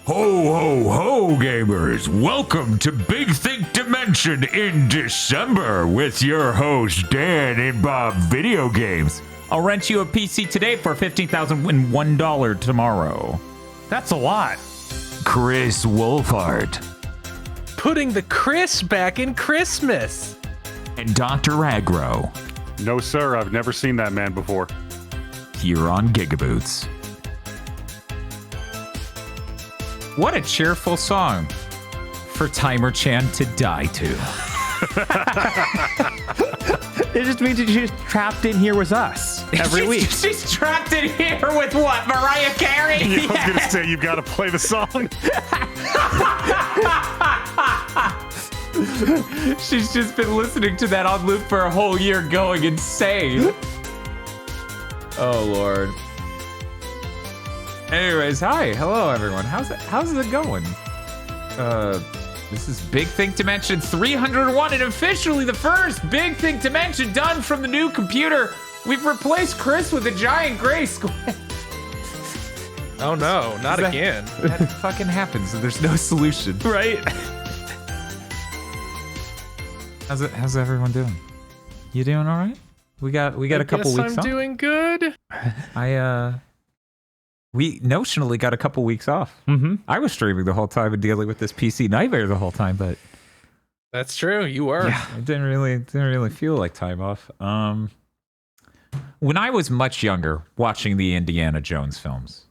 Ho, ho, ho, gamers. Welcome to Big Think Dimension in December with your hosts, Dan and Bob Video Games. I'll rent you a PC today for $15,001 tomorrow. That's a lot. Chris Wolfhard. Putting the Chris back in Christmas. And Dr. Agro. No, sir, I've never seen that man before. Here on GigaBoots. What a cheerful song for Timer Chan to die to. It just means that she's trapped in here with us every week. She's trapped in here with what? Mariah Carey? I was going to say, you've got to play the song. She's just been listening to that on loop for a whole year, going insane. Oh, Lord. Anyways, hi. Hello, everyone. How's it going? This is Big Think Dimension 301, and officially the first Big Think Dimension done from the new computer. We've replaced Chris with a giant gray square. Oh no, not again. That fucking happens, and there's no solution. Right? How's everyone doing? You doing all right? We got a couple weeks off. I'm doing good. We notionally got a couple weeks off. Mm-hmm. I was streaming the whole time and dealing with this PC nightmare the whole time, but That's true. You were. yeah, it didn't really feel like time off. When I was much younger, watching the Indiana Jones films,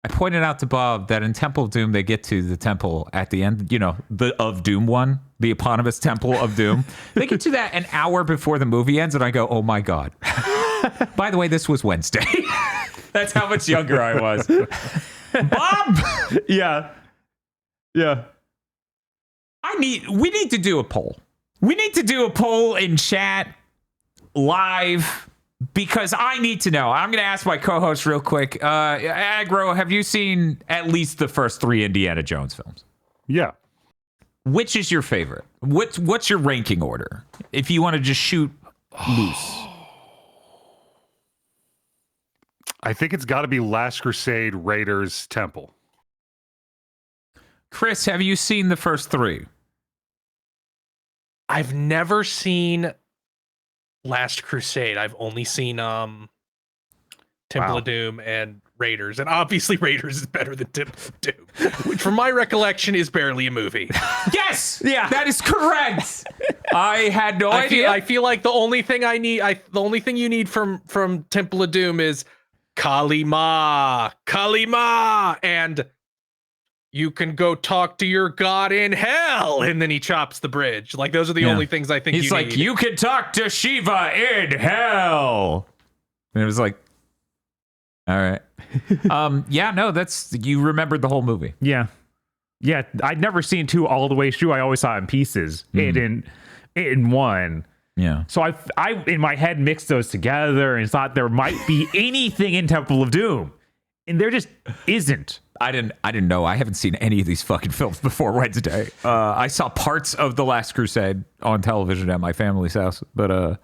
I pointed out to Bob that in Temple of Doom they get to the temple at the end, you know, the of Doom one, the eponymous Temple of Doom. They get to that an hour before the movie ends, and I go, "Oh my god!" By the way, this was Wednesday. That's how much younger I was. Bob! Yeah. We need to do a poll. We need to do a poll in chat live because I need to know. I'm going to ask my co-host real quick. Agro, have you seen at least the first 3 Indiana Jones films? Yeah. Which is your favorite? What's your ranking order? If you want to just shoot loose. I think it's got to be Last Crusade, Raiders, Temple. Chris, have you seen the first 3? I've never seen Last Crusade. I've only seen Temple Wow. of Doom and Raiders. And obviously Raiders is better than Temple of Doom, which from my recollection is barely a movie. Yes! Yeah, that is correct. I had no idea. I feel like the only thing the only thing you need from Temple of Doom is Kalima, and you can go talk to your god in hell, and then he chops the bridge. Like those are the only things I think he's like, you can talk to Shiva in hell. And it was like, all right. Yeah, no, you remembered the whole movie. Yeah. I'd never seen 2 all the way through. I always saw it in pieces. In 1. Yeah. So I in my head mixed those together and thought there might be anything in Temple of Doom, and there just isn't. I didn't know. I haven't seen any of these fucking films before Wednesday. I saw parts of The Last Crusade on television at my family's house, but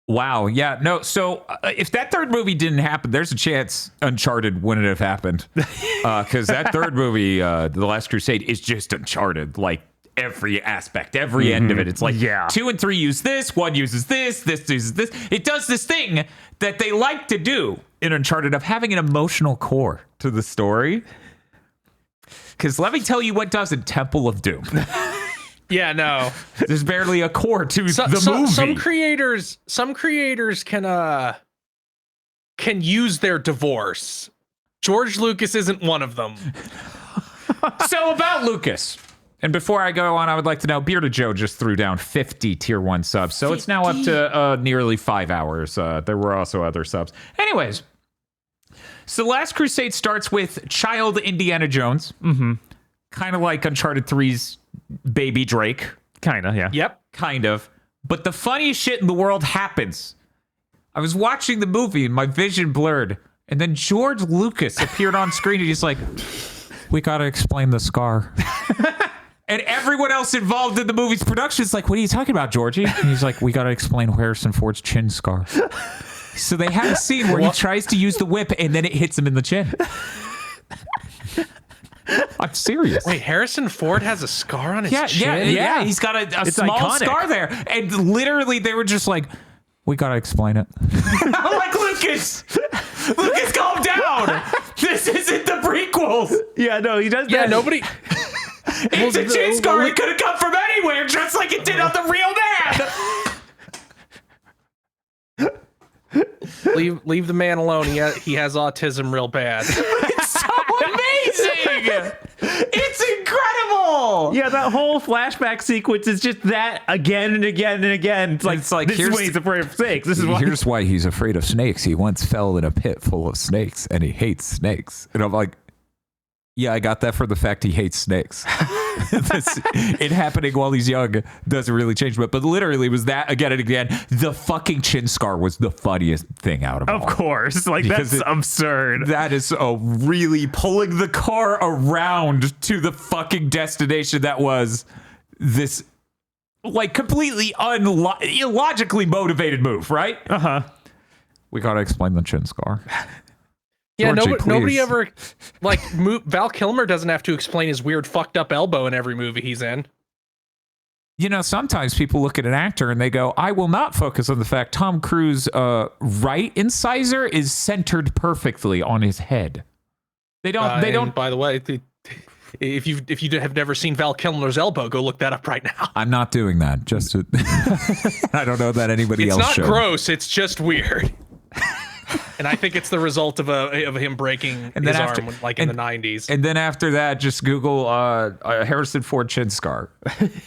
wow, yeah, no. So if that third movie didn't happen, there's a chance Uncharted wouldn't have happened, because that third movie, The Last Crusade, is just Uncharted, like every aspect, every end of it. It's like 2 and 3 use this, 1 uses this uses this. It does this thing that they like to do in Uncharted of having an emotional core to the story. Because let me tell you what does in Temple of Doom. Yeah, no. There's barely a core to the movie. Some creators can use their divorce. George Lucas isn't one of them. So about Lucas. And before I go on, I would like to know, Bearded Joe just threw down 50 tier 1 subs. So it's now up to nearly 5 hours. There were also other subs. Anyways, so Last Crusade starts with child Indiana Jones. Mm-hmm. Kind of like Uncharted 3's baby Drake. Kind of, yeah. Yep. Kind of. But the funniest shit in the world happens. I was watching the movie and my vision blurred. And then George Lucas appeared on screen and he's like, we got to explain the scar. And everyone else involved in the movie's production is like, what are you talking about, Georgie? And he's like, we got to explain Harrison Ford's chin scar. So they had a scene where he tries to use the whip and then it hits him in the chin. I'm serious. Wait, Harrison Ford has a scar on his chin? Yeah. He's got a small iconic. scar there. And literally, they were just like, we got to explain it. I'm like, Lucas, calm down. This isn't the prequels. Yeah, no, he does that. Yeah, nobody. It's a chin scar. It could have come from anywhere, just like it did on the real man. Leave the man alone. He has autism real bad. It's so amazing. It's incredible. Yeah, that whole flashback sequence is just that again and again and again. It's like this is why he's afraid of snakes. This is why. Here's why he's afraid of snakes. He once fell in a pit full of snakes, and he hates snakes. And I'm like, yeah, I got that from the fact he hates snakes. It happening while he's young doesn't really change, but literally was that again and again. The fucking chin scar was the funniest thing out of all. Of course, like Because that's absurd. That is really pulling the car around to the fucking destination that was this like completely illogically motivated move, right? We gotta explain the chin scar. Yeah, Georgie, nobody please. ever Val Kilmer doesn't have to explain his weird fucked up elbow in every movie he's in. You know, sometimes people look at an actor and they go, I will not focus on the fact Tom Cruise's right incisor is centered perfectly on his head. They don't. By the way, if you have never seen Val Kilmer's elbow, go look that up right now. I'm not doing that. Just to, I don't know that anybody It's else not should. gross. It's just weird. And I think it's the result of him breaking his arm in the 90s. And then after that, just Google Harrison Ford chin scar,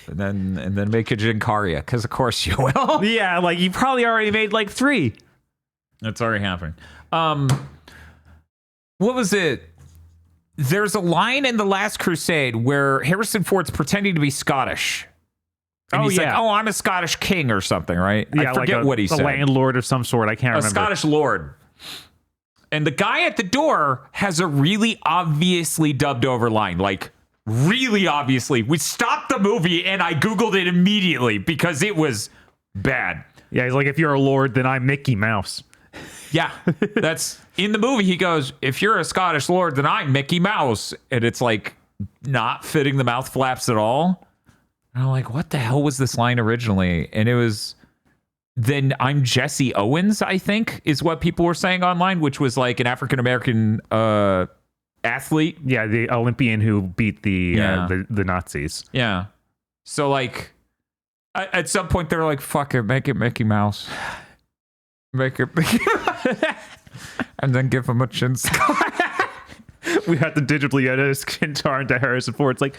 and then make a Jinkaria, because of course you will. Yeah, like you probably already made like 3. That's already happening. What was it? There's a line in The Last Crusade where Harrison Ford's pretending to be Scottish. And he's like, I'm a Scottish king or something, right? Yeah, I forget like what he said. A landlord of some sort. I can't remember. A Scottish lord. And the guy at the door has a really obviously dubbed over line. Like, really obviously. We stopped the movie and I Googled it immediately because it was bad. Yeah, he's like, if you're a lord, then I'm Mickey Mouse. Yeah, that's in the movie. He goes, if you're a Scottish lord, then I'm Mickey Mouse. And it's like not fitting the mouth flaps at all. And I'm like, what the hell was this line originally? And it was, then I'm Jesse Owens, I think, is what people were saying online, which was like an African-American athlete. Yeah, the Olympian who beat the Nazis. Yeah. So like, at some point they were like, fuck it, make it Mickey Mouse. Make it Mickey Mouse. And then give him a chin scar. We have to digitally edit his skin tar into Harrison Ford. It's like,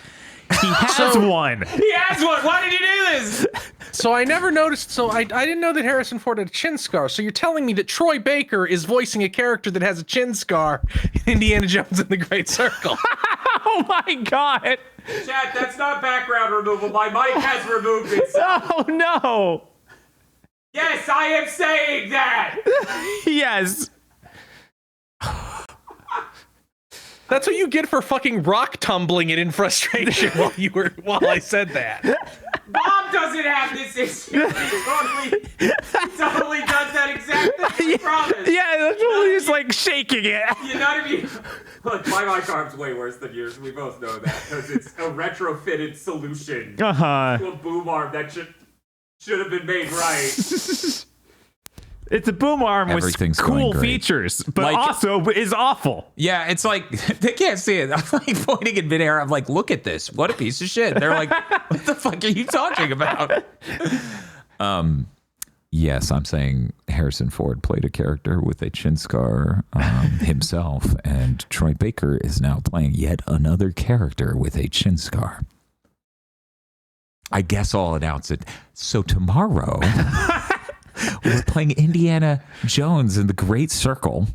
he has one. He has one. Why did you do this? So I never noticed. So I didn't know that Harrison Ford had a chin scar. So you're telling me that Troy Baker is voicing a character that has a chin scar in Indiana Jones and the Great Circle. Oh my God. Chat, that's not background removal. My mic has removed itself. Oh no. Yes, I am saying that. Yes. That's what you get for fucking rock tumbling it in frustration while I said that. Bob doesn't have this issue. He totally does that exact thing. I promise. Yeah, that's what he's like shaking it. You know what I mean? Look, my mic arm's way worse than yours. We both know that because it's a retrofitted solution to a boom arm that should have been made right. It's a boom arm with cool features, but like, also is awful. Yeah, it's like, they can't see it. I'm like pointing in midair. I'm like, look at this. What a piece of shit. They're like, what the fuck are you talking about? Yes, I'm saying Harrison Ford played a character with a chin scar himself, and Troy Baker is now playing yet another character with a chin scar. I guess I'll announce it. So tomorrow... we're playing Indiana Jones in the Great Circle.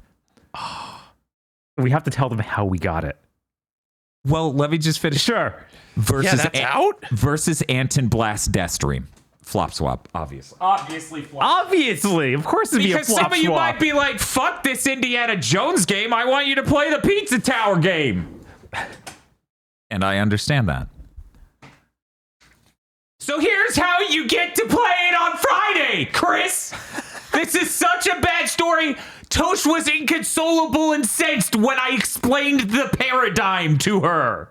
We have to tell them how we got it. Well, let me just finish. Sure. Versus Anton Blast Deathstream. Flop swap, obviously. Obviously flop. Obviously. Of course it'd be a flop swap. Because some of you might be like, fuck this Indiana Jones game. I want you to play the Pizza Tower game. And I understand that. So here's how you get to play it on Friday, Chris. This is such a bad story. Tosh was inconsolable and incensed when I explained the paradigm to her.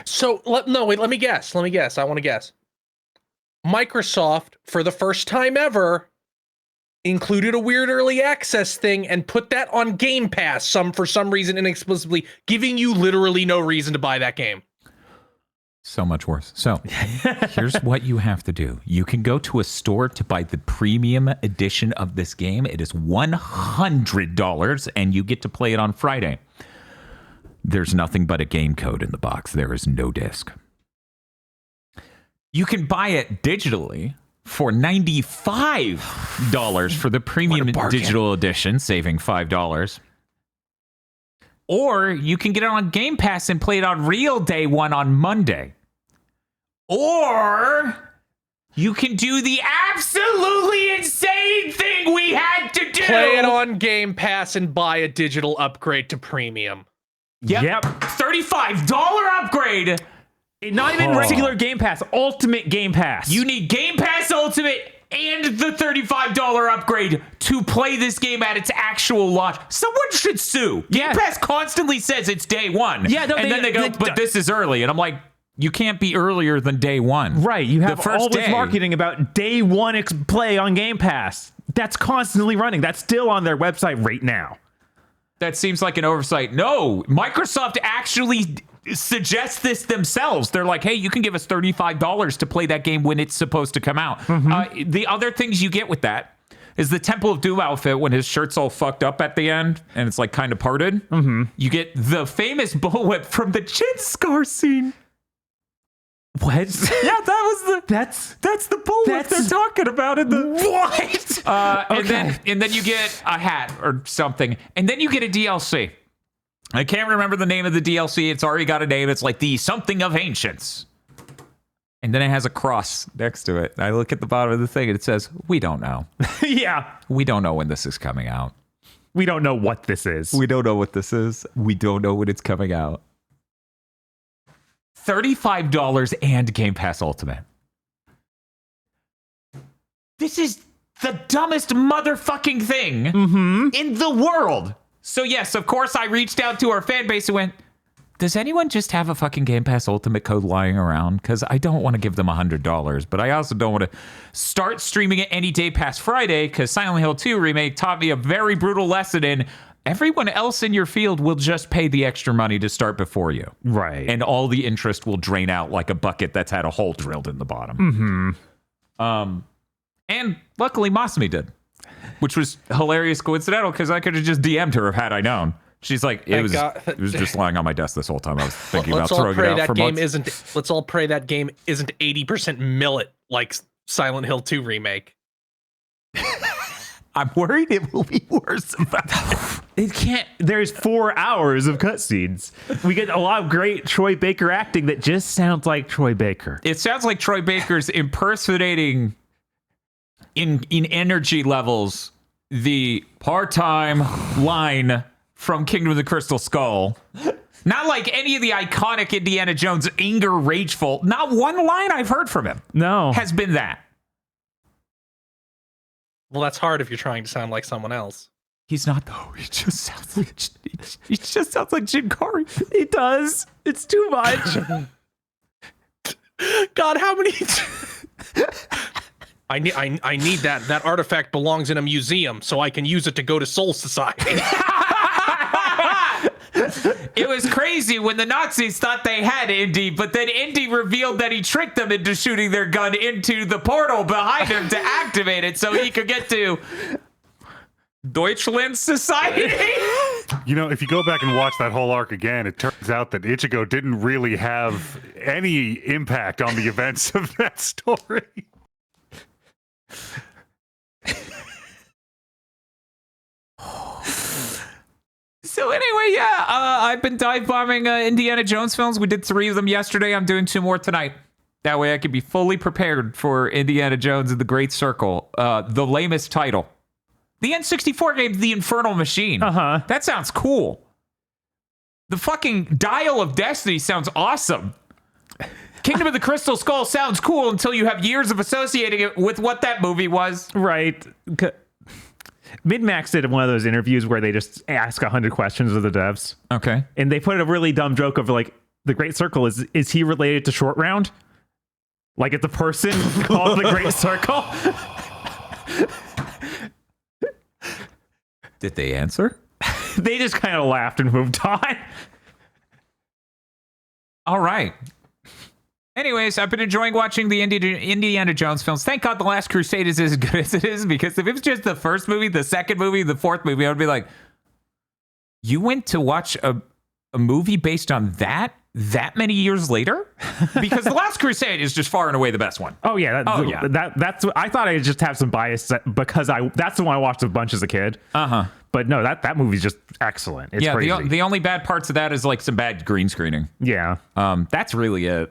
So let me guess. I want to guess. Microsoft, for the first time ever, included a weird early access thing and put that on Game Pass for some reason inexplicably, giving you literally no reason to buy that game. So much worse. So here's what you have to do. You can go to a store to buy the premium edition of this game. It is $100 and you get to play it on Friday. There's nothing but a game code in the box. There is no disc. You can buy it digitally for $95 for the premium digital edition, saving $5. Or you can get it on Game Pass and play it on real day one on Monday. Or you can do the absolutely insane thing we had to do. Play it on Game Pass and buy a digital upgrade to premium. Yep. $35 upgrade. Not even regular Game Pass, Ultimate Game Pass. You need Game Pass Ultimate and the $35 upgrade to play this game at its actual launch. Someone should sue. Game Pass constantly says it's day one. Yeah, no, and then they go, but this is early. And I'm like, you can't be earlier than day one. Right. You have the first all this day. marketing about day one play on Game Pass. That's constantly running. That's still on their website right now. That seems like an oversight. No, Microsoft actually suggest this themselves. They're like, hey, you can give us $35 to play that game when it's supposed to come out. The other things you get with that is the Temple of Doom outfit when his shirt's all fucked up at the end and it's like kind of parted. You get the famous bullwhip from the chin scar scene. What? Yeah, that was the that's the bullwhip they're talking about in the what? And then you get a hat or something, and then you get a DLC. I can't remember the name of the DLC. It's already got a name. It's like the something of ancients. And then it has a cross next to it. I look at the bottom of the thing and it says, we don't know. Yeah. We don't know when this is coming out. We don't know what this is. We don't know what this is. We don't know when it's coming out. $35 and Game Pass Ultimate. This is the dumbest motherfucking thing in the world. So yes, of course, I reached out to our fan base and went, does anyone just have a fucking Game Pass Ultimate code lying around? Because I don't want to give them $100, but I also don't want to start streaming it any day past Friday because Silent Hill 2 Remake taught me a very brutal lesson in everyone else in your field will just pay the extra money to start before you. Right. And all the interest will drain out like a bucket that's had a hole drilled in the bottom. And luckily Masumi did, which was hilarious coincidental because I could have just DM'd her had I known. She's like, it was just lying on my desk this whole time. I was thinking about throwing it out for months. Let's all pray that game isn't 80% millet like Silent Hill 2 Remake. I'm worried it will be worse. It can't. There's 4 hours of cutscenes. We get a lot of great Troy Baker acting that just sounds like Troy Baker. It sounds like Troy Baker's impersonating in energy levels the part-time line from Kingdom of the Crystal Skull. Not like any of the iconic Indiana Jones anger rageful. Not one line I've heard from him has been that. Well, that's hard if you're trying to sound like someone else. He's not though. He just sounds like Jim Carrey. He does. It's too much. God, how many? I need that. That artifact belongs in a museum, so I can use it to go to Soul Society. It was crazy when the Nazis thought they had Indy, but then Indy revealed that he tricked them into shooting their gun into the portal behind him to activate it so he could get to Deutschland Society. You know, if you go back and watch that whole arc again, it turns out that Ichigo didn't really have any impact on the events of that story. So anyway, yeah, I've been dive bombing Indiana Jones films. We did 3 of them yesterday. I'm doing 2 more tonight. That way I can be fully prepared for Indiana Jones and the Great Circle. The lamest title. The N64 game, The Infernal Machine. That sounds cool. The fucking Dial of Destiny sounds awesome. Kingdom of the Crystal Skull sounds cool until you have years of associating it with what that movie was. Right. Mid-Max did one of those interviews where they just ask 100 questions of the devs. Okay. And they put a really dumb joke of like, the Great Circle, is he related to Short Round? Like it's a person called the Great Circle? Did they answer? They just kind of laughed and moved on. All right. Anyways, I've been enjoying watching the Indiana Jones films. Thank God The Last Crusade is as good as it is, because if it was just the first movie, the second movie, the fourth movie, I would be like, you went to watch a movie based on that many years later? Because The Last Crusade is just far and away the best one. Oh yeah, that's I thought I'd just have some bias because that's the one I watched a bunch as a kid. But no, that movie's just excellent. It's crazy. The only bad parts of that is like some bad green screening. Yeah. That's really it.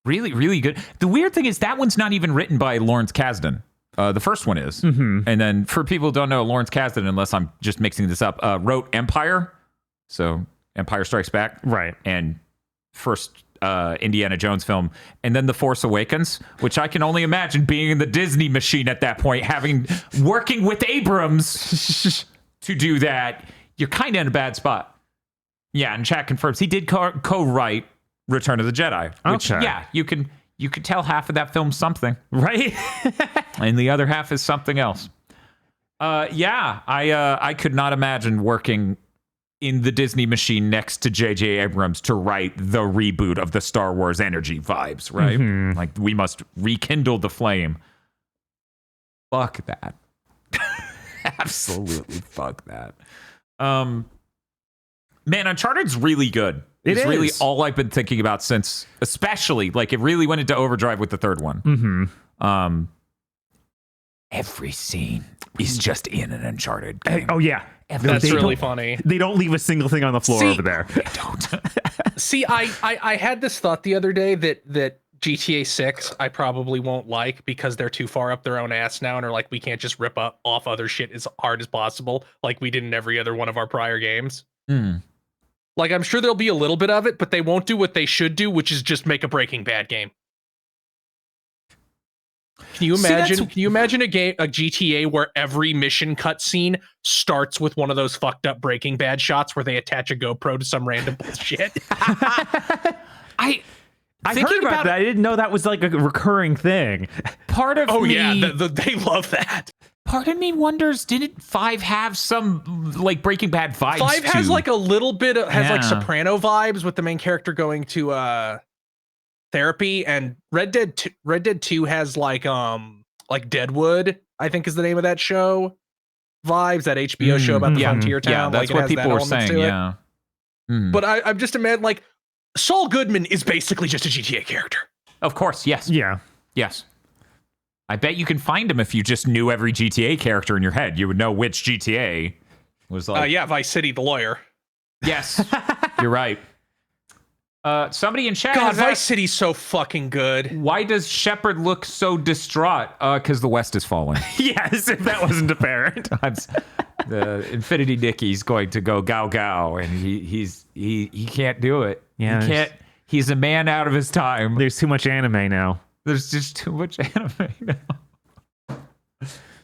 Really, really good. The weird thing is that one's not even written by Lawrence Kasdan. The first one is. And then for people who don't know, Lawrence Kasdan, unless I'm just mixing this up, wrote Empire. So Empire Strikes Back. Right. And first Indiana Jones film. And then The Force Awakens, which I can only imagine being in the Disney machine at that point, working with Abrams to do that. You're kind of in a bad spot. Yeah, and chat confirms he did co-write Return of the Jedi. Which, yeah, you could tell half of that film's something. Right? And the other half is something else. I could not imagine working in the Disney machine next to J.J. Abrams to write the reboot of the Star Wars energy vibes, right? Like, we must rekindle the flame. Fuck that. Absolutely fuck that. Man, Uncharted's really good. It's really all I've been thinking about since, especially, like, it really went into overdrive with the third one. Every scene is just in an Uncharted game. Oh yeah. That's really funny. They don't leave a single thing on the floor over there. They don't. See, I had this thought the other day that GTA 6 I probably won't like because they're too far up their own ass now and are like, we can't just rip off other shit as hard as possible like we did in every other one of our prior games. Like, I'm sure there'll be a little bit of it, but they won't do what they should do, which is just make a Breaking Bad game. Can you imagine? Can you imagine a GTA where every mission cutscene starts with one of those fucked up Breaking Bad shots where they attach a GoPro to some random bullshit? I heard about that. I didn't know that was like a recurring thing. Part of they love that. Part of me wonders, didn't 5 have some like Breaking Bad vibes? 5 has too? like a little bit of like Soprano vibes with the main character going to therapy, and Red Dead 2 has like Deadwood, I think is the name of that show. Vibes, that HBO show about the frontier town. Yeah, that's like, what people were saying. Yeah. But I'm just imagining like Saul Goodman is basically just a GTA character. Of course, yes. Yeah. Yes. I bet you can find him if you just knew every GTA character in your head. You would know which GTA was like. Vice City, the lawyer. Yes, you're right. Somebody in chat. God, Vice City's so fucking good. Why does Shepard look so distraught? Because the West is falling. Yes, if that wasn't apparent. The Infinity Nicky's going to go gow gow, and he can't do it. Yeah, he can't. He's a man out of his time. There's too much anime now. There's just too much anime now.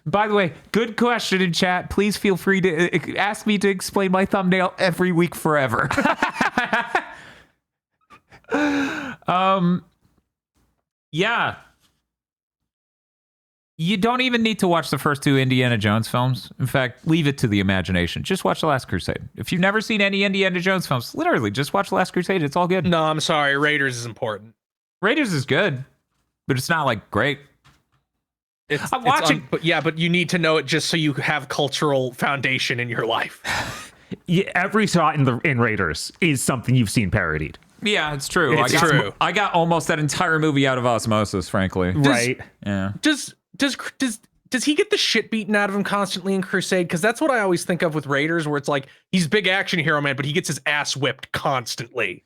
By the way, good question in chat. Please feel free to ask me to explain my thumbnail every week forever. Yeah. You don't even need to watch the first 2 Indiana Jones films. In fact, leave it to the imagination. Just watch The Last Crusade. If you've never seen any Indiana Jones films, literally just watch The Last Crusade. It's all good. No, I'm sorry. Raiders is important. Raiders is good, but it's not like great. I'm watching, but you need to know it just so you have cultural foundation in your life. Yeah, every shot in Raiders is something you've seen parodied. Yeah, it's true. It's true. I got almost that entire movie out of osmosis, frankly. Right. Yeah. Does he get the shit beaten out of him constantly in Crusade? Because that's what I always think of with Raiders, where it's like he's big action hero man, but he gets his ass whipped constantly.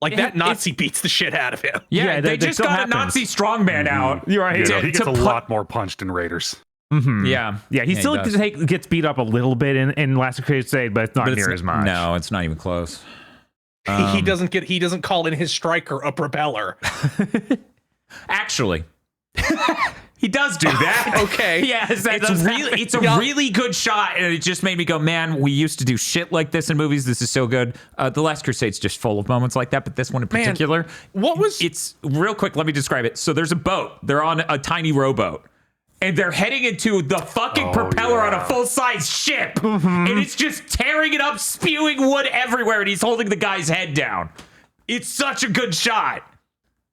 Like that Nazi beats the shit out of him. Yeah, they just got a Nazi strongman out. You're right. He gets a lot more punched in Raiders. Yeah. He still gets beat up a little bit in Last Crusade, but it's not near as much. No, it's not even close. He doesn't call in his striker a propeller. Actually, He does do that. Okay. Yes, it's a really good shot, and it just made me go, man, we used to do shit like this in movies. This is so good. The Last Crusade's just full of moments like that, but this one in particular, it's real quick. Let me describe it. So there's a boat. They're on a tiny rowboat, and they're heading into the fucking propeller on a full-size ship, and it's just tearing it up, spewing wood everywhere, and he's holding the guy's head down. It's such a good shot.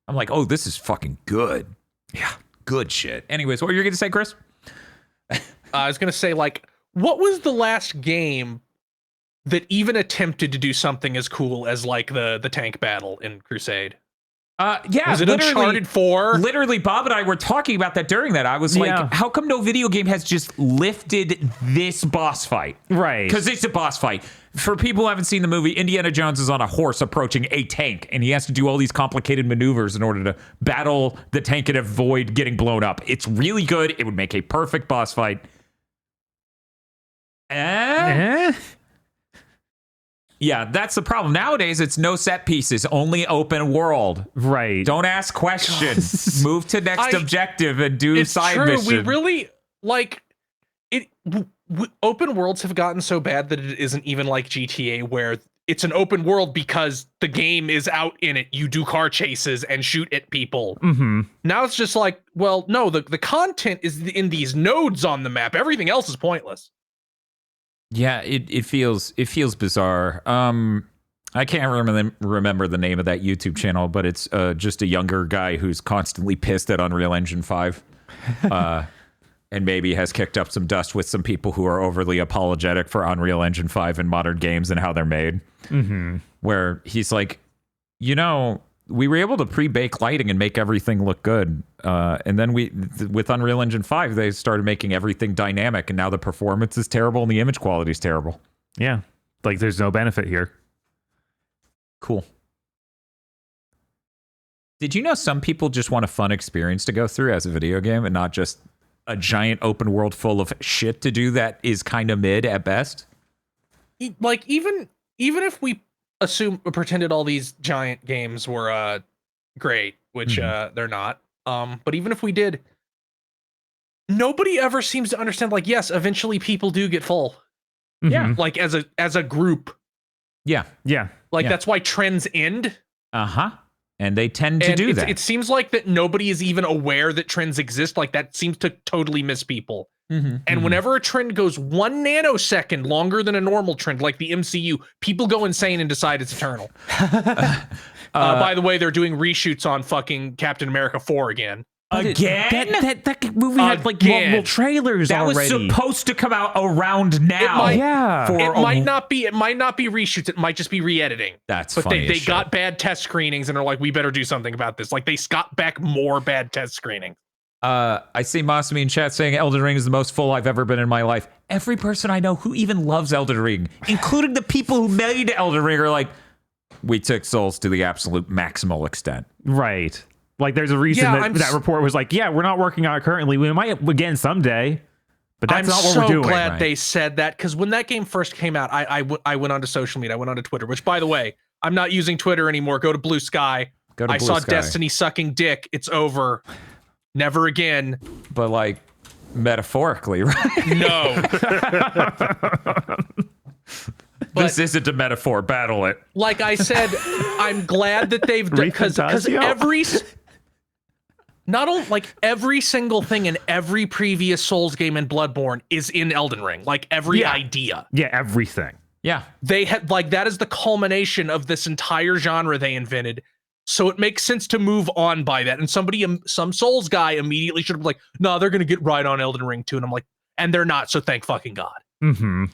I'm like, oh, this is fucking good. Yeah. Good shit. Anyways, what were you going to say, Chris? I was going to say, like, what was the last game that even attempted to do something as cool as, like, the tank battle in Crusade? Yeah. Was it Uncharted 4? Literally, Bob and I were talking about that during that. I was like, how come no video game has just lifted this boss fight? Right. Because it's a boss fight. For people who haven't seen the movie, Indiana Jones is on a horse approaching a tank, and he has to do all these complicated maneuvers in order to battle the tank and avoid getting blown up. It's really good. It would make a perfect boss fight. Yeah, that's the problem. Nowadays, it's no set pieces, only open world. Right. Don't ask questions. Move to next objective and do side mission. We really, like, it. Open worlds have gotten so bad that it isn't even like GTA, where it's an open world because the game is out in it. You do car chases and shoot at people. Mm-hmm. Now it's just like, well, no, the content is in these nodes on the map. Everything else is pointless. Yeah, it feels bizarre. I can't remember the name of that YouTube channel, but it's just a younger guy who's constantly pissed at Unreal Engine 5. And maybe has kicked up some dust with some people who are overly apologetic for Unreal Engine 5 in modern games and how they're made. Mm-hmm. Where he's like, we were able to pre-bake lighting and make everything look good. And then with Unreal Engine 5, they started making everything dynamic, and now the performance is terrible and the image quality is terrible. Yeah. Like, there's no benefit here. Cool. Did you know some people just want a fun experience to go through as a video game and not just a giant open world full of shit to do that is kind of mid at best? Like, even if we pretended all these giant games were great, which they're not, but even if we did, nobody ever seems to understand, like, yes, eventually people do get full. Mm-hmm. Yeah, like as a group. Yeah. Like, that's why trends end. And they tend to do that. It seems like that nobody is even aware that trends exist. Like, that seems to totally miss people. And whenever a trend goes 1 nanosecond longer than a normal trend, like the MCU, people go insane and decide it's eternal. By the way, they're doing reshoots on fucking Captain America 4 again. Again? That movie had like multiple trailers that already. That was supposed to come out around now. It might not be reshoots. It might just be re-editing. That's funny. But they got bad test screenings and are like, we better do something about this. Like, they got back more bad test screenings. I see Masumi in chat saying Elden Ring is the most full I've ever been in my life. Every person I know who even loves Elden Ring, including the people who made Elden Ring, are like, we took Souls to the absolute maximal extent. Right. Like, there's a reason that report was like, yeah, we're not working on it currently. We might again someday, but that's not what we're doing. I'm so glad they said that, because when that game first came out, I went onto social media. I went onto Twitter, which, by the way, I'm not using Twitter anymore. Go to Blue Sky. I saw Destiny sucking dick. It's over. Never again. But, like, metaphorically, right? No. This isn't a metaphor. Battle it. Like I said, I'm glad that they've done, because every single thing in every previous Souls game in Bloodborne is in Elden Ring. Like, every idea. Yeah, everything. Yeah. They had, like, that is the culmination of this entire genre they invented. So it makes sense to move on by that. And some Souls guy immediately should have been like, no, they're going to get right on Elden Ring too. And I'm like, and they're not. So thank fucking God. Mm-hmm.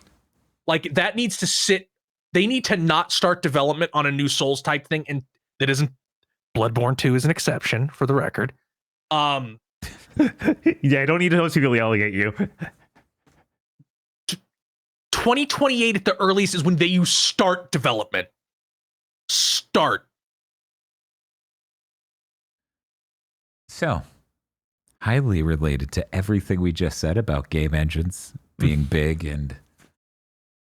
Like, that needs to sit. They need to not start development on a new Souls type thing. And that isn't, Bloodborne 2 is an exception, for the record. Yeah, I don't need those people yelling at you. 2028 at the earliest is when you start development. Start. So, highly related to everything we just said about game engines being big and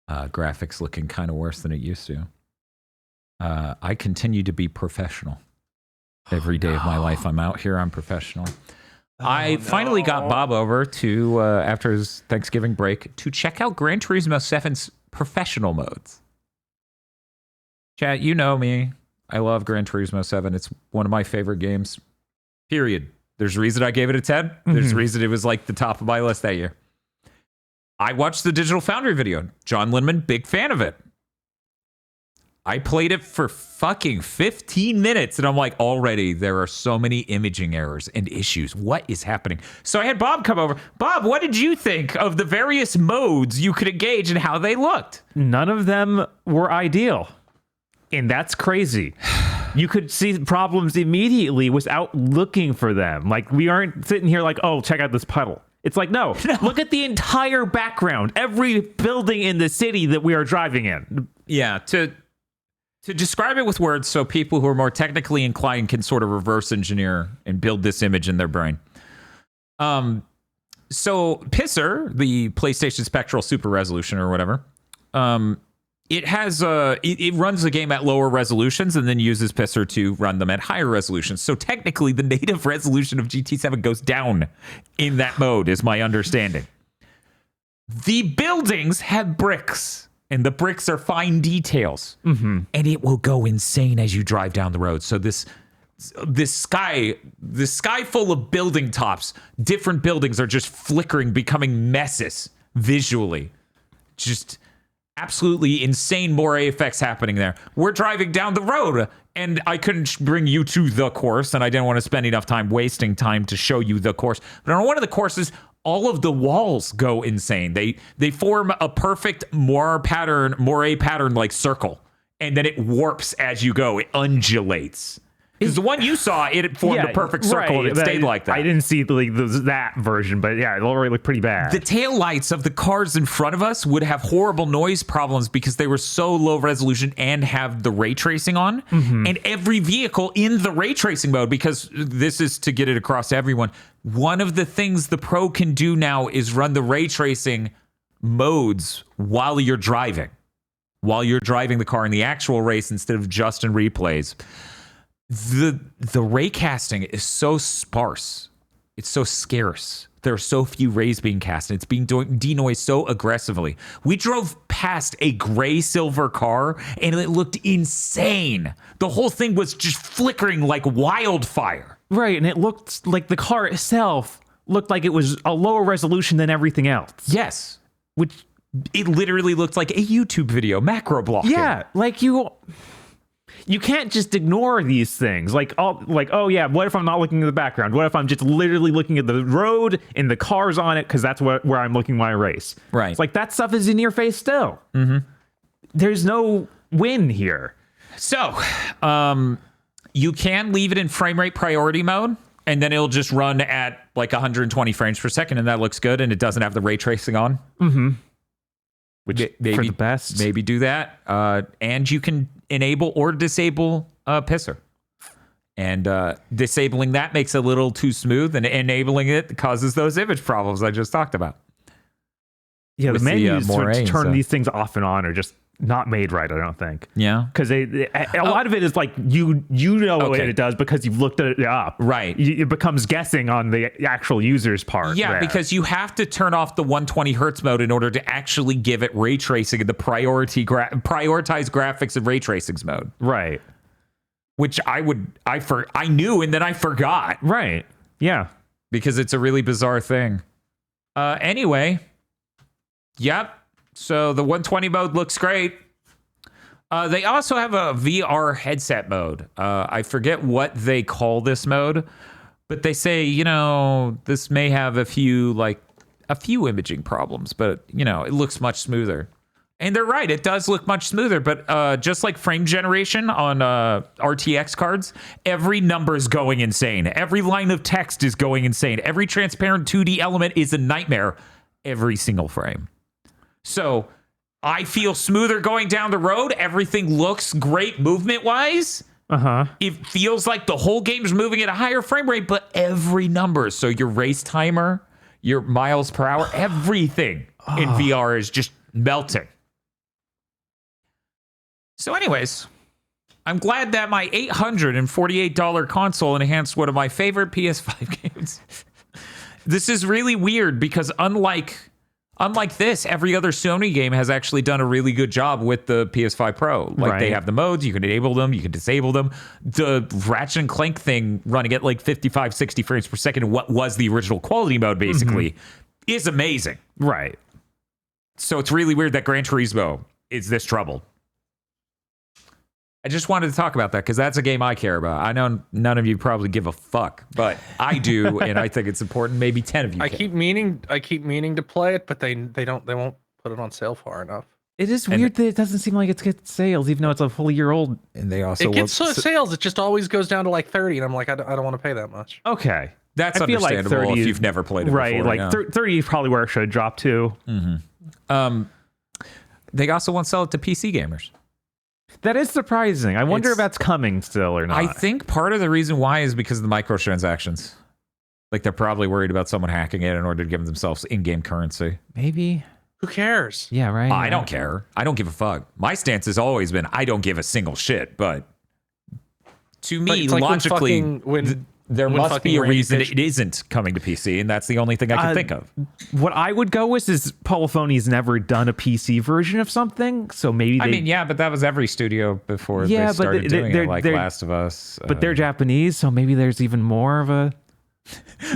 graphics looking kind of worse than it used to, I continue to be professional. Every day of my life I'm out here, I'm professional. I finally got Bob over to, after his Thanksgiving break, to check out Gran Turismo 7's professional modes. Chat, you know me. I love Gran Turismo 7. It's one of my favorite games, period. There's a reason I gave it a 10. There's a reason it was like the top of my list that year. I watched the Digital Foundry video. John Linneman, big fan of it. I played it for fucking 15 minutes, and I'm like, already there are so many imaging errors and issues. What is happening? So I had Bob come over. Bob, what did you think of the various modes you could engage and how they looked? None of them were ideal. And that's crazy. You could see problems immediately without looking for them. Like, we aren't sitting here like, oh, check out this puddle. It's like, no, look at the entire background, every building in the city that we are driving in. Yeah, to describe it with words so people who are more technically inclined can sort of reverse engineer and build this image in their brain. So Pisser, the PlayStation Spectral Super Resolution or whatever, it has it runs the game at lower resolutions and then uses Pisser to run them at higher resolutions. So technically, the native resolution of GT7 goes down in that mode, is my understanding. The buildings have bricks, and the bricks are fine details, and it will go insane as you drive down the road. So this sky full of building tops, different buildings are just flickering, becoming messes visually, just absolutely insane moire effects happening there. We're driving down the road, and I couldn't bring you to the course, and I didn't want to spend enough time wasting time to show you the course. But on one of the courses, all of the walls go insane. They form a perfect moire pattern like circle, and then it warps as you go. It undulates. Because the one you saw, it formed a perfect circle, and it stayed like that. I didn't see that version, but yeah, it already looked pretty bad. The taillights of the cars in front of us would have horrible noise problems because they were so low resolution and have the ray tracing on. And every vehicle in the ray tracing mode, because this is to get it across to everyone, one of the things the Pro can do now is run the ray tracing modes while you're driving the car in the actual race instead of just in replays. The ray casting is so sparse. It's so scarce. There are so few rays being cast, and it's being denoised so aggressively. We drove past a gray silver car, and it looked insane. The whole thing was just flickering like wildfire. Right, and it looked like the car itself looked like it was a lower resolution than everything else. Yes. Which it literally looked like a YouTube video, macro blocking. Yeah, like you can't just ignore these things. Oh yeah, what if I'm not looking at the background? What if I'm just literally looking at the road and the cars on it because that's where I'm looking my race? Right. It's like that stuff is in your face still. There's no win here. So, you can leave it in frame rate priority mode, and then it'll just run at like 120 frames per second, and that looks good, and it doesn't have the ray tracing on. Which maybe for the best. Maybe do that. And you can enable or disable Pisser. And disabling that makes it a little too smooth, and enabling it causes those image problems I just talked about. Yeah, the menus to turn so. these things off and on are just not made right, I don't think. Yeah. Because a lot of it is like you know what it does because you've looked it up. Right. It becomes guessing on the actual user's part. Yeah, there. because you have to turn off the 120 hertz mode in order to actually give it ray tracing in the prioritize graphics and ray tracings mode. Right. Which I knew and then I forgot. Right. Yeah. Because it's a really bizarre thing. Anyway. Yep. So the 120 mode looks great. They also have a VR headset mode. I forget what they call this mode, but they say, this may have a few imaging problems, but it looks much smoother. And they're right, it does look much smoother, but just like frame generation on RTX cards, every number is going insane. Every line of text is going insane. Every transparent 2D element is a nightmare every single frame. So I feel smoother going down the road. Everything looks great movement-wise. It feels like the whole game's moving at a higher frame rate, but every number. So your race timer, your miles per hour, everything in VR is just melting. So anyways, I'm glad that my $848 console enhanced one of my favorite PS5 games. This is really weird because unlike this, every other Sony game has actually done a really good job with the PS5 Pro. Like they have the modes, you can enable them, you can disable them. The Ratchet and Clank thing running at like 55, 60 frames per second, what was the original quality mode basically, is amazing. Right. So it's really weird that Gran Turismo is this troubled. I just wanted to talk about that because that's a game I care about. I know none of you probably give a fuck, but I do, and I think it's important. Maybe 10 of you. I keep meaning to play it, but they won't put it on sale far enough. It is weird that it doesn't seem like it's getting sales, even though it's a full year old. And they also it gets sales. It just always goes down to like 30, and I'm like, I don't want to pay that much. Okay, that's I feel understandable like 30 if you've never played it right, before. like 30 is probably where it should drop to. They also won't sell it to PC gamers. That is surprising. I wonder if that's coming still or not. I think part of the reason why is because of the microtransactions. Like they're probably worried about someone hacking it in order to give themselves in-game currency. Maybe. Who cares? Yeah, right. I don't care. I don't give a fuck. My stance has always been I don't give a single shit. But to me, like logically, when there must be a Randy reason Pitch- it isn't coming to PC, and that's the only thing I can think of. What I would go with is Polyphony's never done a PC version of something, so maybe they... I mean, yeah, but that was every studio before they started doing it, like Last of Us. But they're Japanese, so maybe there's even more of a...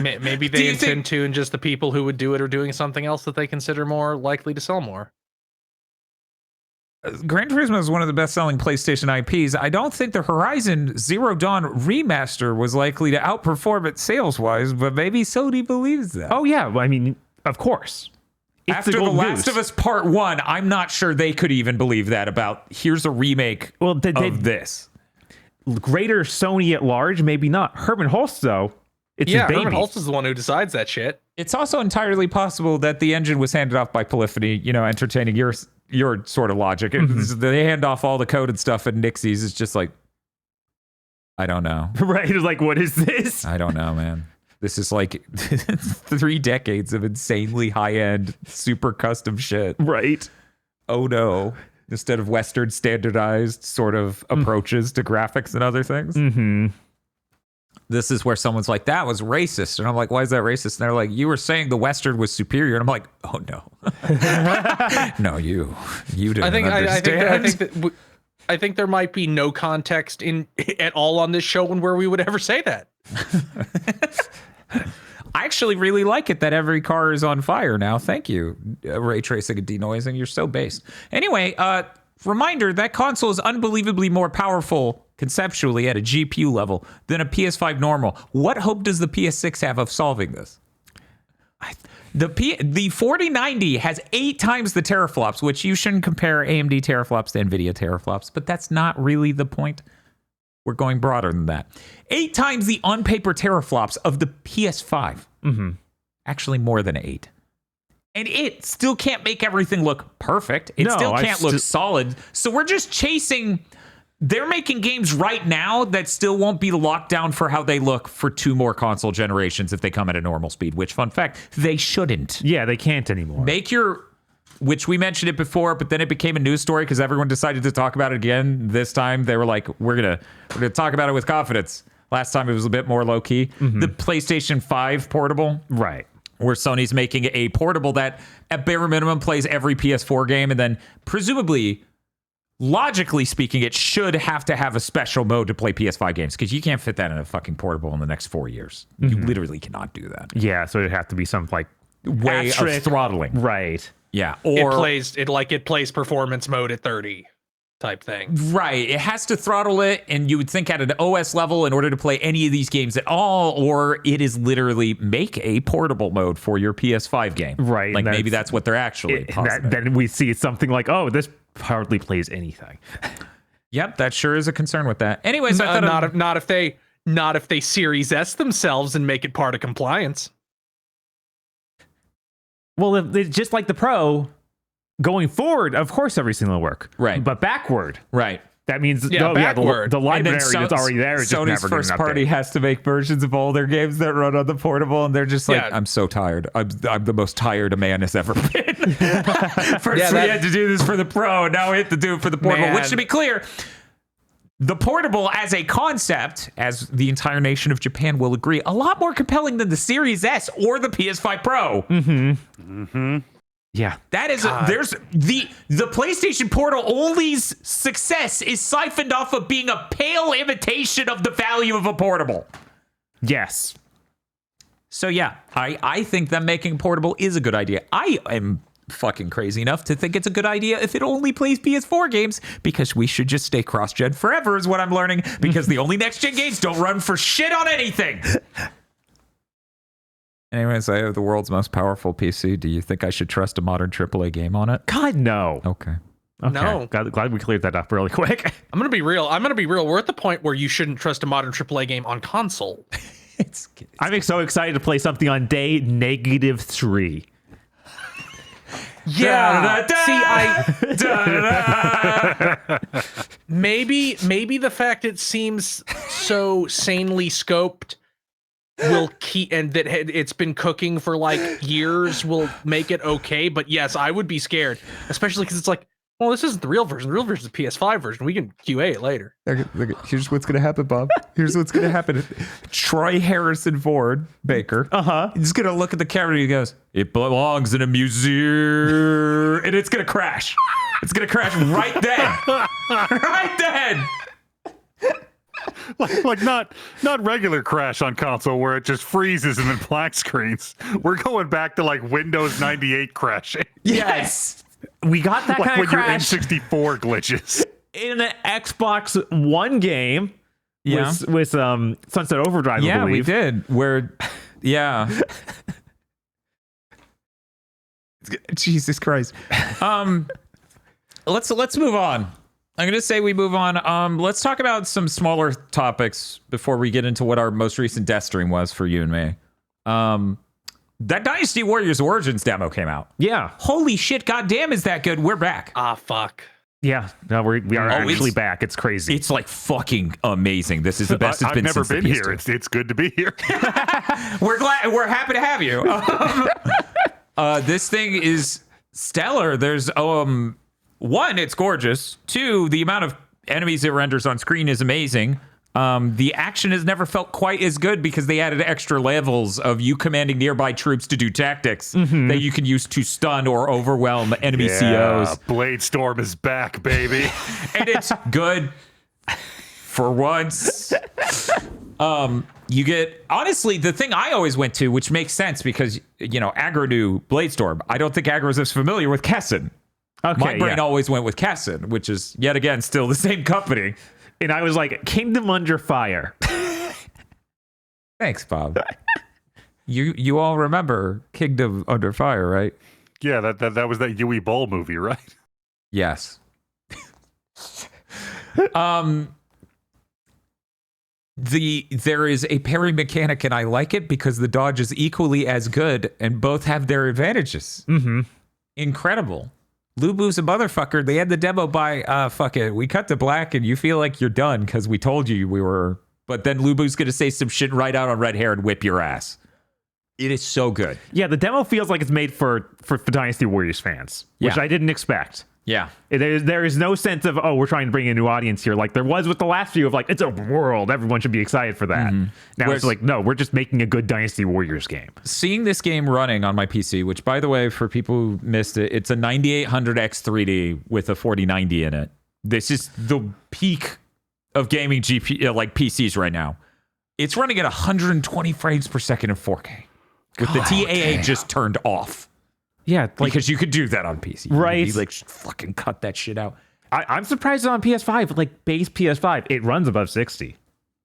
Maybe they intend to, and just the people who would do it are doing something else that they consider more likely to sell more. Gran Turismo is one of the best-selling PlayStation IPs. I don't think the Horizon Zero Dawn remaster was likely to outperform it sales-wise, but maybe Sony believes that. Oh, yeah. Well, I mean, of course. It's After The Last of Us Part 1, I'm not sure they could even believe that about, here's a remake of this. Greater Sony at large, maybe not. Herman Hulst, though, it's his baby. Herman Hulst is the one who decides that shit. It's also entirely possible that the engine was handed off by Polyphony, entertaining your sort of logic. They hand off all the code and stuff, and Nixie's is just like, I don't know. Right? It's like, what is this? I don't know, man. This is like 3 decades of insanely high-end, super custom shit. Right. Oh no. Instead of Western standardized sort of approaches to graphics and other things. Mm-hmm. This is where someone's like, that was racist. And I'm like, why is that racist? And they're like, you were saying the Western was superior. And I'm like, oh no. No, you didn't understand. I think there might be no context at all on this show and where we would ever say that. I actually really like it that every car is on fire now. Thank you, ray tracing and denoising. You're so based. Anyway, reminder, that console is unbelievably more powerful conceptually at a GPU level than a PS5 normal. What hope does the PS6 have of solving this? The 4090 has 8 times the teraflops, which you shouldn't compare AMD teraflops to NVIDIA teraflops, but that's not really the point. We're going broader than that. 8 times the on-paper teraflops of the PS5. Mm-hmm. Actually, more than 8. And it still can't make everything look perfect. It still can't look solid. So we're just chasing... They're making games right now that still won't be locked down for how they look for 2 more console generations if they come at a normal speed, which, fun fact, they shouldn't. Yeah, they can't anymore. Which we mentioned it before, but then it became a news story because everyone decided to talk about it again. This time they were like, we're gonna talk about it with confidence. Last time it was a bit more low key. Mm-hmm. The PlayStation 5 portable, right, where Sony's making a portable that at bare minimum plays every PS4 game, and then presumably, logically speaking, it should have to have a special mode to play PS5 games because you can't fit that in a fucking portable in the next 4 years. You literally cannot do that. Yeah, so it'd have to be some like way of throttling, right? Yeah, or it plays performance mode at 30 type thing. Right. It has to throttle it, and you would think at an OS level in order to play any of these games at all, or it is literally make a portable mode for your PS5 game. Right. Like maybe that's what they're actually positing. Then we see something like, oh, this hardly plays anything. Yep, that sure is a concern with that. Anyways, I thought not if they Series S themselves and make it part of compliance. Well, if just like the Pro, going forward, of course, everything will work. Right. But backward. Right. That means backward. The library that's already there is Sony's just never first party has to make versions of all their games that run on the portable, and they're just like, I'm so tired. I'm the most tired a man has ever been. First we had to do this for the Pro, and now we have to do it for the portable. Man. Which, to be clear, the portable as a concept, as the entire nation of Japan will agree, a lot more compelling than the Series S or the PS5 Pro. Yeah. That is there's the PlayStation Portal only's success is siphoned off of being a pale imitation of the value of a portable. Yes. So yeah, I think them making portable is a good idea. I am fucking crazy enough to think it's a good idea if it only plays PS4 games, because we should just stay cross-gen forever is what I'm learning, because the only next-gen games don't run for shit on anything. Anyways, I have the world's most powerful PC. Do you think I should trust a modern AAA game on it? God, no. Okay. No. Glad we cleared that up really quick. I'm gonna be real. We're at the point where you shouldn't trust a modern AAA game on console. I'm so excited to play something on day -3. Yeah. Maybe the fact it seems so sanely scoped will keep, and that it's been cooking for like years will make it okay. But yes, I would be scared, especially because it's like, well, this isn't the real version. The real version is the PS5 version. We can QA it later. Here's what's going to happen, Bob. Here's what's going to happen. Troy Harrison Ford, Baker. He's going to look at the camera and he goes, it belongs in a museum. And it's going to crash. It's going to crash right then. Right then. Like not regular crash on console where it just freezes and then black screens. We're going back to like Windows 98 crashing. Yes. We got that Like kind when of your crash N64 glitches. in an Xbox One game. Yeah. With Sunset Overdrive. I Yeah, we believe. did. Jesus Christ. Let's move on. I'm gonna say we move on. Let's talk about some smaller topics before we get into what our most recent death stream was for you and me. That Dynasty Warriors Origins demo came out. Yeah. Holy shit! Goddamn, is that good? We're back. Ah, fuck. Yeah. No, we are actually it's- back. It's crazy. It's like fucking amazing. This is the best it's I've been never since been the here. PS2. It's good to be here. We're happy to have you. This thing is stellar. There's one, it's gorgeous. Two, the amount of enemies it renders on screen is amazing. The action has never felt quite as good because they added extra levels of you commanding nearby troops to do tactics that you can use to stun or overwhelm enemy COs. Blade Storm is back, baby. And it's good for once. You get, honestly, the thing I always went to, which makes sense because, you know, Aggro knew Bladestorm. I don't think Aggro's as familiar with Kessin. Okay, My brain always went with Kessin, which is, yet again, still the same company. And I was like, Kingdom Under Fire. Thanks, Bob. You all remember Kingdom Under Fire, right? Yeah, that was that Yui Bowl movie, right? Yes. There is a parry mechanic, and I like it because the dodge is equally as good, and both have their advantages. Mm-hmm. Incredible. Lubu's a motherfucker. They had the demo by fuck it. We cut to black, and you feel like you're done because we told you we were. But then Lubu's gonna say some shit right out on red hair and whip your ass. It is so good. Yeah, the demo feels like it's made for Dynasty Warriors fans, which Yeah. I didn't expect. Yeah. There is no sense of, oh, we're trying to bring a new audience here, like there was with the last few of like, it's open world, everyone should be excited for that. Now Whereas- it's like, no, we're just making a good Dynasty Warriors game. Seeing this game running on my PC, which by the way, for people who missed it, it's a 9800X 3D with a 4090 in it. This is the peak of gaming like PCs right now. It's running at 120 frames per second in 4K with the TAA just turned off. Yeah, like Because you could do that on PC. Right. You like fucking cut that shit out. I'm surprised on PS5, like base PS5, it runs above 60.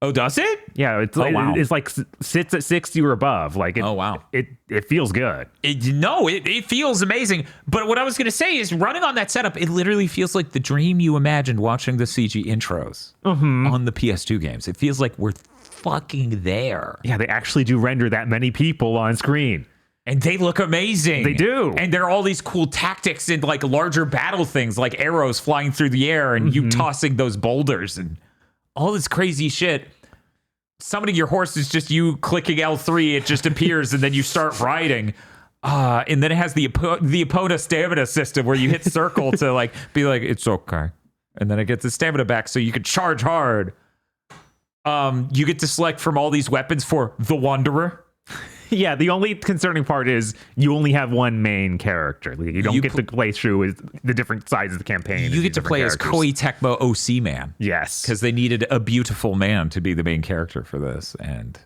Oh, does it? Yeah, wow. it's like sits at 60 or above. Like, Oh, wow. it feels good. It feels amazing. But what I was going to say is running on that setup, it literally feels like the dream you imagined watching the CG intros on the PS2 games. It feels like we're fucking there. Yeah, they actually do render that many people on screen. And they look amazing. They do. And there are all these cool tactics and like larger battle things like arrows flying through the air and you tossing those boulders and all this crazy shit. Summoning your horse is just you clicking L3. It just appears and then you start riding. And then it has the Epona stamina system where you hit circle to like be like, it's okay. and then it gets its stamina back, so you can charge hard. You get to select from all these weapons for the Wanderer. Yeah, the only concerning part is you only have one main character. Like, you don't get to play through with the different sides of the campaign. You get to play as Koei Tecmo OC Man. Yes. Because they needed a beautiful man to be the main character for this, and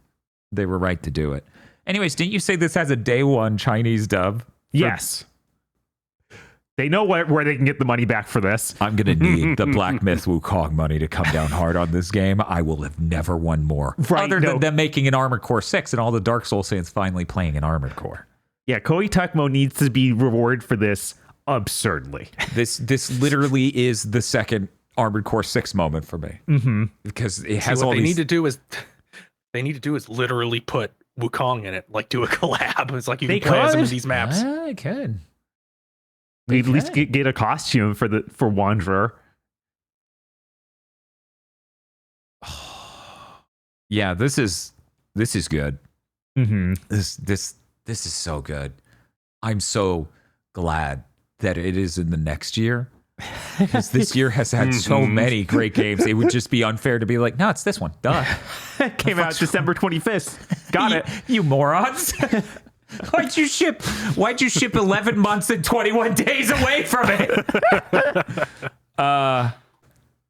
they were right to do it. Anyways, didn't you say this has a day one Chinese dub? Yes. They know where they can get the money back for this. I'm going to need the Black Myth Wukong money to come down hard on this game. I will have never won more. Right, Other than them making an Armored Core 6 and all the Dark Souls fans finally playing an Armored Core. Yeah, Koei Tecmo needs to be rewarded for this absurdly. This literally is the second Armored Core 6 moment for me. Mm-hmm. Because it has all what these... they need to do is literally put Wukong in it, like do a collab. It's like you They can play as him in could. these maps. I could. We at least get a costume for Wanderer. Yeah, this is good. Mm-hmm. This is so good. I'm so glad that it is in the next year. Because this year has had so many great games. It would just be unfair to be like, no, it's this one. Duh. Came out December 25th. Got it. You morons. Why'd you ship 11 months and 21 days away from it?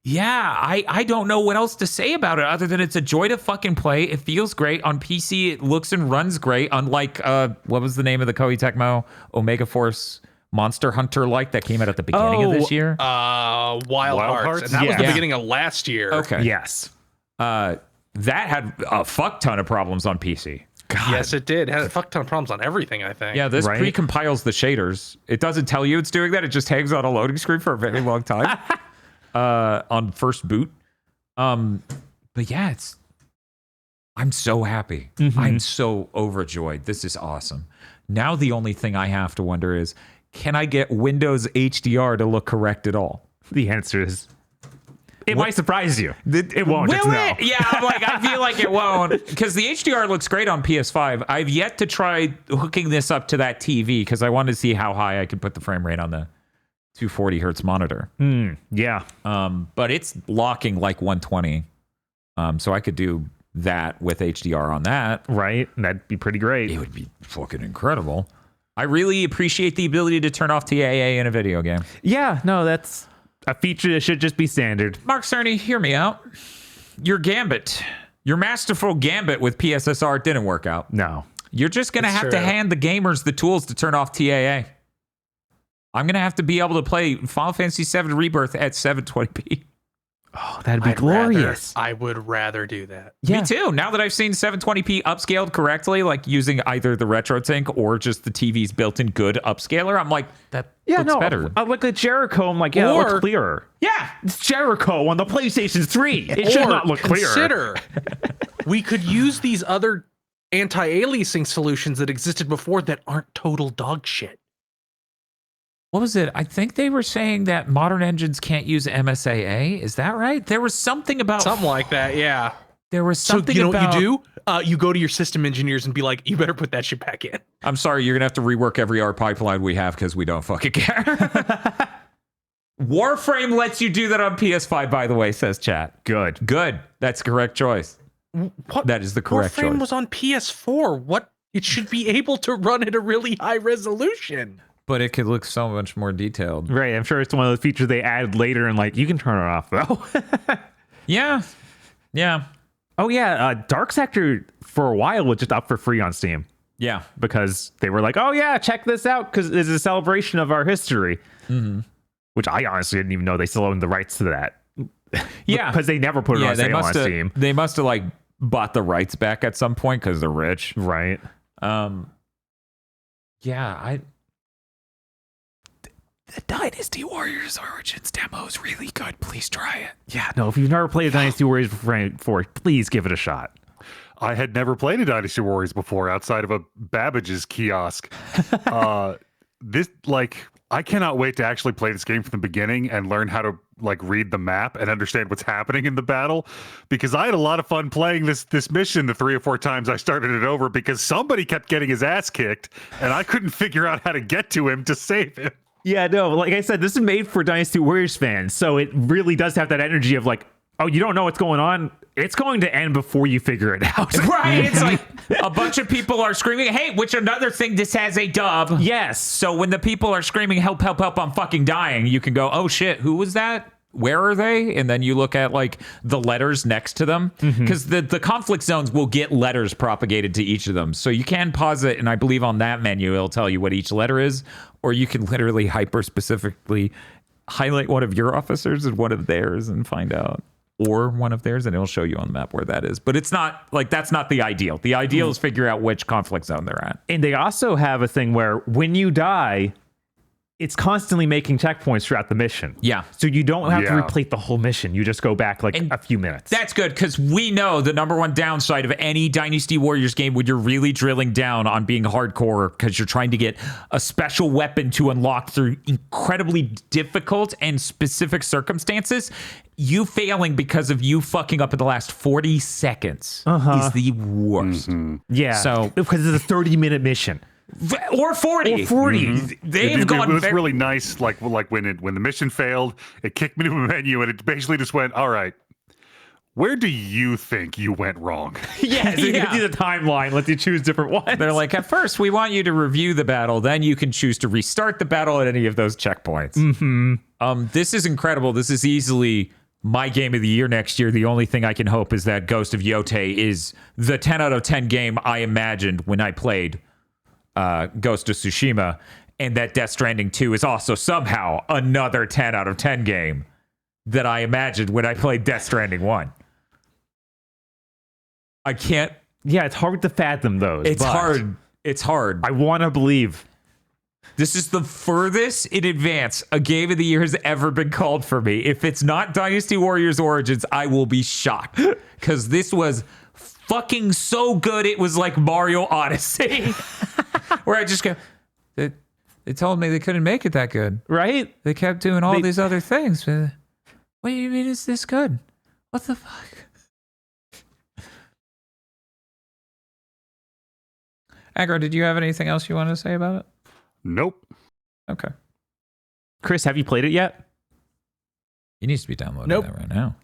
Yeah, I don't know what else to say about it other than it's a joy to fucking play. It feels great. On PC, it looks and runs great. Unlike, what was the name of the Koei Tecmo Omega Force Monster Hunter like that came out at the beginning of this year? Wild Hearts. And that was the beginning of last year. Okay. Yes. That had a fuck ton of problems on PC. God. Yes, it did. Had a fuck ton of problems on everything, I think. Yeah, this Right? pre-compiles the shaders. It doesn't tell you it's doing that. It just hangs on a loading screen for a very long time on first boot. But yeah, I'm so happy. Mm-hmm. I'm so overjoyed. This is awesome. Now the only thing I have to wonder is, can I get Windows HDR to look correct at all? The answer is it might surprise you. It won't. Will It's no. it? Yeah, I'm like, I feel like it won't, because the HDR looks great on PS5. I've yet to try hooking this up to that TV because I wanted to see how high I could put the frame rate on the 240 hertz monitor. Yeah. But it's locking like 120. So I could do that with HDR on that. Right. That'd be pretty great. It would be fucking incredible. I really appreciate the ability to turn off TAA in a video game. Yeah. No, that's a feature that should just be standard. Mark Cerny, hear me out. Your gambit, your masterful gambit with PSSR didn't work out. No. You're just going to have to hand the gamers the tools to turn off TAA. I'm going to have to be able to play Final Fantasy VII Rebirth at 720p. Oh, that'd be glorious. I would rather do that. Yeah. Me too. Now that I've seen 720p upscaled correctly, like using either the RetroTink or just the TV's built-in good upscaler, I'm like, that looks better. I look at Jericho. I'm like, yeah, it looks clearer. Yeah. It's Jericho on the PlayStation 3. It should not look clearer. Consider we could use these other anti-aliasing solutions that existed before that aren't total dog shit. What was it? I think they were saying that modern engines can't use MSAA. Is that right? There was something about Something like that, yeah. There was something so you know about what you do? You go to your system engineers and be like, you better put that shit back in. I'm sorry, you're gonna have to rework every R pipeline we have because we don't fucking care. Warframe lets you do that on PS5, by the way, says chat. Good. That's the correct choice. What? That is the correct Warframe choice. was on PS4. What? It should be able to run at a really high resolution. But it could look so much more detailed. Right. I'm sure it's one of those features they add later and like, you can turn it off though. Yeah. Oh yeah. Dark Sector for a while was just up for free on Steam Yeah. because they were like, oh yeah, check this out because it's a celebration of our history. Mm-hmm. Which I honestly didn't even know they still owned the rights to that. Yeah. Because they never put it on sale on Steam. They must have like bought the rights back at some point because they're rich. Right. Yeah, the Dynasty Warriors Origins demo is really good. Please try it. Yeah, no, if you've never played Dynasty Warriors before, please give it a shot. I had never played a Dynasty Warriors before outside of a Babbage's kiosk. I cannot wait to actually play this game from the beginning and learn how to like read the map and understand what's happening in the battle, because I had a lot of fun playing this mission the 3 or 4 times I started it over because somebody kept getting his ass kicked and I couldn't figure out how to get to him to save him. Yeah, no, like I said, this is made for Dynasty Warriors fans, so it really does have that energy of like, oh, you don't know what's going on? It's going to end before you figure it out. Right. It's like a bunch of people are screaming, hey, which another thing, this has a dub. Yes. So when the people are screaming, help, help, help, I'm fucking dying, you can go, oh shit, who was that? Where are they? And then you look at like the letters next to them, because the conflict zones will get letters propagated to each of them. So you can pause it, and I believe on that menu it'll tell you what each letter is, or you can literally hyper specifically highlight one of your officers and one of theirs and find out, or one of theirs, and it'll show you on the map where that is. But it's not like, that's not the ideal. The ideal is figure out which conflict zone they're at. And they also have a thing where when you die, it's constantly making checkpoints throughout the mission. Yeah. So you don't have to replay the whole mission. You just go back like a few minutes. That's good, because we know the number one downside of any Dynasty Warriors game when you're really drilling down on being hardcore, because you're trying to get a special weapon to unlock through incredibly difficult and specific circumstances, you failing because of you fucking up in the last 40 seconds is the worst. Yeah. So because it's a 30-minute mission. Or 40. Or 40. They've gone it was really nice, like when the mission failed, it kicked me to a menu and it basically just went, all right, where do you think you went wrong? Yeah, so you can do the timeline, lets you choose different ones. They're like, at first, we want you to review the battle. Then you can choose to restart the battle at any of those checkpoints. This is incredible. This is easily my game of the year next year. The only thing I can hope is that Ghost of Yotei is the 10 out of 10 game I imagined when I played Ghost of Tsushima, and that Death Stranding 2 is also somehow another 10 out of 10 game that I imagined when I played Death Stranding 1. I can't. Yeah, it's hard to fathom those. It's hard. It's hard. I want to believe. This is the furthest in advance a game of the year has ever been called for me. If it's not Dynasty Warriors Origins, I will be shocked, because this was fucking so good. It was like Mario Odyssey. Where I just go, they told me they couldn't make it that good. Right? They kept doing all these other things. What do you mean it's this good? What the fuck? Aggro, did you have anything else you wanted to say about it? Nope. Okay. Chris, have you played it yet? He needs to be downloading Nope. that right now.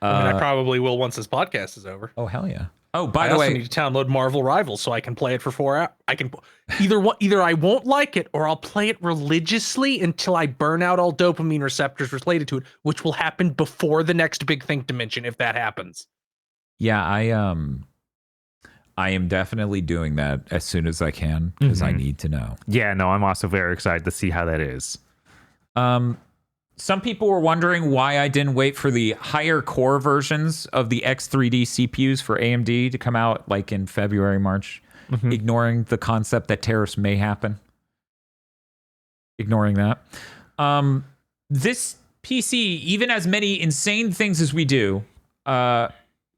I mean, I probably will once this podcast is over. Oh, hell yeah. Oh, by I the also way, need to download Marvel Rivals so I can play it for 4 hours. I can either I won't like it or I'll play it religiously until I burn out all dopamine receptors related to it, which will happen before the next big thing to mention if that happens. yeah, I am definitely doing that as soon as I can, because I need to know. Yeah, no, I'm also very excited to see how that is. Some people were wondering why I didn't wait for the higher core versions of the X3D CPUs for AMD to come out like in February, March, ignoring the concept that tariffs may happen. Ignoring that. This PC, even as many insane things as we do,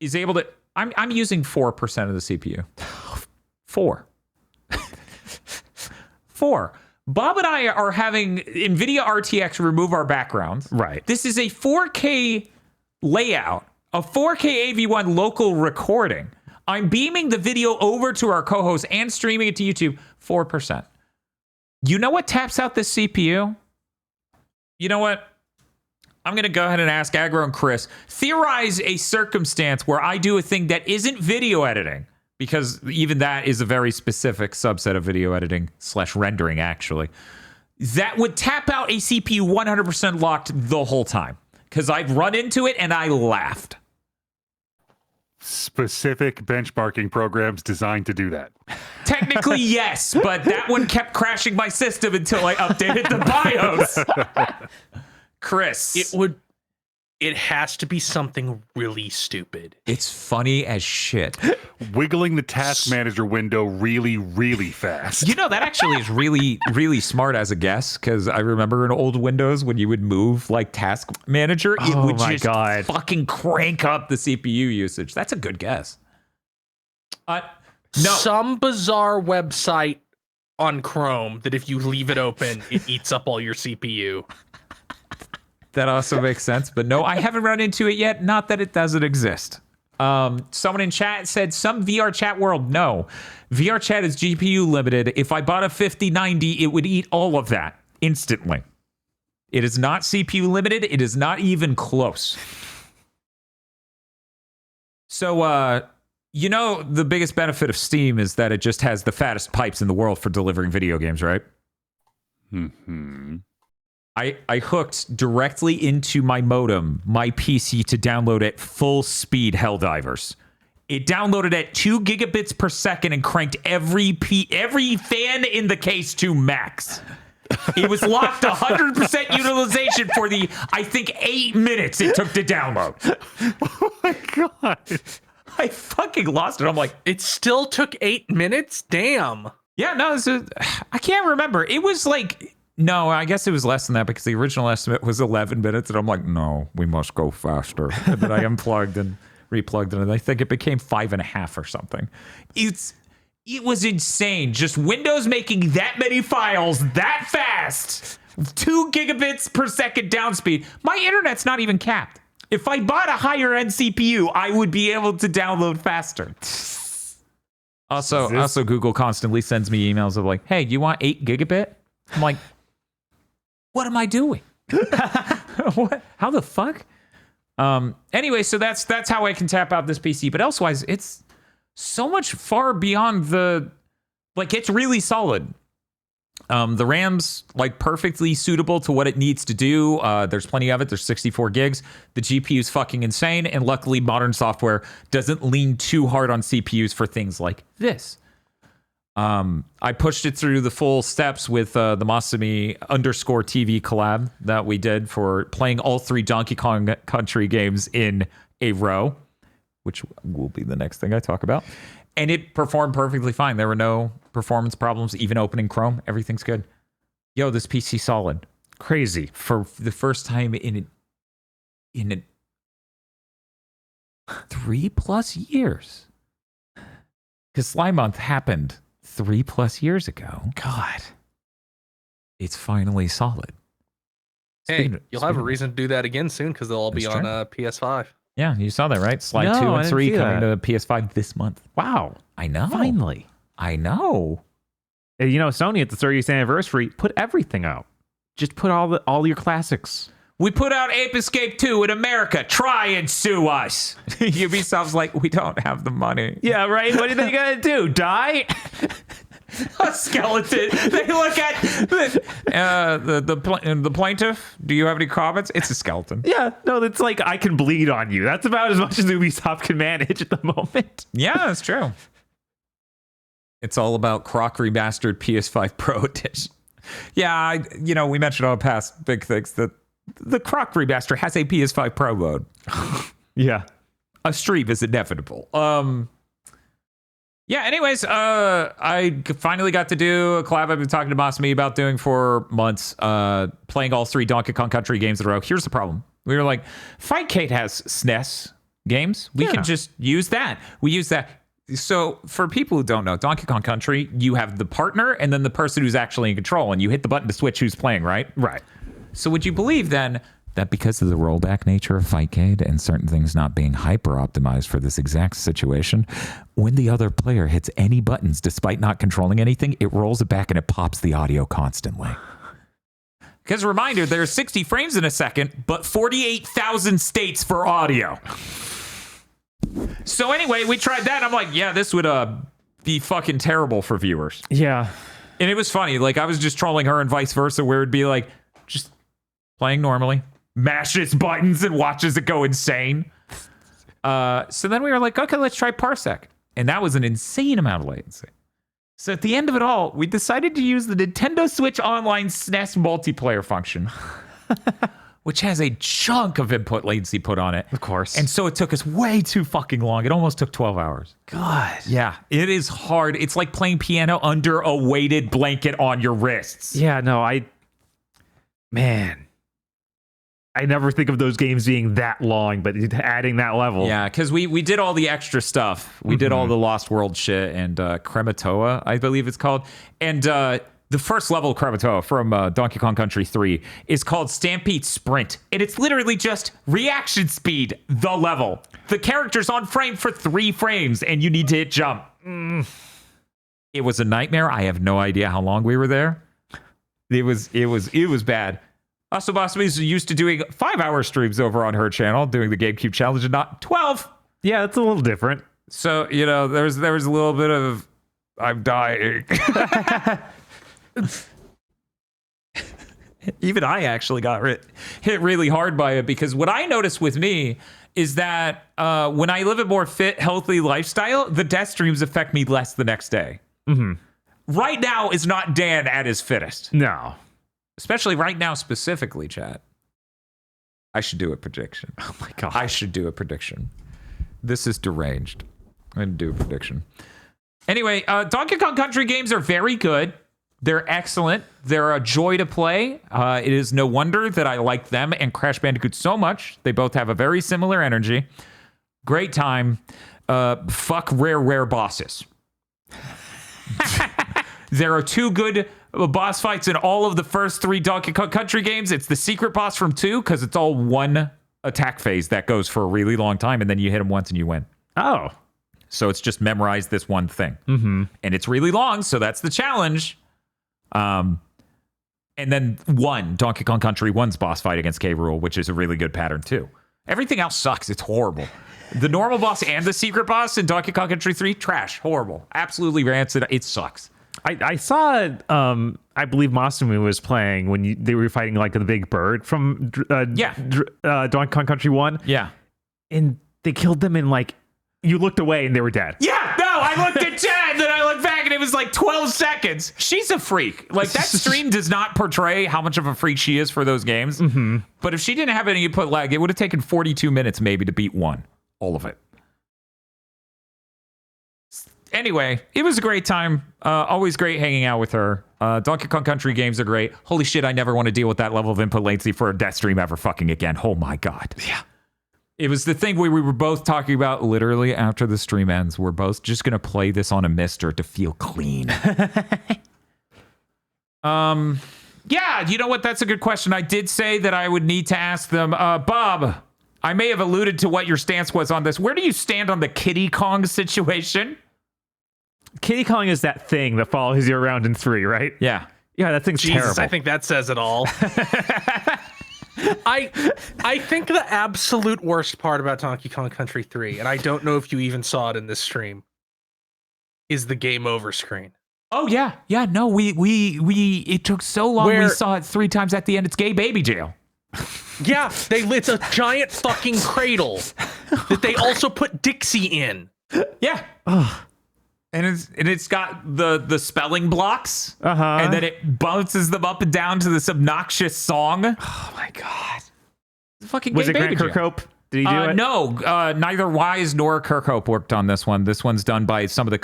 is able to... I'm using 4% of the CPU. 4. 4. Bob and I are having NVIDIA RTX remove our backgrounds. Right. This is a 4K layout, a 4K AV1 local recording. I'm beaming the video over to our co-host and streaming it to YouTube. 4%. You know what taps out this CPU? You know what? I'm going to go ahead and ask Aggro and Chris, theorize a circumstance where I do a thing that isn't video editing, because even that is a very specific subset of video editing / rendering, actually, that would tap out a CPU 100% locked the whole time, because I've run into it and I laughed. Specific benchmarking programs designed to do that. Technically, yes, but that one kept crashing my system until I updated the BIOS. Chris. It has to be something really stupid. It's funny as shit. Wiggling the task manager window really, really fast. You know, that actually is really, really smart as a guess, because I remember in old Windows when you would move like task manager, it would just fucking crank up the CPU usage. That's a good guess. No. Some bizarre website on Chrome that if you leave it open, it eats up all your CPU. That also makes sense, but no, I haven't run into it yet. Not that it doesn't exist. Someone in chat said some VR chat world. No, VR chat is GPU limited. If I bought a 5090, it would eat all of that instantly. It is not CPU limited. It is not even close. So, the biggest benefit of Steam is that it just has the fattest pipes in the world for delivering video games, right? Mm-hmm. I hooked directly into my modem, my PC, to download at full speed Helldivers. It downloaded at 2 gigabits per second and cranked every fan in the case to max. It was locked 100% utilization for the, I think, 8 minutes it took to download. Oh my God. I fucking lost it. I'm like, It still took 8 minutes? Damn. yeah, no, I can't remember. It was like, no, I guess it was less than that because the original estimate was 11 minutes. And I'm like, no, we must go faster. And then I unplugged and replugged it. And I think it became 5.5 or something. It was insane. Just Windows making that many files that fast. 2 gigabits per second down speed. My internet's not even capped. If I bought a higher end CPU, I would be able to download faster. Also, Google constantly sends me emails of like, hey, you want 8 gigabit? I'm like, what am I doing? What? How the fuck? Anyway, so that's how I can tap out this PC. But elsewise, it's so much far beyond it's really solid. The RAM's like perfectly suitable to what it needs to do. There's plenty of it. There's 64 gigs. The GPU's fucking insane. And luckily, modern software doesn't lean too hard on CPUs for things like this. I pushed it through the full steps with the Masumi_TV collab that we did for playing all 3 Donkey Kong Country games in a row, which will be the next thing I talk about. And it performed perfectly fine. There were no performance problems, even opening Chrome. Everything's good. Yo, this PC solid. Crazy. For the first time in 3+ years. Because Slime Month happened 3+ years ago. God. It's finally solid. Hey, you'll have a reason to do that again soon because they'll all be on PS5. Yeah, you saw that, right? Slide No, 2 I and didn't 3 see coming that. to PS5 this month. Wow. I know. Finally. I know. And Sony at the 30th anniversary put everything out. Just put all your classics. We put out Ape Escape 2 in America. Try and sue us. Ubisoft's like, we don't have the money. Yeah, right? What are they going to do? Die? A skeleton. They look at the plaintiff. Do you have any comments? It's a skeleton. Yeah. No, it's like, I can bleed on you. That's about as much as Ubisoft can manage at the moment. Yeah, that's true. It's all about Croc Remastered PS5 Pro Edition. Yeah, we mentioned on past big things that the Croc Remaster has a PS5 Pro mode. Yeah. A stream is inevitable. Yeah, anyways, I finally got to do a collab I've been talking to Masumi about doing for months, playing all 3 Donkey Kong Country games in a row. Here's the problem. We were like, Fightcade has SNES games. We can just use that. We use that. So for people who don't know, Donkey Kong Country, you have the partner and then the person who's actually in control, and you hit the button to switch who's playing, right? Right. So would you believe then that because of the rollback nature of Fightcade and certain things not being hyper optimized for this exact situation, when the other player hits any buttons despite not controlling anything, it rolls it back and it pops the audio constantly. Because reminder, there's 60 frames in a second, but 48,000 states for audio. So anyway, we tried that. I'm like, yeah, this would be fucking terrible for viewers. Yeah. And it was funny. Like, I was just trolling her and vice versa, where it'd be like, just playing normally, mashes buttons and watches it go insane. So then we were like, okay, let's try Parsec. And that was an insane amount of latency. So at the end of it all, we decided to use the Nintendo Switch Online SNES multiplayer function, which has a chunk of input latency put on it. Of course. And so it took us way too fucking long. It almost took 12 hours. God. Yeah, it is hard. It's like playing piano under a weighted blanket on your wrists. Yeah, no, I never think of those games being that long, but adding that level. Yeah, because we did all the extra stuff. We did all the Lost World shit and Krematoa, I believe it's called. And The first level of Krakatoa from Donkey Kong Country 3 is called Stampede Sprint, and it's literally just reaction speed, the level. The character's on frame for 3 frames, and you need to hit jump. It was a nightmare. I have no idea how long we were there. It was bad. Also, Bossby's used to doing 5-hour streams over on her channel, doing the GameCube challenge, and not 12. Yeah, that's a little different. So, there was a little bit of I'm dying. Even I actually got hit really hard by it, because what I noticed with me is that when I live a more fit, healthy lifestyle, the death streams affect me less the next day. Mm-hmm. Right now is not Dan at his fittest. No. Especially right now specifically, chat. I should do a prediction. Oh my God. I should do a prediction. This is deranged. I'm going to do a prediction. Anyway, Donkey Kong Country games are very good. They're excellent. They're a joy to play. It is no wonder that I like them and Crash Bandicoot so much. They both have a very similar energy. Great time. Fuck rare bosses. There are 2 good boss fights in all of the first 3 Donkey Kong Country games. It's the secret boss from 2, because it's all one attack phase that goes for a really long time, and then you hit him once and you win. Oh. So it's just memorize this one thing. Mm-hmm. And it's really long, so that's the challenge. And then Donkey Kong Country 1's boss fight against K. Rool, which is a really good pattern too. Everything else sucks. It's horrible. The normal boss and the secret boss in Donkey Kong Country 3, trash, horrible, absolutely rancid. It sucks. I saw, I believe Masumi was playing when they were fighting like the big bird from Donkey Kong Country 1. Yeah. And they killed them in like, you looked away and they were dead. Yeah, no, I looked at chat, then I looked back and it was like 12 seconds. She's a freak. Like, that stream does not portray how much of a freak she is for those games. Mm-hmm. But if she didn't have any input lag, it would have taken 42 minutes maybe to beat 1. All of it. Anyway, it was a great time. Always great hanging out with her. Donkey Kong Country games are great. Holy shit, I never want to deal with that level of input latency for a death stream ever fucking again. Oh my God. Yeah. It was the thing where we were both talking about literally after the stream ends. We're both just going to play this on a mister to feel clean. Yeah, you know what? That's a good question. I did say that I would need to ask them. Bob, I may have alluded to what your stance was on this. Where do you stand on the Kiddy Kong situation? Kiddy Kong is that thing that follows you around in 3, right? Yeah. Yeah, that thing's Jesus, terrible. I think that says it all. I think the absolute worst part about Donkey Kong Country 3, and I don't know if you even saw it in this stream, is the game over screen. Oh yeah. Yeah, no, we it took so long. We saw it 3 times at the end. It's gay baby jail. Yeah, it's a giant fucking cradle that they also put Dixie in. Yeah. And it's got the spelling blocks, and then it bounces them up and down to this obnoxious song. Oh my God! Fucking was gay it baby Grant jail. Kirkhope? Did he do it? No, neither Wise nor Kirkhope worked on this one. This one's done by some of the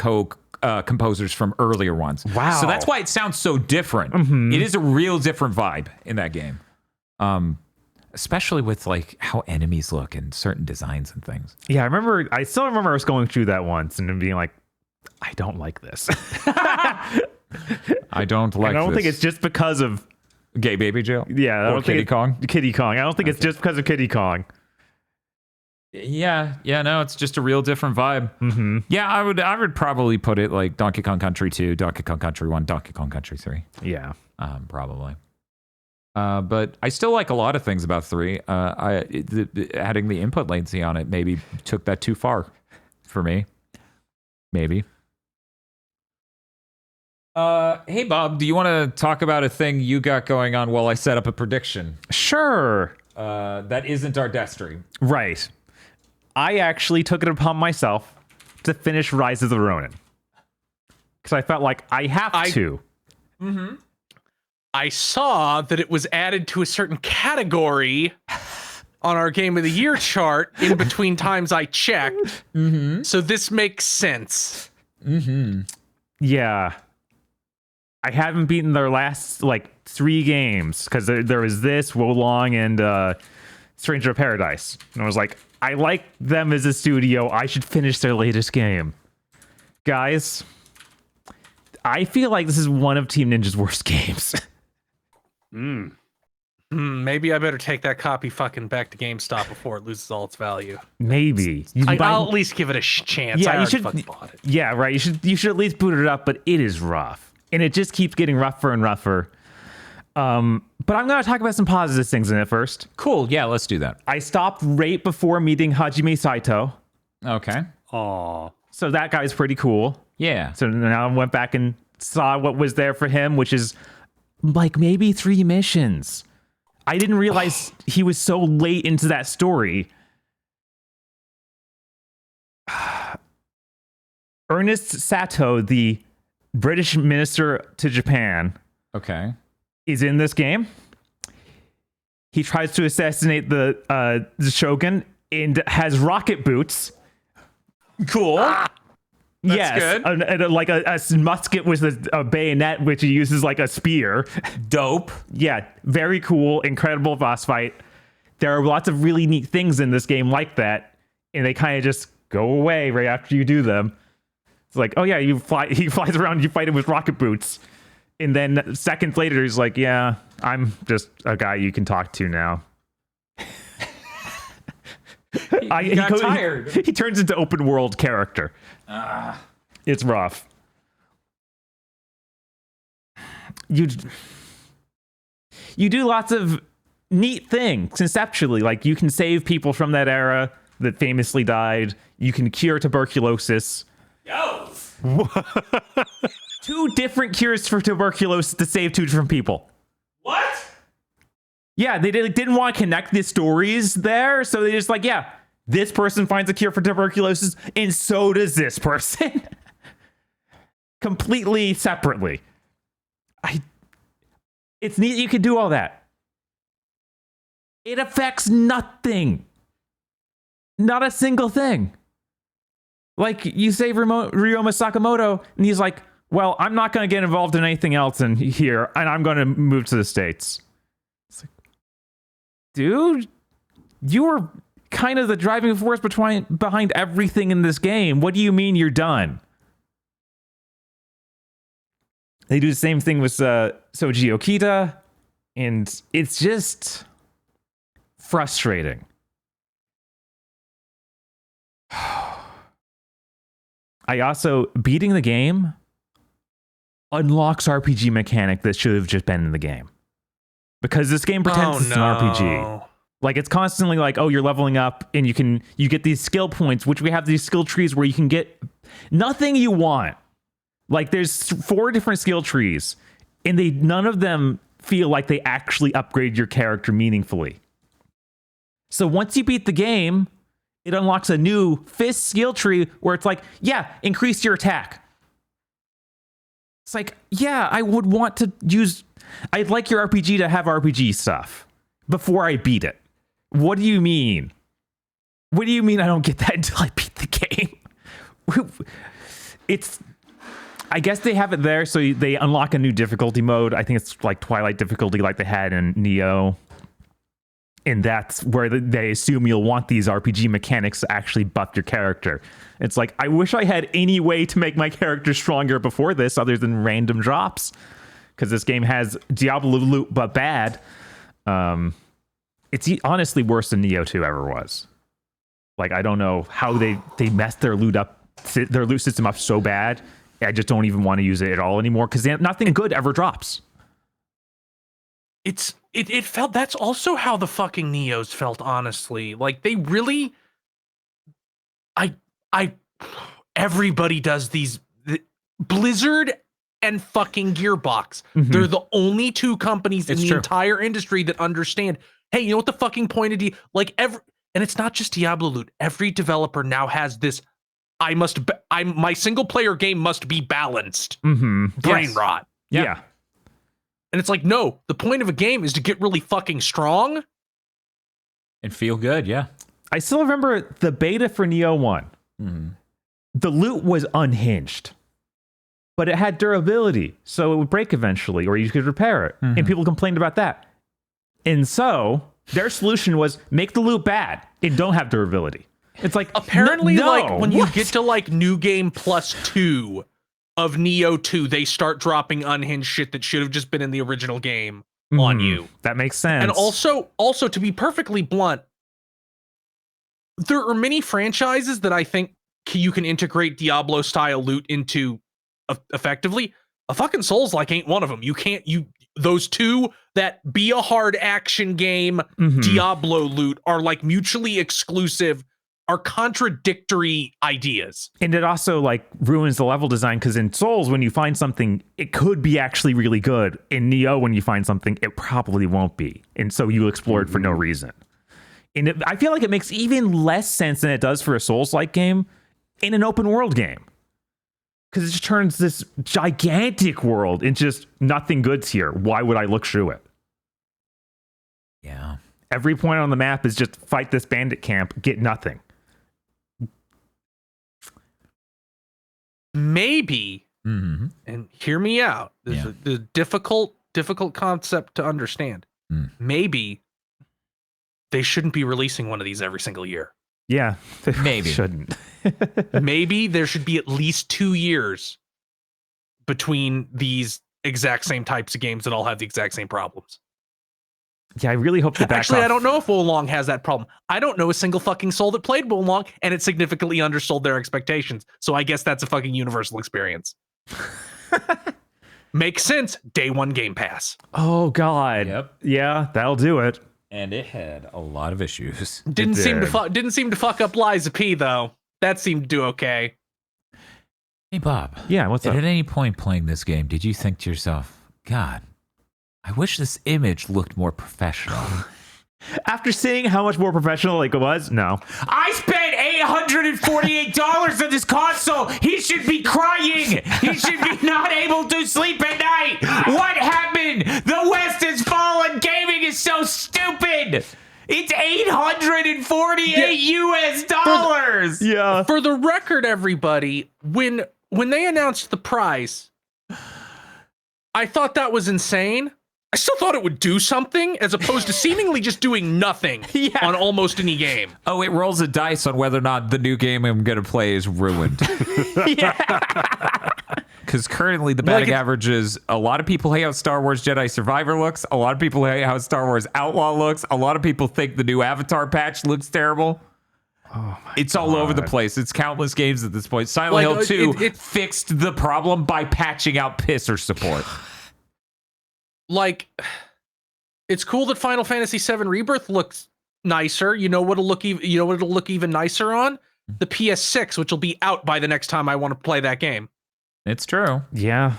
composers from earlier ones. Wow! So that's why it sounds so different. Mm-hmm. It is a real different vibe in that game, especially with like how enemies look and certain designs and things. Yeah, I still remember us going through that once and being like, I don't like this. I don't like. And I don't this. think it's just because of gay baby jail. Yeah, I or don't Kiddy think Kong. Kiddy Kong. I don't think it's just because of Kiddy Kong. Yeah, no, it's just a real different vibe. Mm-hmm. Yeah, I would probably put it like Donkey Kong Country 2, Donkey Kong Country 1, Donkey Kong Country 3. Yeah, probably. But I still like a lot of things about 3. Adding the input latency on it maybe took that too far for me. Maybe. Hey Bob, do you want to talk about a thing you got going on while I set up a prediction? sure. That isn't our death stream. Right. I actually took it upon myself to finish Rise of the Ronin because I felt like I have to. Mm-hmm. I saw that it was added to a certain category on our Game of the Year chart in between times I checked. Mm-hmm. So this makes sense. Mm-hmm. Yeah. I haven't beaten their last, 3 games, because there was this, Wolong, and Stranger of Paradise. And I was like, I like them as a studio. I should finish their latest game. Guys, I feel like this is one of Team Ninja's worst games. Maybe I better take that copy fucking back to GameStop before it loses all its value. Maybe. I'll at least give it a chance. Yeah, I you already should. fucking bought it. Yeah, right. You should at least boot it up, but it is rough, and it just keeps getting rougher and rougher. But I'm going to talk about some positive things in it first. Cool. Yeah, let's do that. I stopped right before meeting Hajime Saito, Okay. Aw. so that guy's pretty cool. Yeah. So now I went back and saw what was there for him, which is like maybe 3 missions. I didn't realize he was so late into that story. Ernest Sato, the British minister to Japan, Okay. is in this game. He tries to assassinate the shogun and has rocket boots. Cool. Yes, good. like a musket with a bayonet, which he uses like a spear. Dope. Yeah, very cool, incredible boss fight. There are lots of really neat things in this game like that, and they kind of just go away right after you do them. It's like, oh yeah, he flies around, you fight him with rocket boots. And then seconds later, he's like, yeah, I'm just a guy you can talk to now. He got tired. He turns into open world character. It's rough. You do lots of neat things conceptually. Like you can save people from that era that famously died. You can cure tuberculosis. Yo. 2 different cures for tuberculosis to save 2 different people. What? Yeah, they didn't want to connect the stories there, so they just like, yeah, this person finds a cure for tuberculosis, and so does this person. Completely separately. It's neat you can do all that. It affects nothing. Not a single thing. Like, you save Ryoma Sakamoto, and he's like, well, I'm not going to get involved in anything else in here, and I'm going to move to the States. It's like, dude, you were kind of the driving force behind everything in this game. What do you mean you're done? They do the same thing with Soji Okita, and it's just frustrating. I also, beating the game unlocks RPG mechanic that should have just been in the game. Because this game pretends it's an RPG. Like, it's constantly like, oh, you're leveling up and you get these skill points, which we have these skill trees where you can get nothing you want. Like, there's 4 different skill trees, and none of them feel like they actually upgrade your character meaningfully. So once you beat the game, it unlocks a new 5th skill tree where it's like, yeah, increase your attack. It's like, yeah, I would want to I'd like your RPG to have RPG stuff before I beat it. What do you mean? What do you mean I don't get that until I beat the game? I guess they have it there, so they unlock a new difficulty mode. I think it's like Twilight difficulty like they had in Neo. And that's where they assume you'll want these RPG mechanics to actually buff your character. It's like, I wish I had any way to make my character stronger before this other than random drops. Because this game has Diablo loot, but bad. It's honestly worse than Neo 2 ever was. Like, I don't know how they messed their loot system up so bad. I just don't even want to use it at all anymore because nothing good ever drops. It felt, that's also how the fucking Neos felt, honestly. Like, they really, everybody does these. Blizzard and fucking Gearbox. Mm-hmm. They're the only 2 companies in the entire industry that understand, hey, you know what the fucking point of and it's not just Diablo loot. Every developer now has this, my single player game must be balanced. Mm-hmm. Brain rot. Yeah. And it's like, no, the point of a game is to get really fucking strong. And feel good, yeah. I still remember the beta for Neo 1. Mm-hmm. The loot was unhinged. But it had durability, so it would break eventually, or you could repair it. Mm-hmm. And people complained about that. And so, their solution was, make the loot bad and don't have durability. It's like, apparently, no, like, when you get to, like, New Game Plus 2, of Neo 2, they start dropping unhinged shit that should have just been in the original game on you. That makes sense. And also to be perfectly blunt, there are many franchises that I think you can integrate Diablo style loot into effectively. A fucking Souls-like ain't one of them. Those two that be a hard action game Diablo loot are like mutually exclusive, are contradictory ideas. And it also like ruins the level design, because in Souls, when you find something, it could be actually really good. In Neo, when you find something, it probably won't be. And so you explore it for no reason. And I feel like it makes even less sense than it does for a Souls-like game in an open world game. Because it just turns this gigantic world into just nothing good's here. Why would I look through it? Yeah. Every point on the map is just fight this bandit camp, get nothing. Maybe, and hear me out. This is a difficult concept to understand. Maybe they shouldn't be releasing one of these every single year. Yeah, they Maybe. shouldn't. Maybe there should be at least 2 years between these exact same types of games that all have the exact same problems. Yeah, I really hope that Actually, I don't know if Wolong has that problem. I don't know a single fucking soul that played Wolong, and it significantly undersold their expectations. So I guess that's a fucking universal experience. Makes sense. Day one Game Pass. Oh God. Yep. Yeah, that'll do it. And it had a lot of issues. Didn't seem to fuck up Liza P though. That seemed to do okay. Hey, Bob. Yeah, what's up? At any point playing this game, did you think to yourself, God, I wish this image looked more professional? After seeing how much more professional it was, no. I spent $848 on this console. He should be crying. He should be not able to sleep at night. What happened? The West has fallen. Gaming is so stupid. It's $848 US dollars. Yeah. For the record, everybody, when they announced the price, I thought that was insane. I still thought it would do something, as opposed to seemingly just doing nothing on almost any game. Oh, it rolls a dice on whether or not the new game I'm going to play is ruined. Because currently the batting average is a lot of people hate how Star Wars Jedi Survivor looks. A lot of people hate how Star Wars Outlaw looks. A lot of people think the new Avatar patch looks terrible. Oh it's all over the place. It's countless games at this point. Silent Hill 2 it fixed the problem by patching out pisser support. Like, it's cool that Final Fantasy VII Rebirth looks nicer. You know what'll look even nicer on? The PS6, which will be out by the next time I want to play that game. It's true. Yeah.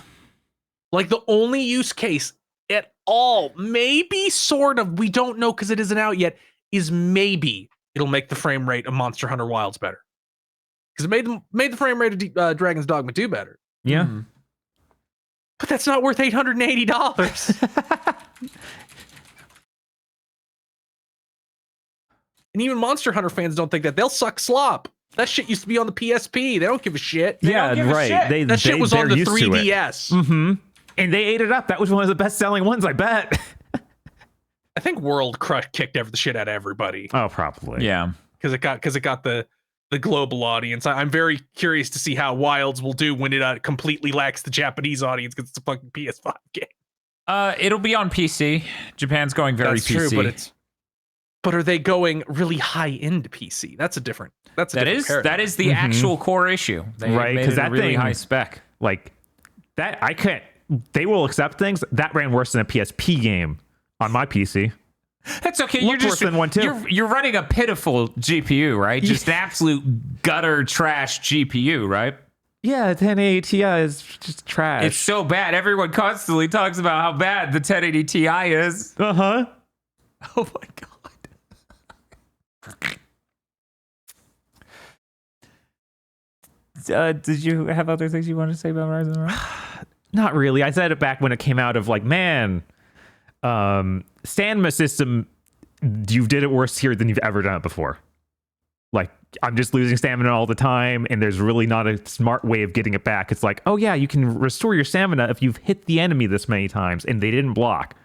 Like, the only use case at all, maybe sort of, we don't know because it isn't out yet, is maybe it'll make the frame rate of Monster Hunter Wilds better. Because it made the frame rate of Dragon's Dogma 2 better. Yeah. Mm-hmm. But that's not worth $880. And even Monster Hunter fans don't think that. They'll suck slop. That shit used to be on the PSP. They don't give a shit. Yeah, right. That shit was on the 3DS. Mm-hmm. And they ate it up. That was one of the best-selling ones, I bet. I think World kicked the shit out of everybody. Oh, probably. Yeah. Because it got the global audience. I'm very curious to see how Wilds will do when it completely lacks the Japanese audience because it's a fucking PS5 game. It'll be on PC. Japan's going very That's PC. true, but are they going really high end PC? That is the actual core issue. Right, because that really thing, high spec. Like that, I can't. They will accept things that ran worse than a PSP game on my PC. That's okay. Looked worse than one too. You're running a pitiful GPU, right? Just an absolute gutter trash GPU, right? Yeah, 1080 Ti is just trash. It's so bad. Everyone constantly talks about how bad the 1080 Ti is. Uh-huh. Oh my god. Did you have other things you wanted to say about Rise of the Rome? Not really. I said it back when it came out of like, man, stamina system, you did it worse here than you've ever done it before. Like, I'm just losing stamina all the time, and there's really not a smart way of getting it back. It's like, oh yeah, you can restore your stamina if you've hit the enemy this many times and they didn't block.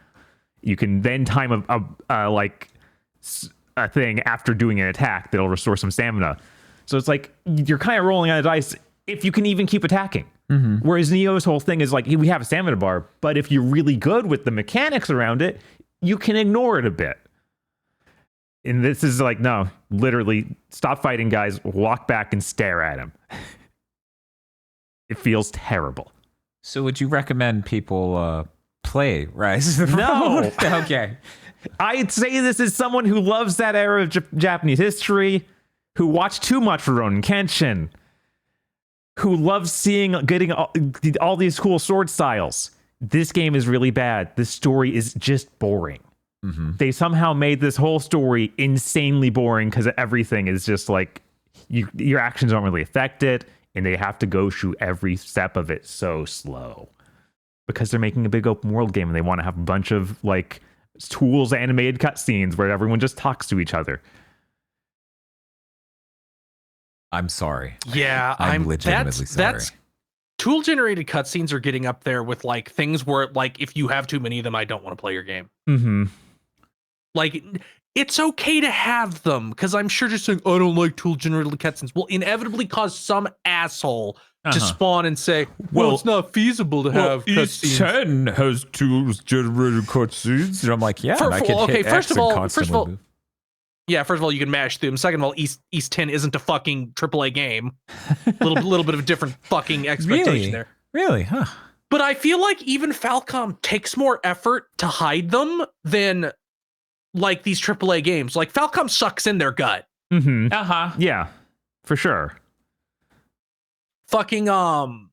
You can then time a thing after doing an attack that'll restore some stamina. So it's like you're kind of rolling on a dice. if you can even keep attacking. Whereas Neo's whole thing is like, we have a stamina bar, but if you're really good with the mechanics around it, you can ignore it a bit. And this is like, no, literally, stop fighting, guys. Walk back and stare at him. It feels terrible. So would you recommend people play Rise of the No. Road? Okay. I'd say this is someone who loves that era of Japanese history, who watched too much Rurouni Kenshin, who loves getting all these cool sword styles. This game is really bad. This story is just boring. They somehow made this whole story insanely boring because everything is just like, your actions don't really affect it, and they have to go through every step of it so slow. Because they're making a big open world game and they want to have a bunch of like tools, animated cutscenes where everyone just talks to each other. I'm sorry. Yeah, I'm legitimately sorry. That's tool generated cutscenes are getting up there with like things where like if you have too many of them, I don't want to play your game. Like it's okay to have them because I'm sure just saying I don't like tool generated cutscenes will inevitably cause some asshole to spawn and say, well, it's not feasible to have cutscenes. 10 has tools generated cutscenes. And I'm like, yeah, For- I can okay, hit first X of and all- constantly first of all- move. Yeah, first of all, you can mash through them. Second of all, East 10 isn't a fucking AAA game. little bit of a different fucking expectation Really? there. Really? Huh. But I feel like even Falcom takes more effort to hide them than like these AAA games. Like Falcom sucks in their gut. Uh-huh. Yeah, for sure. Fucking God,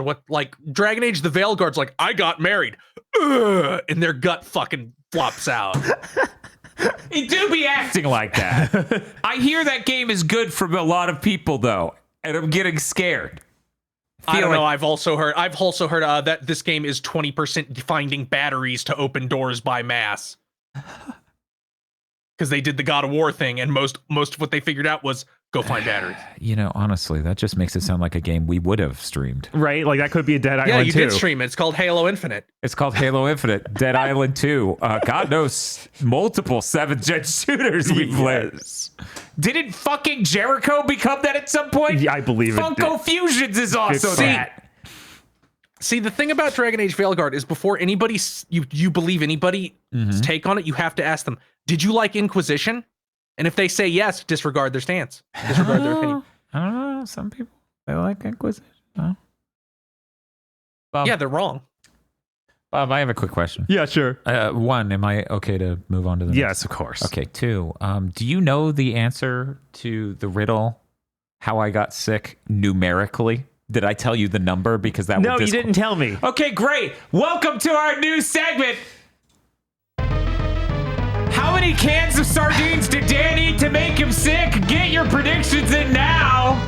what like Dragon Age the Veilguard's like, I got married. Ugh, and their gut fucking flops out. He do be acting like that. I hear that game is good from a lot of people though, and I'm getting scared. I don't know. I've also heard that this game is 20% finding batteries to open doors by mass. Because they did the God of War thing, and most of what they figured out was go find batteries. You know, honestly, that just makes it sound like a game we would have streamed. Right? Like that could be a Dead Yeah, Island you 2. did stream it. It's called Halo Infinite. It's called Halo Infinite, Dead Island 2. God knows, multiple 7th gen shooters we played. Didn't fucking Jericho become that at some point? Yeah, I believe it Funko did. Fusions is also See- that. See, the thing about Dragon Age Veilguard is before anybody you believe anybody's take on it, you have to ask them, did you like Inquisition? And if they say yes, disregard their stance. Disregard their opinion. I don't know. Some people, they like Inquisition. Huh? Bob, Yeah, they're wrong. Bob, I have a quick question. Yeah, sure. One, am I okay to move on to the next? Yes, of course. Okay, two, do you know the answer to the riddle, how I got sick numerically? Did I tell you the number? Because that No, would you didn't tell me. Okay, great. Welcome to our new segment. How many cans of sardines did Dan eat to make him sick? Get your predictions in now.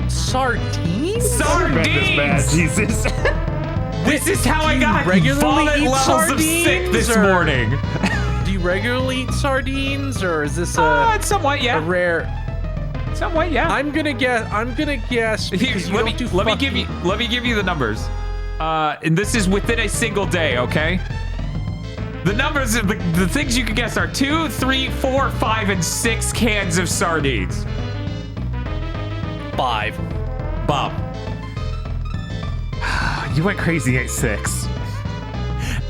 Sardines? Sardines. Jesus. This is how I got regularly vomit eat levels of sick this sardines, or- morning. Do you regularly eat sardines, or is this It's somewhat, a yeah. rare? Somewhat, yeah. I'm gonna guess. Because you let don't do me give you the numbers. And this is within a single day, okay? The numbers, the things you can guess are 2, 3, 4, 5, and 6 cans of sardines. 5. Bob. You went crazy at 6.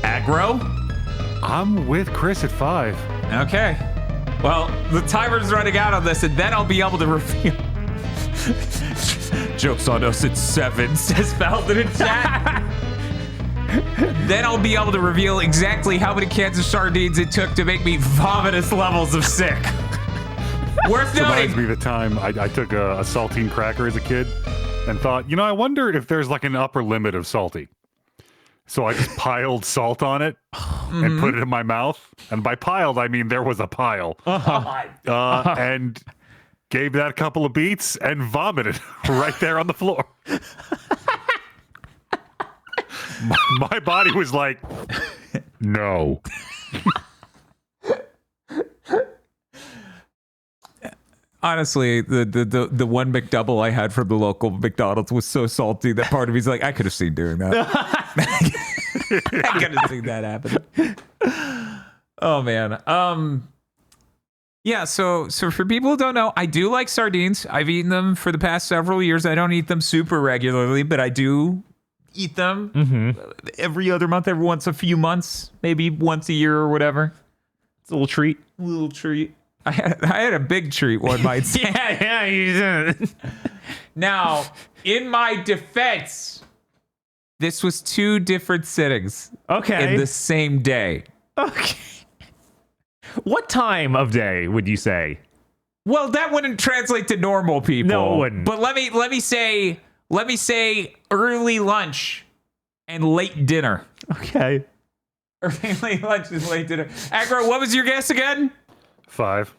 Aggro? I'm with Chris at 5. Okay. Well, the timer's running out on this, and then I'll be able to reveal. Joke's on us, it's 7, says Falcon in chat. Then I'll be able to reveal exactly how many cans of sardines it took to make me vomitous levels of sick. Worth Reminds noting. me of the time I took a saltine cracker as a kid and thought, I wonder if there's like an upper limit of salty. So I just piled salt on it and put it in my mouth. And by piled, I mean there was a pile. And gave that a couple of beats and vomited right there on the floor. My body was like, no. Honestly, the one McDouble I had from the local McDonald's was so salty that part of me's like, I could have seen doing that. I could have seen that happen. Oh man. Yeah, so for people who don't know, I do like sardines. I've eaten them for the past several years. I don't eat them super regularly, but I do eat them every other month, every once a few months, maybe once a year or whatever. It's a little treat. Little treat. I had a big treat, one might say. Yeah, you did. Now, in my defense, this was 2 different sittings Okay. in the same day. Okay. What time of day would you say? Well, that wouldn't translate to normal people. No, it wouldn't. But let me say early lunch and late dinner. Okay. Early lunch and late dinner. Agro, what was your guess again? 5.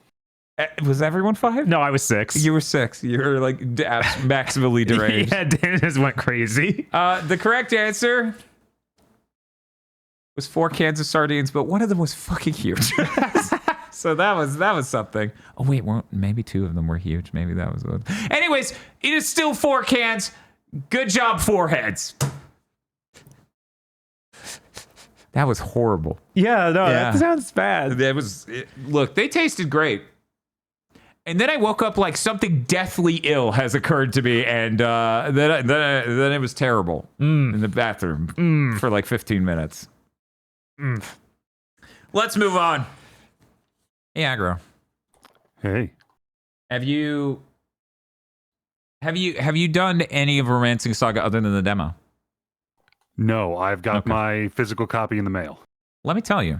Was everyone 5? No, I was 6. You were 6. You were like maximally deranged. Yeah, Dan just went crazy. The correct answer was 4 cans of sardines, but one of them was fucking huge. So that was something. Oh wait, well, maybe 2 of them were huge. Maybe that was one. Anyways, it is still 4 cans. Good job, foreheads. That was horrible. Yeah, no, Yeah. that sounds bad. Look, they tasted great. And then I woke up like something deathly ill has occurred to me, and then it was terrible in the bathroom for like 15 minutes. Let's move on. Hey, Agro. Hey. Have you done any of Romancing Saga other than the demo? No, I've got my physical copy in the mail. Let me tell you,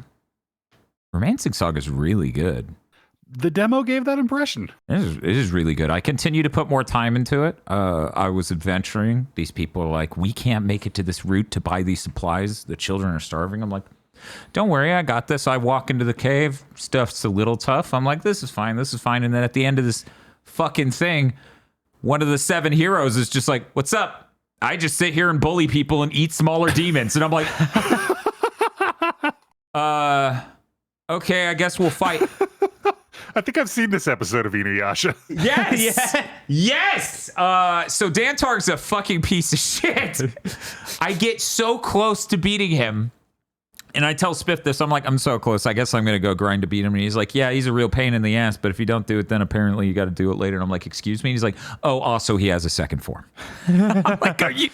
Romancing Saga is really good. The demo gave that impression. It is really good. I continue to put more time into it. I was adventuring. These people are like, we can't make it to this route to buy these supplies. The children are starving. I'm like, don't worry, I got this. I walk into the cave. Stuff's a little tough. I'm like, this is fine. This is fine. And then at the end of this fucking thing, one of the 7 heroes is just like, what's up? I just sit here and bully people and eat smaller demons. And I'm like, okay, I guess we'll fight. I think I've seen this episode of Inuyasha. Yes! Yes! So Dan Targ's a fucking piece of shit. I get so close to beating him. And I tell Spiff this, I'm like, I'm so close. I guess I'm going to go grind to beat him. And he's like, yeah, he's a real pain in the ass. But if you don't do it, then apparently you got to do it later. And I'm like, excuse me? And he's like, oh, also he has a second form. I'm like, are you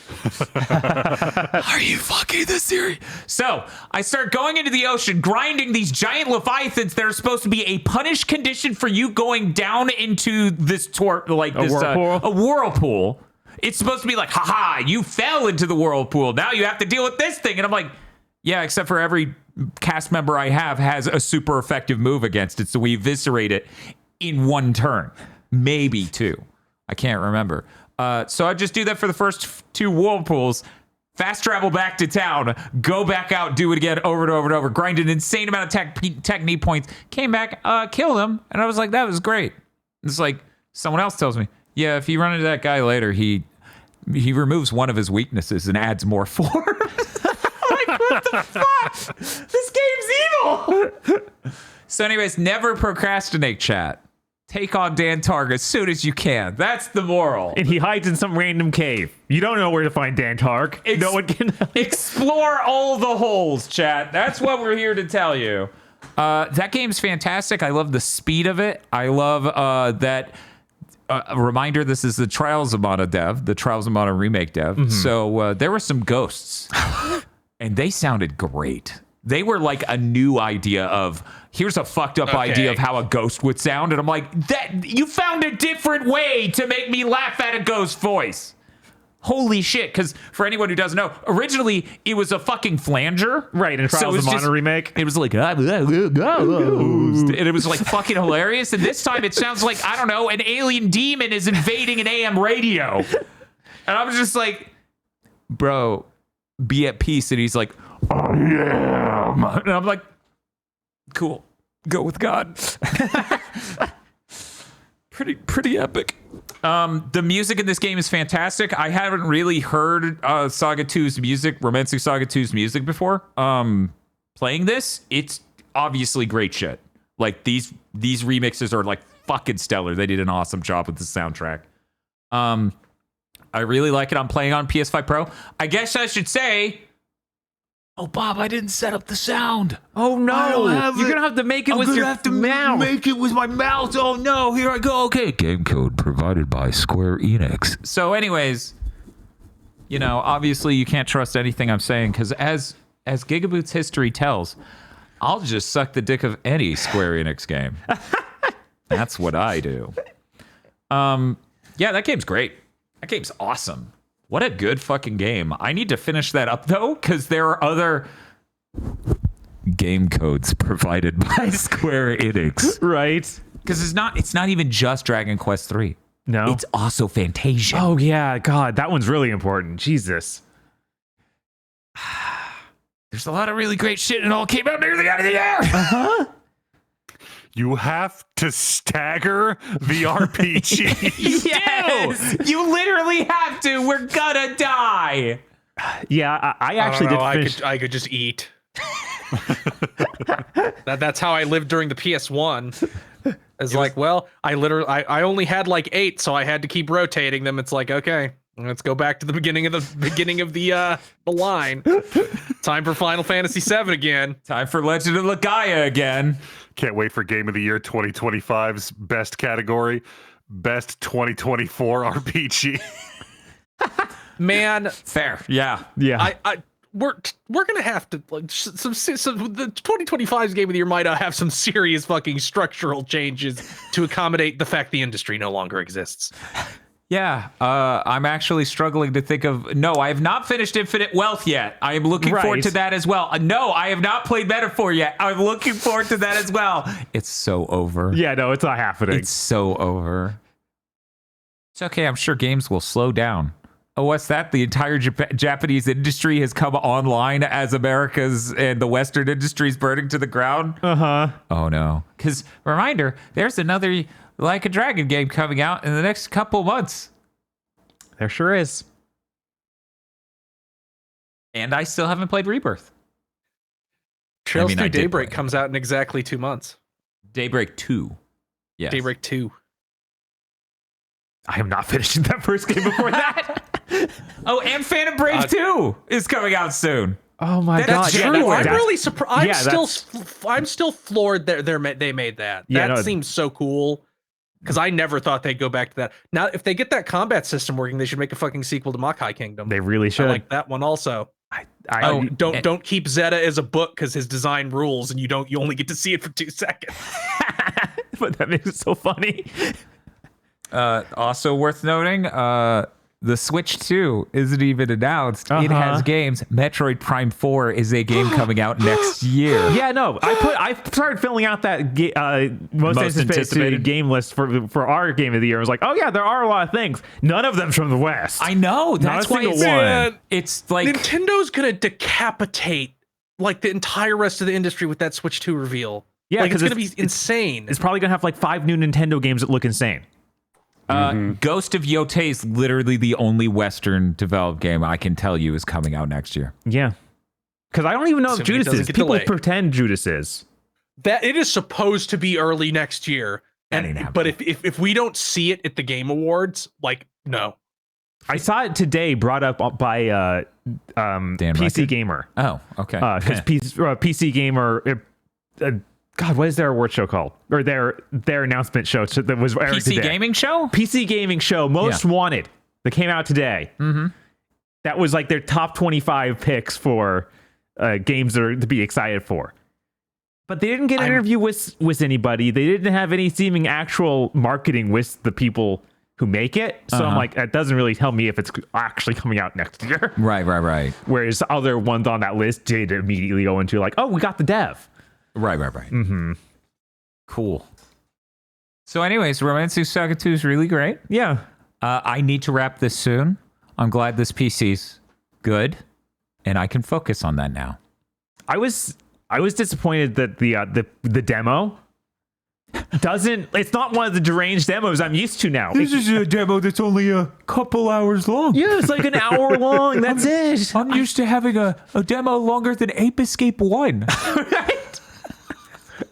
fucking this serious? So I start going into the ocean, grinding these giant leviathans that are supposed to be a punish condition for you going down into this whirlpool? A whirlpool. It's supposed to be like, haha, you fell into the whirlpool. Now you have to deal with this thing. And I'm like, yeah, except for every cast member I have has a super effective move against it. So we eviscerate it in 1 turn, maybe 2. I can't remember. So I just do that for the first 2 whirlpools, fast travel back to town, go back out, do it again over and over and over, grind an insane amount of technique points, came back, killed him. And I was like, that was great. It's like someone else tells me, yeah, if you run into that guy later, he removes one of his weaknesses and adds more forms. What the fuck? This game's evil. So anyways, never procrastinate, chat. Take on Dan Targ as soon as you can. That's the moral. And he hides in some random cave. You don't know where to find Dan Targ. No one can. Explore all the holes, chat. That's what we're here to tell you. That game's fantastic. I love the speed of it. I love that. A reminder, this is the Trials of Mana dev, the Trials of Mana remake dev. So there were some ghosts. And they sounded great. They were like a new idea of, here's a fucked up idea of how a ghost would sound. And I'm like, that you found a different way to make me laugh at a ghost voice. Holy shit. Because for anyone who doesn't know, originally it was a fucking flanger. Right, in Trials of Mana remake. It was like, ghost. And it was like fucking hilarious. And this time it sounds like, I don't know, an alien demon is invading an AM radio. And I was just like, bro, be at peace. And he's like, I am. And I'm like, cool, go with God. pretty epic. The music in this game is fantastic. I haven't really heard Saga 2's music, Romancing Saga 2's music before. Playing this, it's obviously great shit. Like these remixes are like fucking stellar. They did an awesome job with the soundtrack. I really like it. I'm playing on PS5 Pro. I guess I should say Oh, Bob, I didn't set up the sound. Oh no! have You're it. gonna have to make it I was with gonna your have to mouth. make it with my mouth. Oh no, here I go. Okay, game code provided by Square Enix. So, anyways, obviously you can't trust anything I'm saying because as GigaBoots history tells, I'll just suck the dick of any Square Enix game. That's what I do. Yeah, that game's great. That game's awesome. What a good fucking game. I need to finish that up though, because there are other game codes provided by Square Enix. Right? Because it's not even just Dragon Quest 3. No. It's also Fantasia. Oh yeah, God, that one's really important. Jesus. There's a lot of really great shit, and it all came out near the end of the year. Uh-huh. You have to stagger the RPG. Yes! You literally have to. We're gonna die. Yeah, I actually did finish. I could just eat. That's how I lived during the PS1. It's like, well, I only had like 8, so I had to keep rotating them. It's like, okay, let's go back to the beginning of the line. Time for Final Fantasy VII again. Time for Legend of Legaia again. Can't wait for Game of the Year 2025's best category, Best 2024 RPG. Man, Fair. Yeah. Yeah. we're gonna have to like some the 2025's Game of the Year might have some serious fucking structural changes to accommodate the fact the industry no longer exists. Yeah, I'm actually struggling to think of. No, I have not finished Infinite Wealth yet. I am looking forward Right. to that as well. No, I have not played Metaphor yet. I'm looking forward to that as well. It's so over. Yeah, no, it's not happening. It's so over. It's okay. I'm sure games will slow down. Oh, what's that? The entire Japanese industry has come online as America's and the Western industry's burning to the ground. Uh-huh. Oh no! Because reminder, there's another Like a Dragon game coming out in the next couple months. There sure is. And I still haven't played Rebirth. Trails I through did Daybreak play it. comes out in exactly 2 months. Daybreak 2. Yes. Daybreak 2. I am not finishing that first game before that. Oh, and Phantom Brave 2 is coming out soon. Oh my That's God. true. that's- I'm that's- really surprised. Yeah, I'm still floored that they made that. Yeah, That no. seems so cool. Because I never thought they'd go back to that. Now, if they get that combat system working, they should make a fucking sequel to Makai Kingdom. They really I should. like that one also. I Don't keep Zeta as a book because his design rules, and you only get to see it for 2 seconds. but that makes it so funny. Also worth noting, the Switch 2 isn't even announced. It has games. Metroid Prime 4 is a game coming out next year. Yeah, no. I started filling out that most anticipated game list for our game of the year. I was like, oh yeah, there are a lot of things. None of them's from the West. I know. That's why single it's, one. it's like Nintendo's gonna decapitate like the entire rest of the industry with that Switch 2 reveal. Yeah, like, it's 'cause gonna be insane. It's probably gonna have like 5 new Nintendo games that look insane. Ghost of Yotei is literally the only Western developed game I can tell you is coming out next year. Yeah. Because I don't even know if Assuming it Judas doesn't is. get People delayed. pretend Judas is. That it is supposed to be early next year. That ain't And but if we don't see it at the Game Awards, like no. I saw it today brought up by PC Record? Gamer. Oh, okay. Because PC Gamer, God, what is their award show called? Or their announcement show that was airing PC today. gaming show? PC Gaming Show, Most Wanted, that came out today. Mm-hmm. That was like their top 25 picks for games that are to be excited for. But they didn't get an interview with anybody. They didn't have any seeming actual marketing with the people who make it. So I'm like, that doesn't really tell me if it's actually coming out next year. Right. Whereas other ones on that list did immediately go into like, oh, we got the dev. Right. Mm-hmm. Cool. So anyways, Romantic Saga 2 is really great. Yeah. I need to wrap this soon. I'm glad this PC's good, and I can focus on that now. I was disappointed that the demo it's not one of the deranged demos I'm used to now. This is a demo that's only a couple hours long. Yeah, it's like an hour long. That's it. I'm used to having a demo longer than Ape Escape 1. Right?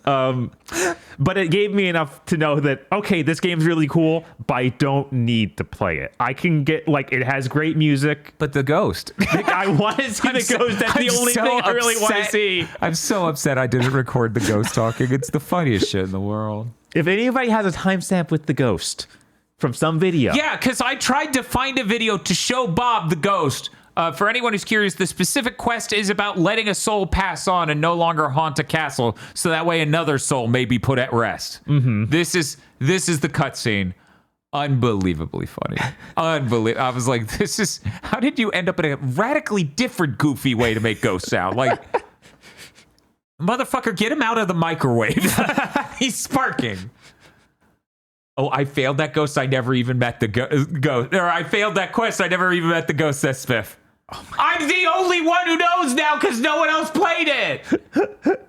But it gave me enough to know that, okay, this game's really cool, but I don't need to play it. I can get, like, it has great music. But the ghost. I want to see the ghost. That's the only thing I really want to see. I'm so upset I didn't record the ghost talking. It's the funniest shit in the world. If anybody has a timestamp with the ghost from some video. Yeah, because I tried to find a video to show Bob the ghost. For anyone who's curious, the specific quest is about letting a soul pass on and no longer haunt a castle, so that way another soul may be put at rest. Mm-hmm. This is the cutscene. Unbelievably funny. Unbelievable. I was like, how did you end up in a radically different, goofy way to make ghosts sound? Like, motherfucker, get him out of the microwave. He's sparking. Oh, I failed that ghost. I never even met the ghost. Or I failed that quest. I never even met the ghost, says Spiff. I'm the only one who knows now because no one else played it.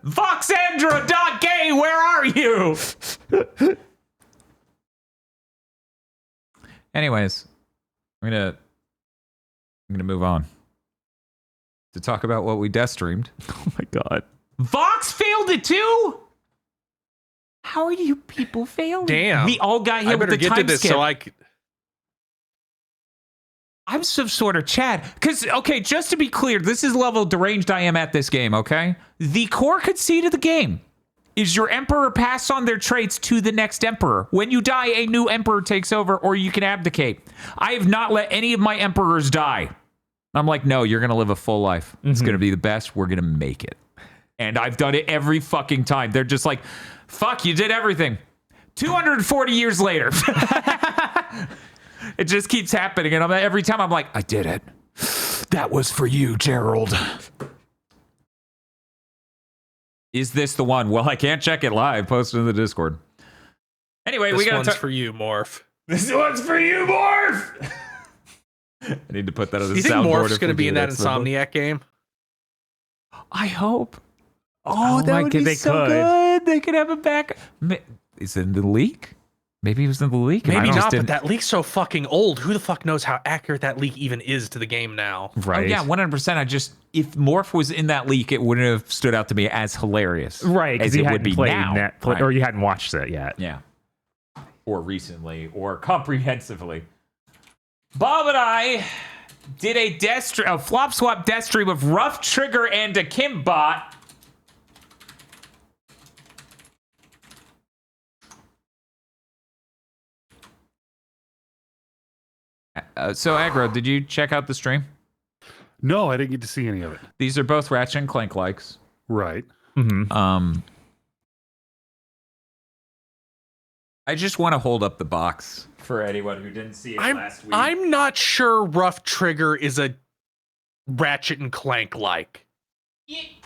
Voxandra.gay, where are you? Anyways, I'm gonna move on to talk about what we death streamed. Oh my god. Vox failed it too? How are you people failing? Damn. We all got hit with the time skip. So I could... I'm some sort of Chad. Because, okay, just to be clear, this is level deranged I am at this game, okay? The core conceit of the game is your emperor pass on their traits to the next emperor. When you die, a new emperor takes over, or you can abdicate. I have not let any of my emperors die. I'm like, no, you're going to live a full life. It's going to be the best. We're going to make it. And I've done it every fucking time. They're just like, fuck, you did everything. 240 years later. It just keeps happening. And every time I'm like, I did it. That was for you, Gerald. Is this the one? Well, I can't check it live. Post it in the Discord. Anyway, this one's for you, Morph. This one's for you, Morph. I need to put that on the soundboard. Do you think Morph's going to be in that Insomniac game? I hope. Oh, that would be so good. They could have him back. Is it in the leak? Maybe he was in the leak. Maybe not, but that leak's so fucking old. Who the fuck knows how accurate that leak even is to the game now? Right. Oh, yeah, 100%. If Morph was in that leak, it wouldn't have stood out to me as hilarious. Right, because you hadn't played now. Or you hadn't watched it yet. Yeah. Or recently, or comprehensively. Bob and I did a flop swap death stream of Rough Trigger and a Kimbot. So, Aggro, did you check out the stream? No, I didn't get to see any of it. These are both Ratchet and Clank likes. Right. Mm-hmm. I just want to hold up the box for anyone who didn't see it last week. I'm not sure Rough Trigger is a Ratchet and Clank like.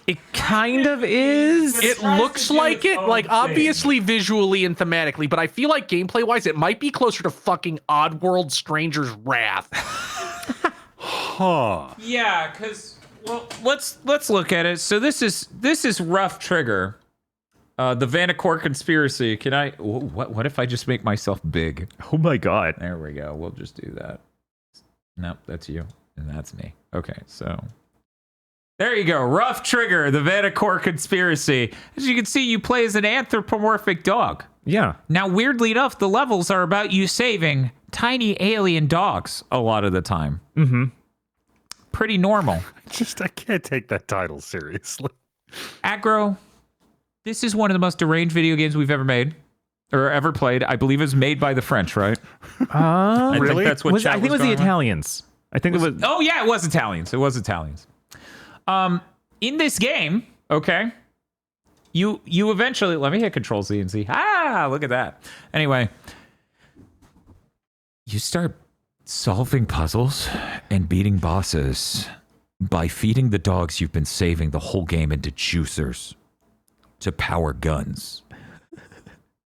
It kind of is. It looks like it, like obviously visually and thematically, but I feel like gameplay wise, it might be closer to fucking Oddworld Stranger's Wrath. Huh. Yeah, because let's look at it. So this is Rough Trigger, the Vanacore conspiracy. Can I? What if I just make myself big? Oh my god! There we go. We'll just do that. Nope, that's you, and that's me. Okay, so. There you go. Rough Trigger, the Vanacore conspiracy. As you can see, you play as an anthropomorphic dog. Yeah. Now, weirdly enough, the levels are about you saving tiny alien dogs a lot of the time. Mm-hmm. Pretty normal. I can't take that title seriously. Aggro, this is one of the most deranged video games we've ever made. Or ever played. I believe it was made by the French, right? I really? think that's what I think it was the Italians. I think it was. Oh, yeah, it was Italians. It was Italians. In this game, okay, you eventually, let me hit Control Z and see. Ah, look at that. Anyway, you start solving puzzles and beating bosses by feeding the dogs you've been saving the whole game into juicers to power guns.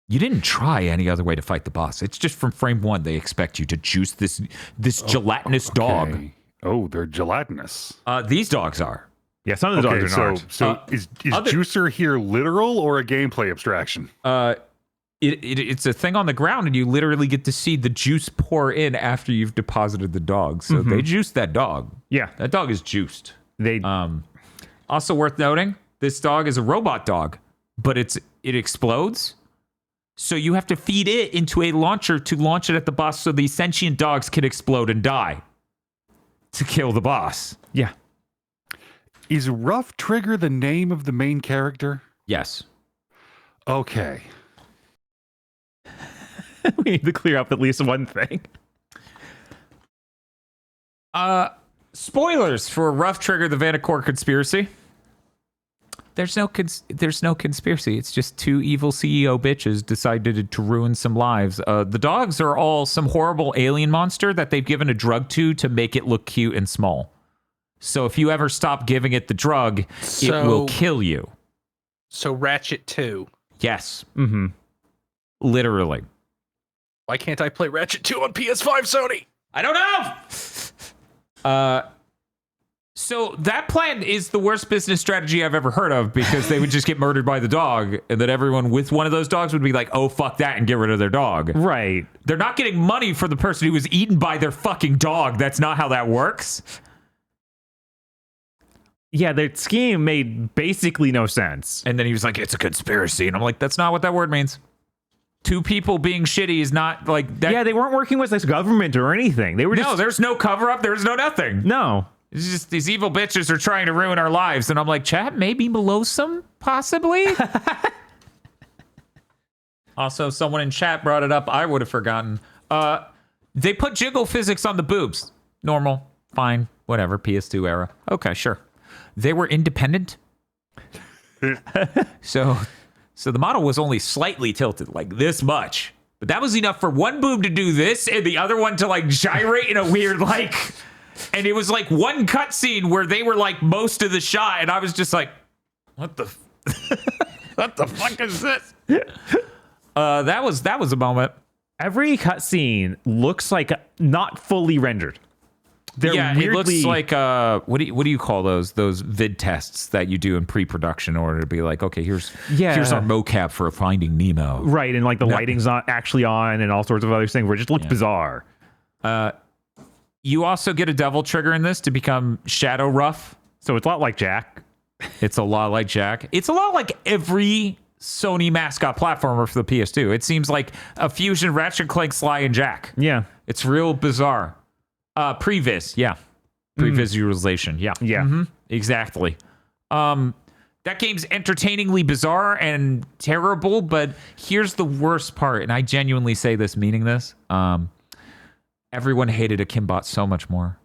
You didn't try any other way to fight the boss. It's just from frame one, they expect you to juice this gelatinous dog. Oh, they're gelatinous. These dogs are. Yeah, some of the dogs are not. So is juicer here literal or a gameplay abstraction? It's a thing on the ground, and you literally get to see the juice pour in after you've deposited the dog. So they juice that dog. Yeah, that dog is juiced. They also worth noting, this dog is a robot dog, but it's it explodes. So you have to feed it into a launcher to launch it at the boss so these sentient dogs can explode and die to kill the boss. Yeah. Is Rough Trigger the name of the main character? Yes. Okay. We need to clear up at least one thing. Spoilers for Rough Trigger, the Vanacore conspiracy. There's no conspiracy. It's just two evil CEO bitches decided to ruin some lives. The dogs are all some horrible alien monster that they've given a drug to make it look cute and small. So if you ever stop giving it the drug, it will kill you. So Ratchet 2. Yes. Mm-hmm. Literally. Why can't I play Ratchet 2 on PS5, Sony? I don't know. So that plan is the worst business strategy I've ever heard of, because they would just get murdered by the dog, and then everyone with one of those dogs would be like, oh, fuck that, and get rid of their dog. Right. They're not getting money for the person who was eaten by their fucking dog. That's not how that works. Yeah, their scheme made basically no sense. And then he was like, it's a conspiracy. And I'm like, that's not what that word means. Two people being shitty is not like that. Yeah, they weren't working with this government or anything. They were just... No, there's no cover up. There's no nothing. No. It's just these evil bitches are trying to ruin our lives. And I'm like, chat, maybe Melosum, possibly? Also, someone in chat brought it up. I would have forgotten. They put jiggle physics on the boobs. Normal. Fine. Whatever. PS2 era. Okay, sure. They were independent. So the model was only slightly tilted, like this much. But that was enough for one boob to do this and the other one to like gyrate in a weird like... And it was like one cutscene where they were like most of the shot, and I was just like, what the what the fuck is this? That was a moment. Every cutscene looks like not fully rendered. They're weirdly... it looks like what do you call those vid tests that you do in pre-production in order to be like, okay, here's our mocap for Finding Nemo. Right, and like the lighting's not actually on and all sorts of other things where it just looks bizarre. You also get a devil trigger in this to become Shadow Rough. So it's a lot like Jack. It's a lot like Jack. It's a lot like every Sony mascot platformer for the PS2. It seems like a fusion of Ratchet & Clank, Sly, and Jack. Yeah. It's real bizarre. Previs, yeah. Pre-visualization, yeah. Yeah. Mm-hmm. Exactly. That game's entertainingly bizarre and terrible, but here's the worst part, and I genuinely say this meaning this. Everyone hated Akimbot so much more.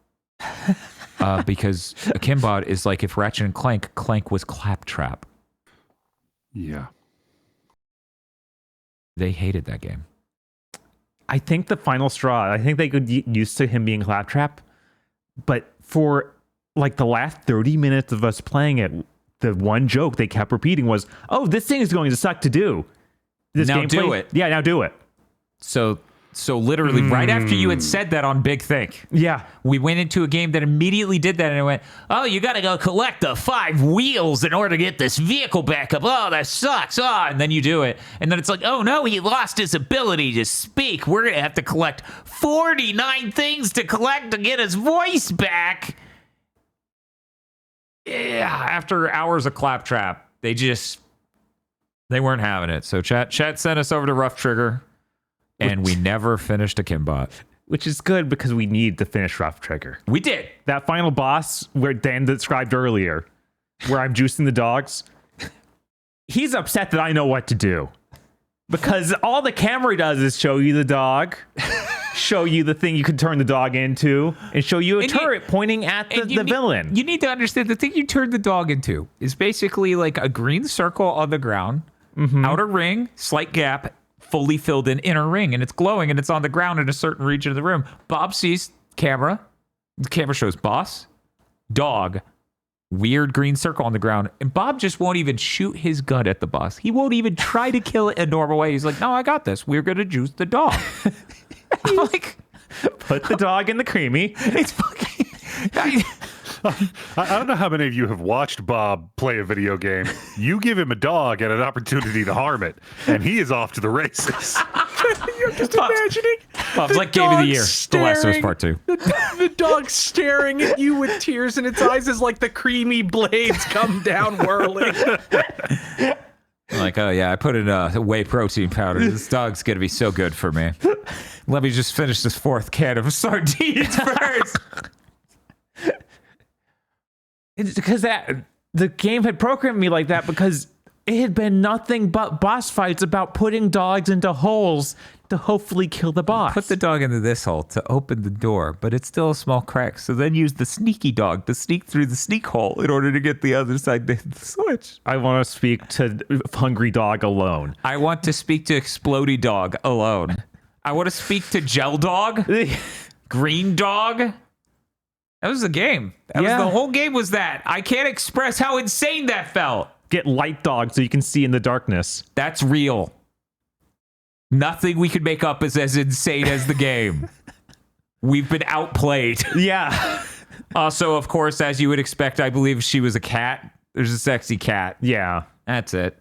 Because Akimbot is like if Ratchet and Clank was Claptrap. Yeah. They hated that game. I think the final straw, I think they could get used to him being Claptrap, but for like the last 30 minutes of us playing it, the one joke they kept repeating was, oh, this thing is going to suck to do. This now gameplay, do it. Yeah, now do it. So literally right after you had said that on Big Think, yeah, we went into a game that immediately did that, and it went, oh, you got to go collect the 5 wheels in order to get this vehicle back up. Oh, that sucks. Oh, and then you do it. And then it's like, oh, no, he lost his ability to speak. We're going to have to collect 49 things to collect to get his voice back. Yeah, after hours of Claptrap, they weren't having it. So chat sent us over to Rough Trigger. And we never finished Akimbot. Which is good because we need to finish Rough Trigger. We did. That final boss where Dan described earlier, where I'm juicing the dogs, he's upset that I know what to do. Because all the camera does is show you the dog, show you the thing you can turn the dog into, and show you a turret pointing at the villain. You need to understand the thing you turn the dog into is basically like a green circle on the ground, outer ring, slight gap, fully filled in inner ring, and it's glowing and it's on the ground in a certain region of the room. Bob sees camera. The camera shows boss, dog, weird green circle on the ground, and Bob just won't even shoot his gun at the boss. He won't even try to kill it a normal way. He's like, no, I got this. We're going to juice the dog. I'm like, put the dog in the creamy. It's fucking... I don't know how many of you have watched Bob play a video game. You give him a dog and an opportunity to harm it, and he is off to the races. You're just imagining. Bob's like Game of the Year. The Last of Us Part 2. The dog staring at you with tears in its eyes as like the creamy blades come down whirling. Like, oh yeah, I put in whey protein powder. This dog's gonna be so good for me. Let me just finish this 4th can of sardines first. It's because the game had programmed me like that because it had been nothing but boss fights about putting dogs into holes to hopefully kill the boss. Put the dog into this hole to open the door, but it's still a small crack. So then use the sneaky dog to sneak through the sneak hole in order to get the other side to hit the switch. I want to speak to Hungry Dog alone. I want to speak to Explodey Dog alone. I want to speak to Gel Dog, Green Dog. That was the game. The whole game was that. I can't express how insane that felt. Get Light Dog so you can see in the darkness. That's real. Nothing we could make up is as insane as the game. We've been outplayed. Yeah. Also, of course, as you would expect, I believe she was a cat. There's a sexy cat. Yeah. That's it.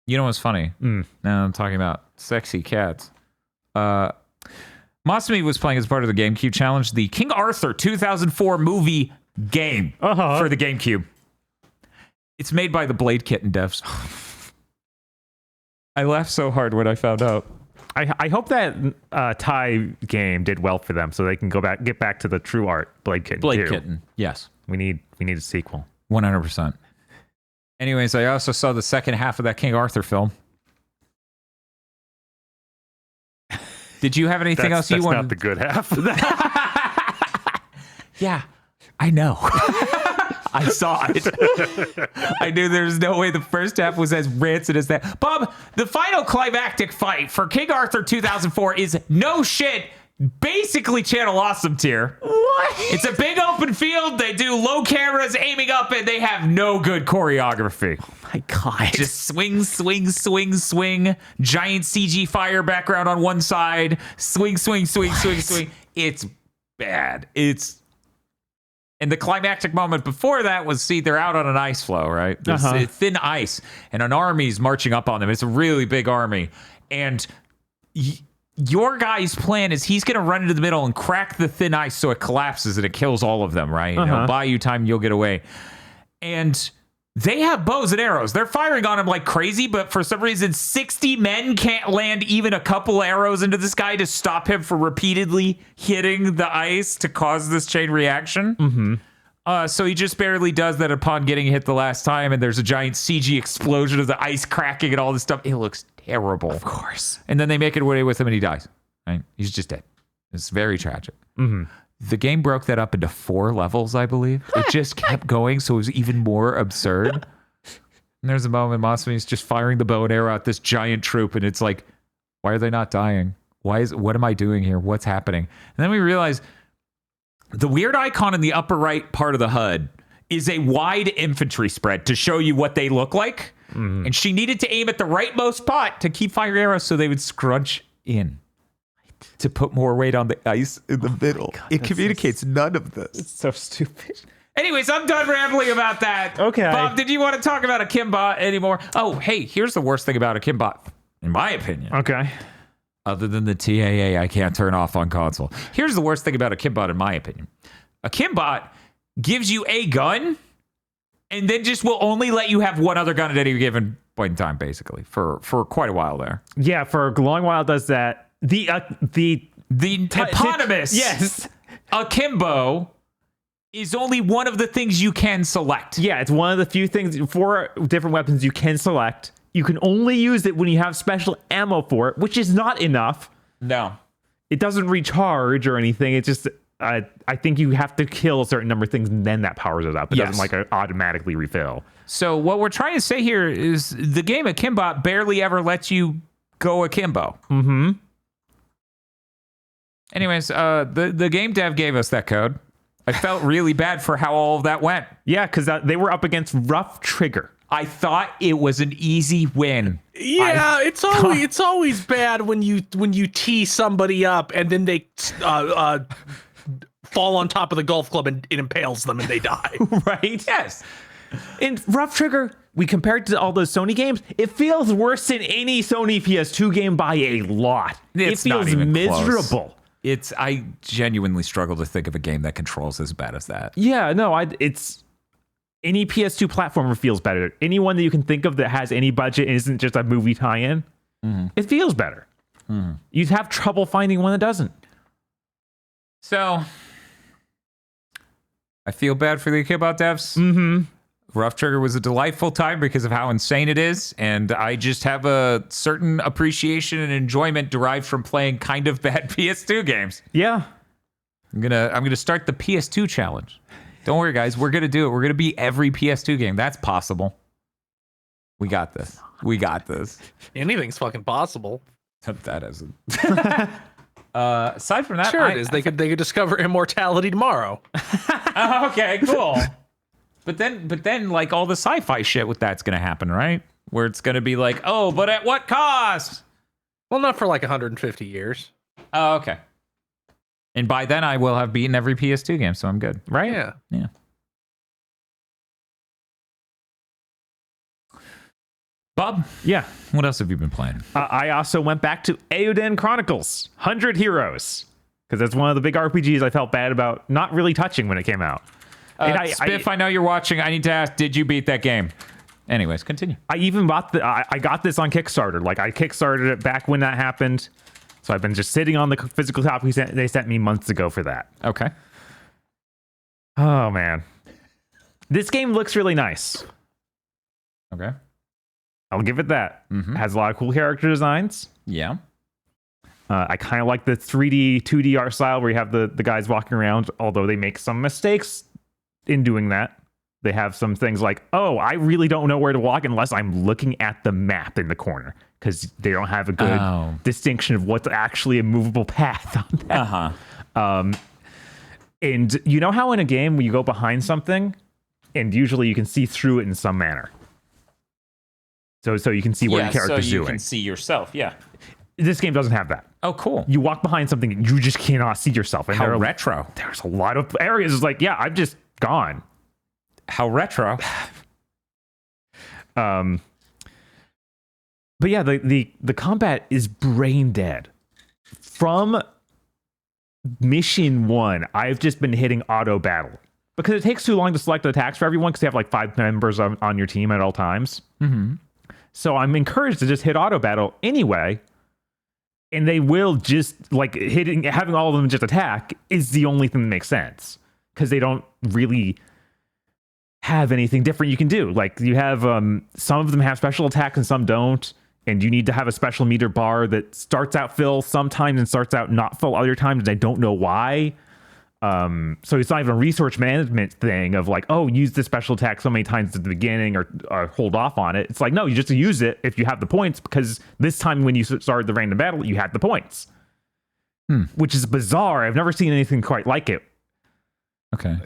You know what's funny? Now I'm talking about sexy cats. Masumi was playing as part of the GameCube Challenge, the King Arthur 2004 movie game for the GameCube. It's made by the Blade Kitten devs. I laughed so hard when I found out. I hope that Thai game did well for them so they can get back to the true art Blade Kitten. Blade Kitten, yes. We need a sequel. 100%. Anyways, I also saw the second half of that King Arthur film. Did you have anything else you wanted? That's not the good half. Yeah, I know. I saw it. I knew there's no way the first half was as rancid as that. Bob, the final climactic fight for King Arthur 2004 is no shit, basically Channel Awesome tier. What? It's a big open field. They do low cameras aiming up, and they have no good choreography. Oh my God. Just swing, swing, swing, swing. Giant CG fire background on one side. Swing, swing, swing, swing, swing. It's bad. And the climactic moment before that was, see, they're out on an ice floe, right? There's thin ice, and an army's marching up on them. It's a really big army. And your guy's plan is he's going to run into the middle and crack the thin ice so it collapses and it kills all of them, right? It'll buy you time, you'll get away. And they have bows and arrows. They're firing on him like crazy, but for some reason, 60 men can't land even a couple arrows into this guy to stop him from repeatedly hitting the ice to cause this chain reaction. So he just barely does that upon getting hit the last time, and there's a giant CG explosion of the ice cracking and all this stuff. It looks terrible. Of course. And then they make it away with him and he dies. Right? He's just dead. It's very tragic. The game broke that up into 4 levels, I believe. It just kept going, so it was even more absurd. And there's a moment Masumi's just firing the bow and arrow at this giant troop, and it's like, why are they not dying? What am I doing here? What's happening? And then we realize the weird icon in the upper right part of the HUD is a wide infantry spread to show you what they look like. And she needed to aim at the rightmost spot to keep firing arrows so they would scrunch in. To put more weight on the ice in the middle. God, it communicates none of this. It's so stupid. Anyways, I'm done rambling about that. Okay. Bob, did you want to talk about Akimbot anymore? Oh, hey, here's the worst thing about Akimbot, in my opinion. Okay. Other than the TAA I can't turn off on console. Here's the worst thing about Akimbot, in my opinion. Akimbot gives you a gun and then just will only let you have one other gun at any given point in time, basically, for quite a while there. Yeah, for a long while it does that. The eponymous yes Akimbo is only one of the things you can select. Yeah, it's one of the few things, 4 different weapons you can select. You can only use it when you have special ammo for it, which is not enough. No. It doesn't recharge or anything. It's just, I think you have to kill a certain number of things and then that powers it up. It doesn't automatically refill. So what we're trying to say here is the game Akimbot barely ever lets you go akimbo. Anyways, the game dev gave us that code. I felt really bad for how all of that went. Yeah, because they were up against Rough Trigger. I thought it was an easy win. Yeah, it's always bad when you tee somebody up and then they fall on top of the golf club and it impales them and they die. Right? Yes. In Rough Trigger, we compared to all those Sony games, it feels worse than any Sony PS2 game by a lot. It's it feels not even miserable. Close. I genuinely struggle to think of a game that controls as bad as that. Yeah, no, it Any PS2 platformer feels better. Anyone that you can think of that has any budget and isn't just a movie tie-in, it feels better. You'd have trouble finding one that doesn't. So, I feel bad for the Kibot devs. Rough Trigger was a delightful time because of how insane it is, and I just have a certain appreciation and enjoyment derived from playing kind of bad PS2 games. Yeah. I'm gonna start the PS2 challenge. Don't worry, guys. We're gonna do it. We're gonna beat every PS2 game. That's possible. We got this. We got this. Anything's fucking possible. That isn't. Aside from that, Sure it is. They could discover immortality tomorrow. Okay, cool. But then, like all the sci-fi shit with that's gonna happen, right? Where it's gonna be like, oh, but at what cost? Well, not for like 150 years. Oh, okay. And by then, I will have beaten every PS2 game, so I'm good, right? Yeah. Yeah. Bob? Yeah. What else have you been playing? I also went back to Eoden Chronicles, 100 Heroes, because that's one of the big RPGs I felt bad about not really touching when it came out. And Spiff, I know you're watching. I need to ask, did you beat that game? Anyways, continue. I even bought I got this on Kickstarter. Like, I Kickstarted it back when that happened. So I've been just sitting on the physical copy they sent me months ago for that. Okay. Oh, man. This game looks really nice. Okay. I'll give it that. Has a lot of cool character designs. Yeah. I kind of like the 3D, 2D art style where you have the guys walking around, although they make some mistakes in doing that. They have some things like, oh, I really don't know where to walk unless I'm looking at the map in the corner, because they don't have a good distinction of what's actually a movable path on that. And you know how in a game when you go behind something, and usually you can see through it in some manner. So you can see where the character's doing. You can see yourself, yeah. This game doesn't have that. Oh, cool. You walk behind something, and you just cannot see yourself. And How retro. There's a lot of areas. It's like, yeah, I'm just gone. How retro. But yeah, the combat is brain dead. From mission 1, I've just been hitting auto battle because it takes too long to select the attacks for everyone because they have like 5 members on your team at all times. So I'm encouraged to just hit auto battle anyway. And they will just like having all of them just attack is the only thing that makes sense because they don't really have anything different you can do. Like you have some of them have special attacks and some don't, and you need to have a special meter bar that starts out full sometimes and starts out not full other times, and I don't know why. So it's not even a resource management thing of like, oh, use this special attack so many times at the beginning or hold off on it. It's like, no, you just use it if you have the points, because this time when you started the random battle, you had the points. Which is bizarre. I've never seen anything quite like it. Okay.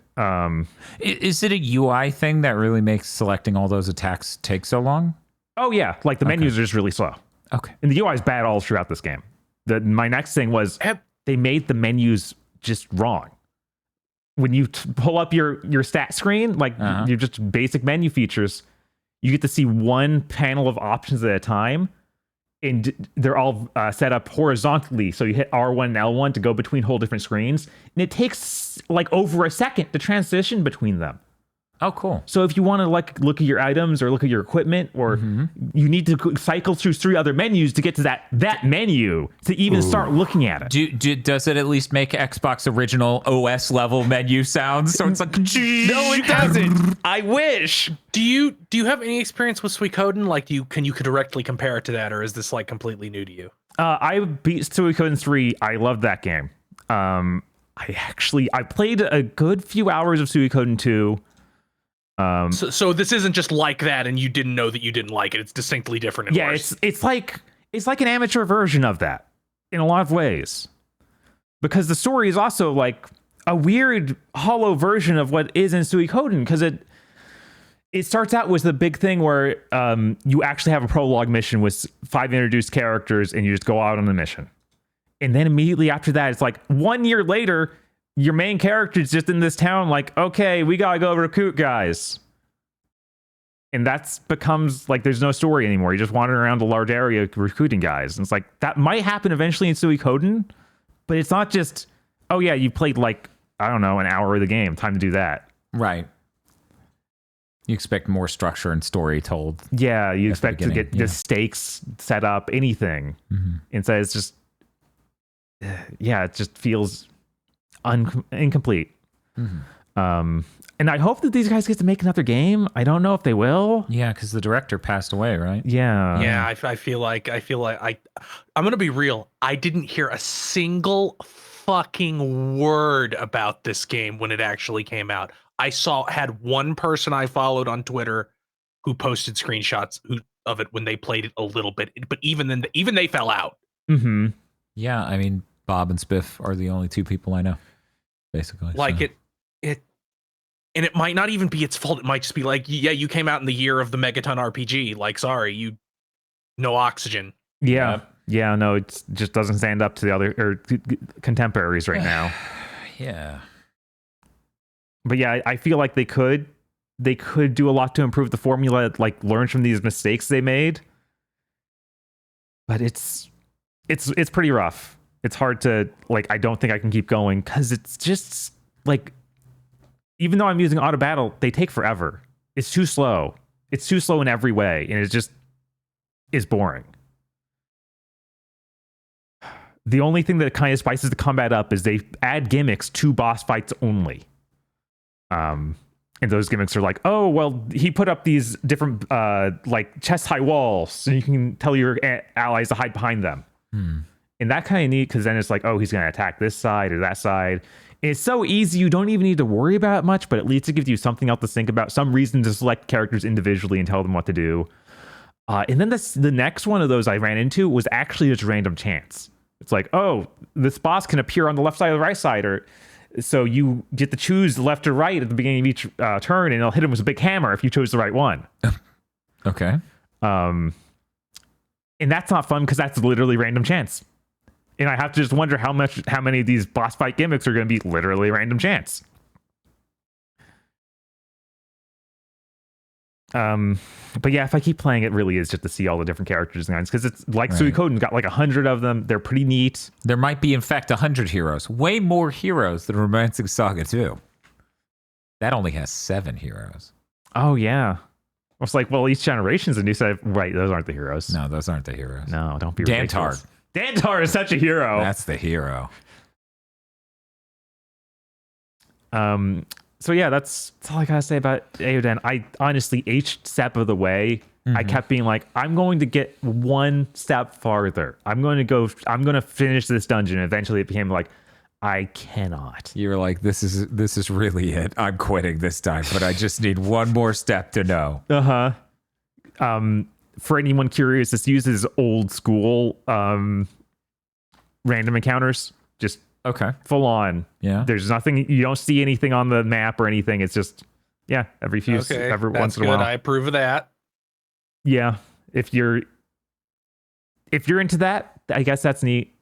Is it a UI thing that really makes selecting all those attacks take so long? Oh, yeah. Like the menus are just really slow. Okay. And the UI is bad all throughout this game. My next thing was they made the menus just wrong. When you pull up your stat screen, like your just basic menu features, you get to see one panel of options at a time. And they're all set up horizontally. So you hit R1 and L1 to go between whole different screens. And it takes like over a second to transition between them. Oh, cool. So if you want to like look at your items or look at your equipment, or you need to cycle through 3 other menus to get to that menu to even start looking at it. Does it at least make Xbox original OS level menu sounds? So it's like, no, it doesn't. I wish. Do you have any experience with Suikoden? Like, can you directly compare it to that, or is this like completely new to you? I beat Suikoden 3. I loved that game. I played a good few hours of Suikoden 2. So this isn't just like that, and you didn't know that you didn't like it. It's distinctly different. And worse. it's like an amateur version of that in a lot of ways, because the story is also like a weird hollow version of what is in Suikoden, because it starts out with the big thing where you actually have a prologue mission with 5 introduced characters, and you just go out on the mission, and then immediately after that, it's like 1 year later. Your main character is just in this town, like, okay, we gotta go recruit guys. And that's becomes like there's no story anymore. You're just wandering around a large area recruiting guys. And it's like that might happen eventually in Suikoden, but it's not just, oh yeah, you played like, I don't know, an hour of the game. Time to do that. Right. You expect more structure and story told. Yeah, you expect to beginning, get the stakes set up, anything. Instead, it's just, it just feels incomplete. And I hope that these guys get to make another game. I don't know if they will. Yeah, because the director passed away, right? Yeah. Yeah, I feel like I'm gonna be real. I didn't hear a single fucking word about this game when it actually came out. I had one person I followed on Twitter who posted screenshots of it when they played it a little bit, but even then, even they fell out. Yeah, I mean, Bob and Spiff are the only two people I know, basically. Like so. And it might not even be its fault. It might just be like, yeah, you came out in the year of the Megaton RPG. Like, sorry, no oxygen. Yeah. Yeah, no, it just doesn't stand up to the other contemporaries right now. Yeah. But yeah, I feel like they could do a lot to improve the formula, like learn from these mistakes they made. But it's pretty rough. It's hard to, like, I don't think I can keep going because it's just like, even though I'm using auto battle, they take forever. It's too slow. It's too slow in every way, and it just is boring. The only thing that kind of spices the combat up is they add gimmicks to boss fights only. And those gimmicks are like, oh, well, he put up these different like chest high walls, so you can tell your allies to hide behind them. And that kind of neat, because then it's like, oh, he's going to attack this side or that side. And it's so easy, you don't even need to worry about it much, but at least it gives you something else to think about, some reason to select characters individually and tell them what to do. And then the next one of those I ran into was actually just random chance. It's like, oh, this boss can appear on the left side or the right side, or so you get to choose left or right at the beginning of each turn, and it'll hit him with a big hammer if you chose the right one. Okay. And that's not fun because that's literally random chance. And I have to just wonder how many of these boss fight gimmicks are going to be literally random chance. But yeah, if I keep playing, it really is just to see all the different character designs, because it's like right. Suikoden got like 100 of them. They're pretty neat. There might be, in fact, 100 heroes. Way more heroes than Romancing Saga 2. That only has 7 heroes. Oh, yeah. It's like, well, each generation's a new set of... Right, those aren't the heroes. No, those aren't the heroes. No, don't be ridiculous. Dantar. Dantar is such a hero. That's the hero. So yeah, that's all I gotta say about Eoden. I honestly, each step of the way, I kept being like, I'm going to get one step farther. I'm going to finish this dungeon. Eventually it became like, I cannot. You were like, this is really it. I'm quitting this time, but I just need one more step to know. For anyone curious, this uses old school random encounters. Just okay, full on. Yeah. There's nothing. You don't see anything on the map or anything. It's just every once in a while. I approve of that. Yeah, if you're into that, I guess that's neat.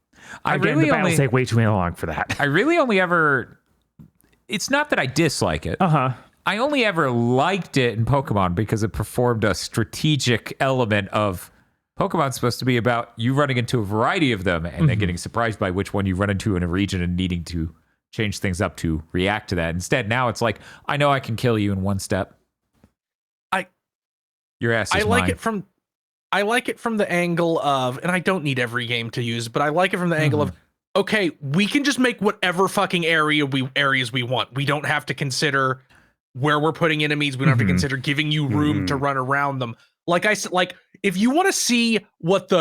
Again, the battles take way too long for that. I really only ever. It's not that I dislike it. I only ever liked it in Pokemon because it performed a strategic element of Pokemon's supposed to be about you running into a variety of them and then getting surprised by which one you run into in a region and needing to change things up to react to that. Instead, now it's like, I know I can kill you in one step. Your ass is mine. I like it from the angle of, and I don't need every game to use, but I like it from the angle of, okay, we can just make whatever fucking areas we want. We don't have to consider where we're putting enemies. We don't have to consider giving you room to run around them. Like I said, like if you want to see what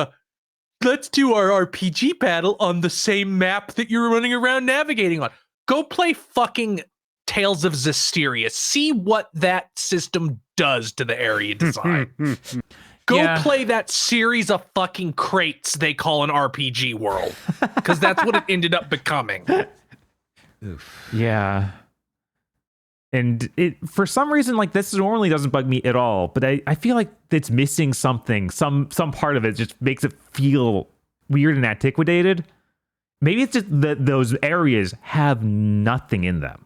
let's do our RPG battle on the same map that you're running around navigating on, go play fucking Tales of Zestiria. See what that system does to the area design. Go play that series of fucking crates they call an RPG world, because that's what it ended up becoming. Oof. Yeah. And it, for some reason, like, this normally doesn't bug me at all, but I feel like it's missing something. Some part of it just makes it feel weird and antiquated. Maybe it's just that those areas have nothing in them.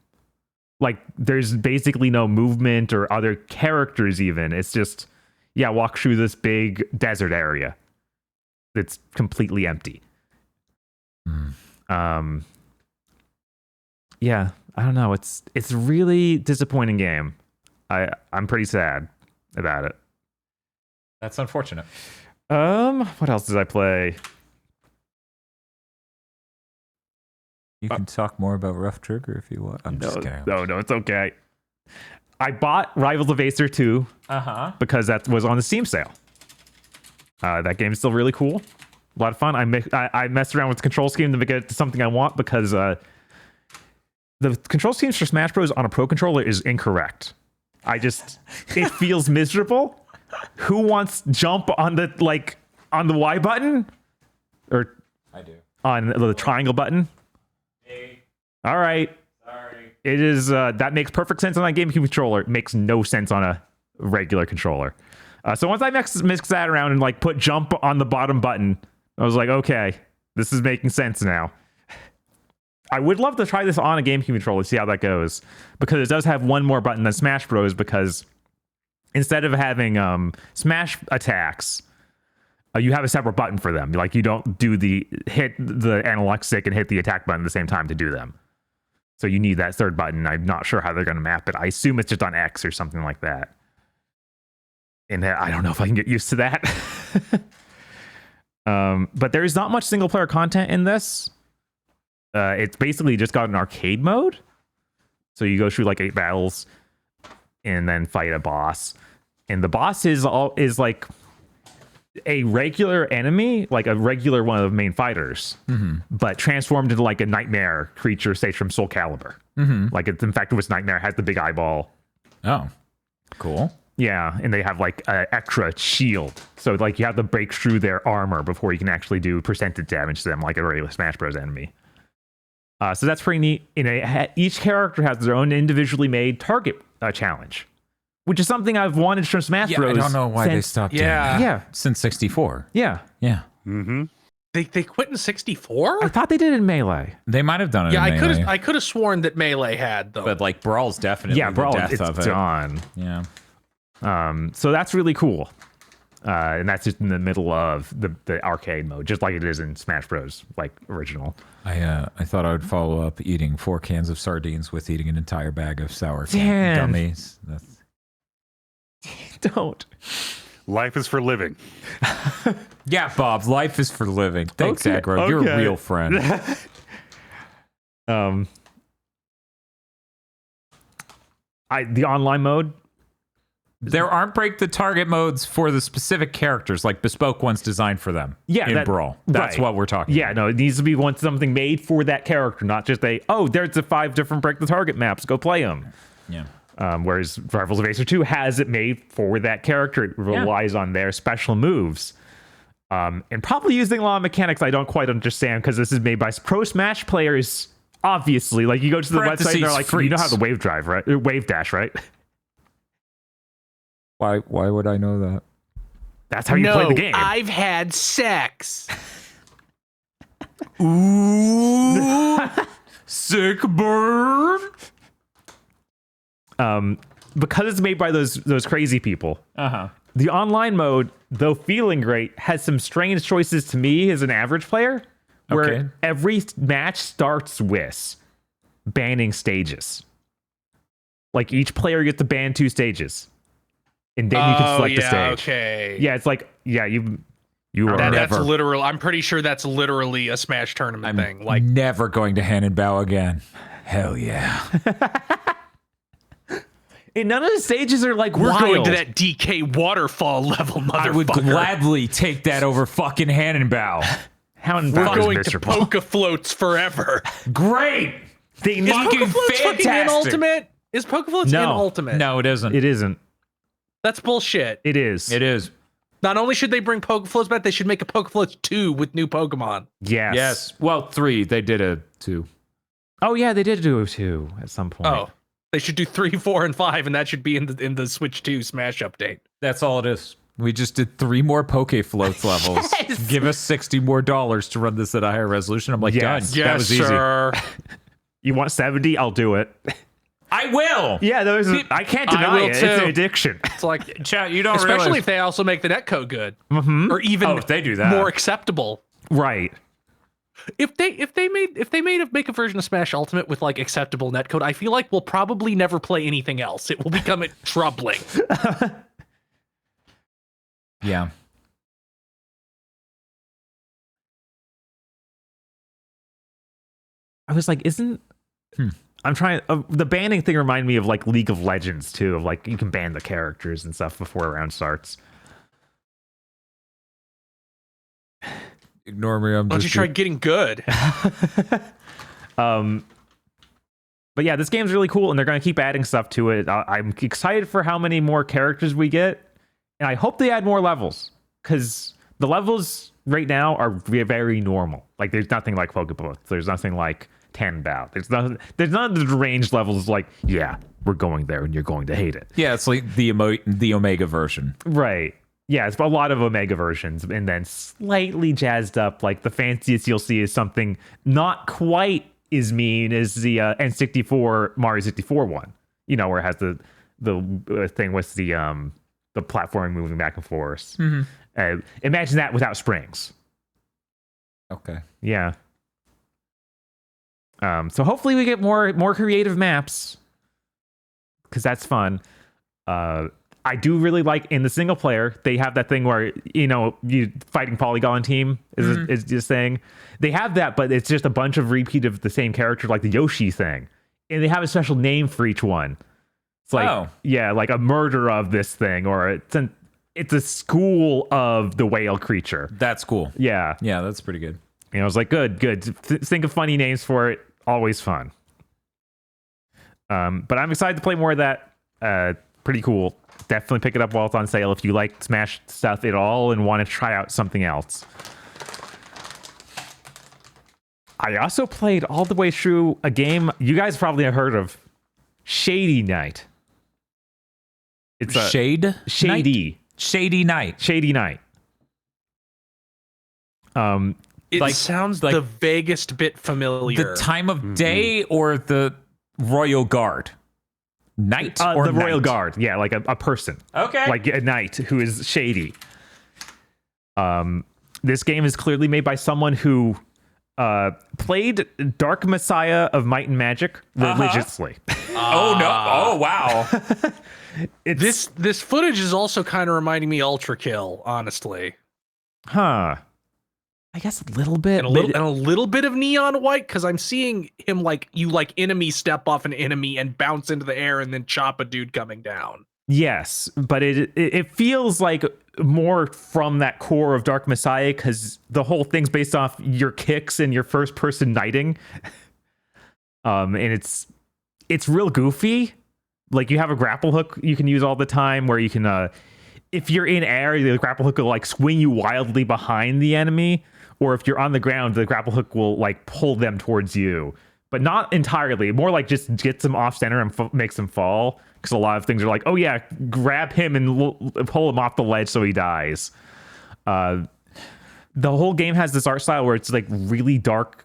Like, there's basically no movement or other characters even. It's just, walk through this big desert area that's completely empty. I don't know. It's a really disappointing game. I'm pretty sad about it. That's unfortunate. What else did I play? You can talk more about Rough Trigger if you want. I'm just kidding. No, it's okay. I bought Rivals of Acer 2 because that was on the Steam sale. That game is still really cool. A lot of fun. I messed around with the control scheme to make it something I want because the control schemes for Smash Bros. On a Pro controller is incorrect. It feels miserable. Who wants jump on the Y button? Or I do. On the triangle button? All right. Sorry. It is that makes perfect sense on that GameCube controller. It makes no sense on a regular controller. So once I mix that around and put jump on the bottom button, I was like, okay, this is making sense now. I would love to try this on a GameCube controller, see how that goes, because it does have one more button than Smash Bros. Because instead of having smash attacks, you have a separate button for them. You don't hit the analog stick and hit the attack button at the same time to do them. So you need that third button. I'm not sure how they're going to map it. I assume it's just on X or something like that. And I don't know if I can get used to that. But there is not much single player content in this. It's basically just got an arcade mode. So you go through 8 battles and then fight a boss. And the boss is a regular enemy, a regular one of the main fighters, but transformed into a nightmare creature, say from Soul Calibur. It's Infectious Nightmare, has the big eyeball. Oh, cool. Yeah, and they have an extra shield. So you have to break through their armor before you can actually do percentage damage to them like a regular Smash Bros. Enemy. So that's pretty neat. Each character has their own individually made target challenge, which is something I've wanted from Smash Bros. I don't know why they stopped doing that. Yeah. Since 64. Yeah. Yeah. Mm-hmm. They quit in 64? I thought they did in Melee. They might have done it in Melee. I could have sworn that Melee had, though. But Brawl's definitely Brawl, the death it's of it. done. Yeah. So that's really cool. And that's just in the middle of the arcade mode, just like it is in Smash Bros. Original. I thought I would follow up eating 4 cans of sardines with eating an entire bag of sour Damn. gummies. Don't. Life is for living. Yeah, Bob, life is for living. Thanks, Okay, Aggro. You're a okay. real friend. The online mode. There aren't break the target modes for the specific characters, bespoke ones designed for them. Yeah, in Brawl. That's right. what we're talking Yeah, about. no, it needs to be something made for that character, not just there's the 5 different break the target maps. Go play them. Yeah. Whereas Rivals of Acer 2 has it made for that character. It relies on their special moves. And probably using a lot of mechanics I don't quite understand because this is made by pro Smash players. Obviously, you go to the website and they're like, freaks. you know how to wave drive, right? Or wave dash, right? Why would I know that? That's how you play the game. I've had sex. Ooh, sick burn. Because it's made by those crazy people. Uh-huh. The online mode, though feeling great, has some strange choices to me as an average player, where Okay. every match starts with banning stages. Each player gets to ban 2 stages, and then you can select the stage. Okay. Yeah, it's you are That's literal. I'm pretty sure that's literally a Smash tournament thing. Never going to hand and bow again. Hell yeah. and none of the stages are we're wild. going to that DK waterfall level, motherfucker. I would gladly take that over fucking hand and bow. Hound We're Bow is going to miserable. Poke Floats forever. Great. They Is need- Poke Floats fucking in fantastic. Ultimate? Is Poke Floats in No. Ultimate? No, it isn't. It isn't. That's bullshit. It is. It is. Not only should they bring Poke Floats back, they should make a Poke Floats 2 with new Pokemon. Yes. Yes. Well, 3. They did a 2. Oh yeah, they did do it too at some point. Oh. They should do 3, 4, and 5, and that should be in the Switch 2 Smash update. That's all it is. We just did 3 more Poke Floats levels. Yes! Give us $60 more to run this at a higher resolution. I'm like, Yes. done. That was easy. sir. You want 70? I'll do it. I will. Yeah, I can't I deny will it. It's too. an addiction. It's like, Chat, you don't especially realize. if they also make the netcode good, or even Oh, if they do that. more acceptable. Right. If they make a version of Smash Ultimate with like acceptable netcode, I feel like we'll probably never play anything else. It will become troubling. Yeah. I was like, I'm trying. The banning thing reminded me of like League of Legends too. Of like you can ban the characters and stuff before a round starts. Ignore me. Why don't you try getting good? But yeah, this game's really cool, and they're going to keep adding stuff to it. I'm excited for how many more characters we get, and I hope they add more levels, because the levels right now are very normal. Like, there's nothing like Pokeball. There's nothing like Tannenbaum. There's none of the range levels like, yeah, we're going there, and you're going to hate it. Yeah, it's like the Omega version. Right. Yeah, it's a lot of Omega versions, and then slightly jazzed up. Like, the fanciest you'll see is something not quite as mean as the N64 Mario 64 one. You know, where it has the thing with the platforming moving back and forth. Mm-hmm. Imagine that without springs. Okay. Yeah. So hopefully we get more creative maps, because that's fun. I do really like in the single player, they have that thing where, you know, you fighting Polygon Team is just saying they have that, but it's just a bunch of repeat of the same character, like the Yoshi thing, and they have a special name for each one. It's like, yeah, like a murder of this thing, or it's a school of the whale creature. That's cool. Yeah, that's pretty good. And I was like, good. Think of funny names for it. Always fun. But I'm excited to play more of that. Pretty cool. Definitely pick it up while it's on sale if you like Smash stuff at all and want to try out something else. I also played all the way through a game you guys probably have heard of, Shady Night. It's a Shady Night. Shady Night. It sounds like the vaguest bit familiar. The time of day or the Royal Guard? Knight or the knight? Royal Guard. Yeah, like a person. Okay. Like a knight who is shady. This game is clearly made by someone who played Dark Messiah of Might and Magic religiously. Oh no! Oh wow! This footage is also kind of reminding me Ultra Kill, honestly. Huh. I guess a little bit. And a little bit of Neon White, because I'm seeing him like enemy step off an enemy and bounce into the air and then chop a dude coming down. Yes, but it feels like more from that core of Dark Messiah, because the whole thing's based off your kicks and your first person knighting. And it's real goofy. Like, you have a grapple hook you can use all the time where you can if you're in air, the grapple hook will like swing you wildly behind the enemy, or if you're on the ground, the grapple hook will like pull them towards you, but not entirely. More like just gets them off center and makes them fall. Because a lot of things are like, oh yeah, grab him and pull him off the ledge so he dies. The whole game has this art style where it's like really dark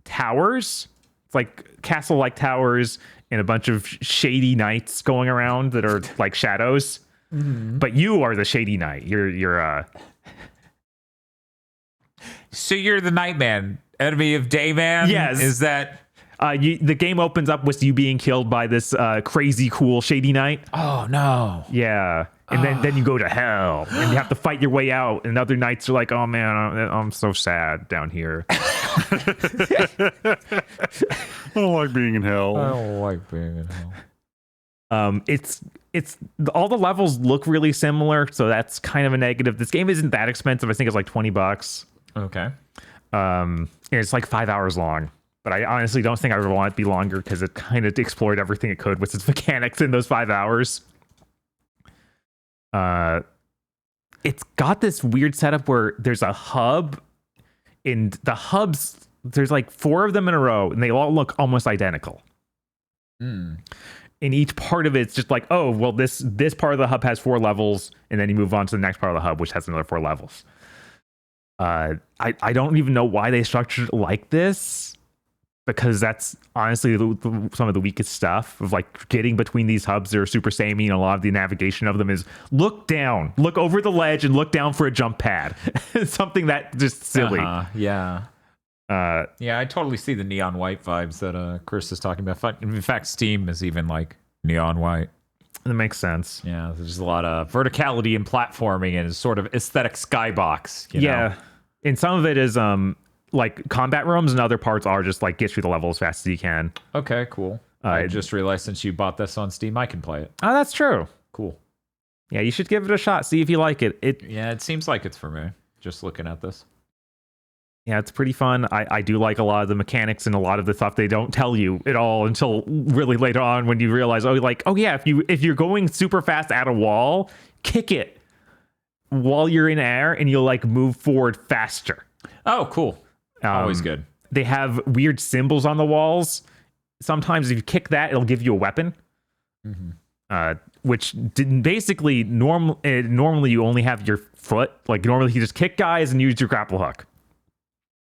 towers. It's like castle-like towers and a bunch of shady knights going around that are like shadows. Mm-hmm. But you are the shady knight. You're So you're the Nightman, enemy of Dayman? Yes. Is that... the game opens up with you being killed by this crazy cool shady knight. Oh, no. Yeah. And then you go to hell and you have to fight your way out. And other knights are like, oh, man, I'm so sad down here. I don't like being in hell. I don't like being in hell. It's all the levels look really similar, so that's kind of a negative. This game isn't that expensive. I think it's like $20. Okay. And it's like 5 hours long. But I honestly don't think I would want it to be longer, because it kind of explored everything it could with its mechanics in those 5 hours. It's got this weird setup where there's a hub, and the hubs, there's like 4 of them in a row, and they all look almost identical. And each part of it's just like, oh, well, this part of the hub has 4 levels, and then you move on to the next part of the hub, which has another 4 levels. I don't even know why they structured it like this, because that's honestly some of the weakest stuff of like getting between these hubs. They're super samey, and a lot of the navigation of them is look down, look over the ledge, and look down for a jump pad. Something that just silly. Yeah. Yeah, I totally see the neon white vibes that Chris is talking about. In fact, Steam is even like neon white. That makes sense. Yeah, there's a lot of verticality and platforming and sort of aesthetic skybox. You know? And some of it is like combat rooms, and other parts are just like get through the level as fast as you can. Okay, cool. I just realized since you bought this on Steam, I can play it. Oh, that's true. Cool. Yeah, you should give it a shot. See if you like it. Yeah, it seems like it's for me. Just looking at this. Yeah, it's pretty fun. I do like a lot of the mechanics and a lot of the stuff they don't tell you at all until really later on when you realize, if you're going super fast at a wall, kick it while you're in air and you'll like move forward faster. Oh, cool. Always good. They have weird symbols on the walls. Sometimes if you kick that, it'll give you a weapon. Which basically normally you only have your foot. Like normally you just kick guys and use your grapple hook.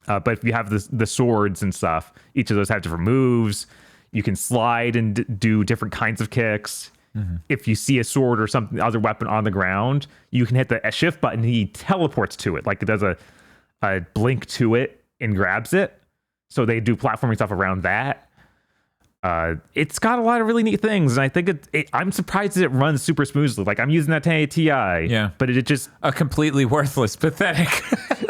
But if you have the swords and stuff, each of those have different moves. You can slide and do different kinds of kicks. If you see a sword or some other weapon on the ground, you can hit the shift button and he teleports to it. Like it does a blink to it and grabs it. So they do platforming stuff around that. It's got a lot of really neat things, and I think I'm surprised that it runs super smoothly. Like I'm using that 1080 Ti, yeah, but it just a completely worthless, pathetic,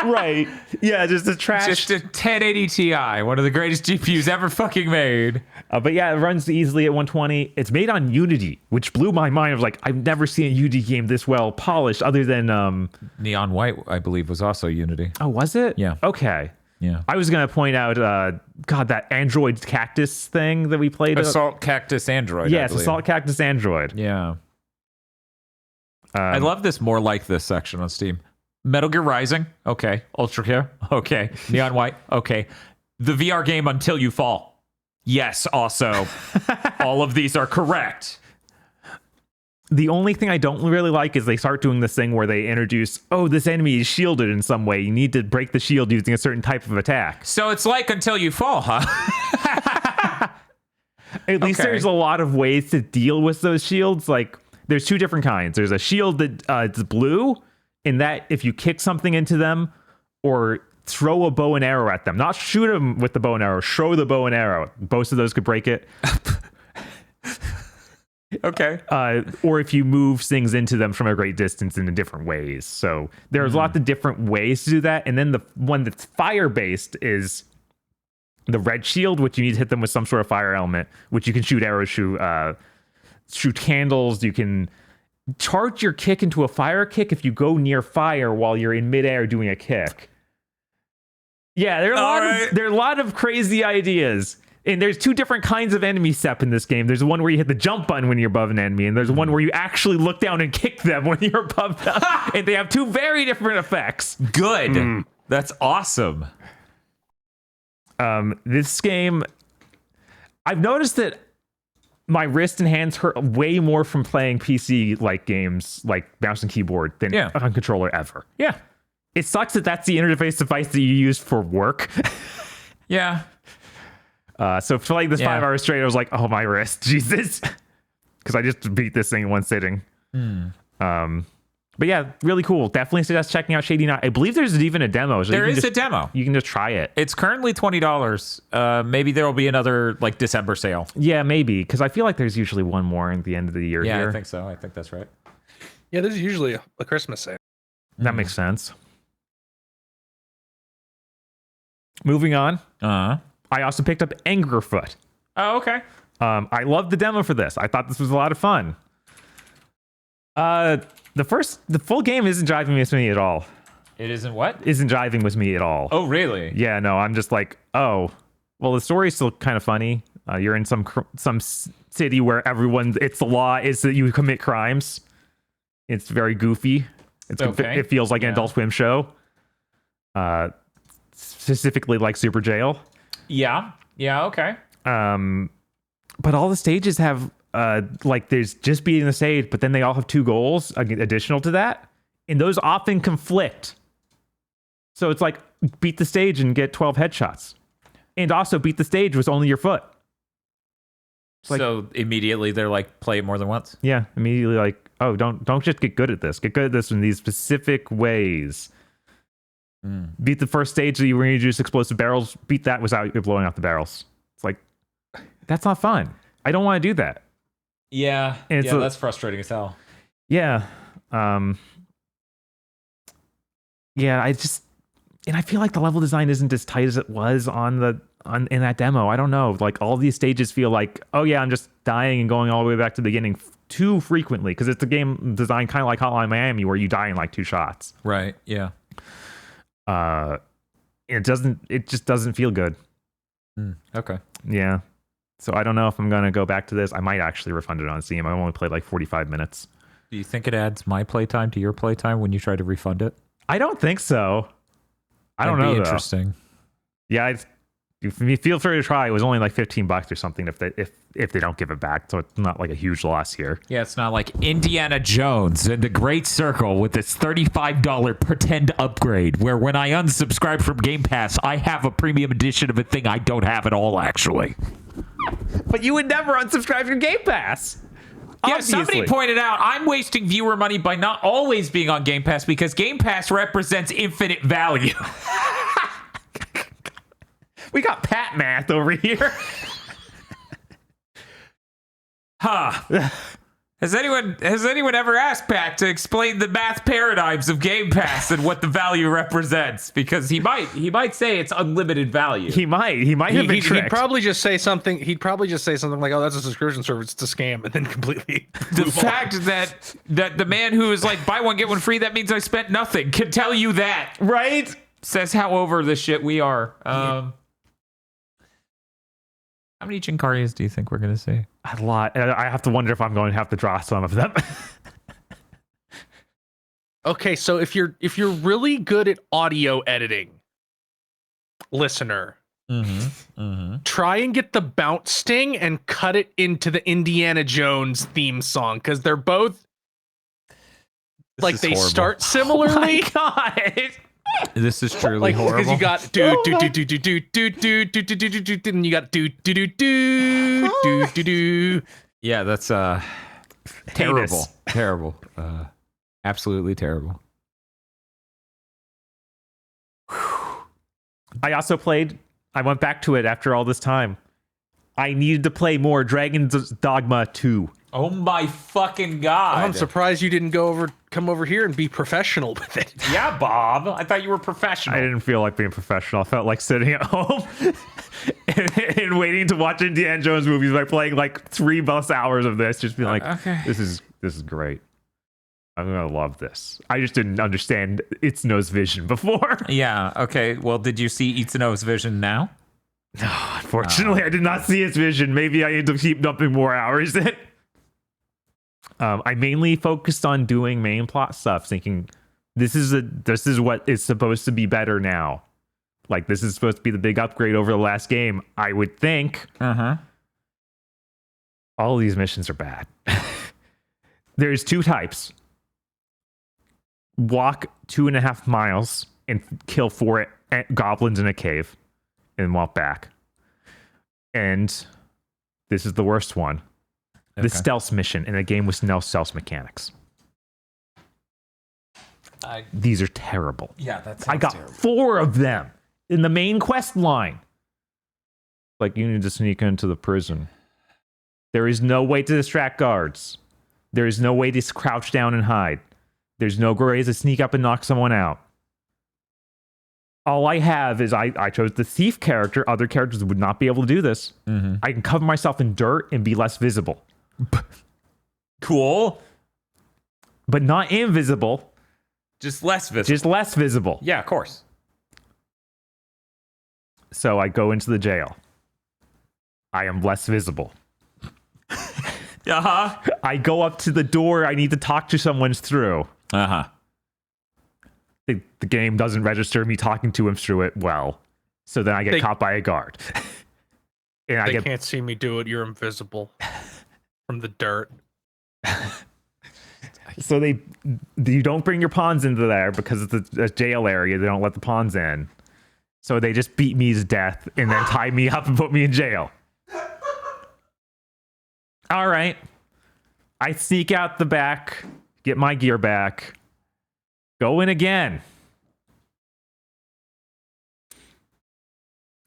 right? Yeah, just a trash, just a 1080 Ti, one of the greatest GPUs ever fucking made. But yeah, it runs easily at 120. It's made on Unity, which blew my mind. I was like, I've never seen a Unity game this well polished, other than Neon White, I believe, was also Unity. Oh, was it? Yeah. Okay. Yeah. I was going to point out, that Android Cactus thing that we played. Assault Cactus Android. Yes, Assault Cactus Android. Yeah. I love this more like this section on Steam. Metal Gear Rising. Okay. Ultra Gear. Okay. Neon White. Okay. The VR game Until You Fall. Yes, also. All of these are correct. The only thing I don't really like is they start doing this thing where they introduce, this enemy is shielded in some way. You need to break the shield using a certain type of attack. So it's like Until You Fall, huh? At least there's a lot of ways to deal with those shields. Like, there's two different kinds. There's a shield that it's blue, in that if you kick something into them or throw a bow and arrow at them, not shoot them with the bow and arrow, throw the bow and arrow. Both of those could break it. Okay. Or if you move things into them from a great distance in different ways. So there's lots of different ways to do that. And then the one that's fire-based is the red shield, which you need to hit them with some sort of fire element, which you can shoot arrows, shoot candles. You can charge your kick into a fire kick if you go near fire while you're in midair doing a kick. Yeah, there are a lot of crazy ideas. And there's two different kinds of enemy step in this game. There's one where you hit the jump button when you're above an enemy, and there's one where you actually look down and kick them when you're above them. And they have two very different effects. Good. That's awesome. This game, I've noticed that my wrist and hands hurt way more from playing PC-like games like mouse and keyboard than on controller ever. Yeah. It sucks that that's the interface device that you use for work. Yeah. So for like this 5 hours straight, I was like, oh, my wrist, Jesus. Because I just beat this thing in one sitting. But yeah, really cool. Definitely suggest checking out Shady Night. I believe there's even a demo. So there is a demo. You can just try it. It's currently $20. Maybe there will be another like December sale. Yeah, maybe. Because I feel like there's usually one more at the end of the year. Yeah, I think so. I think that's right. Yeah, there's usually a Christmas sale. That makes sense. Moving on. I also picked up Angerfoot. Oh, okay. I loved the demo for this. I thought this was a lot of fun. The full game isn't jiving with me at all. It isn't what? Isn't jiving with me at all. Oh, really? Yeah, no, I'm just like, well, the story's still kind of funny. You're in some city where it's the law is that you commit crimes. It's very goofy. It feels like an Adult Swim show. Specifically like Super Jail. Yeah, okay. But all the stages have there's just beating the stage, but then they all have 2 goals additional to that, and those often conflict. So it's like beat the stage and get 12 headshots, and also beat the stage with only your foot. So immediately they're like, play it more than once. Yeah, immediately like, don't just get good at this. Get good at this in these specific ways. Beat the first stage that you reintroduce explosive barrels. Beat that without you're blowing out the barrels. It's like, that's not fun. I don't want to do that. Yeah, And yeah, that's frustrating as hell. Yeah. Yeah, and I feel like the level design isn't as tight as it was in that demo. I don't know. Like all these stages feel like, oh yeah, I'm just dying and going all the way back to the beginning too frequently because it's a game designed kind of like Hotline Miami where you die in like 2 shots. Right. Yeah. It just doesn't feel good. Okay. Yeah. So I don't know if I'm going to go back to this. I might actually refund it on Steam. I only played like 45 minutes. Do you think it adds my playtime to your playtime when you try to refund it? I don't think so. I don't That'd know be though. Interesting. Yeah, you feel free to try. It was only like $15 or something if they don't give it back, so it's not like a huge loss here. Yeah, it's not like Indiana Jones and the Great Circle with its $35 pretend upgrade, where when I unsubscribe from Game Pass, I have a premium edition of a thing I don't have at all, actually. But you would never unsubscribe from Game Pass. Yeah, Obviously. somebody pointed out I'm wasting viewer money by not always being on Game Pass because Game Pass represents infinite value. We got Pat math over here. Huh. Has anyone ever asked Pat to explain the math paradigms of Game Pass and what the value represents? Because he might say it's unlimited value. He might have been tricked. He'd probably just say something like, "Oh, that's a subscription service. It's a scam," and then completely. The fact that the man who is like buy one get one free, that means I spent nothing, can tell you that, right? Says how over the shit we are. How many Chinkarias do you think we're gonna see? A lot. I have to wonder if I'm going to have to draw some of them. Okay, so if you're really good at audio editing, listener, try and get the bounce sting and cut it into the Indiana Jones theme song because they're both like they horrible. start similarly. Oh my God. This is truly Like horrible. because you got do and you got do. Yeah, that's terrible. Terrible. Absolutely terrible. I also played. I went back to it after all this time. I needed to play more Dragon's Dogma 2. Oh my fucking god. I'm surprised you didn't come over here and be professional with it. Yeah, Bob. I thought you were professional. I didn't feel like being professional. I felt like sitting at home and waiting to watch Indiana Jones movies by playing like 3+ hours of this. Just being like, okay. This is great. I'm gonna love this. I just didn't understand Itsuno's vision before. Yeah, okay. Well, did you see Itsuno's vision now? No, unfortunately, I did not see his vision. Maybe I need to keep dumping more hours in. I mainly focused on doing main plot stuff, thinking this is what is supposed to be better now. Like this is supposed to be the big upgrade over the last game. I would think. All these missions are bad. There's 2 types. Walk 2.5 miles and kill 4 goblins in a cave and walk back. And this is the worst one. The stealth mission in a game with no stealth mechanics. These are terrible. Yeah, that's. I got 4 of them in the main quest line. Like, you need to sneak into the prison. There is no way to distract guards. There is no way to crouch down and hide. There's no ways to sneak up and knock someone out. All I have is I chose the thief character. Other characters would not be able to do this. I can cover myself in dirt and be less visible. Cool. But not invisible. Just less visible. Just less visible. Yeah, of course. So I go into the jail. I am less visible. I go up to the door I need to talk to someone through. The game doesn't register me talking to him through it well. So then I get caught by a guard. And They can't see me do it. You're invisible from the dirt. So you don't bring your pawns into there because it's a jail area. They don't let the pawns in. So they just beat me to death and then tie me up and put me in jail. All right. I sneak out the back, get my gear back, go in again.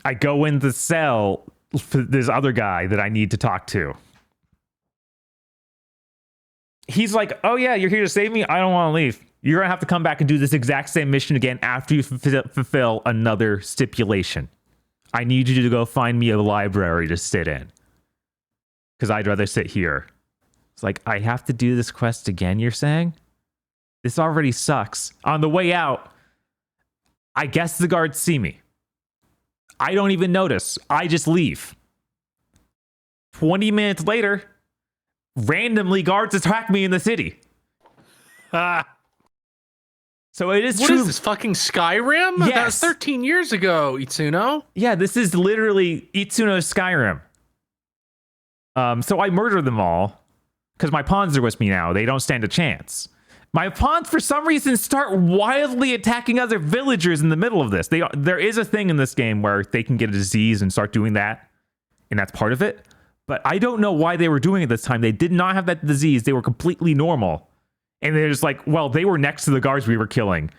I go in the cell for this other guy that I need to talk to. He's like, oh yeah, you're here to save me? I don't want to leave. You're going to have to come back and do this exact same mission again after you fulfill another stipulation. I need you to go find me a library to sit in. Because I'd rather sit here. It's like, I have to do this quest again, you're saying? This already sucks. On the way out, I guess the guards see me. I don't even notice. I just leave. 20 minutes later, randomly guards attack me in the city. So it is What true. is this, fucking Skyrim? Yes. That was 13 years ago, Itsuno. Yeah, this is literally Itsuno's Skyrim. So I murder them all because my pawns are with me now. They don't stand a chance. My pawns, for some reason, start wildly attacking other villagers in the middle of this. There is a thing in this game where they can get a disease and start doing that, and that's part of it. But I don't know why they were doing it this time. They did not have that disease. They were completely normal. And they're just like, well, they were next to the guards we were killing,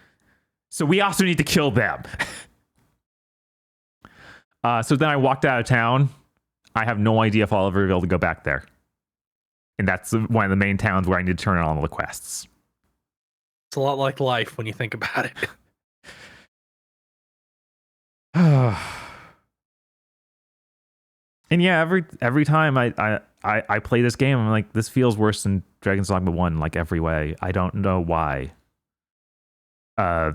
so we also need to kill them. So then I walked out of town. I have no idea if I'll ever be able to go back there. And that's one of the main towns where I need to turn on all the quests. It's a lot like life when you think about it. And yeah, every time I play this game, I'm like, this feels worse than Dragon's Dogma 1, like every way. I don't know why. I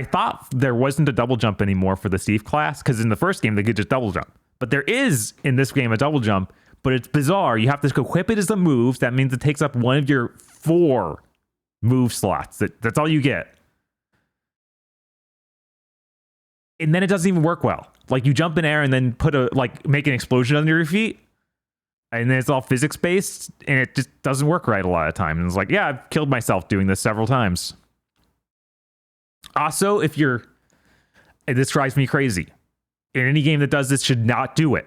thought there wasn't a double jump anymore for the Thief class, because in the first game they could just double jump. But there is in this game a double jump, but it's bizarre. You have to equip it as a move. That means it takes up one of your 4 move slots. That's all you get. And then it doesn't even work well. Like, you jump in air and then make an explosion under your feet, and then it's all physics based, and it just doesn't work right a lot of times. And it's like, yeah, I've killed myself doing this several times. Also, this drives me crazy. In any game that does this should not do it.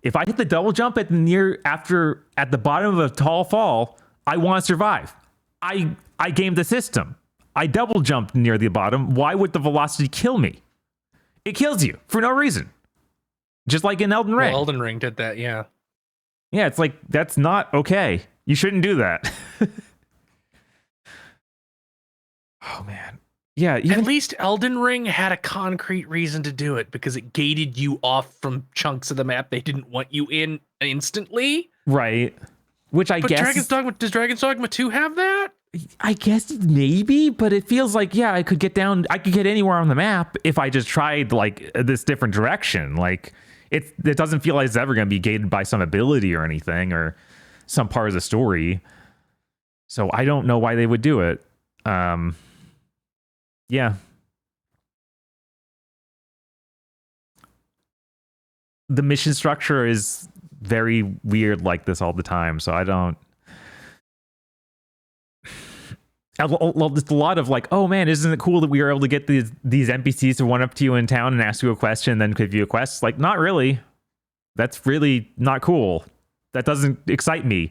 If I hit the double jump at the bottom of a tall fall, I want to survive. I gamed the system. I double jumped near the bottom. Why would the velocity kill me? It kills you for no reason. Just like in Elden Ring. Well, Elden Ring did that, yeah. Yeah, it's like, that's not okay. You shouldn't do that. Oh, man. Yeah, At least Elden Ring had a concrete reason to do it, because it gated you off from chunks of the map they didn't want you in instantly. Right. Which I guess... Does Dragon's Dogma 2 have that? I guess maybe, but it feels like, yeah, I could get anywhere on the map if I just tried, like, this different direction. Like, it doesn't feel like it's ever going to be gated by some ability or anything, or some part of the story. So I don't know why they would do it. Yeah. The mission structure is very weird like this all the time, so I don't... Just a lot of like, oh man, isn't it cool that we were able to get these NPCs to run up to you in town and ask you a question and then give you a quest? Like, not really. That's really not cool. That doesn't excite me.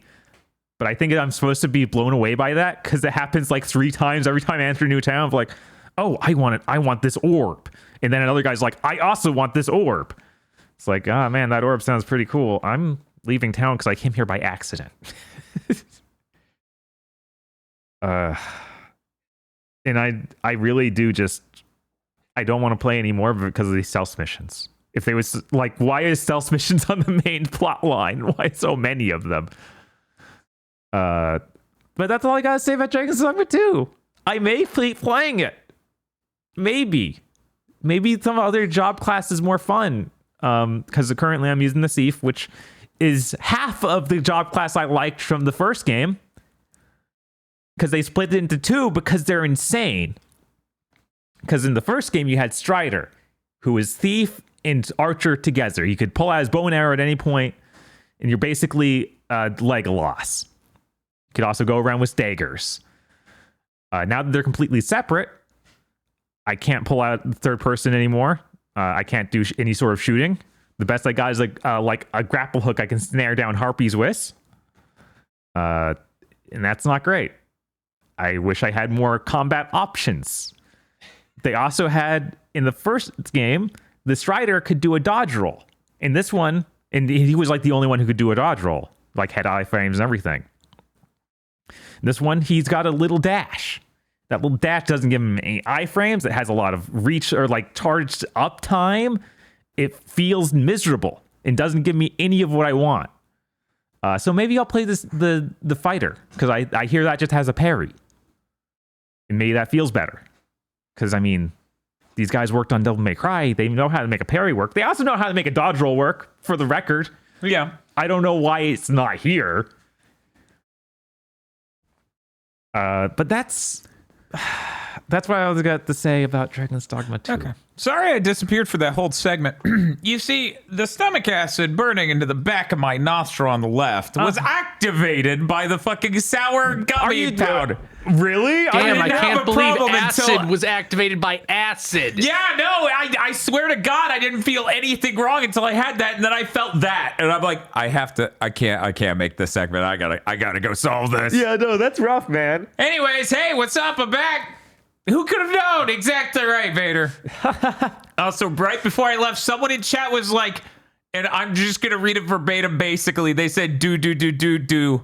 But I think I'm supposed to be blown away by that, because it happens like 3 times every time I enter a new town. I'm like, oh, I want this orb. And then another guy's like, I also want this orb. It's like, oh man, that orb sounds pretty cool. I'm leaving town because I came here by accident. And I really do I don't want to play anymore because of these stealth missions. If they was like, why is stealth missions on the main plot line? Why so many of them? But that's all I gotta say about Dragon's Dogma 2. I may keep playing it. Maybe some other job class is more fun. Because currently I'm using the Thief, which is half of the job class I liked from the first game. Because they split it into 2 because they're insane. Because in the first game you had Strider, who is Thief and Archer together. You could pull out his bow and arrow at any point, and you're basically Legolas. You could also go around with daggers. Now that they're completely separate, I can't pull out the third person anymore. I can't do any sort of shooting. The best I got is like a grapple hook I can snare down harpies with. And that's not great. I wish I had more combat options. They also had, in the first game, the Strider could do a dodge roll. In this one, and he was like the only one who could do a dodge roll, like had iframes and everything. This one, he's got a little dash. That little dash doesn't give him any iframes. It has a lot of reach or like charged up time. It feels miserable and doesn't give me any of what I want. So maybe I'll play the fighter, because I hear that just has a parry. And maybe that feels better. Because, I mean, these guys worked on Devil May Cry. They know how to make a parry work. They also know how to make a dodge roll work, for the record. Yeah. I don't know why it's not here. But that's what I was got to say about Dragon's Dogma 2. Okay. Sorry I disappeared for that whole segment. You see, the stomach acid burning into the back of my nostril on the left was activated by the fucking sour gummy powder. Really? Damn, I didn't have can't a believe problem acid until- was activated by acid. Yeah, no, I swear to God, I didn't feel anything wrong until I had that, and then I felt that, and I'm like, I can't make this segment. I gotta go solve this. Yeah, no, that's rough, man. Anyways, hey, what's up? I'm back. Who could have known? Exactly right, Vader. Also, right before I left, someone in chat was like, and I'm just gonna read it verbatim. Basically, they said do done.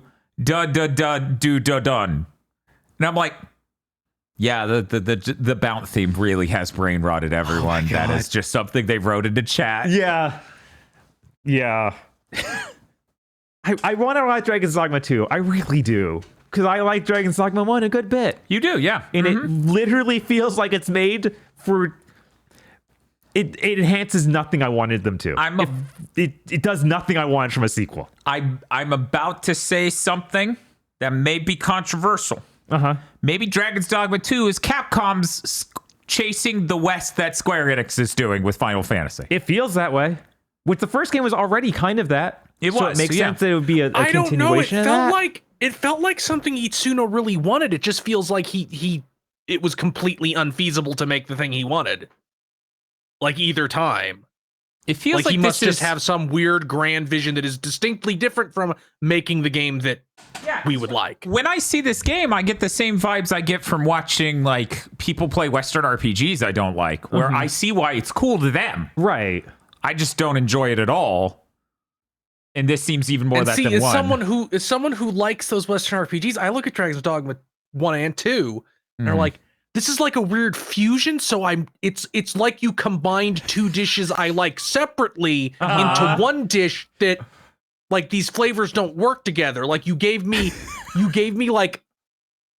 And I'm like, yeah, the bounce theme really has brain rotted everyone. That is just something they wrote into chat. Yeah. I want to like Dragon's Dogma 2. I really do. Because I like Dragon's Dogma 1 a good bit. You do, yeah. And it literally feels like it's made for... It enhances nothing I wanted them to. It does nothing I wanted from a sequel. I'm about to say something that may be controversial. Maybe Dragon's Dogma 2 is Capcom's chasing the West that Square Enix is doing with Final Fantasy. It feels that way. Which the first game was already kind of that. It so was, it makes yeah. sense that it would be a I don't know. It continuation of felt that. like something Itsuno really wanted. It just feels like it was completely unfeasible to make the thing he wanted. Like either time. It feels like he this must just is- have some weird grand vision that is distinctly different from making the game that we would like. When I see this game, I get the same vibes I get from watching like people play Western RPGs I don't like, where I see why it's cool to them. Right. I just don't enjoy it at all. And this seems even more And that see, than as one. someone who likes those Western RPGs, I look at Dragon's Dogma 1 and 2, and they're like, this is like a weird fusion. So it's like you combined two dishes I like separately into one dish that like these flavors don't work together. Like you gave me like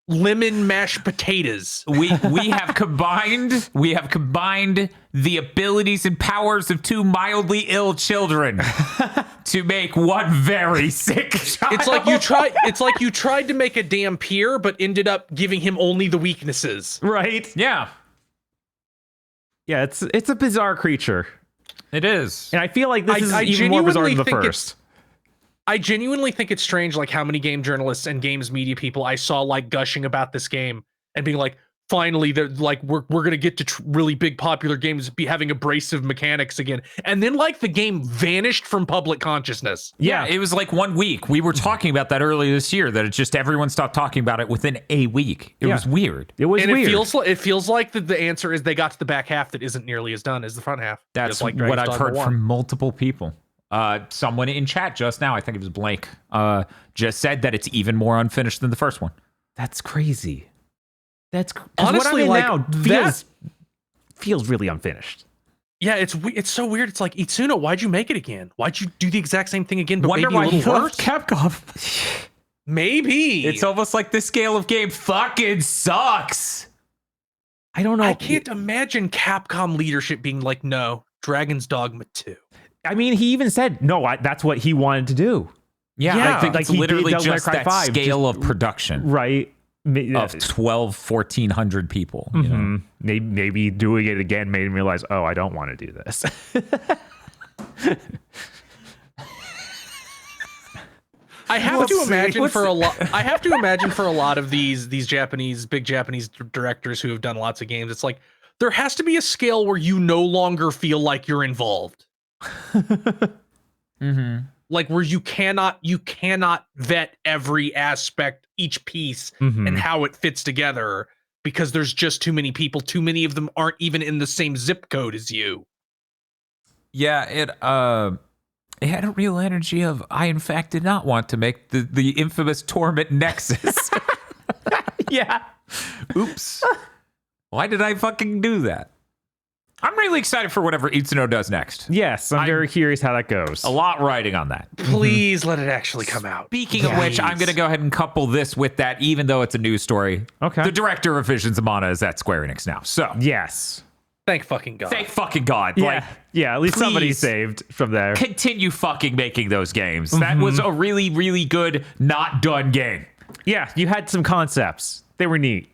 lemon mashed potatoes. We have combined the abilities and powers of two mildly ill children to make one very sick child. It's like you tried to make a Dampier, but ended up giving him only the weaknesses. Right. Yeah, Yeah, it's a bizarre creature. it is. And I feel like this I is even more bizarre than the genuinely think first. I genuinely think it's strange, like how many game journalists and games media people I saw like gushing about this game and being like, finally, they're like, we're gonna get to really big popular games be having abrasive mechanics again, and then like the game vanished from public consciousness. Yeah, it was like 1 week. We were talking about that earlier this year, that it just everyone stopped talking about it within a week. It was weird. It was And weird. it feels like the answer is they got to the back half that isn't nearly as done as the front half. That's Just like what Dragon's I've Dogma heard 1. from multiple people. Someone in chat just now, I think it was Blake, just said that it's even more unfinished than the first one. That's crazy. That's Honestly, what I'm like, in now feels really unfinished. Yeah, it's so weird. It's like, Itsuno, why'd you make it again? Why'd you do the exact same thing again, but Wonder maybe a why he little left worse? Capcom. Maybe. It's almost like the scale of game fucking sucks. I don't know. I can't imagine Capcom leadership being like, no, Dragon's Dogma 2. I mean, he even said, no, that's what he wanted to do. Yeah, I think like it's he did literally Devil May just Cry that 5, scale of production Right. of 1,200-1,400 people. You know? Maybe doing it again made him realize, oh, I don't want to do this. I have to imagine for a lot of these big Japanese directors who have done lots of games, it's like there has to be a scale where you no longer feel like you're involved. Like where you cannot vet every aspect, each piece, and how it fits together, because there's just too many people. Too many of them aren't even in the same zip code as you. Yeah, it had a real energy of I in fact did not want to make the infamous Torment Nexus. Yeah. Oops. Why did I fucking do that? I'm really excited for whatever Itsuno does next. Yes, I'm very curious how that goes. A lot riding on that. Please let it actually come out. Speaking of which, I'm going to go ahead and couple this with that, even though it's a news story. Okay. The director of Visions of Mana is at Square Enix now. So, Yes. Thank fucking God. thank fucking God. Yeah. Like, Yeah, at least somebody please. saved from there. continue fucking making those games. That was a really, really good, not done game. Yeah, you had some concepts. They were neat.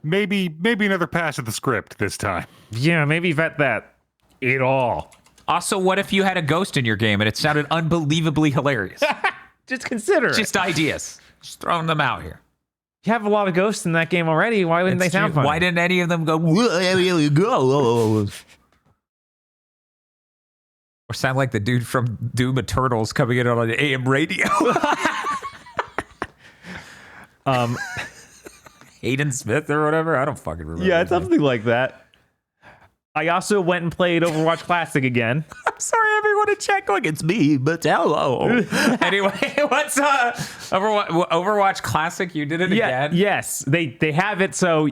Maybe another pass at the script this time. Yeah, maybe vet that. It all. Also, what if you had a ghost in your game and it sounded unbelievably hilarious? Just consider it. Just ideas. Just throwing them out here. You have a lot of ghosts in that game already. Why wouldn't they It's sound true. fun? Why didn't any of them go, go? Or sound like the dude from Doom Eternals coming in on an AM radio? Hayden Smith or whatever? I don't fucking remember. Yeah, his name. something like that. I also went and played Overwatch Classic again. I'm sorry, everyone in chat going, it's me, but hello. Anyway, what's Overwatch Classic? You did it again? Yes, they have it so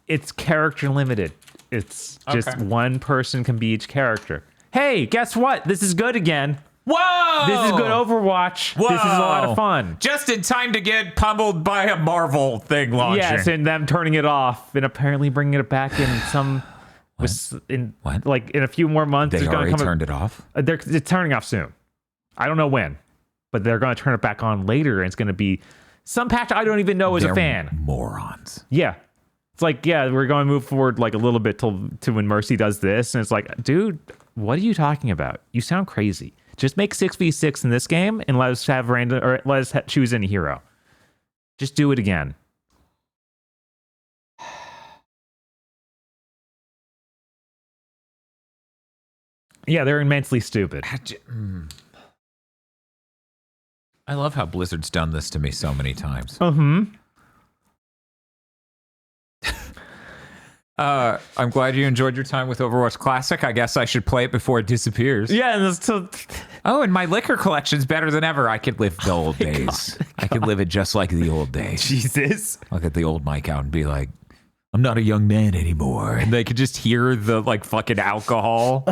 it's character limited. It's just Okay. one person can be each character. Hey, guess what? This is good again. Whoa! This is good Overwatch. This is a lot of fun. Just in time to get pummeled by a Marvel thing launching. Yes, and them turning it off and apparently bringing it back in some. In What? like in a few more months, They there's gonna already come turned it off? it's turning off soon. I don't know when, but they're going to turn it back on later, and it's going to be some patch I don't even know as a They're fan. morons. Yeah, it's like we're going to move forward like a little bit to when Mercy does this, and it's like, dude, what are you talking about? You sound crazy. Just make 6v6 in this game and let us have random or let us choose any hero. Just do it again. Yeah, they're immensely stupid. I love how Blizzard's done this to me so many times. I'm glad you enjoyed your time with Overwatch Classic. I guess I should play it before it disappears. Yeah, and so Oh, and my liquor collection's better than ever. I could live the old days. I could live it just like the old days. Jesus. Look at the old mic out and be like, I'm not a young man anymore. And they could just hear the like fucking alcohol.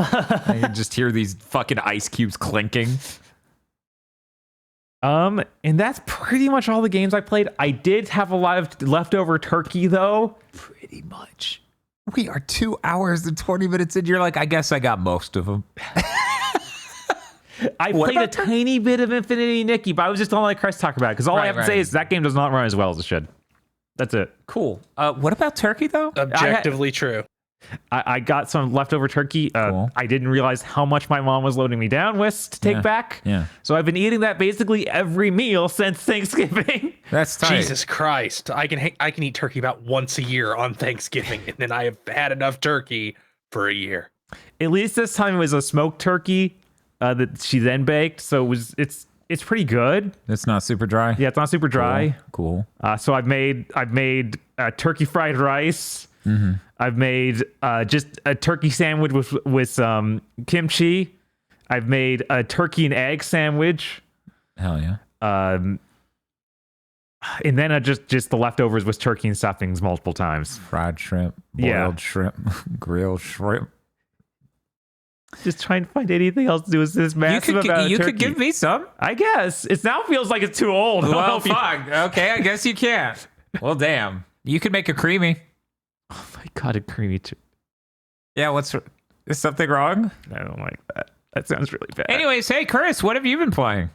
They could just hear these fucking ice cubes clinking. And that's pretty much all the games I played. I did have a lot of leftover turkey though. Pretty much. We are 2 hours and 20 minutes in. You're like, I guess I got most of them. I What played a about tiny bit of Infinity Nikki, but I was just don't let Chris talk about it because all I Right, have to right. say is that game does not run as well as it should. That's it. Cool. What about turkey though? Objectively true. I got some leftover turkey. Cool. I didn't realize how much my mom was loading me down with to take Yeah, back. yeah. So I've been eating that basically every meal since Thanksgiving. That's tight. Jesus Christ. I can eat turkey about once a year on Thanksgiving, and then I have had enough turkey for a year. At least this time it was a smoked turkey that she then baked. So it's pretty good. It's not super dry. Yeah, it's not super dry. Cool. So I've made turkey fried rice. Mm-hmm. I've made just a turkey sandwich with some kimchi. I've made a turkey and egg sandwich. Hell yeah. And then just the leftovers was turkey and stuffings multiple times. Fried shrimp, boiled Yeah. shrimp, grilled shrimp. Just trying to find anything else to do with this massive amount of You turkey. could give me some. I guess it now feels like it's too old. I don't know Well, if you- fuck. Okay, I guess you can't. Well, damn. You could make a creamy. Oh my god, a creamy. Yeah, is something wrong? I don't like that. That sounds really bad. Anyways, hey, Chris, what have you been playing?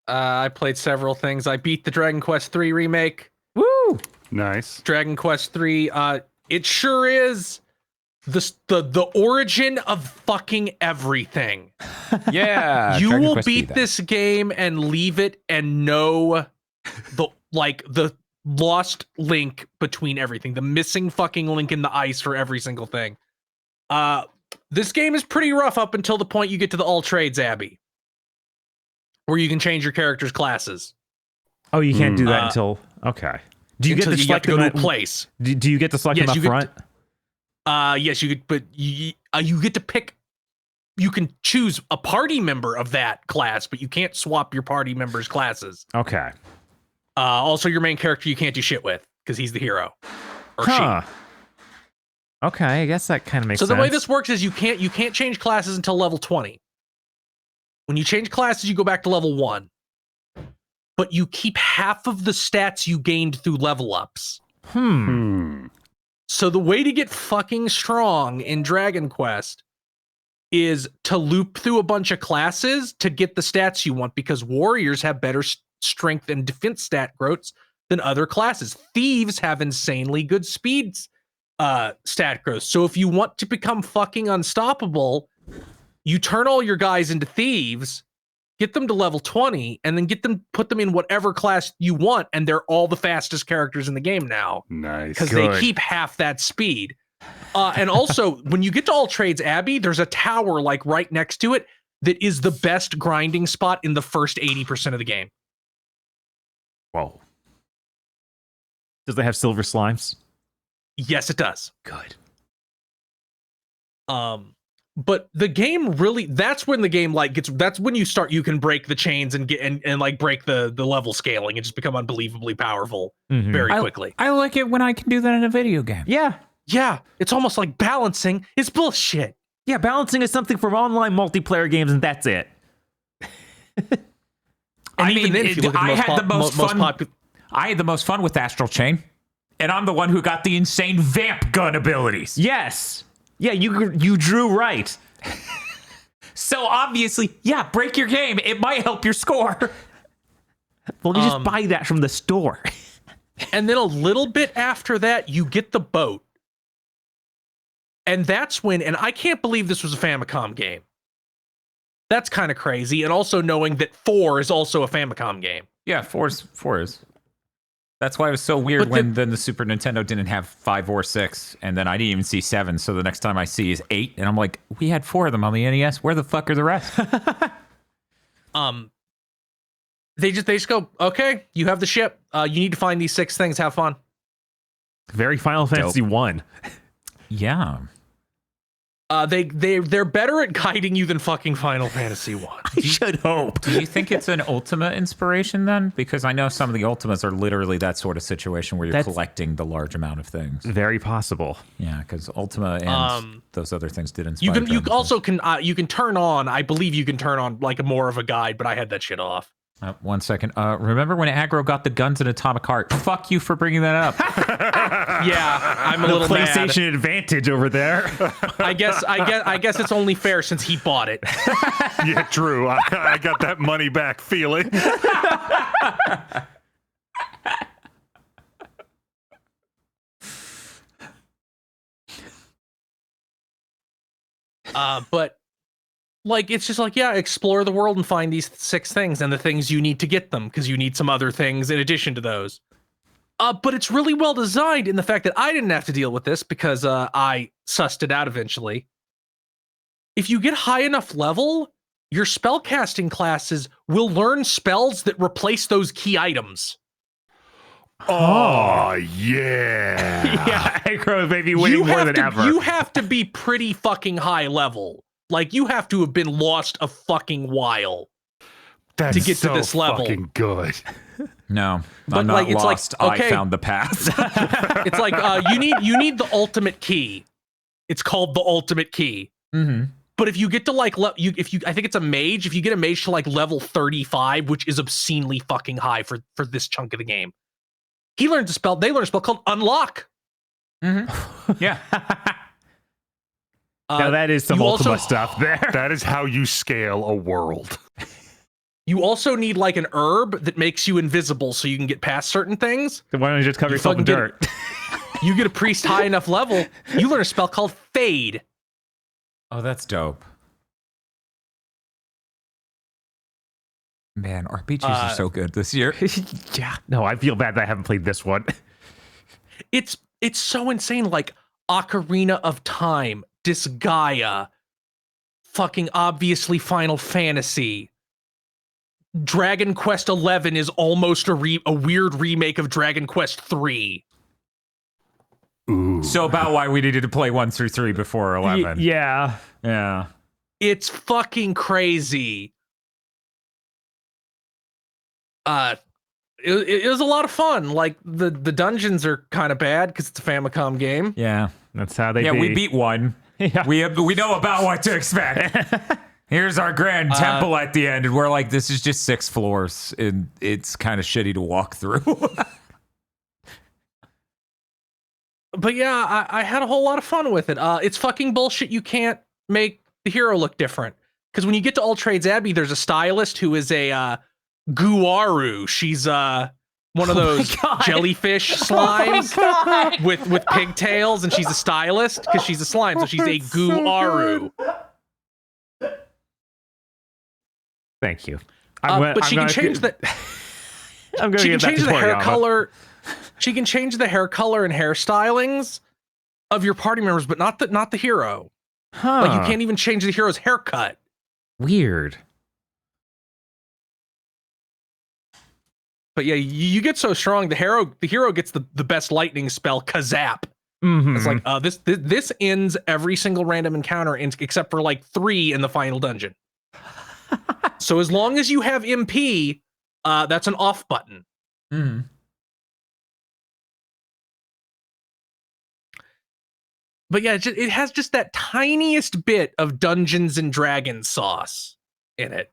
I played several things. I beat the Dragon Quest III remake. Woo! Nice. Dragon Quest III. It sure is the origin of fucking everything. Yeah. You Dragon will Quest V, beat then. this game and leave it and know the lost link between everything, the missing fucking link in the ice for every single thing. This game is pretty rough up until the point you get to the All Trades Abbey, where you can change your character's classes. Oh, you can't do that until okay. Do you Until get to you select have to go them to a place? Do you get to select Yes, them up you get front? Yes, you could, but you get to pick you can choose a party member of that class, but you can't swap your party members' classes. Okay. Also, your main character you can't do shit with because he's the hero or Huh. she. Okay, I guess that kind of makes sense. So the way this works is you can't change classes until level 20. When you change classes, you go back to level 1. But you keep half of the stats you gained through level ups. So the way to get fucking strong in Dragon Quest is to loop through a bunch of classes to get the stats you want, because warriors have better strength and defense stat growths than other classes. Thieves have insanely good speeds stat growth. So if you want to become fucking unstoppable, you turn all your guys into thieves, get them to level 20, and then put them in whatever class you want, and they're all the fastest characters in the game now. Nice. Because they keep half that speed. And also, when you get to All Trades Abbey, there's a tower like right next to it that is the best grinding spot in the first 80% of the game. Whoa. Does it have silver slimes? Yes, it does. Good. But the game really, that's when the game like that's when you can break the chains and get and like break the level scaling and just become unbelievably powerful very quickly. I like it when I can do that in a video game. Yeah, it's almost like balancing is bullshit. Yeah, balancing is something for online multiplayer games, and that's it. I even mean, then, if you look at I had the most fun with Astral Chain, and I'm the one who got the insane vamp gun abilities. Yes. Yeah, you drew right. So obviously, yeah, break your game. It might help your score. Well, you just buy that from the store. And then a little bit after that, you get the boat. And that's when, and I can't believe this was a Famicom game. That's kind of crazy. And also knowing that 4 is also a Famicom game. Yeah, 4 is. That's why it was so weird when then the Super Nintendo didn't have 5 or 6, and then I didn't even see 7. So the next time I see is 8, and I'm like, we had 4 of them on the NES. Where the fuck are the rest? They just go, okay, you have the ship. You need to find these 6 things. Have fun. Very Final Fantasy 1. Yeah. They're better at guiding you than fucking Final Fantasy 1. I should hope. Do you think it's an Ultima inspiration then? Because I know some of the Ultimas are literally that sort of situation where you're collecting the large amount of things. Very possible. Yeah, because Ultima and those other things did inspire. You can turn on. I believe you can turn on like more of a guide, but I had that shit off. 1 second. Remember when Aggro got the guns in Atomic Heart? Fuck you for bringing that up. Yeah, I'm a little PlayStation mad. advantage over there. I guess it's only fair since he bought it. Yeah, true. I got that money back feeling. But like, it's just like, yeah, explore the world and find these 6 things and the things you need to get them, because you need some other things in addition to those. But it's really well designed in the fact that I didn't have to deal with this because I sussed it out eventually. If you get high enough level, your spellcasting classes will learn spells that replace those key items. Oh, yeah. Yeah, Aggro may be winning more than ever. You have to be pretty fucking high level. Like, you have to have been lost a fucking while to get to this level. Fucking good. No, but I'm not like, it's lost. like, okay. I found the path. It's like you need the ultimate key. It's called the ultimate key. Mm-hmm. But if you get to like I think it's a mage. If you get a mage to like level 35, which is obscenely fucking high for this chunk of the game, they learn a spell called Unlock. Mm-hmm. Yeah. Now that is some Ultima stuff there. That is how you scale a world. You also need like an herb that makes you invisible so you can get past certain things. Then why don't you just cover yourself in dirt? You get a priest high enough level, you learn a spell called Fade. Oh, that's dope. Man, RPGs are so good this year. Yeah. No, I feel bad that I haven't played this one. It's so insane. Like Ocarina of Time, Disgaea, fucking obviously Final Fantasy. Dragon Quest 11 is almost a weird remake of Dragon Quest 3. Ooh. So about why we needed to play 1 through 3 before 11. Yeah. Yeah. It's fucking crazy. It was a lot of fun. Like the dungeons are kind of bad because it's a Famicom game. Yeah. That's how they Yeah, be. we beat one. Yeah. We know about what to expect. Here's our grand temple at the end, and we're like, this is just 6 floors, and it's kind of shitty to walk through. But yeah, I had a whole lot of fun with it. It's fucking bullshit. You can't make the hero look different because when you get to All Trades Abbey, there's a stylist who is a Guaru. She's one of those jellyfish slimes with pigtails, and she's a stylist because she's a slime, so she's a Guaru. Thank you. But she can change the. I'm going She to can get change the hair color. color. She can change the hair color and hairstylings of your party members, but not the hero. Huh. Like you can't even change the hero's haircut. Weird. But yeah, you get so strong. The hero gets the best lightning spell, Kazap. Mm-hmm. It's like this ends every single random encounter except for like 3 in the final dungeon. So as long as you have MP, that's an off button. Mm. But yeah, it has just that tiniest bit of Dungeons and Dragons sauce in it,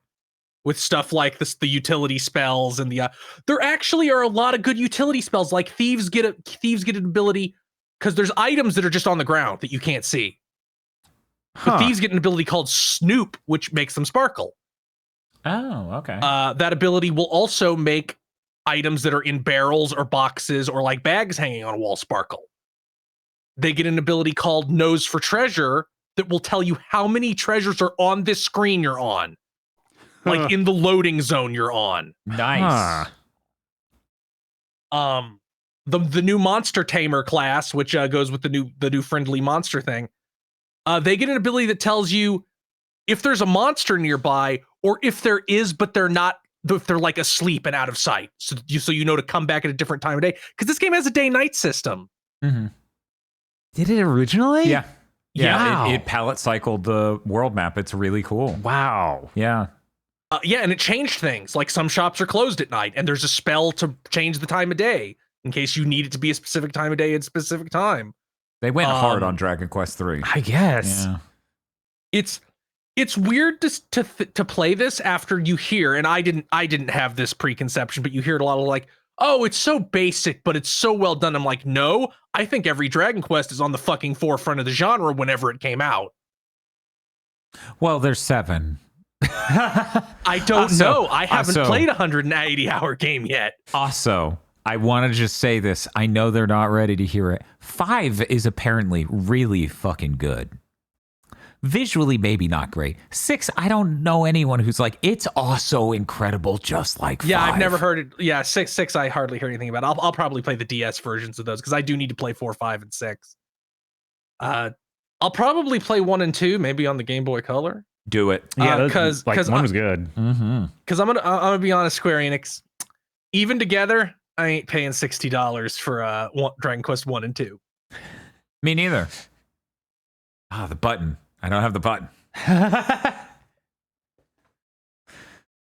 with stuff like this, the utility spells and the. There actually are a lot of good utility spells. Like thieves get an ability because there's items that are just on the ground that you can't see. But thieves get an ability called Snoop, which makes them sparkle. Oh, okay. That ability will also make items that are in barrels or boxes or like bags hanging on a wall sparkle. They get an ability called Nose for Treasure that will tell you how many treasures are on this screen you're on. Like in the loading zone you're on. Nice. The new Monster Tamer class, which goes with the new friendly monster thing, they get an ability that tells you if there's a monster nearby or if there is, but they're not, if they're like asleep and out of sight. So you know to come back at a different time of day. Because this game has a day-night system. Mm-hmm. Did it originally? Yeah. Yeah, Wow. it palette cycled the world map. It's really cool. Wow. Yeah. Yeah, and it changed things. Like some shops are closed at night, and there's a spell to change the time of day in case you need it to be a specific time of day at a specific time. They went hard on Dragon Quest 3. I guess. Yeah. It's weird to play this after you hear, and I didn't have this preconception, but you hear it a lot of like, oh, it's so basic, but it's so well done. I'm like, no, I think every Dragon Quest is on the fucking forefront of the genre whenever it came out. Well, there's 7. I don't know. I haven't played a 180-hour game yet. Also, I want to just say this. I know they're not ready to hear it. 5 is apparently really fucking good. Visually, maybe not great. 6, I don't know anyone who's like, it's also incredible, just like 5. Yeah, I've never heard it. Yeah, 6, I hardly heard anything about. I'll probably play the DS versions of those because I do need to play 4, 5, and 6. I'll probably play 1 and 2, maybe on the Game Boy Color. Do it. Yeah, because like one was good. Mm-hmm. Because I'm gonna be honest, Square Enix, even together, I ain't paying $60 for Dragon Quest 1 and 2. Me neither. The button. I don't have the button.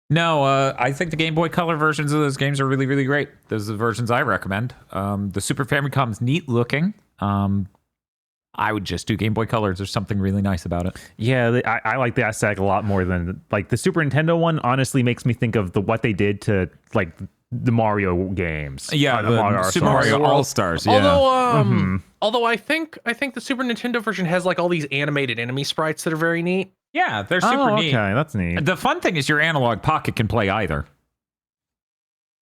No, I think the Game Boy Color versions of those games are really, really great. Those are the versions I recommend. The Super Famicom's neat looking. I would just do Game Boy Colors. There's something really nice about it. Yeah, I like the aesthetic a lot more than like the Super Nintendo one. Honestly, makes me think of what they did to like the Mario games. Yeah, the Super Mario All Stars. Yeah. Although I think the Super Nintendo version has like all these animated enemy sprites that are very neat. Yeah, they're super neat. Okay, that's neat. The fun thing is your analog pocket can play either.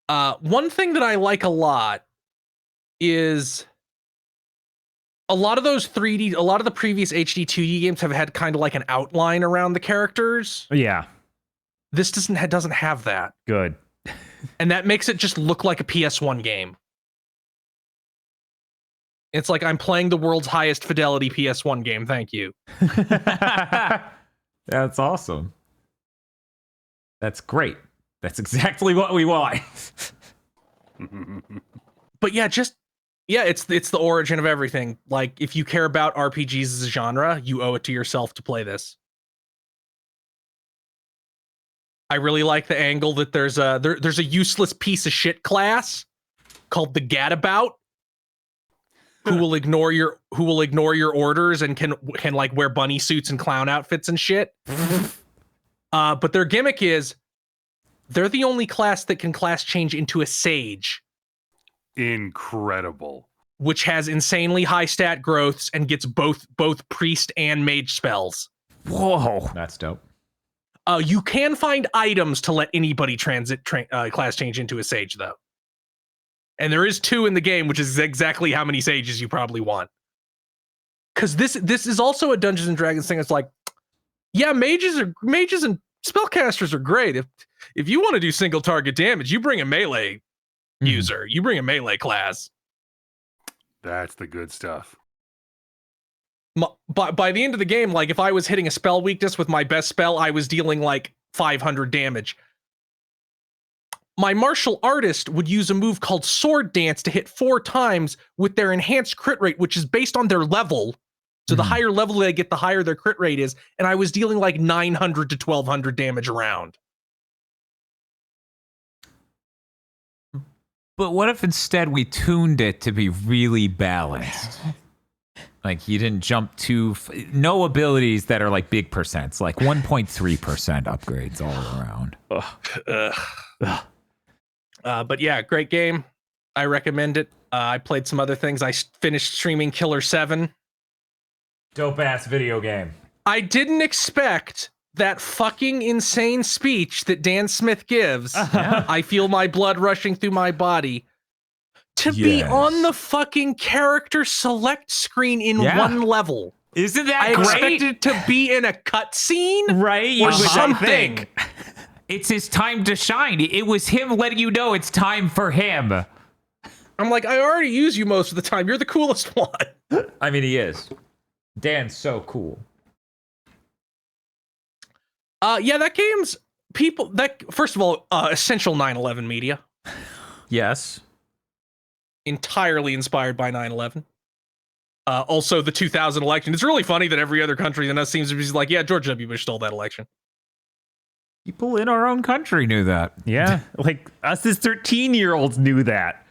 One thing that I like a lot is a lot of those 3D, a lot of the previous HD 2D games have had kind of like an outline around the characters. Yeah, This doesn't have that. good. And that makes it just look like a PS1 game. It's like I'm playing the world's highest fidelity PS1 game. Thank you. That's awesome. That's great. That's exactly what we want. But yeah, it's the origin of everything. Like if you care about RPGs as a genre, you owe it to yourself to play this. I really like the angle that there's a useless piece of shit class called the Gadabout who will ignore your orders and can like wear bunny suits and clown outfits and shit. But their gimmick is they're the only class that can class change into a sage. Incredible. Which has insanely high stat growths and gets both priest and mage spells. Whoa, that's dope. You can find items to let anybody class change into a sage, though. And there is 2 in the game, which is exactly how many sages you probably want. Because this is also a Dungeons and Dragons thing. It's like, yeah, mages and spellcasters are great. If you want to do single target damage, you bring a melee user. You bring a melee class. That's the good stuff. By the end of the game, like if I was hitting a spell weakness with my best spell, I was dealing like 500 damage. My martial artist would use a move called Sword Dance to hit 4 times with their enhanced crit rate, which is based on their level. So the higher level they get, the higher their crit rate is. And I was dealing like 900 to 1200 damage around. But what if instead we tuned it to be really balanced? Like you didn't jump no abilities that are like big percents, like 1.3% upgrades all around. But yeah, great game. I recommend it. I played some other things. I finished streaming Killer 7. Dope ass video game. I didn't expect that fucking insane speech that Dan Smith gives. I feel my blood rushing through my body. To be on the fucking character select screen in one level. Isn't that I great? expected to be in a cutscene, right? Or something. It's his time to shine. It was him letting you know it's time for him. I'm like, I already use you most of the time. You're the coolest one. I mean, he is. Dan's so cool. Yeah, that game's first of all, essential 9/11 media. Yes. Entirely inspired by 9/11. Also, the 2000 election. It's really funny that every other country than us seems to be like, yeah, George W. Bush stole that election. People in our own country knew that. Yeah, like us as 13-year-olds knew that.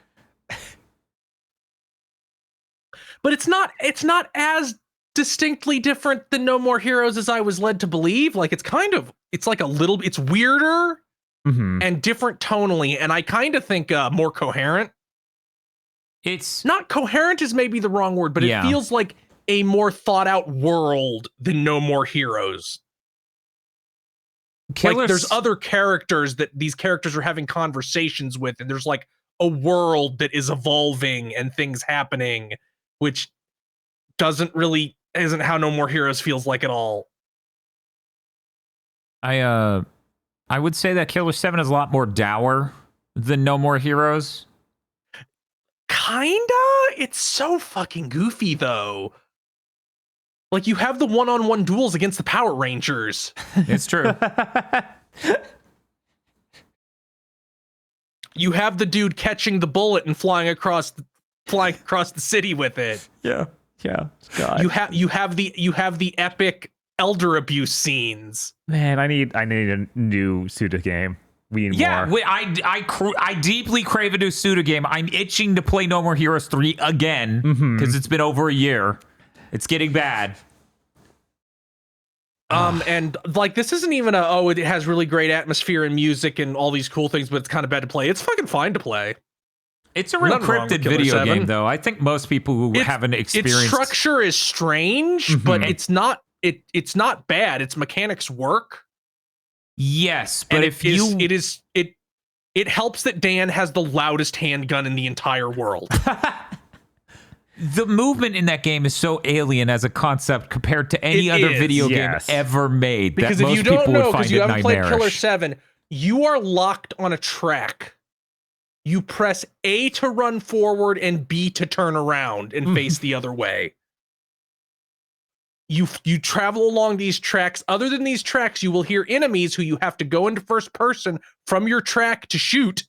But it's not as distinctly different than No More Heroes as I was led to believe. Like it's weirder and different tonally, and I kind of think more coherent. It's not coherent is maybe the wrong word, but it feels like a more thought out world than No More Heroes. Like there's other characters that these characters are having conversations with, and there's like a world that is evolving and things happening, which isn't how No More Heroes feels like at all. I would say that Killer 7 is a lot more dour than No More Heroes. Kinda? It's so fucking goofy though. Like you have the one-on-one duels against the Power Rangers. It's true. You have the dude catching the bullet and flying across the city with it. Yeah. God. You have the epic elder abuse scenes. Man, I need a new Suda game. We need more. I deeply crave a new Suda game. I'm itching to play No More Heroes 3 again because it's been over a year. It's getting bad. And like this isn't even it has really great atmosphere and music and all these cool things, but it's kind of bad to play. It's fucking fine to play. It's a real cryptid video game, though. I think most people who haven't experienced its structure is strange, but it's not bad. Its mechanics work. Yes, but and it helps that Dan has the loudest handgun in the entire world. The movement in that game is so alien as a concept compared to any other video game ever made. Because that if most you don't people know, would find because you it haven't played nightmarish. Killer 7, you are locked on a track. You press A to run forward and B to turn around and face the other way. You travel along these tracks. Other than these tracks, you will hear enemies who you have to go into first person from your track to shoot.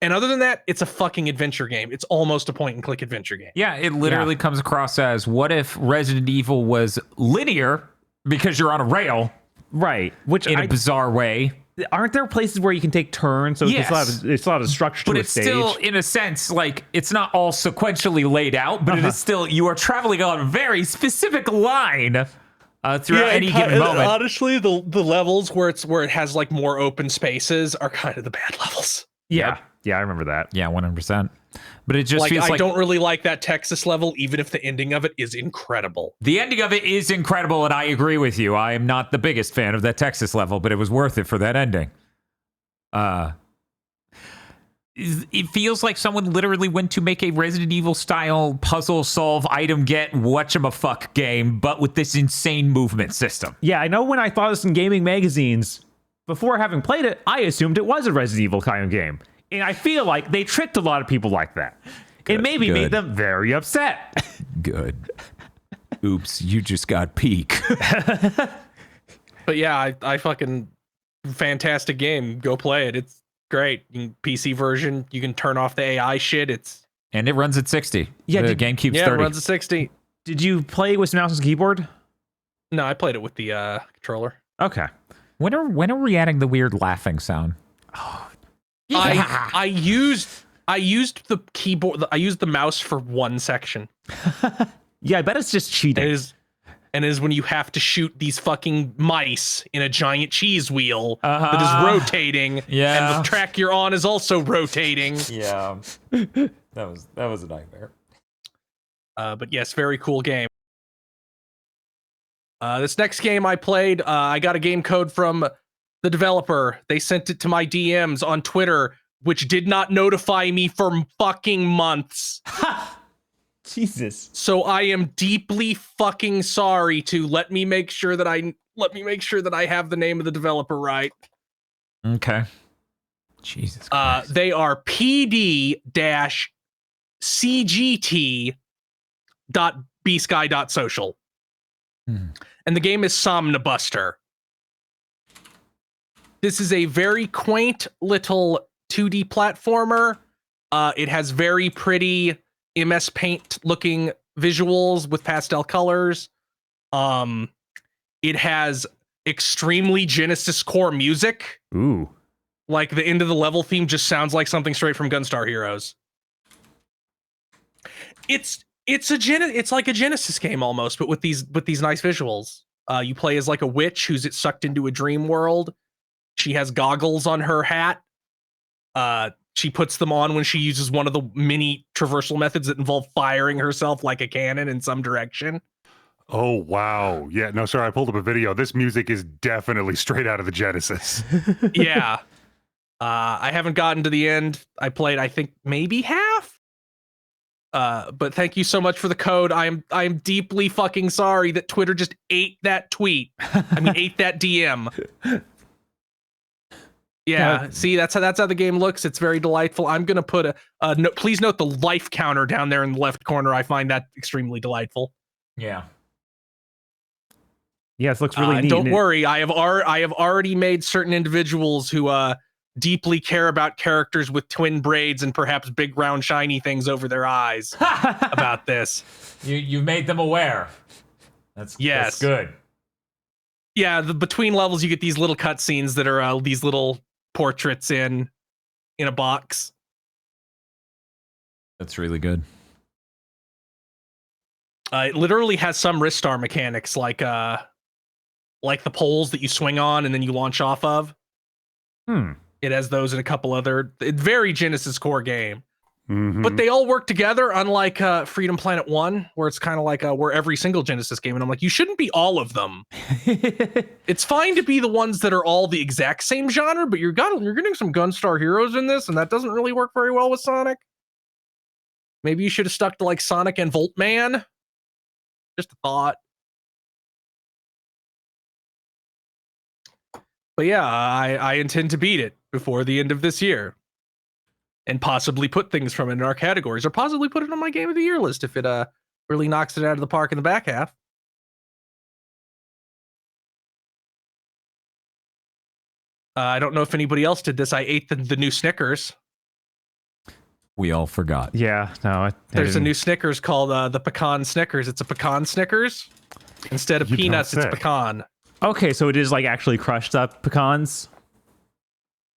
And other than that, it's a fucking adventure game. It's almost a point and click adventure game. Yeah, it literally comes across as what if Resident Evil was linear because you're on a rail. Right. Which in a bizarre way. aren't there places where you can take turns? So Yes. it's a lot of structure But to a it's stage. still, in a sense, like it's not all sequentially laid out, but it is still, you are traveling on a very specific line throughout any given moment. Honestly, the levels where it has like more open spaces are kind of the bad levels. Yeah, I remember that. Yeah, 100%. But it just feels I like don't really like that Texas level, even if the ending of it is incredible. the ending of it is incredible, and I agree with you. I am not the biggest fan of that Texas level, but it was worth it for that ending. It feels like someone literally went to make a Resident Evil style puzzle solve item get whatchamafuck game, but with this insane movement system. Yeah, I know when I thought this in gaming magazines, before having played it, I assumed it was a Resident Evil kind of game. And I feel like they tricked a lot of people like that. It maybe made them very upset. Good. Oops, you just got peak. But yeah, I fucking fantastic game. Go play it. It's great. PC version. You can turn off the AI shit. And it runs at 60. Yeah, the game keeps 30. it runs at 60. Did you play with mouse and keyboard? No, I played it with the controller. Okay. When are we adding the weird laughing sound? I used the keyboard. I used the mouse for one section. Yeah, I bet it's just cheating. It is when you have to shoot these fucking mice in a giant cheese wheel that is rotating. Yeah. And the track you're on is also rotating. Yeah. that was a nightmare. But yes, very cool game. This next game I played, I got a game code from the developer. They sent it to my DMs on Twitter, which did not notify me for fucking months. Jesus. So I am deeply fucking sorry. To let me make sure that I have the name of the developer right. Okay. Jesus Christ. They are pd-cgt.bsky.social. And the game is Somnibuster. This is a very quaint little 2D platformer. It has very pretty MS Paint looking visuals with pastel colors. It has extremely Genesis core music. Ooh. Like the end of the level theme just sounds like something straight from Gunstar Heroes. It's like a Genesis game almost, but with these nice visuals. You play as like a witch who's sucked into a dream world. She has goggles on her hat. She puts them on when she uses one of the many traversal methods that involve firing herself like a cannon in some direction. Oh, wow. Yeah, no, sorry, I pulled up a video. This music is definitely straight out of the Genesis. Yeah. I haven't gotten to the end. I played, I think, maybe half. But thank you so much for the code. I'm deeply fucking sorry that Twitter just ate that tweet. Ate that DM. Yeah, see, that's how the game looks. It's very delightful. I'm gonna put please note the life counter down there in the left corner. I find that extremely delightful. Yeah. Yes, looks really neat. Don't worry, I have already made certain individuals who deeply care about characters with twin braids and perhaps big round shiny things over their eyes about this. You made them aware. That's good. Yeah, between levels you get these little cutscenes that are these little portraits in a box. That's really good. It literally has some Ristar mechanics like the poles that you swing on and then you launch off of. It has those and a couple other very Genesis core game. Mm-hmm. But they all work together, unlike Freedom Planet 1, where it's kind of like where every single Genesis game, and I'm like, you shouldn't be all of them. It's fine to be the ones that are all the exact same genre, but you're getting some Gunstar Heroes in this, and that doesn't really work very well with Sonic. Maybe you should have stuck to like Sonic and Voltman. Just a thought. But yeah, I intend to beat it before the end of this year. And possibly put things from it in our categories, or possibly put it on my Game of the Year list if it really knocks it out of the park in the back half. I don't know if anybody else did this. I ate the new Snickers. We all forgot. Yeah, no. There's a new Snickers called the Pecan Snickers. It's a pecan Snickers. Instead of peanuts, it's pecan. Okay, so it is like actually crushed up pecans.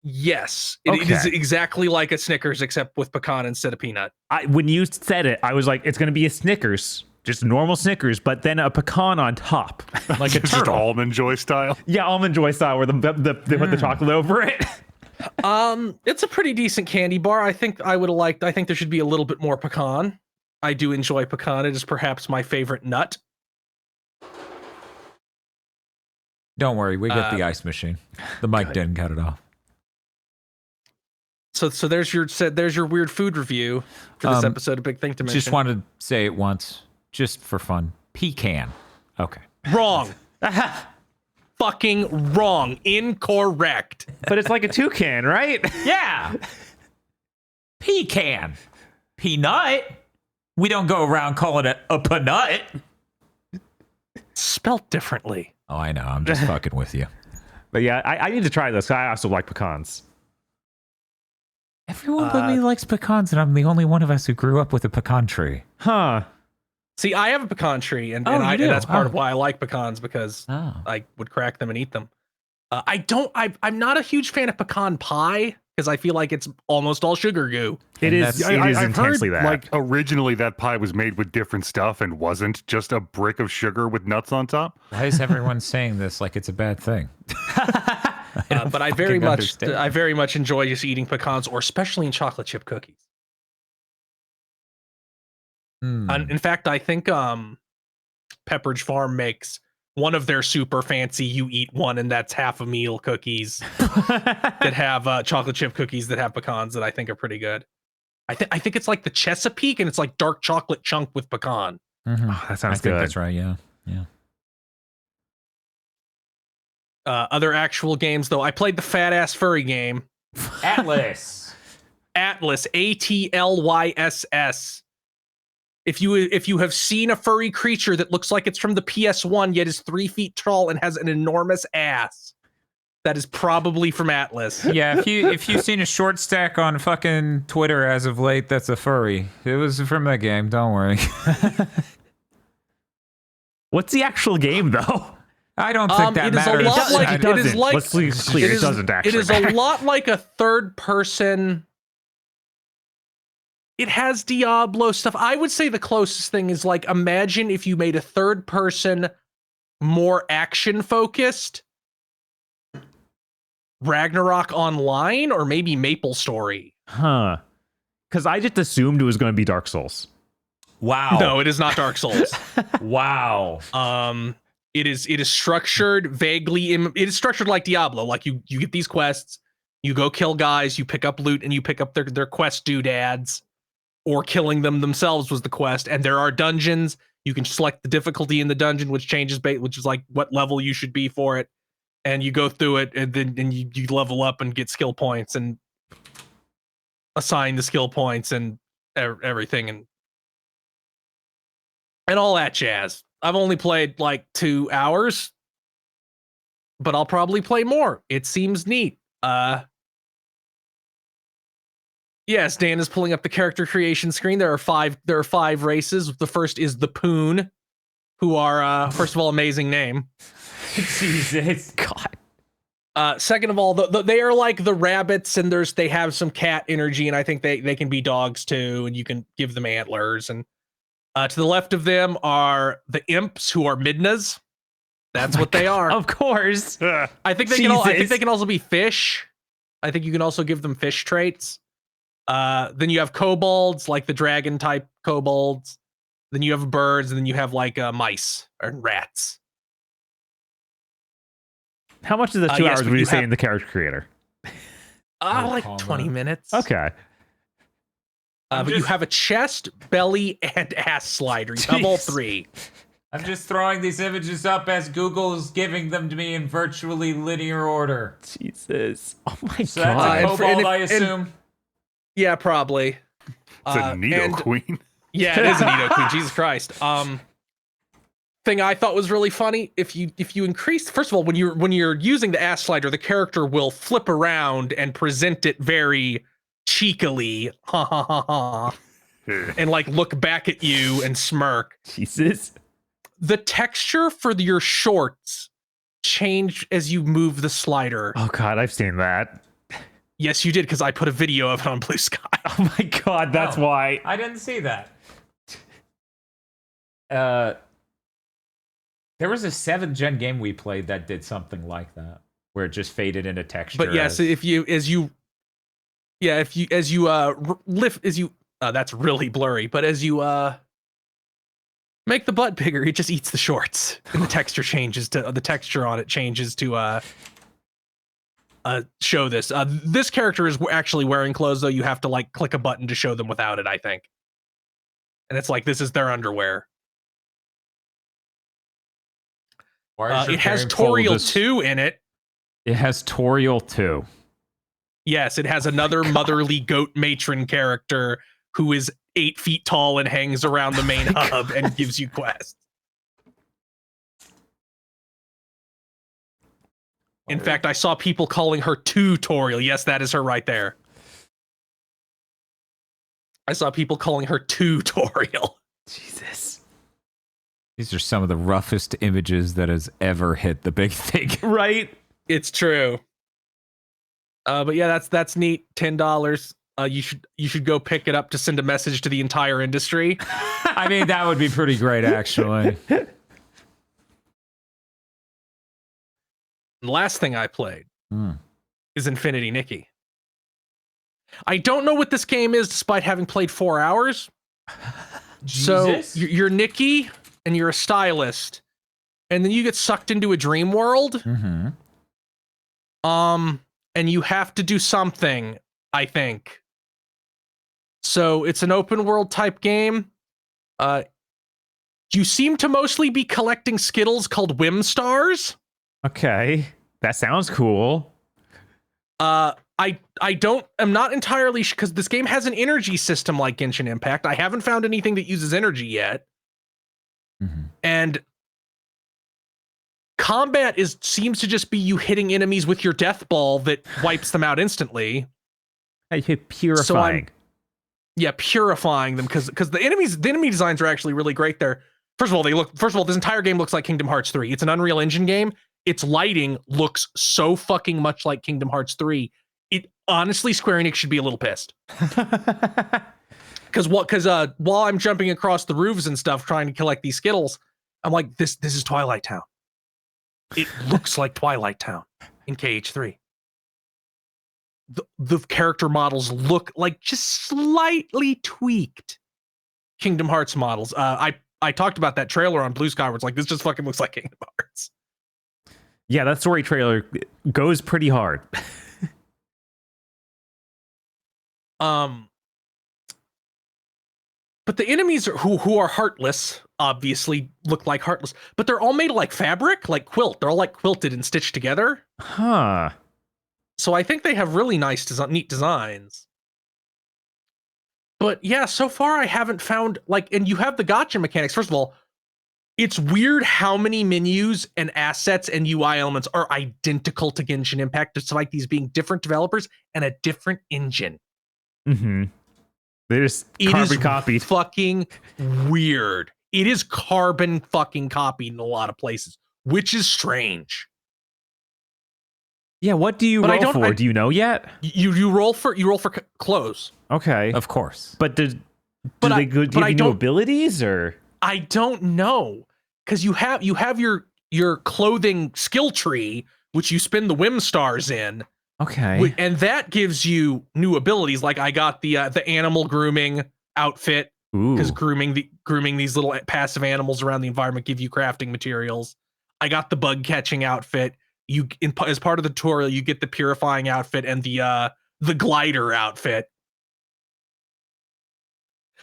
Yes, it is exactly like a Snickers except with pecan instead of peanut. When you said it, I was like, it's going to be a Snickers, just normal Snickers, but then a pecan on top, like a Just turtle. Almond Joy style. Yeah, Almond Joy style, where they put the chocolate over it. It's a pretty decent candy bar. I think I would have liked. I think there should be a little bit more pecan. I do enjoy pecan. It is perhaps my favorite nut. Don't worry, we get the ice machine. The mic didn't cut it off. So there's your weird food review for this episode of Big Thing to Mention. Just wanted to say it once, just for fun. Pecan. Okay. Wrong. Fucking wrong. Incorrect. But it's like a toucan, right? Yeah. Pecan. Peanut. We don't go around calling it a peanut. Spelt differently. Oh, I know. I'm just fucking with you. But yeah, I need to try this. I also like pecans. Everyone but me likes pecans, and I'm the only one of us who grew up with a pecan tree. Huh. See, I have a pecan tree, and you do? that's part of why I like pecans, because Oh. I would crack them and eat them. I'm not a huge fan of pecan pie, because I feel like it's almost all sugar goo. It is I've intensely heard, that. like, originally that pie was made with different stuff and wasn't just a brick of sugar with nuts on top. Why is everyone saying this like it's a bad thing? But I very fucking understand. I very much enjoy just eating pecans, or especially in chocolate chip cookies. And in fact, I think Pepperidge Farm makes one of their super fancy you eat one and that's half a meal cookies that have chocolate chip cookies that have pecans that I think are pretty good. I think it's like the Chesapeake, and it's like dark chocolate chunk with pecan. Mm-hmm. Oh, that sounds I think good. that's right. Yeah. Other actual games though, I played the fat ass furry game. Atlas. Atlas, ATLYSS. If you have seen a furry creature that looks like it's from the PS1 yet is 3 feet tall and has an enormous ass, that is probably from Atlas. Yeah, if you've seen a short stack on fucking Twitter as of late, that's a furry. It was from that game. Don't worry. What's the actual game, though? I don't think that it is a matters. lot like- It it doesn't. is like- Let's be clear. It doesn't actually. It is a lot like a third person. It has Diablo stuff. I would say the closest thing is, like, imagine if you made a third person, more action focused Ragnarok Online, or maybe MapleStory. Huh. Because I just assumed it was going to be Dark Souls. Wow. No, it is not Dark Souls. Wow. It is structured vaguely. It is structured like Diablo. Like you get these quests, you go kill guys, you pick up loot, and you pick up their quest doodads, or killing them themselves was the quest. And there are dungeons. You can select the difficulty in the dungeon, which changes, which is like what level you should be for it. And you go through it, and then you level up and get skill points and assign the skill points and everything and all that jazz. I've only played like 2 hours, but I'll probably play more. It seems neat. Yes, Dan is pulling up the character creation screen. There are five races. The first is the Poon, who are first of all, amazing name. Jesus. God. Second of all, they are like the rabbits, and they have some cat energy, and I think they can be dogs too, and you can give them antlers. And to the left of them are the imps, who are Midnas. That's what they are. Of course. I think they can also be fish. I think you can also give them fish traits. Then you have kobolds, like the dragon type kobolds. Then you have birds, and then you have like mice or rats. How much of the 2 yes, hours but would you you say have- in the character creator? Like calm 20 down. minutes. Okay. But you have a chest, belly, and ass slider. You have all three. I'm just throwing these images up as Google's giving them to me in virtually linear order. Jesus. Oh my So God. that's a and kobold, if- I and- assume. Yeah, probably. It's a Nido Queen. Yeah, it is a Nido Queen. Jesus Christ. Thing I thought was really funny, if you increase, first of all, when you're using the ass slider, the character will flip around and present it very cheekily, ha ha ha ha, and like look back at you and smirk. Jesus. The texture for your shorts change as you move the slider. Oh God, I've seen that. Yes, you did, because I put a video of it on Blue Sky. Oh my god, that's why. I didn't see that. There was a 7th gen game we played that did something like that, where it just faded into texture. But yes, that's really blurry. But as you make the butt bigger, it just eats the shorts, and the texture on it changes to show this. This character is actually wearing clothes, though. You have to like click a button to show them without it, I think. And it's like, this is their underwear. It has Toriel 2 in it. It has Toriel 2. Yes, it has another motherly goat matron character who is 8 feet tall and hangs around the main hub and gives you quests. In fact, I saw people calling her tutorial. Yes, that is her right there. I saw people calling her tutorial. Jesus. These are some of the roughest images that has ever hit the big thing. Right? It's true. But yeah, that's neat. $10. You should go pick it up to send a message to the entire industry. I mean, that would be pretty great, actually. The last thing I played is Infinity Nikki. I don't know what this game is, despite having played 4 hours. Jesus. So you're Nikki, and you're a stylist, and then you get sucked into a dream world. Mm-hmm. And you have to do something, I think. So it's an open world type game. You seem to mostly be collecting Skittles called Whim Stars. Okay. That sounds cool. I'm not entirely sure, because this game has an energy system like Genshin Impact. I haven't found anything that uses energy yet. Mm-hmm. And combat seems to just be you hitting enemies with your death ball that wipes them out instantly. Purifying. So purifying them, because the enemy designs are actually really great there. First of all, this entire game looks like Kingdom Hearts 3. It's an Unreal Engine game. Its lighting looks so fucking much like Kingdom Hearts 3. It honestly, Square Enix should be a little pissed. Because while I'm jumping across the roofs and stuff trying to collect these Skittles, I'm like, this is Twilight Town. It looks like Twilight Town in KH3. The character models look like just slightly tweaked Kingdom Hearts models. I talked about that trailer on Blue Sky where it's like, this just fucking looks like Kingdom Hearts. Yeah, that story trailer goes pretty hard. But the enemies who are heartless obviously look like heartless, but they're all made of like fabric, like quilt. They're all like quilted and stitched together. Huh. So I think they have really nice, neat designs. But yeah, so far I haven't found and you have the gacha mechanics. First of all, it's weird how many menus and assets and UI elements are identical to Genshin Impact, despite these being different developers and a different engine. Mm-hmm. They just carbon copied. Fucking weird. It is carbon fucking copied in a lot of places, which is strange. Yeah, what do you roll for? Do you know yet? You roll for clothes. Okay, of course. But do they give you new abilities or? I don't know, because you have your clothing skill tree, which you spin the Whim Stars in. Okay. And that gives you new abilities. Like I got the animal grooming outfit, because grooming these little passive animals around the environment give you crafting materials. I got the bug catching outfit. As part of the tutorial, you get the purifying outfit and the glider outfit.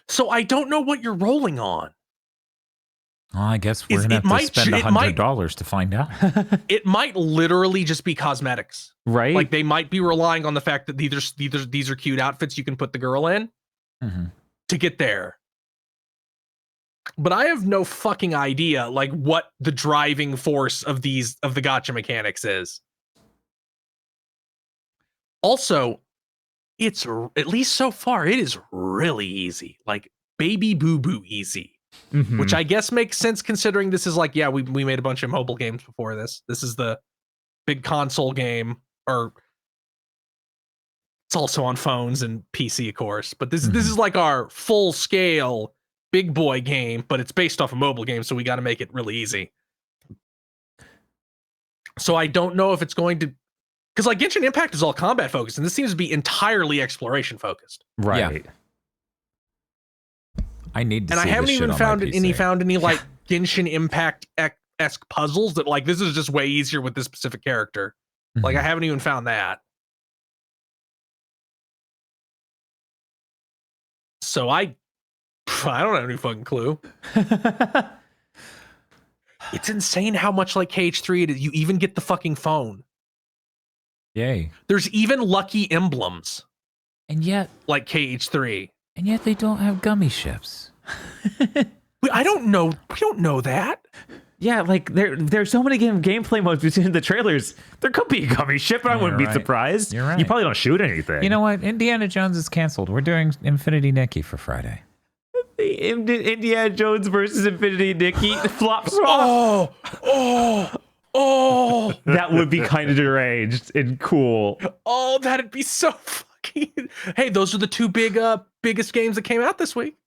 So I don't know what you're rolling on. Well, I guess we're gonna have to spend $100 to find out. It might literally just be cosmetics, right? Like they might be relying on the fact that these are cute outfits you can put the girl in to get there. But I have no fucking idea what the driving force of the gacha mechanics is. Also, it's, at least so far, it is really easy, like baby boo boo easy. Mm-hmm. Which I guess makes sense considering this is we made a bunch of mobile games before this. This is the big console game, or It's also on phones and PC, of course. But this is like our full scale big boy game, but it's based off a mobile game, so we got to make it really easy. So I don't know if it's going to, because like Genshin Impact is all combat focused, and this seems to be entirely exploration focused. Right. Yeah. I need to. And see I haven't this shit even on found my any PC. like Genshin Impact-esque puzzles that like this is just way easier with this specific character. Like I haven't even found that. So I don't have any fucking clue. It's insane how much like KH3 it is. You even get the fucking phone. Yay! There's even lucky emblems And yet like KH3. they don't have gummy ships. I don't know. We don't know that. Yeah, like there's so many gameplay modes between the trailers. There could be a gummy ship, and I wouldn't be right. surprised. You're right. You probably don't shoot anything. You know what? Indiana Jones is canceled. We're doing Infinity Nikki for Friday. Indiana Jones versus Infinity Nikki flop swap. Oh, That would be kind of deranged and cool. oh, that'd be so fucking. Hey, those are the two biggest games that came out this week.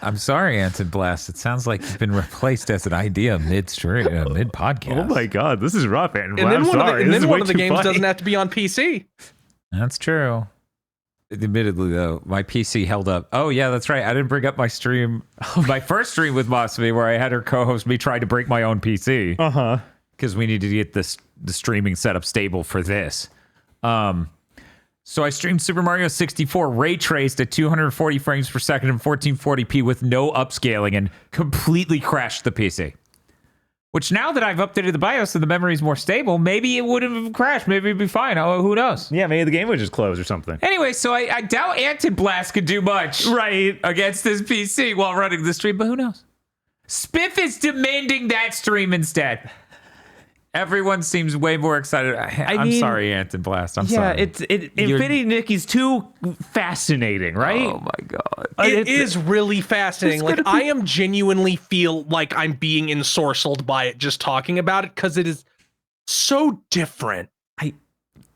I'm sorry, Anton Blast. It sounds like you've been replaced as an idea mid-stream, mid-podcast. Oh my god, this is rough, and And then I'm sorry. This is one way of the too games funny. doesn't have to be on PC. That's true. Admittedly, though, my PC held up. Oh, yeah, that's right. I didn't bring up my stream. My first stream with Mosby, where I had her co-host me try to break my own PC. Uh-huh. Because we needed to get the streaming setup stable for this. So I streamed Super Mario 64 ray traced at 240 frames per second and 1440p with no upscaling and completely crashed the PC. Which now that I've updated the BIOS and the memory is more stable, maybe it wouldn't have crashed. Maybe it'd be fine. Oh, who knows? Yeah, maybe the game would just close or something. Anyway, so I doubt Anton Blast could do much Right. against this PC while running the stream, but who knows? Spiff is demanding that stream instead. Everyone seems way more excited. I'm mean, sorry, Anton Blast. I'm Yeah, sorry. Infinity Nikki's too fascinating, right? Oh my god. It is really fascinating. Like I am genuinely feel like I'm being ensorcelled by it just talking about it because it is so different.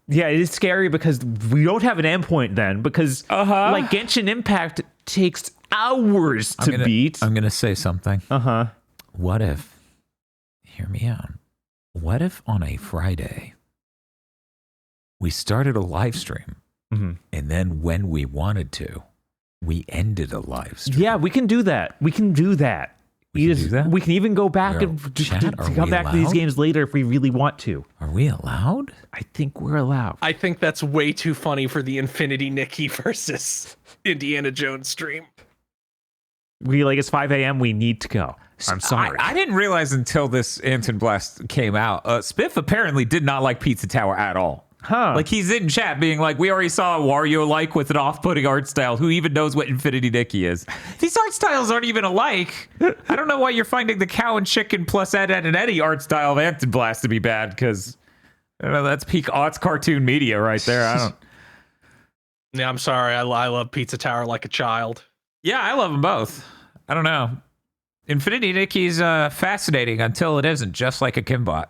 Yeah, it is scary because we don't have an endpoint then because like Genshin Impact takes hours to beat. I'm gonna say something. Uh-huh. What if? Hear me out. What if on a Friday we started a live stream, and then when we wanted to, we ended a live stream? Yeah, we can do that. We can do that. We can do that? We can even go back Well, and chat, are come we back to these allowed? games later if we really want to. Are we allowed? I think we're allowed. I think that's way too funny for the Infinity Nikki versus Indiana Jones stream. We like it's 5 a.m. We need to go. I'm sorry. I didn't realize until this Anton Blast came out. Spiff apparently did not like Pizza Tower at all. Huh. Like he's in chat being like, we already saw a Wario like with an off-putting art style. Who even knows what Infinity Nikki is? These art styles aren't even alike. I don't know why you're finding the cow and chicken plus Ed, Ed and Eddie art style of Anton Blast to be bad because I don't know, that's peak aughts cartoon media right there. I don't. Yeah, I'm sorry. I love Pizza Tower like a child. Yeah, I love them both. I don't know. Infinity Nikki's fascinating until it isn't, just like a Kimbot.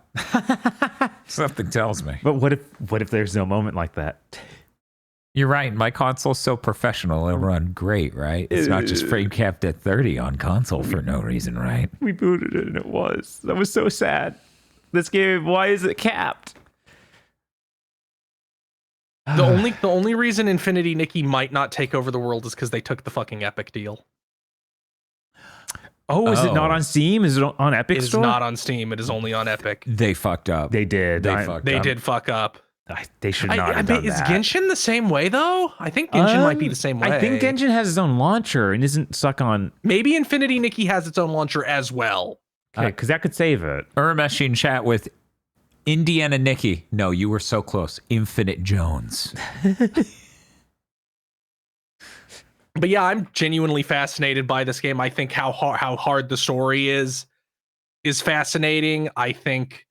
Something tells me. But what if there's no moment like that? You're right. My console's so professional, it'll run great, right? It's not just frame capped at 30 on console for no reason, right? We booted it and it was. That was so sad. This game, why is it capped? The only reason Infinity Nikki might not take over the world is because they took the fucking Epic deal. Oh, is it not Oh. on Steam? Is it on Epic It is Store? not on Steam. It is only on Epic. They fucked up. They did. They fucked They up. did fuck up. They should not have done is that. Genshin the same way though? I think Genshin might be the same way. I think Genshin has its own launcher and isn't stuck on. Maybe Infinity Nikki has its own launcher as well. Okay, because that could save it. Urmesh in chat with Indiana Nikki. No, you were so close. Infinite Jones. But yeah, I'm genuinely fascinated by this game. I think how hard the story is fascinating. I think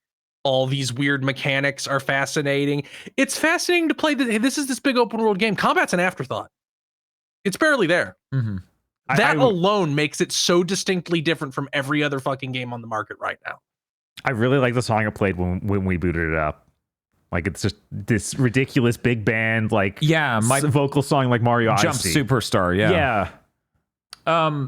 all these weird mechanics are fascinating. It's fascinating to play. This is this big open world game. Combat's an afterthought. It's barely there. Mm-hmm. That alone makes it so distinctly different from every other fucking game on the market right now. I really like the song I played when we booted it up. Like it's just this ridiculous big band, like my vocal song like Mario Jump Odyssey. Superstar. Yeah.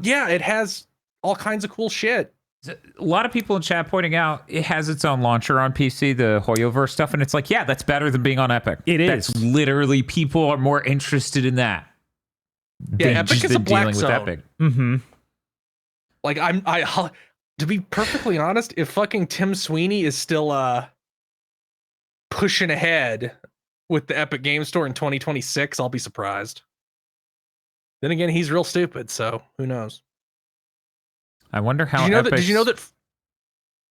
Yeah, it has all kinds of cool shit. A lot of people in chat pointing out it has its own launcher on PC, the Hoyoverse stuff, and it's like, yeah, that's better than being on Epic. It That's is. literally, people are more interested in that. Yeah, than Epic just is a than black dealing with zone. Epic. Mm-hmm. Like to be perfectly honest, if fucking Tim Sweeney is still pushing ahead with the Epic Game Store in 2026, I'll be surprised. Then again, he's real stupid, so who knows? I wonder how. Did you know that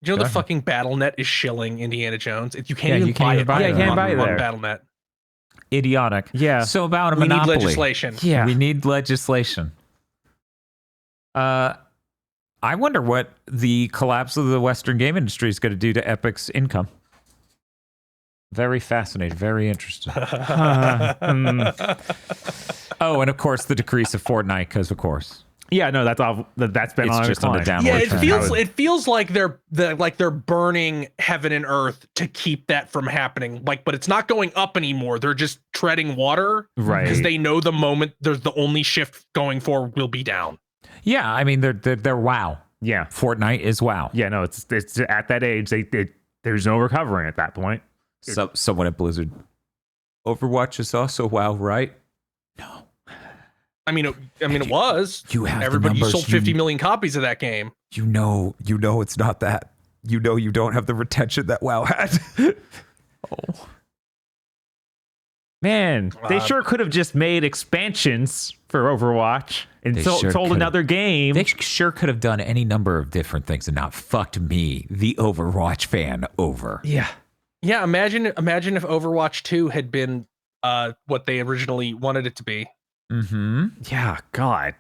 Go ahead. fucking BattleNet is shilling Indiana Jones? You can't even can't buy even it. buy it. on there. BattleNet. Idiotic. Yeah. So about a We need monopoly. legislation. Yeah. We need legislation. I wonder what the collapse of the Western game industry is going to do to Epic's income. Very fascinating. Very interesting. Oh, and of course the decrease of Fortnite, because of course. Yeah, no, that's been It's on just on the decline. downward Yeah, trend. it feels like they're burning heaven and earth to keep that from happening. Like, but it's not going up anymore. They're just treading water, Right. Because they know the moment there's the only shift going forward will be down. Yeah, I mean they're WoW. Yeah. Fortnite is WoW. Yeah, no, it's at that age, there's no recovering at that point. Someone at Blizzard. Overwatch is also WoW, right? No. I mean, it was. You have Everybody. the You numbers. sold 50 million copies of that game. You know it's not that. You know you don't have the retention that WoW had. Oh. Man, they sure could have just made expansions for Overwatch and They sold sure could've. another game. They sure could have done any number of different things and not fucked me, the Overwatch fan, over. Yeah. Yeah, imagine if Overwatch 2 had been what they originally wanted it to be. Mm-hmm. Yeah, God.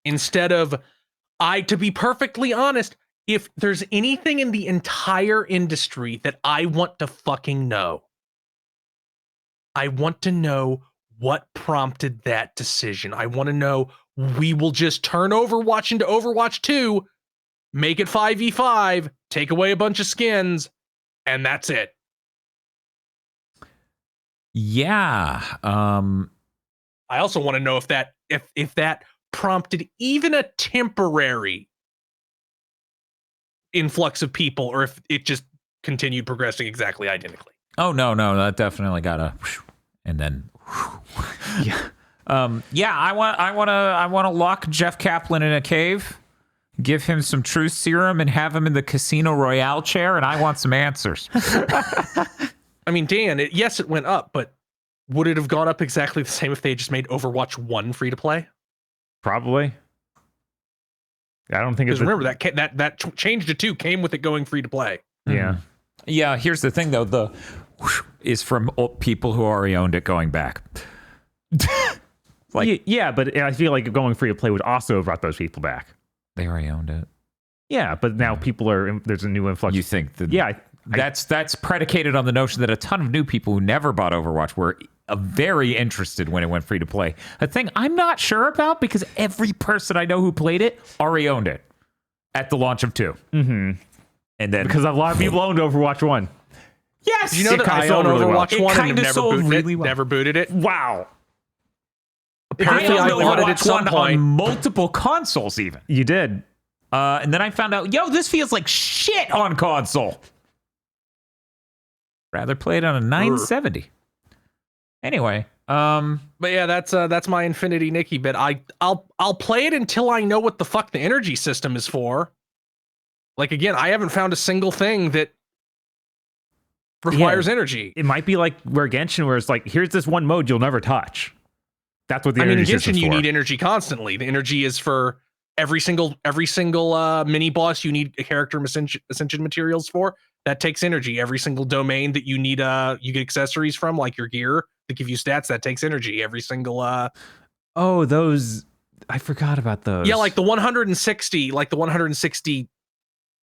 Instead of, to be perfectly honest, if there's anything in the entire industry that I want to fucking know, I want to know what prompted that decision. I want to know, we will just turn Overwatch into Overwatch 2, make it 5v5, take away a bunch of skins, and that's it. Yeah. I also want to know if that prompted even a temporary influx of people, or if it just continued progressing exactly identically. Oh no, that definitely got a, and then. Yeah. I want to lock Jeff Kaplan in a cave, give him some truth serum, and have him in the Casino Royale chair, and I want some answers. I mean, Dan, yes, it went up, but would it have gone up exactly the same if they just made Overwatch 1 free to play? Probably. I don't think it's Because remember that change to 2 came with it going free to play. Yeah. Yeah, here's the thing though, the is from people who already owned it going back. Yeah, but I feel like going free to play would also have brought those people back. They already owned it. Yeah, but now there's a new influx. You think that? Yeah, That's predicated on the notion that a ton of new people who never bought Overwatch were very interested when it went free to play. A thing I'm not sure about, because every person I know who played it already owned it at the launch of 2. Mm-hmm. And then Because a lot of people owned Overwatch 1. yes, Did you know It that kinda I sold own really well. Overwatch 1 and kinda never sold booted really it? well. Never booted it. Wow. Apparently, I I owned bought it at Overwatch some 1 point. on multiple consoles even. You did. And then I found out, this feels like shit on console. Rather play it on a 970. Anyway, But yeah, that's my Infinity Nikki bit. I'll play it until I know what the fuck the energy system is for. Like, again, I haven't found a single thing that requires energy. It might be like where Genshin, where it's like, here's this one mode you'll never touch. That's what the I mean, in energy Genshin, system's you for. need energy constantly. The energy is for every single mini boss you need character ascension materials for. That takes energy. Every single domain that you need you get accessories from, like your gear that give you stats, that takes energy. Every single Oh, those. I forgot about those. yeah, like the 160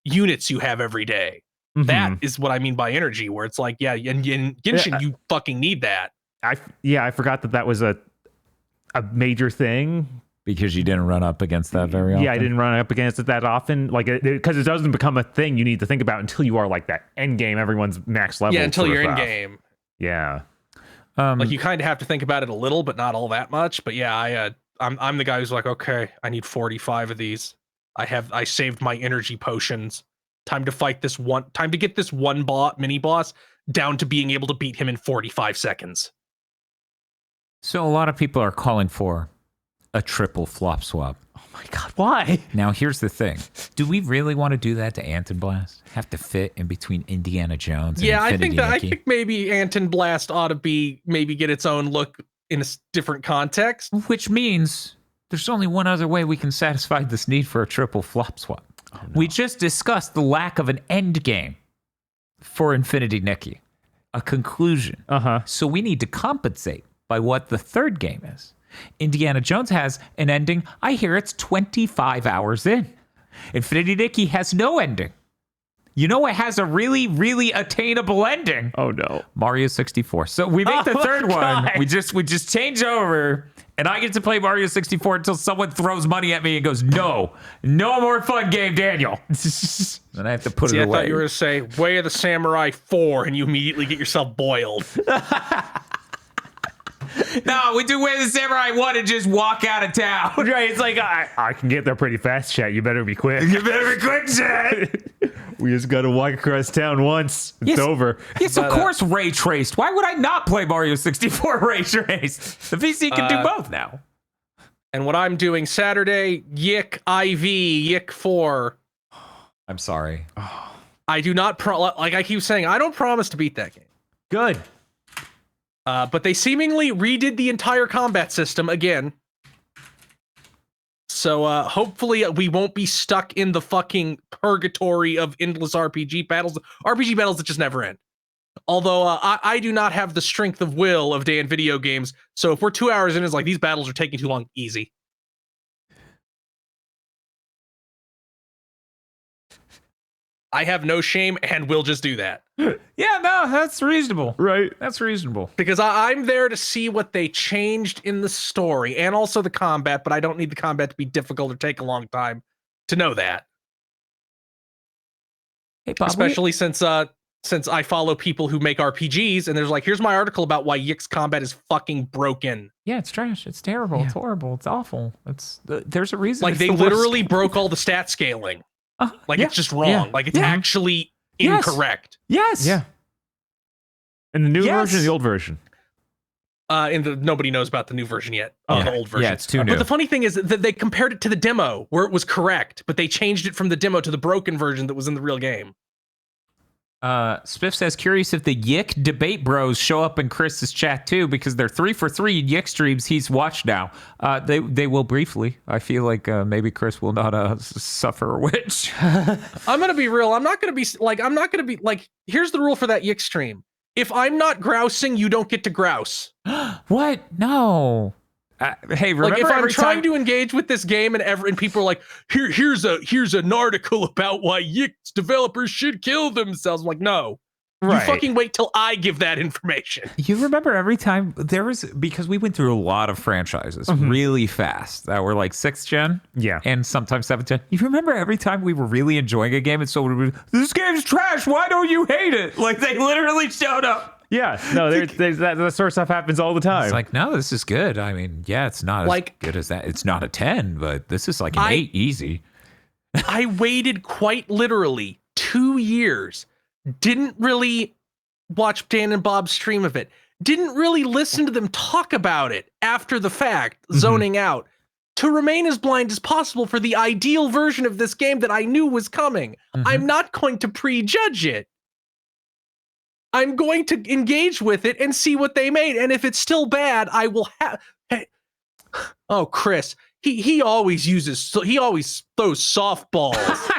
units you have every day. Mhm. That is what I mean by energy, where it's like, yeah, in Genshin, you fucking need that. I forgot that was a major thing. Because you didn't run up against that very often. Yeah, I didn't run up against it that often. Like, because it doesn't become a thing you need to think about until you are like that end game. Everyone's max level. Yeah, until sort you're of in stuff. game. Yeah. Like you kind of have to think about it a little, but not all that much. But yeah, I'm the guy who's like, okay, I need 45 of these. I saved my energy potions. Time to fight this one. Time to get this one mini boss down to being able to beat him in 45 seconds. So a lot of people are calling for a triple flop swap. Oh my God, why? Now, here's the thing. Do we really want to do that to Anton Blast? Have to fit in between Indiana Jones and Yeah, Infinity I Nikki? think maybe Anton Blast ought to maybe get its own look in a different context. Which means there's only one other way we can satisfy this need for a triple flop swap. Oh, no. We just discussed the lack of an end game for Infinity Nikki, a conclusion. Uh-huh. So we need to compensate by what the third game is. Indiana Jones has an ending. I hear it's 25 hours in. Infinity Nikki has no ending. You know it has a really, really attainable ending. Oh no. Mario 64. So we make the Oh, third God. one. We just change over, and I get to play Mario 64 until someone throws money at me and goes, no more fun game, Daniel. And I have to put See, it I away. thought you were going to say Way of the Samurai 4, and you immediately get yourself boiled. No, we do Way of the Samurai 1 and just walk out of town. Right, it's like, I can get there pretty fast, chat. You better be quick. You better be quick, Chad. We just got to walk across town once. It's Yes. over. Yes, of course, ray traced. Why would I not play Mario 64 ray traced? The PC can do both now. And what I'm doing Saturday, Yick IV, Yick 4. I'm sorry. I do not, like I keep saying, I don't promise to beat that game. Good. But they seemingly redid the entire combat system again. So hopefully we won't be stuck in the fucking purgatory of endless RPG battles that just never end. Although I do not have the strength of will of day in video games, so if we're 2 hours in, it's like these battles are taking too long. Easy. I have no shame and will just do that. Yeah, no, that's reasonable. Right. That's reasonable. Because I'm there to see what they changed in the story and also the combat, but I don't need the combat to be difficult or take a long time to know that. Hey, Bob, Especially since I follow people who make RPGs, and there's like, here's my article about why Yick's combat is fucking broken. yeah, it's trash. It's terrible. It's horrible. It's awful. There's a reason. Like it's they the worst. literally broke all the stat scaling. Like yeah, it's just wrong. yeah, Like it's yeah. actually Yes. incorrect. Yes. Yeah. And the new Yes. version, the old version. Nobody knows about the new version yet. The old version. Yeah, it's too new. But the funny thing is that they compared it to the demo where it was correct, but they changed it from the demo to the broken version that was in the real game. Spiff says, curious if the Yick debate bros show up in Chris's chat too, because they're 3 for 3 Yick streams he's watched now. They will briefly. I feel like maybe Chris will not suffer a witch. I'm gonna be real. I'm not gonna be like. Here's the rule for that Yick stream. If I'm not grousing, you don't get to grouse. What? No. Hey, remember Like if I'm every trying time to engage with this game and people are like, here's an article about why Yick's developers should kill themselves. I'm like, no. Right. You fucking wait till I give that information. You remember every time there was, because we went through a lot of franchises really fast that were like 6th gen, Yeah. and sometimes 7th gen. You remember every time we were really enjoying a game and so we would be, this game's trash, why don't you hate it? Like they literally showed up. Yeah. No, there's that sort of stuff happens all the time. It's like, no, this is good. I mean, yeah, it's not Like- as good as that. It's not a 10, but this is like an 8 easy. I waited quite literally 2 years. Didn't really watch Dan and Bob's stream of it. Didn't really listen to them talk about it after the fact, zoning out, to remain as blind as possible for the ideal version of this game that I knew was coming. I'm not going to prejudge it. I'm going to engage with it and see what they made. And if it's still bad, I will have. Hey. Oh, Chris, he always throws softballs.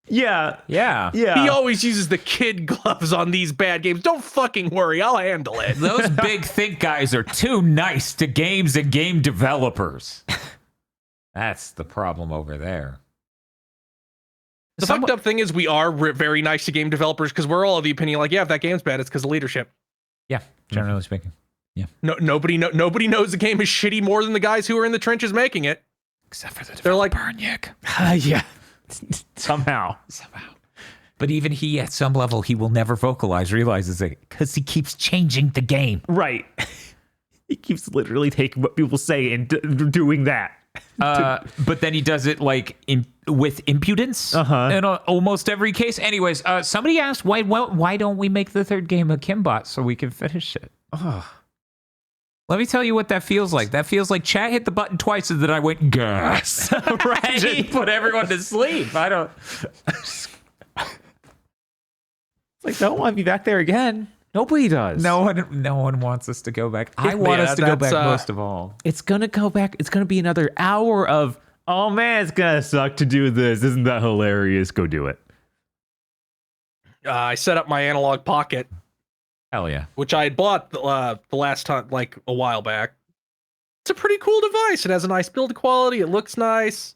yeah. Yeah. Yeah. He always uses the kid gloves on these bad games. Don't fucking worry, I'll handle it. Those big think guys are too nice to games and game developers. That's the problem over there. The fucked up thing is we are very nice to game developers because we're all of the opinion like, yeah, if that game's bad, it's because of leadership. Yeah, generally speaking. No, nobody knows the game is shitty more than the guys who are in the trenches making it. Except for the They're like- developer, Nick. Yeah. Somehow. But even he, at some level, he will never realizes it, because he keeps changing the game. Right. He keeps literally taking what people say and doing that. But then he does it like with impudence in almost every case. Anyways, somebody asked why don't we make the third game a Kimbot so we can finish it? Let me tell you what that feels like. That feels like chat hit the button twice and then I went gas. Right. Just put everyone to sleep. I don't. It's like, don't want to be back there again. Nobody does. No one wants us to go back. I want Yeah, us to go that's, back most of all. It's going to go back. It's going to be another hour of, oh man, it's going to suck to do this. Isn't that hilarious? Go do it. I set up my analog pocket, Hell yeah. which I had bought the last time, like a while back. It's a pretty cool device. It has a nice build quality. It looks nice.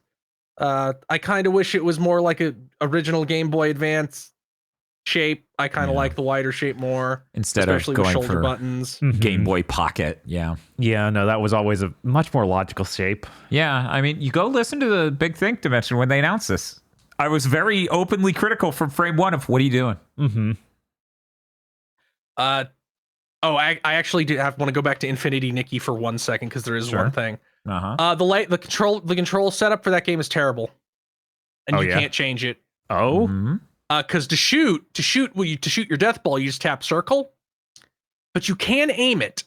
I kind of wish it was more like a original Game Boy Advance shape. I kind of like the wider shape more, Instead of especially going with shoulder for buttons. Game Boy Pocket. Yeah. Yeah, no, that was always a much more logical shape. Yeah. I mean, you go listen to the Big Think Dimension when they announced this. I was very openly critical from frame one of what are you doing? Mm-hmm. I actually want to go back to Infinity Nikki for 1 second because there is Sure. one thing. Uh-huh. The control setup for that game is terrible, and Oh, you yeah? can't change it. Oh? Mhm. Because to shoot your death ball, you just tap circle, but you can aim it.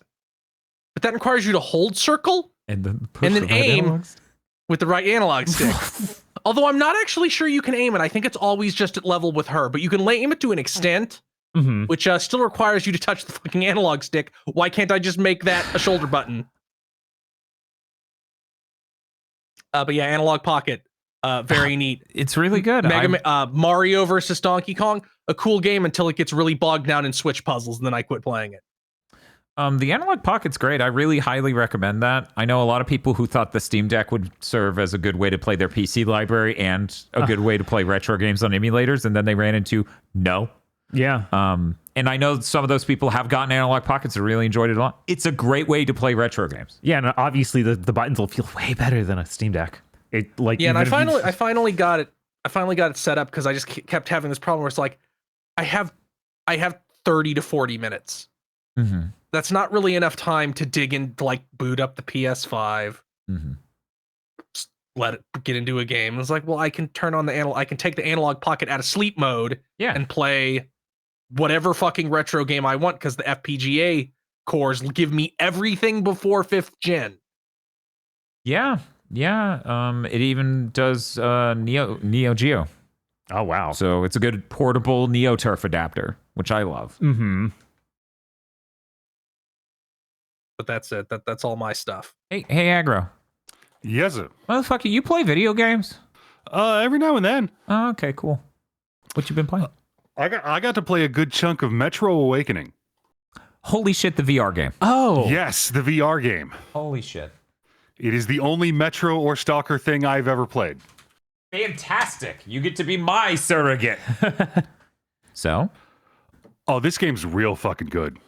But that requires you to hold circle And then and then the right aim analogs. with the right analog stick. Although I'm not actually sure you can aim it. I think it's always just at level with her, but you can aim it to an extent, Mm-hmm. which still requires you to touch the fucking analog stick. Why can't I just make that a shoulder button? But yeah, analog pocket, very neat. It's really good. Mario versus Donkey Kong, a cool game until it gets really bogged down in Switch puzzles, and then I quit playing it. The Analog Pocket's great. I really highly recommend that. I know a lot of people who thought the Steam Deck would serve as a good way to play their PC library and a good way to play retro games on emulators, and then they ran into no. Yeah. And I know some of those people have gotten Analog Pockets and really enjoyed it a lot. It's a great way to play retro games. Yeah, and obviously the buttons will feel way better than a Steam Deck. It like Yeah, and I even if you- finally got it. I finally got it set up because I just kept having this problem where it's like, I have 30 to 40 minutes. Mm-hmm. That's not really enough time to dig in, to like boot up the PS5, Mm-hmm. just let it get into a game. It's like, well, I can turn on I can take the Analog Pocket out of sleep mode Yeah. and play whatever fucking retro game I want because the FPGA cores give me everything before 5th gen. Yeah. It even does Neo Geo. Oh wow. So it's a good portable Neo Turf adapter, which I love. Mm-hmm. But that's it. That's all my stuff. Hey, Aggro. Yes, sir. Motherfucker, you play video games? Every now and then. Oh, okay, cool. What you been playing? I got to play a good chunk of Metro Awakening. Holy shit, the VR game. Oh. Yes, the VR game. Holy shit. It is the only Metro or Stalker thing I've ever played. Fantastic. You get to be my surrogate. So? Oh, this game's real fucking good.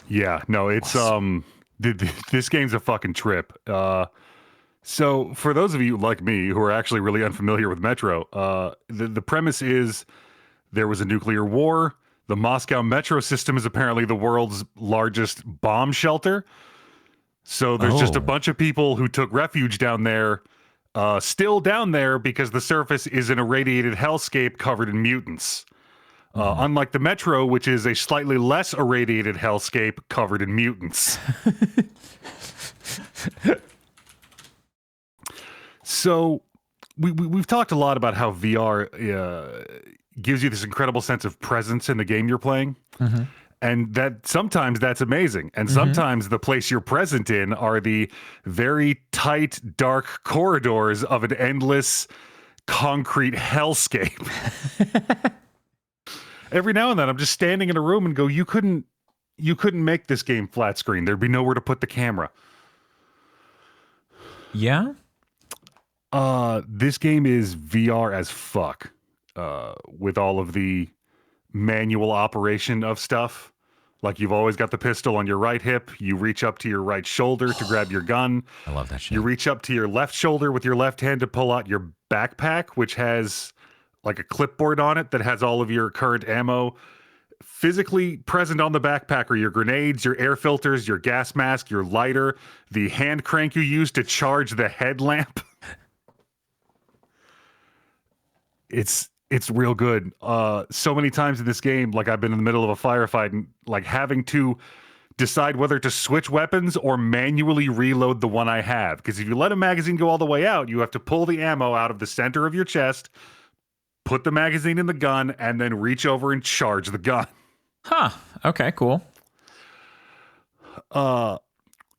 Yeah, no, it's this game's a fucking trip. So for those of you like me who are actually really unfamiliar with Metro, the premise is there was a nuclear war. The Moscow metro system is apparently the world's largest bomb shelter. So there's just a bunch of people who took refuge down there, still down there because the surface is an irradiated hellscape covered in mutants. Unlike the Metro, which is a slightly less irradiated hellscape covered in mutants. So we've talked a lot about how VR gives you this incredible sense of presence in the game you're playing. Mm-hmm. And that sometimes that's amazing. And sometimes the place you're present in are the very tight, dark corridors of an endless concrete hellscape. Every now and then I'm just standing in a room and go, you couldn't make this game flat screen. There'd be nowhere to put the camera. Yeah? This game is VR as fuck. With all of the manual operation of stuff. Like you've always got the pistol on your right hip. You reach up to your right shoulder to grab your gun. I love that shit. You reach up to your left shoulder with your left hand to pull out your backpack, which has like a clipboard on it that has all of your current ammo. Physically present on the backpack are your grenades, your air filters, your gas mask, your lighter, the hand crank you use to charge the headlamp. It's real good. So many times in this game, like I've been in the middle of a firefight and like having to decide whether to switch weapons or manually reload the one I have. Because if you let a magazine go all the way out, you have to pull the ammo out of the center of your chest, put the magazine in the gun, and then reach over and charge the gun. Huh. Okay, cool.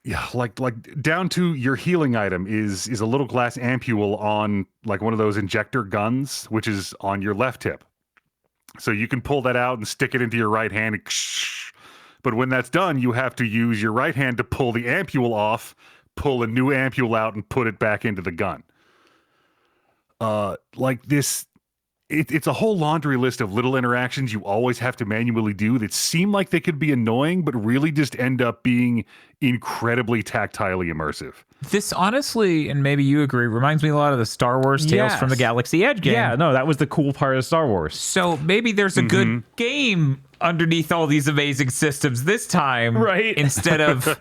Yeah, like down to your healing item is a little glass ampule on like one of those injector guns, which is on your left hip. So you can pull that out and stick it into your right hand. But when that's done, you have to use your right hand to pull the ampule off, pull a new ampule out, and put it back into the gun. Like this, it's a whole laundry list of little interactions you always have to manually do that seem like they could be annoying, but really just end up being incredibly tactilely immersive. This honestly, and maybe you agree, reminds me a lot of the Star Wars Tales from the Galaxy Edge game. Yeah, no, that was the cool part of Star Wars. So maybe there's a good game underneath all these amazing systems this time, right? Instead of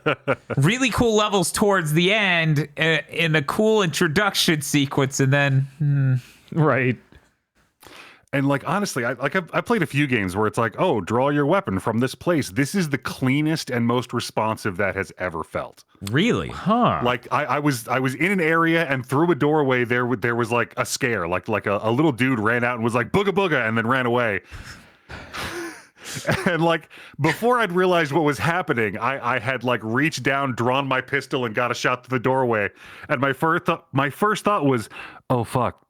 really cool levels towards the end in a cool introduction sequence, and then right. And like honestly, I played a few games where it's like, oh, draw your weapon from this place. This is the cleanest and most responsive that has ever felt. Really? Huh. Like I was in an area and through a doorway there was like a scare, like a little dude ran out and was like booga booga and then ran away. And like before I'd realized what was happening, I had like reached down, drawn my pistol, and got a shot to the doorway. And my first thought was, oh fuck.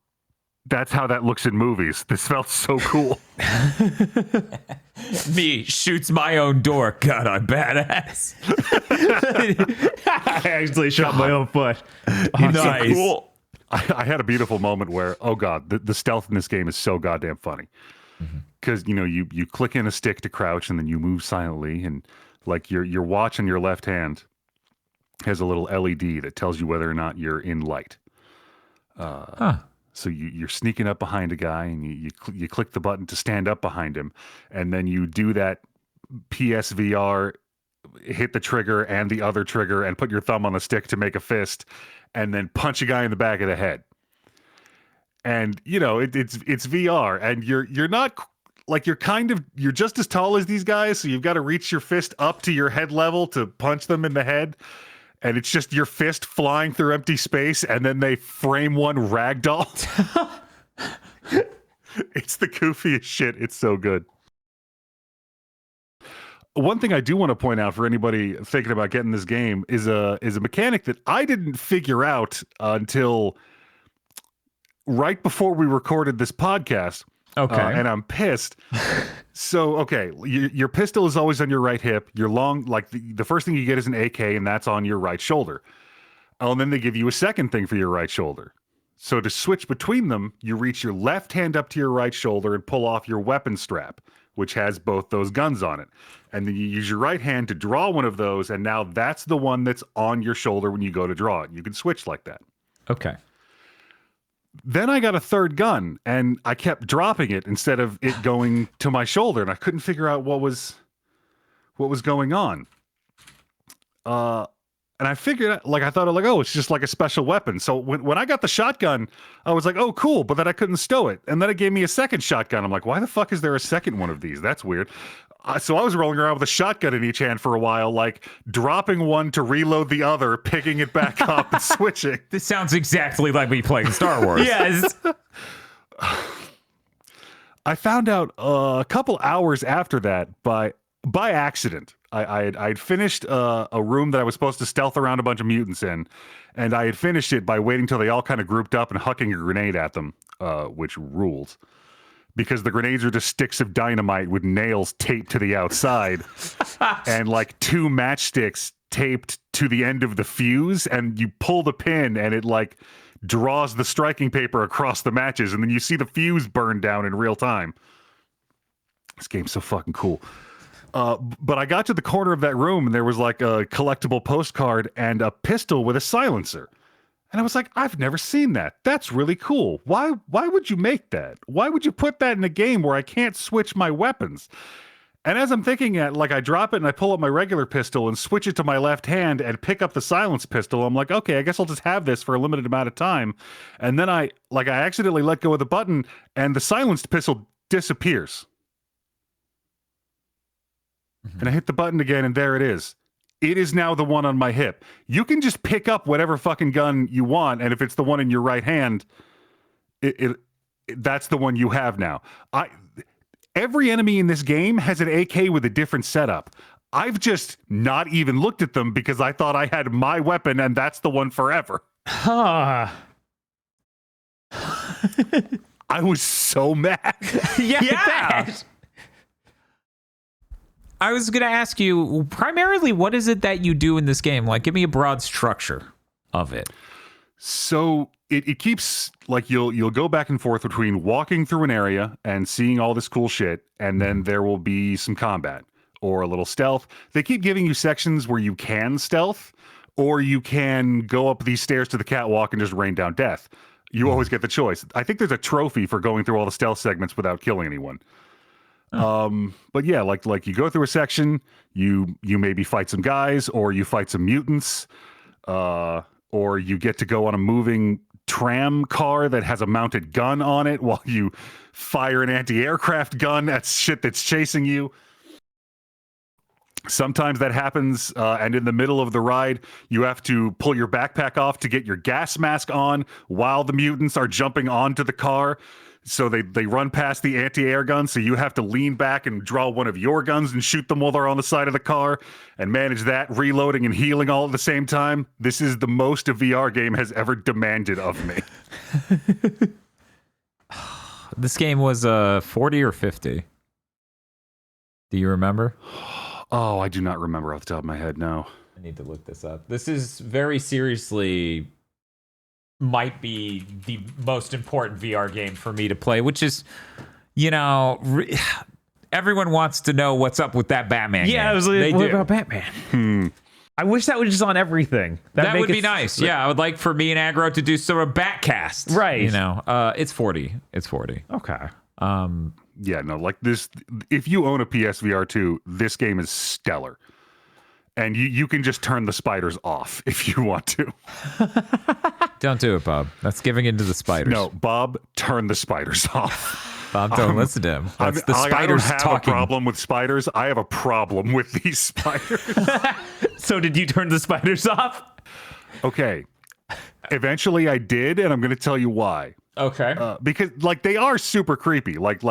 That's how that looks in movies. This felt so cool. Me shoots my own door. God, I'm badass. I actually shot my own foot. Nice. So cool. I had a beautiful moment where, oh god, the stealth in this game is so goddamn funny. Because you click in a stick to crouch and then you move silently, and like your watch on your left hand has a little LED that tells you whether or not you're in light. So you're sneaking up behind a guy and you click the button to stand up behind him, and then you do that PSVR, hit the trigger and the other trigger and put your thumb on the stick to make a fist, and then punch a guy in the back of the head. And it's VR, and you're not like you're just as tall as these guys, so you've got to reach your fist up to your head level to punch them in the head. And it's just your fist flying through empty space, and then they frame one ragdoll. It's the goofiest shit. It's so good. One thing I do want to point out for anybody thinking about getting this game is a mechanic that I didn't figure out until right before we recorded this podcast. Okay. And I'm pissed. So, okay, your pistol is always on your right hip. Your long, like the first thing you get is an AK, and that's on your right shoulder. Oh, and then they give you a second thing for your right shoulder. So to switch between them, you reach your left hand up to your right shoulder and pull off your weapon strap, which has both those guns on it. And then you use your right hand to draw one of those, and now that's the one that's on your shoulder when you go to draw it. You can switch like that. Okay. Then I got a third gun, and I kept dropping it instead of it going to my shoulder, and I couldn't figure out what was going on. And I figured out, like, I thought, like, oh, it's just like a special weapon. So when I got the shotgun, I was like, oh, cool, but then I couldn't stow it. And then it gave me a second shotgun. I'm like, why the fuck is there a second one of these? That's weird. So I was rolling around with a shotgun in each hand for a while, like dropping one to reload the other, picking it back up and switching. This sounds exactly like me playing Star Wars. Yes. I found out a couple hours after that by accident. I'd finished a room that I was supposed to stealth around a bunch of mutants in, and I had finished it by waiting till they all kind of grouped up and hucking a grenade at them, which rules. Because the grenades are just sticks of dynamite with nails taped to the outside and like two matchsticks taped to the end of the fuse, and you pull the pin and it like draws the striking paper across the matches, and then you see the fuse burn down in real time. This game's so fucking cool. But I got to the corner of that room and there was like a collectible postcard and a pistol with a silencer. And I was like, I've never seen that. That's really cool. Why would you make that? Why would you put that in a game where I can't switch my weapons? And as I'm thinking it, like I drop it and I pull up my regular pistol and switch it to my left hand and pick up the silenced pistol. I'm like, okay, I guess I'll just have this for a limited amount of time. And then I accidentally let go of the button and the silenced pistol disappears. And I hit the button again and there it is. It is now the one on my hip. You can just pick up whatever fucking gun you want, and if it's the one in your right hand, that's the one you have now. Every enemy in this game has an AK with a different setup. I've just not even looked at them because I thought I had my weapon and that's the one forever. Huh. I was so mad. Yeah. I was going to ask you, primarily, what is it that you do in this game? Like, give me a broad structure of it. So it keeps, like, you'll go back and forth between walking through an area and seeing all this cool shit, and then there will be some combat or a little stealth. They keep giving you sections where you can stealth, or you can go up these stairs to the catwalk and just rain down death. You always get the choice. I think there's a trophy for going through all the stealth segments without killing anyone. But yeah, like you go through a section, you maybe fight some guys, or you fight some mutants, or you get to go on a moving tram car that has a mounted gun on it while you fire an anti-aircraft gun at shit that's chasing you. Sometimes that happens, and in the middle of the ride, you have to pull your backpack off to get your gas mask on while the mutants are jumping onto the car. So they run past the anti-air gun, so you have to lean back and draw one of your guns and shoot them while they're on the side of the car and manage that, reloading and healing all at the same time. This is the most a VR game has ever demanded of me. This game was 40 or 50. Do you remember? Oh, I do not remember off the top of my head, no. I need to look this up. This is very seriously might be the most important VR game for me to play, which is, you know, everyone wants to know what's up with that Batman game. I was like, what about Batman? I wish that was just on everything. That would be nice. Yeah, I would like for me and Aggro to do some of Batcast. Right. You know, it's 40. It's 40. Okay. Yeah, no, like this, if you own a PSVR 2, this game is stellar. And you can just turn the spiders off if you want to. Don't do it, Bob. That's giving into the spiders. No, Bob, turn the spiders off. Bob, don't listen to him. That's the I spiders don't have talking. a problem with spiders. I have a problem with these spiders. So did you turn the spiders off? Okay. Eventually I did, and I'm going to tell you why. Okay. Because like they are super creepy. Like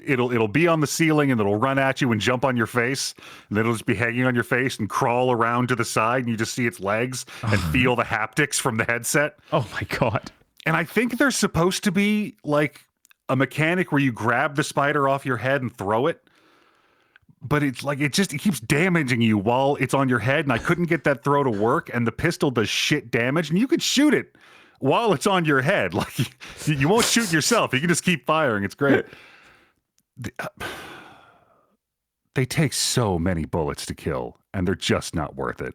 it'll be on the ceiling and it'll run at you and jump on your face, and then it'll just be hanging on your face and crawl around to the side, and you just see its legs and feel the haptics from the headset. Oh my God. And I think there's supposed to be like a mechanic where you grab the spider off your head and throw it. But it's like it keeps damaging you while it's on your head, and I couldn't get that throw to work, and the pistol does shit damage, and you could shoot it while it's on your head. Like you won't shoot yourself. You can just keep firing. It's great. They take so many bullets to kill, and they're just not worth it.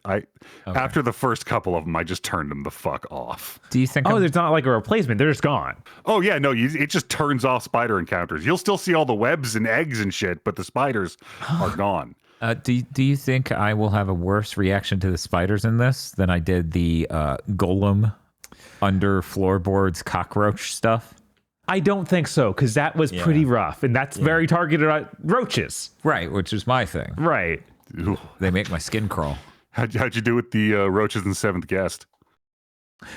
After the first couple of them, I just turned them the fuck off. Do you think? Oh, there's not like a replacement. They're just gone. Oh yeah, no, it just turns off spider encounters. You'll still see all the webs and eggs and shit, but the spiders are gone. Do you think I will have a worse reaction to the spiders in this than I did the golem under floorboards cockroach stuff? I don't think so, because that was pretty rough, and that's very targeted at roaches. Right, which is my thing. Right. Ooh. They make my skin crawl. How'd you do with the roaches in Seventh Guest?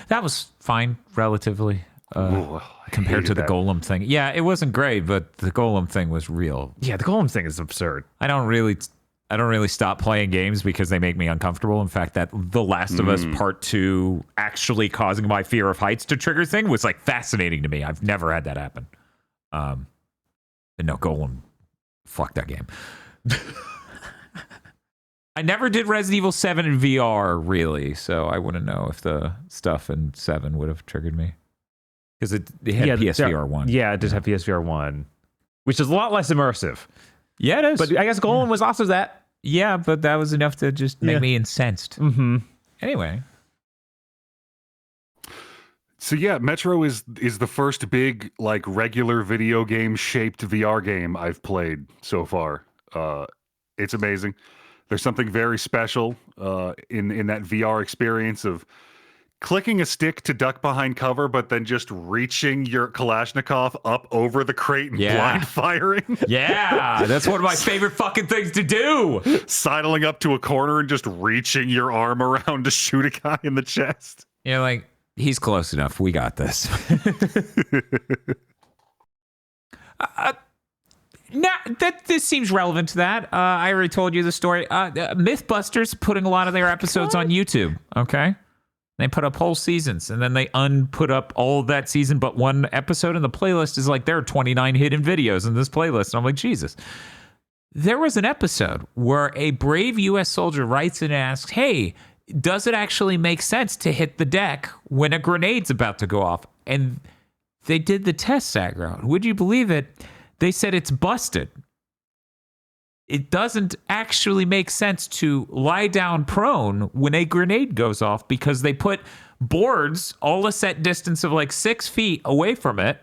That was fine, relatively, Ooh, compared to the that. golem thing. Yeah, it wasn't great, but the golem thing was real. Yeah, the golem thing is absurd. I don't really stop playing games because they make me uncomfortable. In fact, that The Last of Us Part 2 actually causing my fear of heights to trigger thing was like fascinating to me. I've never had that happen. But no, Golem, fuck that game. I never did Resident Evil 7 in VR, really, so I wouldn't know if the stuff in 7 would have triggered me. Because it had PSVR 1. Yeah, it did have PSVR 1, which is a lot less immersive. Yeah, it is. But I guess Golem was also that. Yeah, but that was enough to just make me incensed. Mm-hmm. Anyway. So yeah, Metro is the first big like regular video game shaped VR game I've played so far. It's amazing. There's something very special in that VR experience of clicking a stick to duck behind cover, but then just reaching your Kalashnikov up over the crate and blind firing. Yeah, that's one of my favorite fucking things to do. Sidling up to a corner and just reaching your arm around to shoot a guy in the chest. You're like, he's close enough. We got this. Now, this seems relevant to that. I already told you the story. Mythbusters putting a lot of their episodes on YouTube, okay? They put up whole seasons, and then they unput up all of that season but one episode, and the playlist is like, there are 29 hidden videos in this playlist. And I'm like, Jesus. There was an episode where a brave U.S. soldier writes and asks, hey, does it actually make sense to hit the deck when a grenade's about to go off? And they did the test, Sagro. Would you believe it? They said it's busted. It doesn't actually make sense to lie down prone when a grenade goes off because they put boards all a set distance of like 6 feet away from it.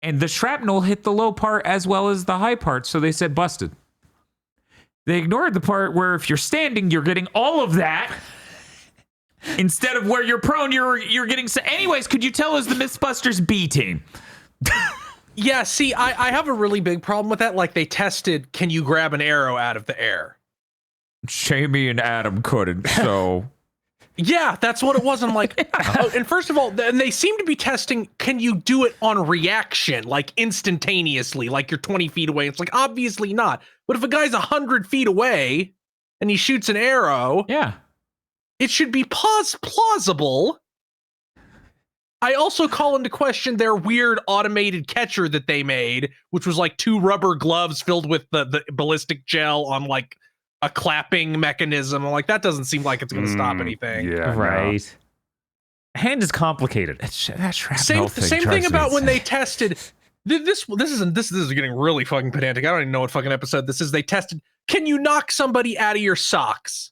And the shrapnel hit the low part as well as the high part. So they said busted. They ignored the part where if you're standing, you're getting all of that. Instead of where you're prone, you're getting... Anyways, could you tell us the Mythbusters B team? Yeah, see, I have a really big problem with that. Like, they tested, can you grab an arrow out of the air? Jamie and Adam couldn't, so... Yeah, that's what it was. I'm like, oh, and first of all, and they seem to be testing, can you do it on reaction, like instantaneously, like you're 20 feet away? It's like, obviously not. But if a guy's 100 feet away and he shoots an arrow, yeah, it should be plausible. I also call into question their weird automated catcher that they made, which was like 2 rubber gloves filled with the ballistic gel on like a clapping mechanism. I'm like, that doesn't seem like it's going to stop anything. Yeah, Right. No. Hand is complicated. that shrapnel Same thing about when they tested. This is getting really fucking pedantic. I don't even know what fucking episode this is. They tested, can you knock somebody out of your socks?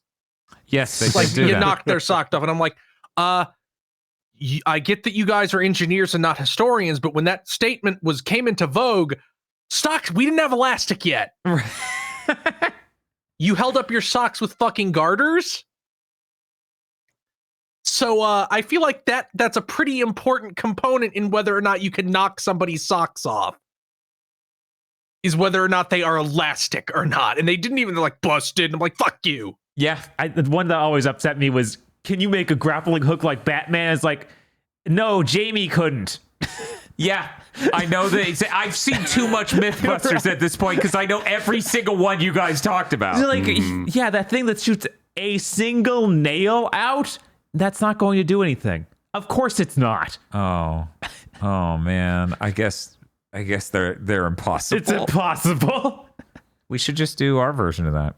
Yes, they Like, do you that. knock their sock off. And I'm like, I get that you guys are engineers and not historians, but when that statement came into vogue, socks, we didn't have elastic yet. You held up your socks with fucking garters? So I feel like that's a pretty important component in whether or not you can knock somebody's socks off. Is whether or not they are elastic or not. And they didn't even, they're like, busted. I'm like, fuck you. Yeah. The one that always upset me was, can you make a grappling hook like Batman? It's like, no, Jamie couldn't. Yeah, I know I've seen too much Mythbusters at this point because I know every single one you guys talked about. Like, yeah, that thing that shoots a single nail out, that's not going to do anything. Of course it's not. Oh man. I guess they're impossible. It's impossible. We should just do our version of that.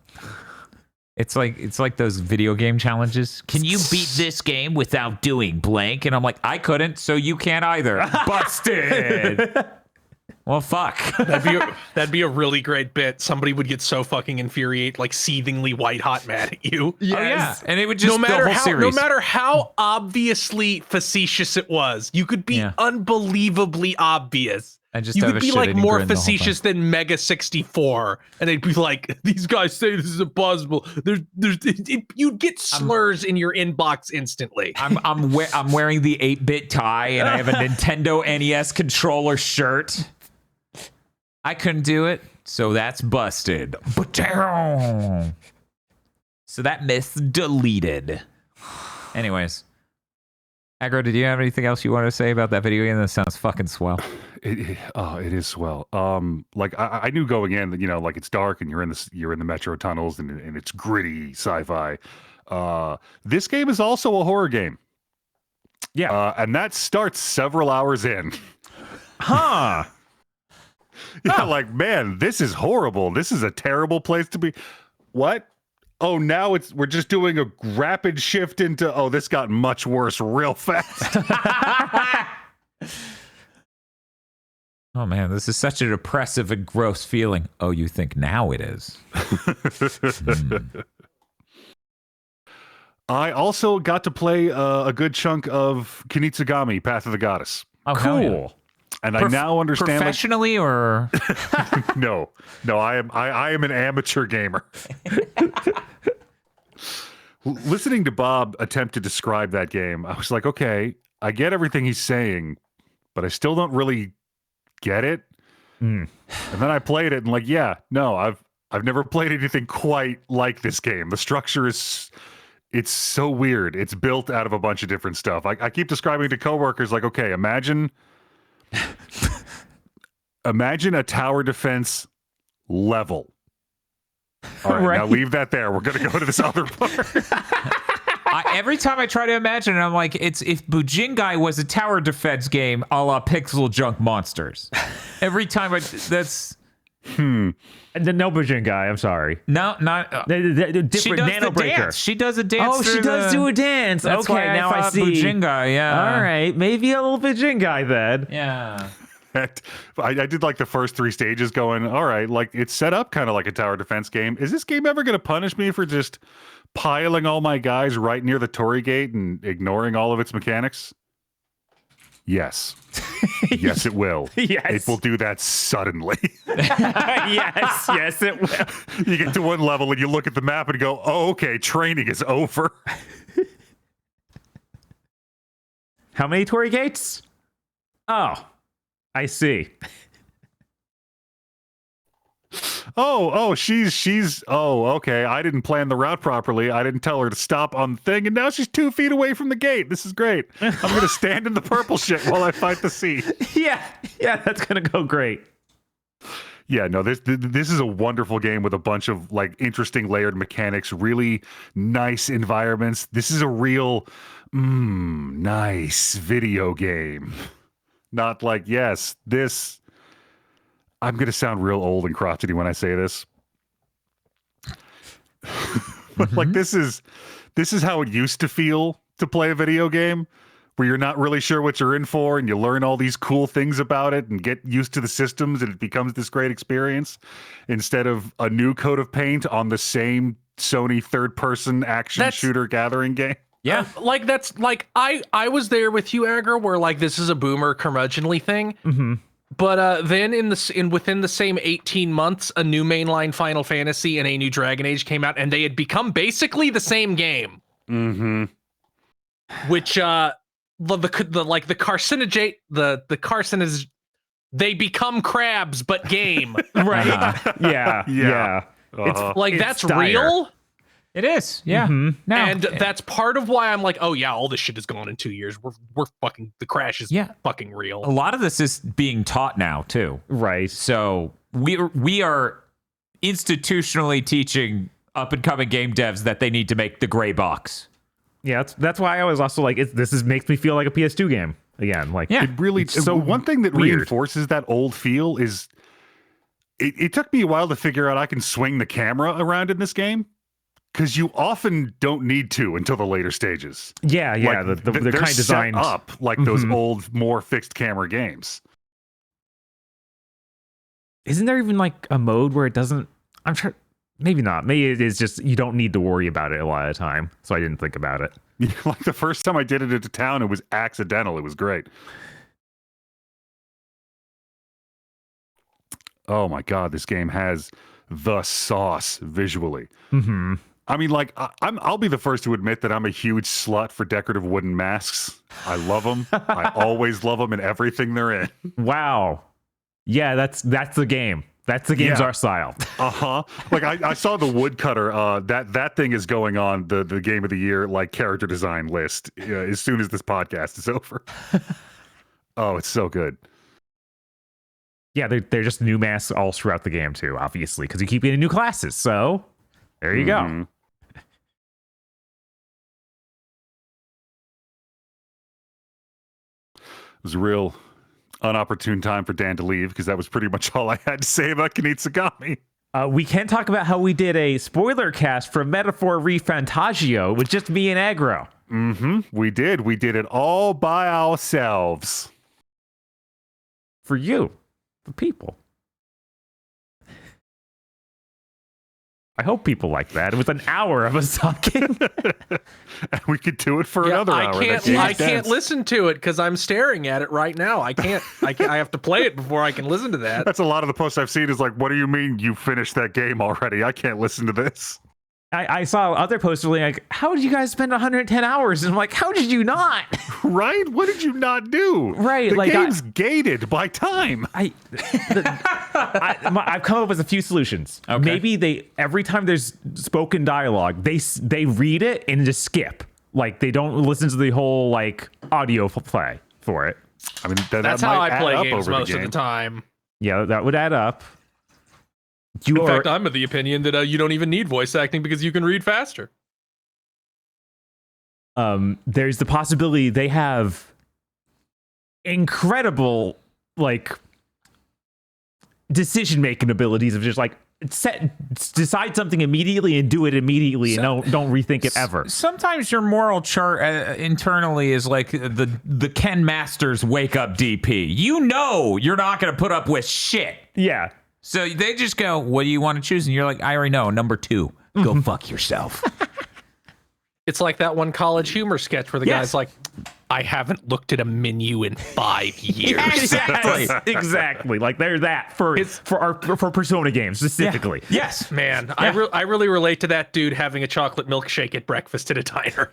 It's like those video game challenges. Can you beat this game without doing blank? And I'm like, I couldn't, so you can't either. Busted. Well, fuck. That'd be a really great bit. Somebody would get so fucking infuriated, like seethingly white hot mad at you. Yes. Oh, yeah. And it would just no matter the whole series. No matter how obviously facetious it was, you could be unbelievably obvious. You could be like more facetious than Mega 64, and they'd be like, "These guys say this is impossible." You'd get slurs in your inbox instantly. I'm wearing the 8-bit tie, and I have a Nintendo NES controller shirt. I couldn't do it, so that's busted. So that myth's deleted. Anyways. Aggro, did you have anything else you wanted to say about that video game? That sounds fucking swell. It is swell. Like I knew going in that, you know, like it's dark and you're in the metro tunnels and it's gritty sci-fi. This game is also a horror game. Yeah. And that starts several hours in. Huh. Yeah, like, man, this is horrible. This is a terrible place to be. What? Oh, now we're just doing a rapid shift into, this got much worse real fast. Oh man, this is such an oppressive and gross feeling. Oh, you think now it is? I also got to play a good chunk of Kunitsugami, Path of the Goddess. Oh, hell yeah. Cool. And I now understand professionally or no, I am an amateur gamer. Listening to Bob attempt to describe that game, I was like, okay, I get everything he's saying, but I still don't really get it. And then I played it and like, yeah, no, I've never played anything quite like this game. The structure is it's so weird. It's built out of a bunch of different stuff. I keep describing to coworkers like, okay, imagine a tower defense level. All right, now leave that there. We're going to go to this other part. Every time I try to imagine it, I'm like, it's if Bujingai was a tower defense game a la Pixel Junk Monsters. Every time that's... The Nobujin guy, I'm sorry. No, not... different she does Nano the Breaker. dance. She does a dance. Oh, she does do a dance. That's Okay, why now I thought see. Bujingai, yeah. All right, maybe a little Bujin guy then. Yeah. I did like the first 3 stages going, all right, like it's set up kind of like a tower defense game. Is this game ever going to punish me for just piling all my guys right near the Torii Gate and ignoring all of its mechanics? Yes. Yes, it will. Yes. It will do that suddenly. yes, it will. You get to one level and you look at the map and go, oh, okay, training is over. How many Torii gates? Oh, I see. She's okay. I didn't plan the route properly. I didn't tell her to stop on the thing, and now she's 2 feet away from the gate. This is great. I'm gonna stand in the purple shit while I fight the sea. Yeah, that's gonna go great. Yeah, no, this is a wonderful game with a bunch of like interesting layered mechanics, really nice environments. This is a real nice video game. Not like, yes, this... I'm going to sound real old and crotchety when I say this. But like, this is how it used to feel to play a video game, where you're not really sure what you're in for, and you learn all these cool things about it and get used to the systems, and it becomes this great experience, instead of a new coat of paint on the same Sony third-person action shooter gathering game. Yeah. Like that's like I was there with you, Aggro, where like this is a boomer curmudgeonly thing. Mm-hmm. But then within the same 18 months, a new mainline Final Fantasy and a new Dragon Age came out, and they had become basically the same game. Mm-hmm. Which the carcinogens, they become crabs but game. Right? Yeah. Uh-huh. Like It's that's dire. real. It is. Yeah. Mhm. No. And that's part of why I'm like, oh yeah, all this shit is gone in 2 years. We're fucking, the crash is fucking real. A lot of this is being taught now too. Right. So we are institutionally teaching up and coming game devs that they need to make the gray box. Yeah, that's why I was also like, makes me feel like a PS2 game again. Like, Yeah. It really... so one thing that weird. reinforces that old feel is... It took me a while to figure out I can swing the camera around in this game. Because you often don't need to until the later stages. yeah. Like, They're they're kind of set designed up like those old, more fixed camera games. Isn't there even like a mode where it doesn't? I'm sure. Maybe not. Maybe it is just you don't need to worry about it a lot of the time. So I didn't think about it. Like the first time I did it into town, it was accidental. It was great. Oh my god, this game has the sauce visually. Mm-hmm. I mean, like, I'll be the first to admit that I'm a huge slut for decorative wooden masks. I love them. I always love them in everything they're in. Wow. Yeah, that's the game. That's the game's art style. Uh-huh. Like, I saw the woodcutter. That thing is going on the game of the year, like, character design list as soon as this podcast is over. Oh, it's so good. Yeah, they're just new masks all throughout the game too, obviously, because you keep getting new classes. So there you go. It was a real unopportune time for Dan to leave, because that was pretty much all I had to say about Kunitsugami. We can talk about how we did a spoiler cast for Metaphor ReFantagio with just me and Aggro. Mm-hmm. We did. We did it all by ourselves. For you. for people. I hope people like that. It was an hour of us talking. And we could do it for another hour. I can't listen to it because I'm staring at it right now. I can't. I have to play it before I can listen to that. That's a lot of the posts I've seen is like, what do you mean you finished that game already? I can't listen to this. I saw other posts really like, how did you guys spend 110 hours? And I'm like, how did you not? Right? What did you not do? Right, The like, game's gated by time. I've come up with a few solutions. Okay. Maybe every time there's spoken dialogue, they read it and just skip. Like they don't listen to the whole like audio play for it. I mean, That's that how might I add play up games over most the of the game. time. Yeah, that would add up. In fact, I'm of the opinion that you don't even need voice acting because you can read faster. There's the possibility they have incredible like decision-making abilities of just like decide something immediately and do it immediately and don't rethink it ever. Sometimes your moral chart internally is like the Ken Masters wake up DP. You know you're not going to put up with shit. Yeah. So they just go, what do you want to choose? And you're like, I already know, number 2. Go fuck yourself. It's like that one College Humor sketch where the guy's like, I haven't looked at a menu in 5 years. Exactly. Exactly. Like there's that for Persona games specifically. Yeah. Yes. Man, I really relate to that dude having a chocolate milkshake at breakfast at a diner.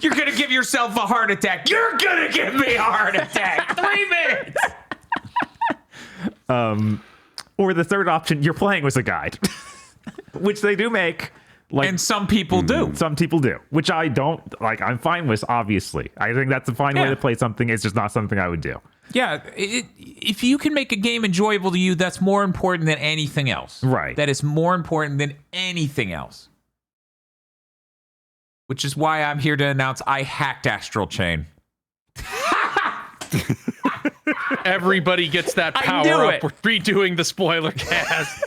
You're going to give yourself a heart attack. You're going to give me a heart attack. 3 minutes. Or the third option, you're playing with a guide, which they do make. Like, And some people do. Some people do, which I don't like. I'm fine with, obviously. I think that's a fine way to play something. It's just not something I would do. Yeah. If you can make a game enjoyable to you, that's more important than anything else. Right. That is more important than anything else. Which is why I'm here to announce I hacked Astral Chain. Everybody gets that power up. We're redoing the spoiler cast.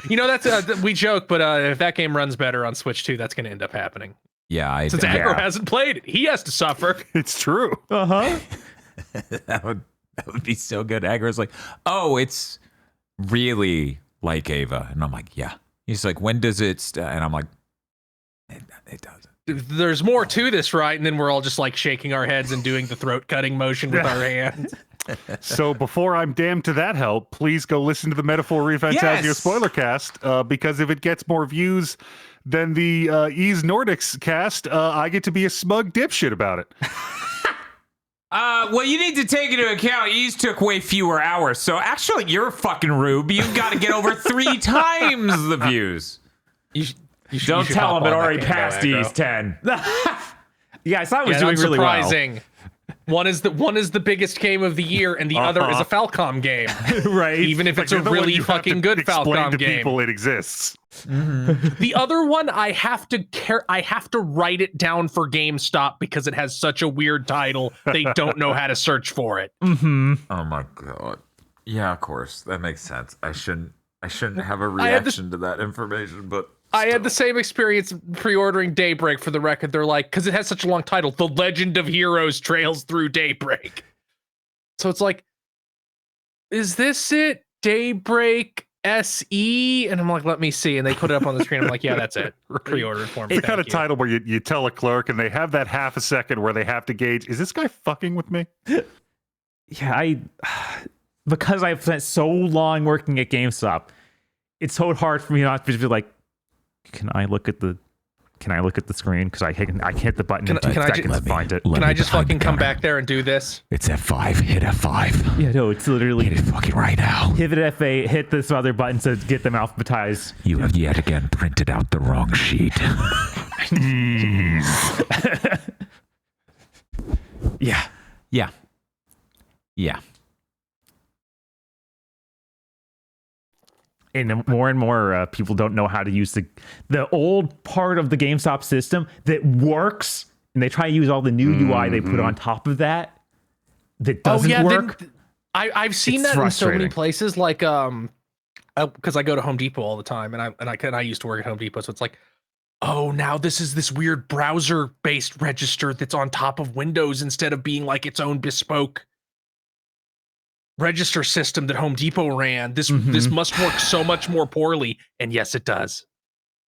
You know, that's we joke, but if that game runs better on Switch 2, that's going to end up happening. Yeah, Since Aggro hasn't played it, he has to suffer. It's true. Uh-huh. that would be so good. Aggro's like, oh, it's really like Ava, and I'm like, yeah. He's like, when does it? And I'm like, it doesn't. There's more to this, right? And then we're all just like shaking our heads and doing the throat cutting motion with our hands. So before I'm damned to that hell, please go listen to the Metaphor Refantasio spoiler cast, because if it gets more views than the Ease Nordics cast, I get to be a smug dipshit about it. Well, you need to take into account Ease took way fewer hours, so actually you're a fucking rube. You've got to get over 3 times the views. Don't tell him it already passed Ease 10. Yeah, I thought it was doing really well. Surprising. One is the biggest game of the year, and the other is a Falcom game. Right. Even if it's a really fucking good Falcom game. People it exists. The other one, I have to write it down for GameStop because it has such a weird title. They don't know how to search for it. Mm-hmm. Oh my god. Yeah, of course. That makes sense. I shouldn't have a reaction to that information, but I had the same experience pre-ordering Daybreak. For the record, they're like, because it has such a long title, The Legend of Heroes Trails Through Daybreak. So it's like, is this it? Daybreak SE? And I'm like, let me see. And they put it up on the screen. I'm like, yeah, that's it. Pre-order it for me. It's the kind of title where you tell a clerk and they have that half a second where they have to gauge, is this guy fucking with me? Yeah, because I've spent so long working at GameStop, it's so hard for me not to be like, can I look at the screen? Because I hit the button in 2 seconds to find it. Can I just fucking come back there and do this? It's F5. Hit F5. Yeah, no, it's literally Hit it fucking right now. hit F8, hit this other button to get them alphabetized. You have yet again printed out the wrong sheet. Yeah. yeah. Yeah. And more people don't know how to use the old part of the GameStop system that works, and they try to use all the new UI they put on top of that doesn't work. I've seen It's that in so many frustrating. places, like because I go to Home Depot all the time, and I used to work at Home Depot, so it's like, oh, now this is this weird browser-based register that's on top of Windows instead of being like its own bespoke register system that Home Depot ran. This must work so much more poorly. And yes, it does.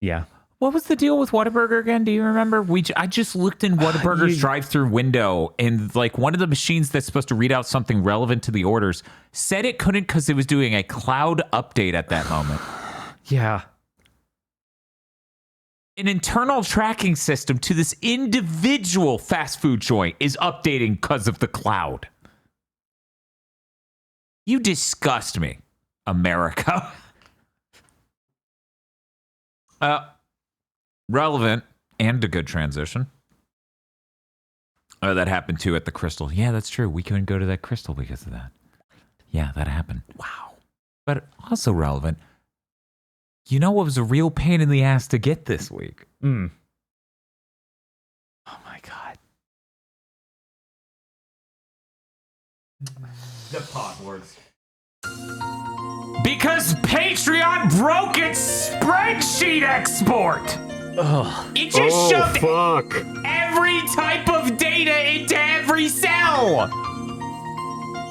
Yeah. What was the deal with Whataburger again? Do you remember? I just looked in Whataburger's drive-through window, and like one of the machines that's supposed to read out something relevant to the orders said it couldn't because it was doing a cloud update at that moment. Yeah. An internal tracking system to this individual fast food joint is updating because of the cloud. You disgust me, America. Relevant and a good transition. That happened too at the Crystal. Yeah, that's true. We couldn't go to that Crystal because of that. Yeah, that happened. Wow. But also relevant. You know what was a real pain in the ass to get this week? Mm. Oh my God. The pod works. Because Patreon broke its spreadsheet export. Ugh. It just shoved fuck. every type of data into every cell.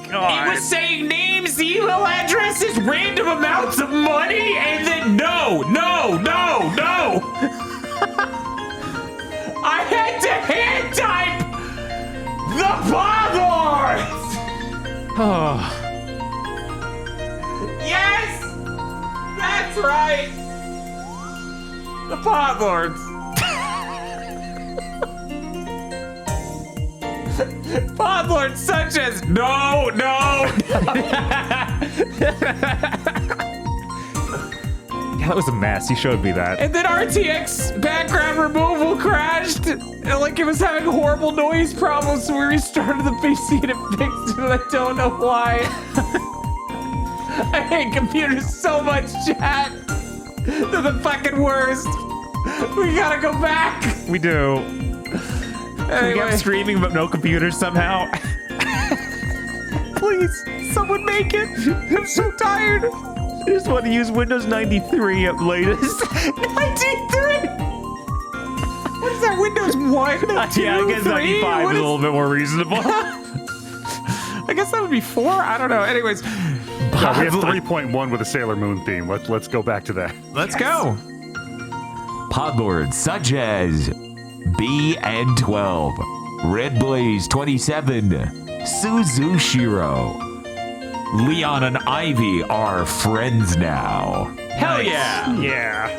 God. It was saying names, email addresses, random amounts of money, and then no. I had to hand type the boggles. Oh. Yes, that's right. The Podlords. Podlords such as no. Yeah, that was a mess. He showed me that. And then RTX background removal crashed. Like it was having horrible noise problems, so we restarted the PC and it fixed it. I don't know why. I hate computers so much, chat. They're the fucking worst. We gotta go back. We do. Anyway. We have streaming but no computers somehow. Please, someone make it. I'm so tired. I just want to use Windows 93 at latest. 93? What is that, Windows 1? 2, Yeah, I guess 3? 95 What is a little bit more reasonable. I guess that would be 4? I don't know. Anyways. No, we have 3.1 with a Sailor Moon theme. Let's go back to that. Let's go. Podlords such as BN12, Red Blaze 27, Suzushiro, Leon and Ivy are friends now. Hell yeah! Yeah.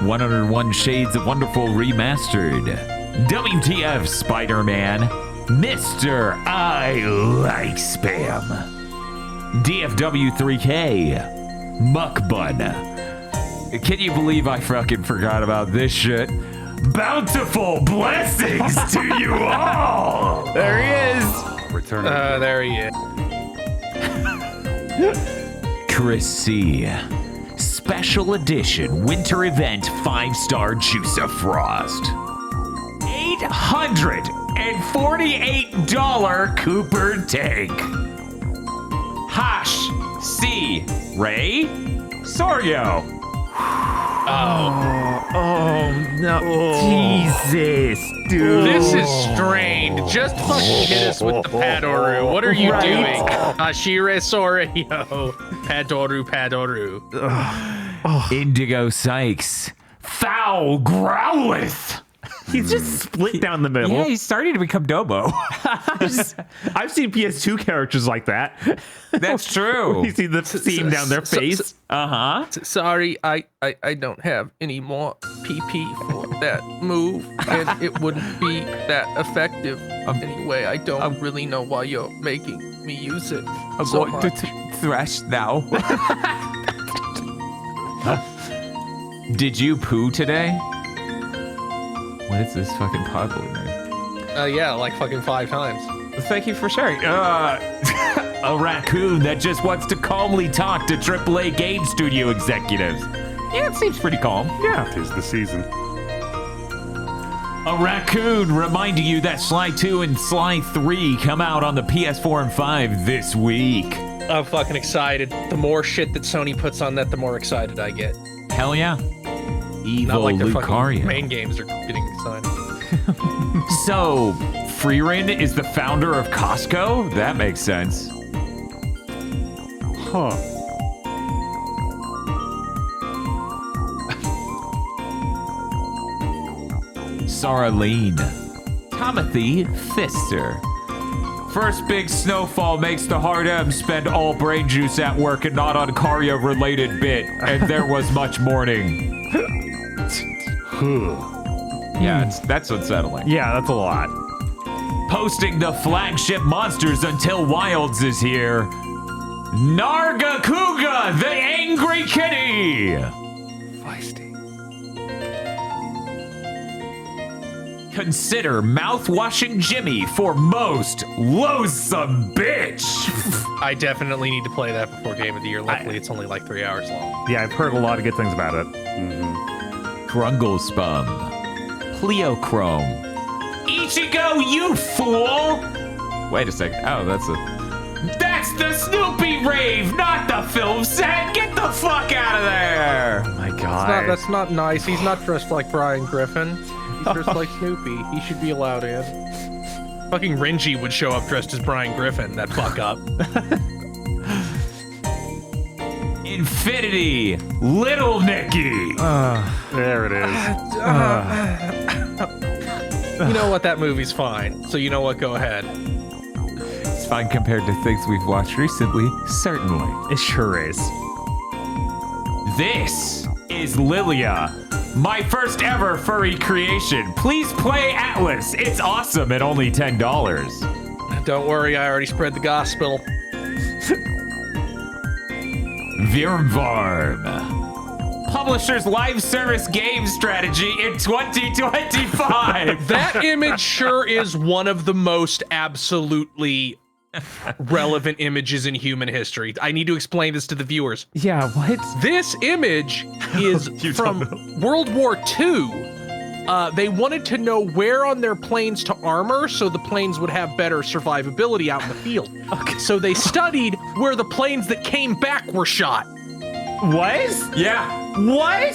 101 Shades of Wonderful Remastered. WTF Spider-Man. Mr. I Like Spam. DFW3K. Muckbun. Can you believe I fucking forgot about this shit? Bountiful blessings to you all! There he is. Return. There he is. Chris C. Special Edition Winter Event 5-star Juicer Frost. $848 Cooper Tank. Hash C. Ray Sorio. Oh no. Jesus, dude. This is strained. Just fucking hit us with the Padoru. What are you doing? Ashire Sorio. Padoru. Indigo Sykes. Foul Growlith. He's just split down the middle. Yeah, he's starting to become Dobo. I've seen PS2 characters like that. That's true. You see the seam down their face. Sorry, I don't have any more PP for that move, and it wouldn't be that effective anyway. I don't really know why you're making me use it. I'm so going much. to thrash now. Did you poo today? What is this fucking Podlord name? Yeah, like fucking 5 times. Thank you for sharing. A raccoon that just wants to calmly talk to AAA game studio executives. Yeah, it seems pretty calm. Yeah, 'tis the season. A raccoon reminding you that Sly 2 and Sly 3 come out on the PS4 and 5 this week. I'm fucking excited. The more shit that Sony puts on that, the more excited I get. Hell yeah. Evil Not like their Lucario. fucking main games are getting excited. So, Freerin is the founder of Costco? That makes sense. Huh. Saraline. Timothy Pfister. First big snowfall makes the hard M spend all brain juice at work and not on Karya-related bit, and there was much mourning. Yeah, that's unsettling. Yeah, that's a lot. Posting the flagship monsters until Wilds is here. Nargacuga, the Angry Kitty! Feisty. Consider mouth-washing Jimmy for most loathsome bitch. I definitely need to play that before Game of the Year. Luckily, it's only like 3 hours long. Yeah, I've heard a lot of good things about it. Grunglespum. Pleochrome. Ichigo, you fool! Wait a second. Oh, that's the Snoopy rave, not the film set! Get the fuck out of there! Oh my god. That's not nice. He's not dressed like Brian Griffin. He's dressed like Snoopy. He should be allowed in. Fucking Renji would show up dressed as Brian Griffin. That fuck up. Infinity, Little Nicky. There it is. You know what? That movie's fine. So you know what? Go ahead. It's fine compared to things we've watched recently, certainly. It sure is. This is Lilia, my first ever furry creation. Please play Atlas. It's awesome at only $10. Don't worry, I already spread the gospel. Virmvarm. Publisher's live service game strategy in 2025. That image sure is one of the most absolutely relevant images in human history. I need to explain this to the viewers. Yeah, what? This image is from World War II. They wanted to know where on their planes to armor so the planes would have better survivability out in the field. Okay. So they studied where the planes that came back were shot. What? Yeah. What?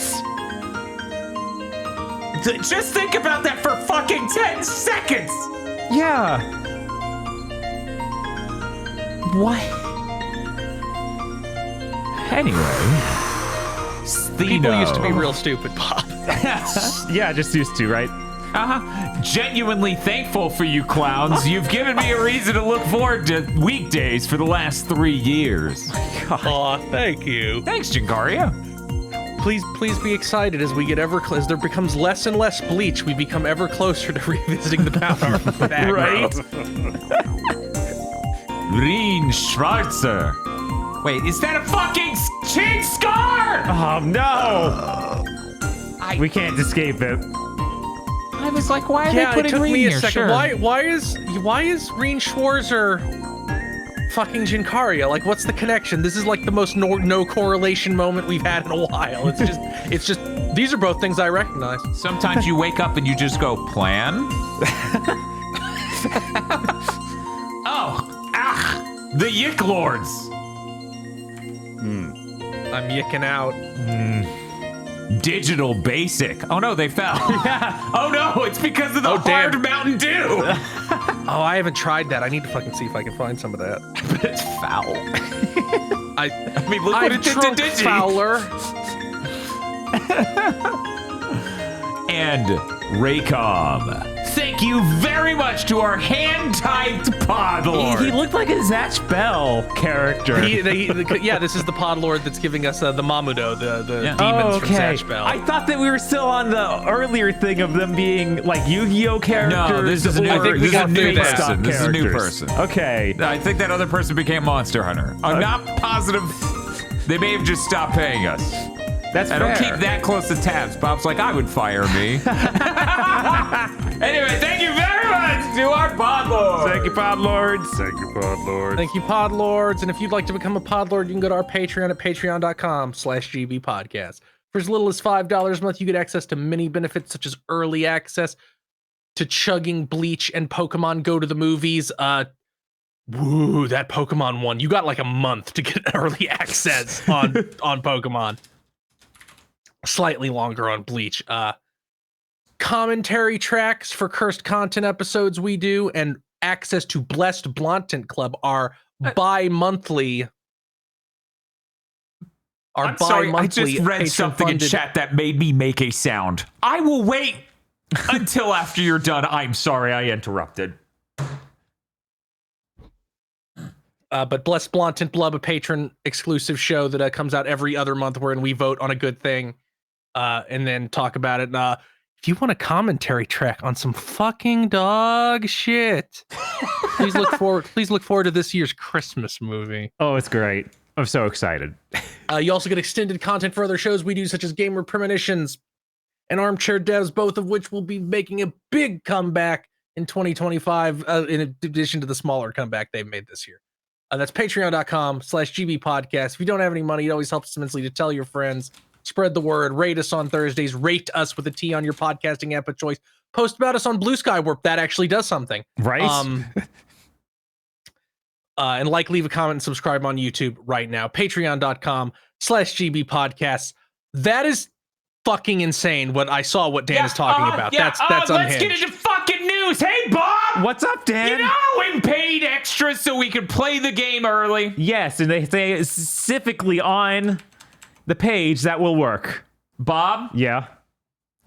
Just think about that for fucking 10 seconds. Yeah. What? Anyway. People used to be real stupid, Bob. Yeah, just used to, right? Genuinely thankful for you clowns. You've given me a reason to look forward to weekdays for the last 3 years. Aw, thank you. Thanks, Jinkaria. Please be excited as we get as there becomes less and less Bleach. We become ever closer to revisiting the power back, Right? Reen Schwarzer. Wait, is that a fucking chin scar? Oh no! We can't escape it. I was like, why are Yeah, they it putting took Reen me a here? second. Sure. Why is Reen Schwarzer fucking Jinkaria? Like, what's the connection? This is like the most no correlation moment we've had in a while. It's just these are both things I recognize. Sometimes you wake up and you just go, plan? The Yick Lords. I'm yicking out. Digital Basic. Oh no, they fell. Oh no, it's because of the hard damn. Mountain Dew. Oh, I haven't tried that. I need to fucking see if I can find some of that. But it's foul. I mean, look what it did to drunk Digi. Fowler. And Raycom. Thank you very much to our hand-typed Podlord. He looked like a Zatch Bell character. Yeah, this is the Podlord that's giving us the Mamudo, the demons from Zatch Bell. I thought that we were still on the earlier thing of them being like Yu-Gi-Oh characters. No, this is a new, I think we got through that. person. This is a new person. Okay. I think that other person became Monster Hunter. I'm not positive. They may have just stopped paying us. That's I fair. don't keep that close to tabs. Bob's like, I would fire me. Anyway, thank you very much to our Podlords. Thank you, Podlords. Thank you, Podlord. Thank you, Podlords. And if you'd like to become a Podlord, you can go to our Patreon at patreon.com/GBpodcast. For as little as $5 a month, you get access to many benefits such as early access to chugging Bleach and Pokemon Go to the movies. Woo, that Pokemon one. You got like a month to get early access on Pokemon. Slightly longer on Bleach. commentary tracks for cursed content episodes we do, and access to Blessed Blontant Club, our bi-monthly. I'm sorry, I just read something in chat that made me make a sound. I will wait until after you're done. I'm sorry I interrupted. But Blessed Blontant Club, a patron exclusive show that comes out every other month, wherein we vote on a good thing and then talk about it. If you want a commentary track on some fucking dog shit, please look forward to this year's Christmas movie. Oh, it's great. I'm so excited. You also get extended content for other shows we do, such as Gamer Premonitions and Armchair Devs, both of which will be making a big comeback in 2025, in addition to the smaller comeback they've made this year. That's patreon.com/GB podcast. If you don't have any money, it always helps immensely to tell your friends, spread the word, rate us on Thursdays, rate us with a T on your podcasting app of choice, post about us on Blue Sky, where that actually does something. Right? And leave a comment and subscribe on YouTube right now. Patreon.com/GB podcasts. That is fucking insane what Dan is talking about. That's unhinged. Let's get into fucking news. Hey, Bob! What's up, Dan? You know we paid extra so we could play the game early. Yes, and they say specifically on the page that will work. Bob? Yeah.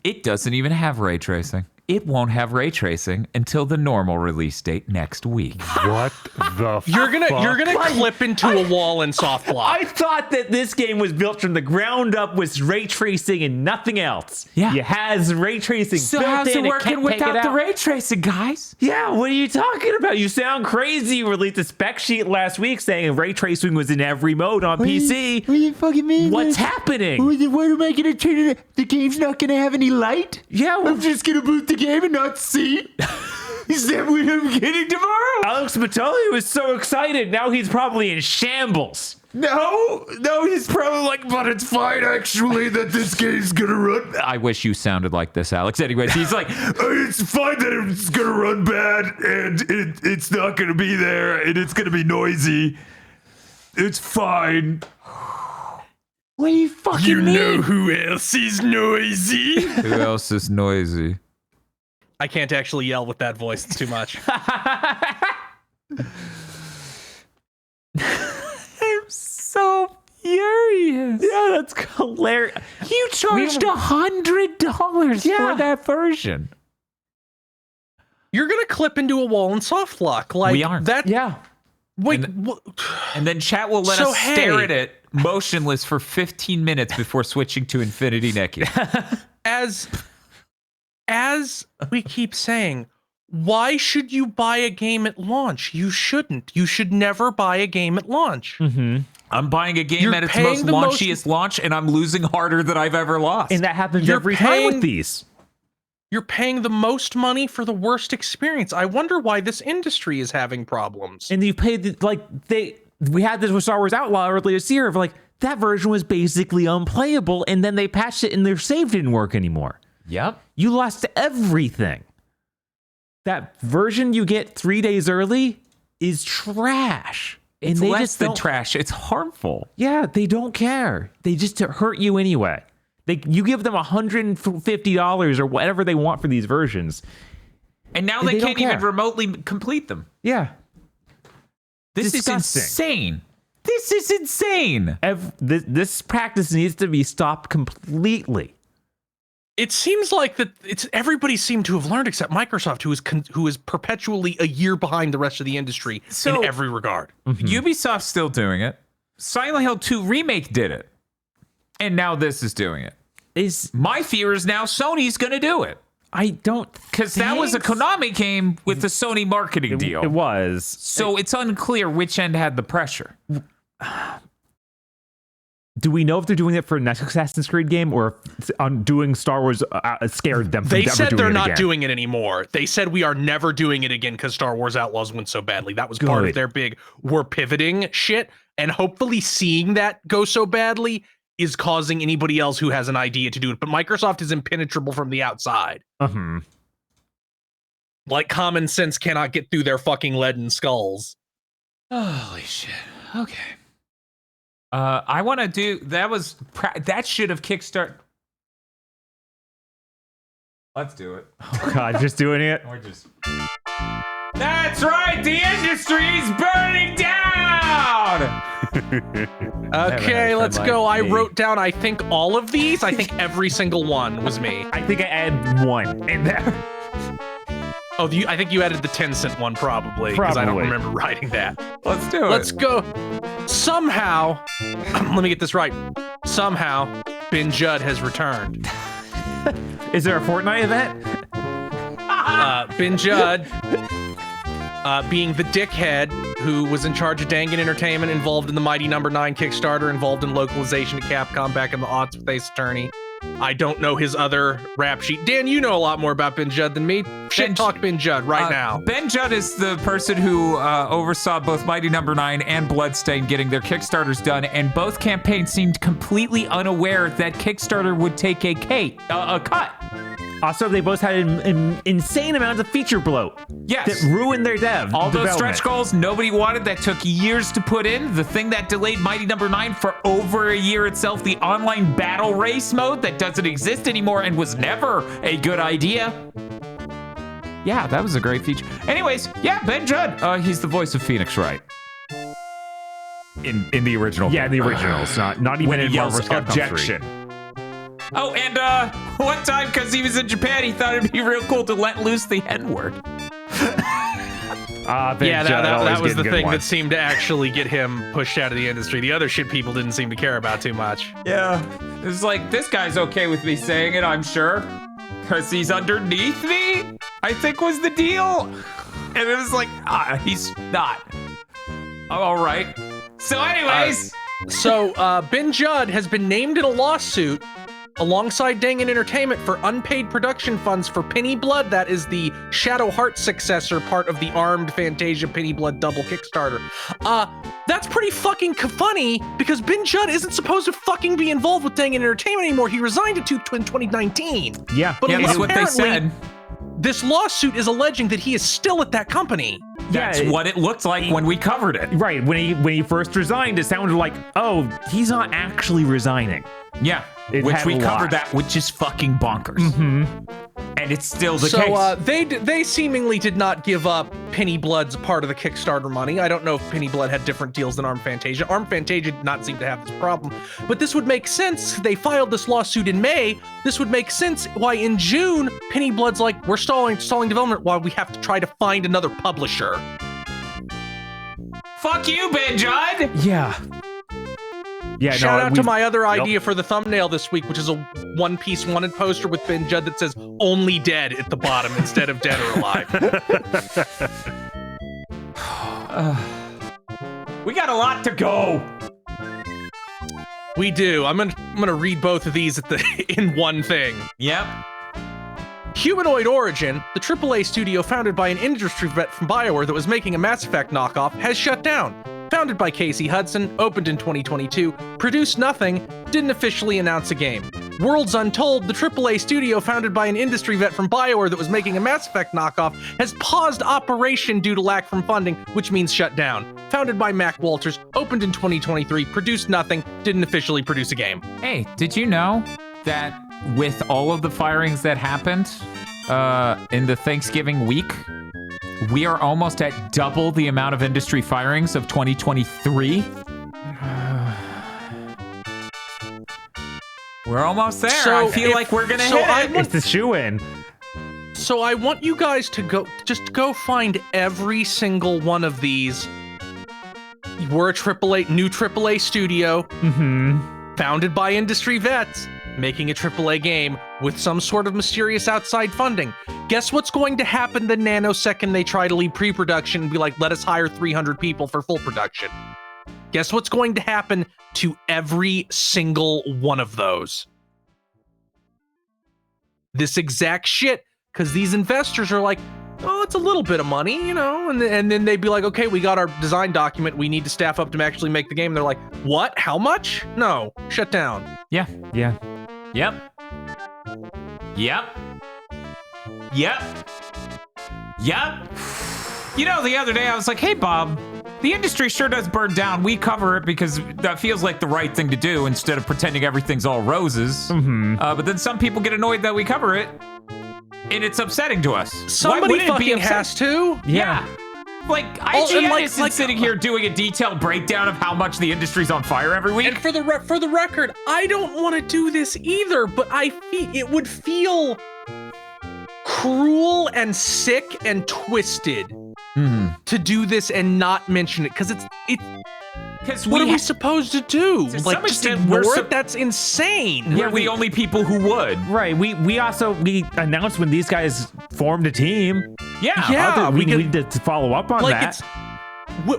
It doesn't even have ray tracing. It won't have ray tracing until the normal release date next week. What the You're gonna clip into a wall in soft block. I thought that this game was built from the ground up with ray tracing and nothing else. Yeah. It has ray tracing So built how's in. it working can't take it without the out. ray tracing, guys? Yeah, what are you talking about? You sound crazy. You released a spec sheet last week saying ray tracing was in every mode on PC. What do you fucking mean? What's happening? What am I gonna turn it? The game's not gonna have any light? Yeah, I'm just gonna boot the game and not see? Is that what I'm getting tomorrow? Alex Matoli was so excited. Now he's probably in shambles. No, he's probably like, but it's fine actually that this game's gonna run. I wish you sounded like this, Alex. Anyways, he's like, It's fine that it's gonna run bad and it's not gonna be there and it's gonna be noisy. It's fine. what do you fucking mean? who else is noisy? Who else is noisy? I can't actually yell with that voice. It's too much. I'm so furious. Yeah, that's hilarious. You charged $100 Yeah. for that version. You're gonna clip into a wall in soft lock. Like We aren't. that. Yeah. Wait. And then chat will let So, us stare hey. at it motionless for 15 minutes before switching to Infinity Neki. As we keep saying, why should you buy a game at launch? You shouldn't. You should never buy a game at launch. I'm buying a game You're at its paying most the most- launchiest launch, and I'm losing harder than I've ever lost. And that happens You're every time paying- with these. You're paying the most money for the worst experience. I wonder why this industry is having problems. And you paid we had this with Star Wars Outlaw earlier this year of like that version was basically unplayable, and then they patched it and their save didn't work anymore. Yep. You lost everything. That version you get 3 days early is trash. It's and they less just than don't- trash. It's harmful. Yeah, they don't care. They just hurt you anyway. You give them $150 or whatever they want for these versions. And now And they they don't can't even care. remotely complete them. Yeah. This Disgusting. is insane. This is insane. This practice needs to be stopped completely. It seems like that everybody seemed to have learned except Microsoft, who is perpetually a year behind the rest of the industry So- in every regard. Ubisoft's still doing it. Silent Hill 2 Remake did it. And now this is doing it. My fear is now Sony's going to do it. I don't Because that was a think- Konami game with the Sony marketing deal. It was. So it's unclear which end had the pressure. Do we know if they're doing it for the next Assassin's Creed game or if on doing Star Wars scared them from They ever said doing they're it not again? doing it anymore. They said we are never doing it again because Star Wars Outlaws went so badly. That was part of Good. their big we're pivoting shit. And hopefully seeing that go so badly is causing anybody else who has an idea to do it. But Microsoft is impenetrable from the outside. Uh-huh. Like common sense cannot get through their fucking leaden skulls. Holy shit. Okay. I want to do that should have kickstart. Let's do it. Oh God, just doing it. We're just. That's right. The industry's burning down. Okay, let's go. I me. wrote down, I think, all of these. I think every single one was me. I think I add one in there. Oh, I think you added the 10-cent one probably, because I don't Probably. remember writing that. Let's do it. Let's go. Somehow, let me get this right. Somehow, Ben Judd has returned. Is there a Fortnite event? Ben Judd, being the dickhead who was in charge of Dangan Entertainment, involved in the Mighty Number 9 Kickstarter, involved in localization at Capcom back in the aughts with Ace Attorney. I don't know his other rap sheet. Dan, you know a lot more about Ben Judd than me. Shit talk Ben Judd right now. Ben Judd is the person who oversaw both Mighty Number 9 and Bloodstain getting their Kickstarters done, and both campaigns seemed completely unaware that Kickstarter would take a cut. Also, they both had insane amounts of feature bloat. Yes. That ruined their All those development. stretch goals nobody wanted that took years to put in. The thing that delayed Mighty Number 9 for over a year itself, the online battle race mode that doesn't exist anymore and was never a good idea. Yeah, that was a great feature. Anyways, yeah, Ben Judd. He's the voice of Phoenix Wright. In the original. Yeah, the originals, not even When he in yells Marvel vs. Capcom 3. objection. Oh, and one time, because he was in Japan, he thought it'd be real cool to let loose the N-word. Yeah, that was the thing that seemed to actually get him pushed out of the industry. The other shit people didn't seem to care about too much. Yeah. It's like, this guy's okay with me saying it, I'm sure. Because he's underneath me, I think was the deal. And it was like, he's not. All right. So anyways. So, Ben Judd has been named in a lawsuit alongside Dangan Entertainment for unpaid production funds for Penny Blood. That is the Shadow Heart successor, part of the Armed Fantasia Penny Blood double Kickstarter. That's pretty fucking funny, because Ben Judd isn't supposed to fucking be involved with Dangan Entertainment anymore. He resigned in 2019. Yeah. But yeah, that's what they apparently, said. this lawsuit is alleging that he is still at that company. That's what it looked like when we covered it. Right, when he first resigned, it sounded like, oh, he's not actually resigning. Yeah, It which had we a covered lot. that, which is fucking bonkers. And it's still the case. So they seemingly did not give up Penny Blood's part of the Kickstarter money. I don't know if Penny Blood had different deals than Armed Fantasia. Armed Fantasia did not seem to have this problem. But this would make sense. They filed this lawsuit in May. This would make sense why in June, Penny Blood's like, we're stalling development while we have to try to find another publisher. Fuck you, Ben Judd! Yeah. Yeah, Shout out to we- my other idea for the thumbnail this week, which is a One Piece wanted poster with Ben Judd that says "Only Dead" at the bottom instead of "Dead or Alive." We got a lot to go. We do. I'm gonna read both of these in one thing. Yep. Humanoid Origin, the AAA studio founded by an industry vet from BioWare that was making a Mass Effect knockoff, has shut down. Founded by Casey Hudson, opened in 2022, produced nothing, didn't officially announce a game. Worlds Untold, the AAA studio founded by an industry vet from BioWare that was making a Mass Effect knockoff, has paused operation due to lack from funding, which means shut down. Founded by Mac Walters, opened in 2023, produced nothing, didn't officially produce a game. Hey, did you know that with all of the firings that happened in the Thanksgiving week, we are almost at double the amount of industry firings of 2023? We're almost there. So I feel like we're gonna so I hit it. want- It's the shoe-in. So I want you guys to go find every single one of these. We're a new AAA studio, founded by industry vets, making a AAA game with some sort of mysterious outside funding. Guess what's going to happen the nanosecond they try to leave pre-production and be like, let us hire 300 people for full production? Guess what's going to happen to every single one of those? This exact shit, because these investors are like, oh, it's a little bit of money, you know, and then they'd be like, okay, we got our design document, we need to staff up to actually make the game. And they're like, what? How much? No, shut down. Yeah. Yep. Yep. You know, the other day I was like, hey, Bob, the industry sure does burn down. We cover it because that feels like the right thing to do instead of pretending everything's all roses. But then some people get annoyed that we cover it. and it's upsetting to us. Somebody Why wouldn't it be fucking upset- has to. Yeah. Like, Oh, and IGN like- isn't like- sitting here doing a detailed breakdown of how much the industry's on fire every week. And for the record, I don't want to do this either, but it would feel cruel and sick and twisted to do this and not mention it, because Because what are we supposed to do? To Like, some just extent, ignore we're it? That's insane. We're the only people who would. Right. We also announced when these guys formed a team. Yeah. Yeah, we we need to follow up on Like, that.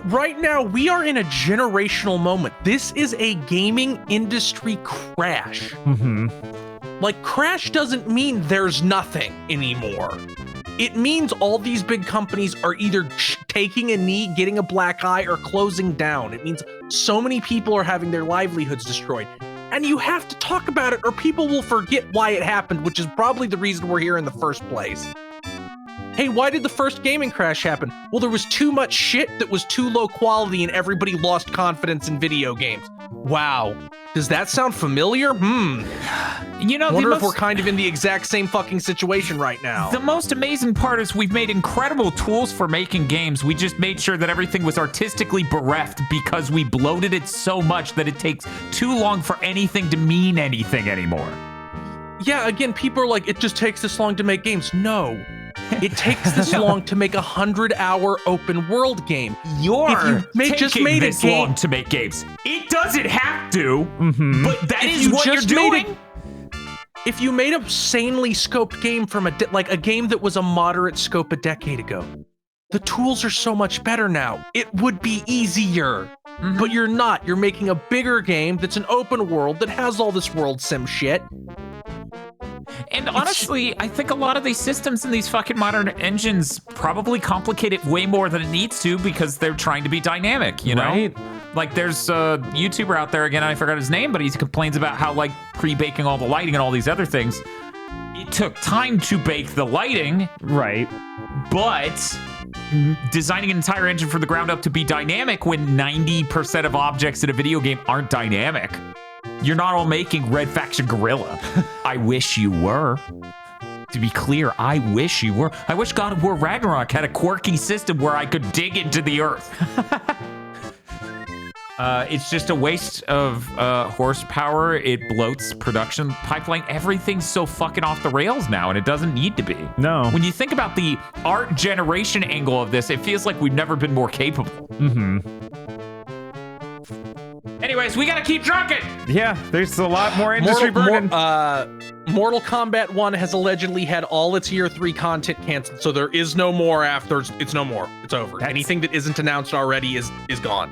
right now, we are in a generational moment. This is a gaming industry crash. Mm-hmm. Like, crash doesn't mean there's nothing anymore. It means all these big companies are either taking a knee, getting a black eye, or closing down. It means so many people are having their livelihoods destroyed. And you have to talk about it, or people will forget why it happened, which is probably the reason we're here in the first place. Hey, why did the first gaming crash happen? Well, there was too much shit that was too low quality and everybody lost confidence in video games. Wow. Does that sound familiar? You know, I wonder if we're kind of in the exact same fucking situation right now. the most amazing part is we've made incredible tools for making games. We just made sure that everything was artistically bereft because we bloated it so much that it takes too long for anything to mean anything anymore. Yeah, again, people are like, it just takes this long to make games. No. It takes this long to make 100-hour open world game. You're just taking made a this game- long to make games. It doesn't have to, but that If is you what you're just made doing. If you made a sanely scoped game from a game that was a moderate scope a decade ago, the tools are so much better now. It would be easier. But you're not. You're making a bigger game that's an open world that has all this world sim shit. And honestly, I think a lot of these systems and these fucking modern engines probably complicate it way more than it needs to because they're trying to be dynamic, you know? Right. Like there's a YouTuber out there, again, I forgot his name, but he complains about how like pre-baking all the lighting and all these other things. It took time to bake the lighting, Right. but designing an entire engine from the ground up to be dynamic when 90% of objects in a video game aren't dynamic. You're not all making Red Faction Gorilla. I wish you were. To be clear, I wish you were. I wish God of War Ragnarok had a quirky system where I could dig into the earth. It's just a waste of horsepower. It bloats production pipeline. Everything's so fucking off the rails now, and it doesn't need to be. No. When you think about the art generation angle of this, it feels like we've never been more capable. Anyways, we gotta keep trucking. Yeah, there's a lot more industry burning. Mortal Kombat 1 has allegedly had all its year 3 content canceled, so there is no more after. It's no more. It's over. Anything that isn't announced already is gone.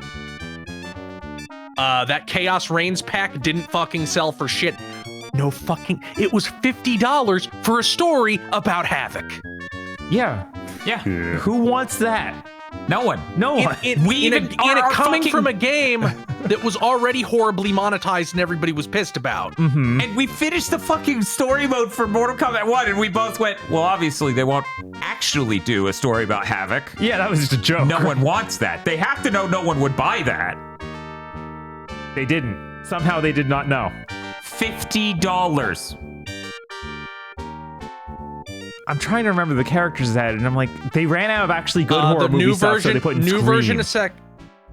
That Chaos Reigns pack didn't fucking sell for shit. No fucking. It was $50 for a story about Havoc. Yeah. Yeah. Who wants that? No one. No one. Coming from a game that was already horribly monetized and everybody was pissed about. And we finished the fucking story mode for Mortal Kombat 1, and we both went, well, obviously they won't actually do a story about Havoc. Yeah, that was just a joke. No one wants that. They have to know no one would buy that. They didn't. Somehow they did not know. $50. I'm trying to remember the characters that, and I'm like, they ran out of actually good horror movie stuff, so they put in new Scream. version of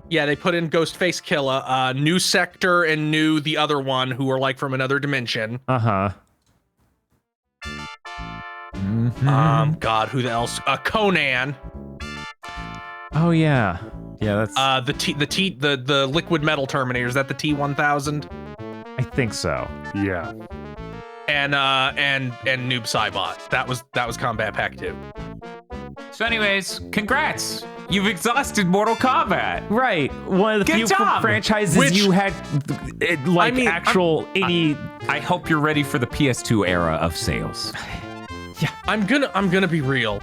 Yeah, they put in Ghostface Killa, new Sector, and new the other one who are like from another dimension. Uh-huh. God, who the else? Conan. Oh yeah. Yeah, that's The liquid metal Terminator. Is that the T-1000? I think so. Yeah. And Noob Saibot. That was Combat Pack 2. So anyways, congrats. You've exhausted Mortal Kombat. Right. One of the Good few job. franchises Which- you had like I mean, actual any I hope you're ready for the PS2 era of sales. I'm gonna be real.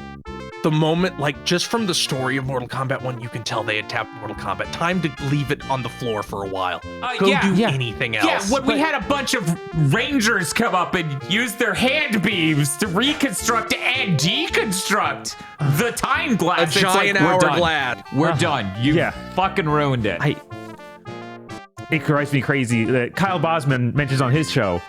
The moment, like, just from the story of Mortal Kombat 1, you can tell they had tapped Mortal Kombat. Time to leave it on the floor for a while. Go do anything else. Yeah, when we had a bunch of rangers come up and use their hand beams to reconstruct and deconstruct the time glass. A giant we're done. hourglass. We're done. You Yeah. fucking ruined it. it drives me crazy that Kyle Bosman mentions on his show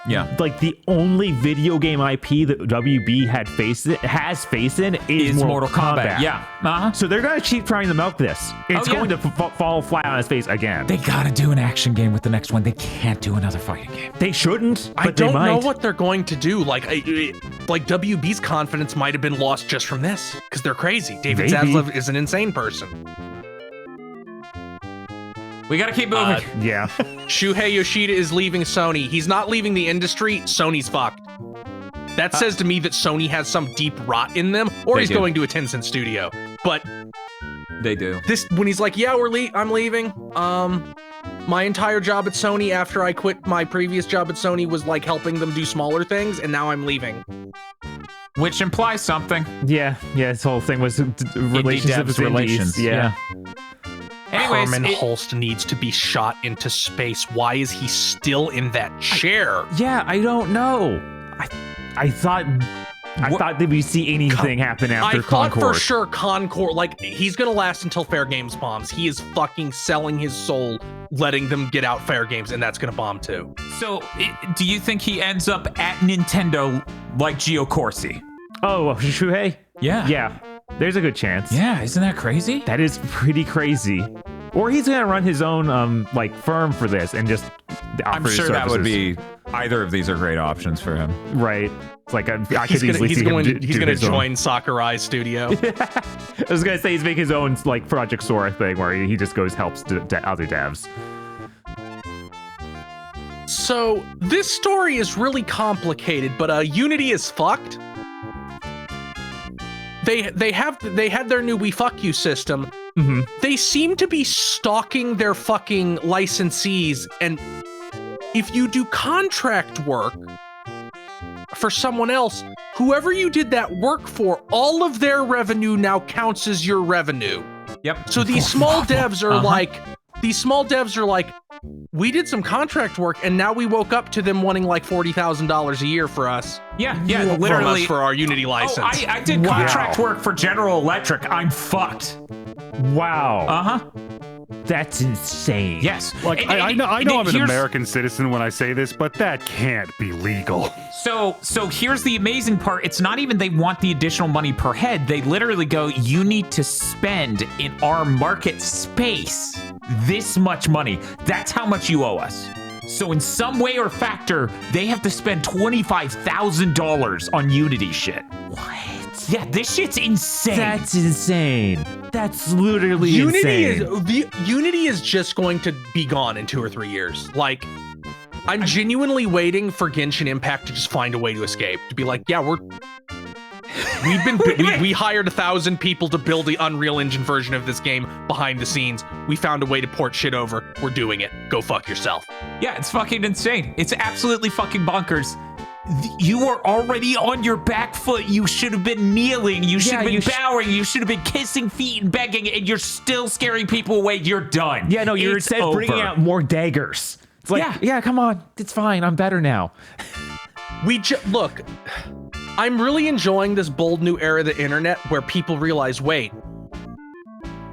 Yeah. Like the only video game IP that WB has faith in is Mortal Kombat. Yeah. Uh-huh. So they're gonna keep trying to milk this. It's going to fall flat on its face again. They gotta do an action game with the next one. They can't do another fighting game. They shouldn't. I But they don't know might. what they're going to do. Like WB's confidence might have been lost just from this because they're crazy. David Maybe. Zaslav is an insane person. We gotta keep moving. Yeah. Shuhei Yoshida is leaving Sony. He's not leaving the industry. Sony's fucked. That says to me that Sony has some deep rot in them, or They he's do. going to a Tencent studio. But They do. this, when he's like, "Yeah, I'm leaving." My entire job at Sony after I quit my previous job at Sony was like helping them do smaller things, and now I'm leaving. Which implies something. Yeah. This whole thing was relationships devs with relations. relations. Yeah. Anyways, Herman Holst needs to be shot into space. Why is he still in that chair? Yeah, I don't know. I thought that we see anything happen after I thought Concord. for sure Concord, like, he's gonna last until Fair Games bombs. He is fucking selling his soul, letting them get out Fair Games, and that's gonna bomb too. so do you think he ends up at Nintendo like Gio Corsi? Oh, Shuhei? Yeah. Yeah. There's a good chance. Yeah, isn't that crazy? That is pretty crazy. Or he's gonna run his own like firm for this and just offer I'm his sure that would services. be either of these are great options for him. Right. It's like I He's could easily see him he's do gonna his own. join Sakurai's studio. I was gonna say he's making his own like Project Sora thing where he just goes helps other devs. So this story is really complicated, but Unity is fucked. They had their new We Fuck You system. Mm-hmm. They seem to be stalking their fucking licensees, and if you do contract work for someone else, whoever you did that work for, all of their revenue now counts as your revenue. Yep. So these small devs are like, we did some contract work, and now we woke up to them wanting like $40,000 a year for us. Yeah, From literally. us for our Unity license. Oh, I did contract work for General Electric. I'm fucked. Wow. Uh-huh. That's insane. Yes. Like, And- I know I'm an here's- American citizen when I say this, but that can't be legal. So here's the amazing part. It's not even they want the additional money per head. They literally go, you need to spend in our market space this much money. That's how much you owe us. So in some way or factor, they have to spend $25,000 on Unity shit. What? Yeah, this shit's insane. That's insane. That's literally Unity insane. Unity is just going to be gone in 2 or 3 years. Like, I'm genuinely waiting for Genshin Impact to just find a way to escape. To be like, yeah, we hired 1,000 people to build the Unreal Engine version of this game behind the scenes. We found a way to port shit over. We're doing it. Go fuck yourself. Yeah, it's fucking insane. It's absolutely fucking bonkers. You were already on your back foot. You should have been kneeling. You should have been bowing. You should have been kissing feet and begging, and you're still scaring people away. You're done. Yeah, no, you're It's instead bringing over. out more daggers. It's like, yeah, come on. It's fine. I'm better now. Look, I'm really enjoying this bold new era of the internet where people realize, wait,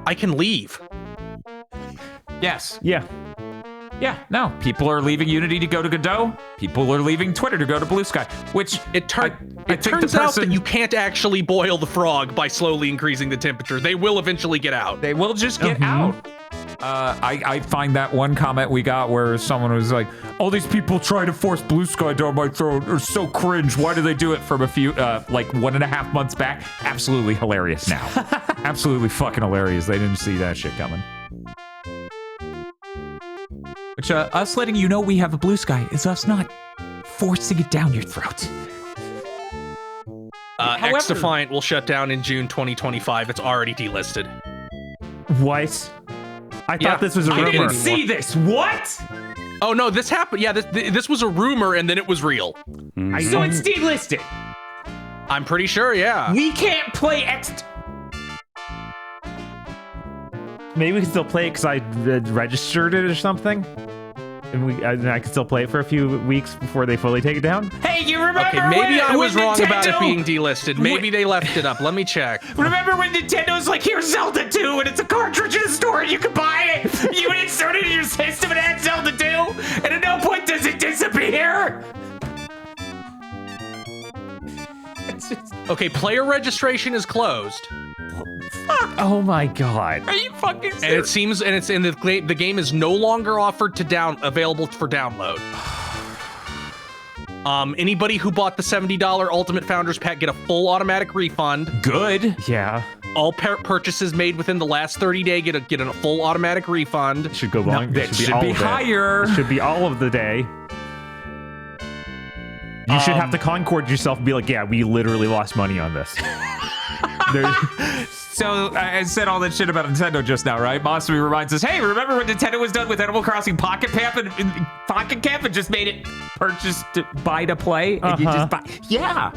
I can leave. Yes. Yeah. Yeah, no. People are leaving Unity to go to Godot. People are leaving Twitter to go to Blue Sky, which It I think turns the out person- that you can't actually boil the frog by slowly increasing the temperature. They will eventually get out. they will just get out. I find that one comment we got where someone was like, all these people trying to force Blue Sky down my throat are so cringe. Why do they do it from a few, like 1.5 months back? Absolutely hilarious now. Absolutely fucking hilarious. They didn't see that shit coming. Which, us letting you know we have a Blue Sky is us not forcing it down your throat. However- X Defiant will shut down in June 2025. It's already delisted. What? I Yeah, thought this was a I rumor. didn't See this? What? Oh no, this happened. Yeah, this was a rumor and then it was real. So it's delisted. I'm pretty sure, yeah. We can't play X. Maybe we can still play it because I registered it or something. And I can still play it for a few weeks before they fully take it down. Hey, you remember? Okay, maybe I was when wrong about it Nintendo- being delisted. Maybe they left it up. Let me check. Remember when Nintendo's like, here's Zelda 2, and it's a cartridge in the store, and you can buy it. You insert it in your system, and it has Zelda 2, and at no point does it disappear. Okay, player registration is closed. Oh my god. Are you fucking serious? And it seems, and it's in the game is no longer offered to available for download. Anybody who bought the $70 Ultimate Founders Pack get a full automatic refund. Good. Yeah. All purchases made within the last 30 days get a full automatic refund. It should go long. That should all be of it. higher. It should be all of the day. You should have to concord yourself and be like, yeah, we literally lost money on this. So I said all that shit about Nintendo just now, right? Monster reminds us, hey, remember when Nintendo was done with Animal Crossing Pocket Camp and just made it purchase to buy to play? And you just buy. Yeah.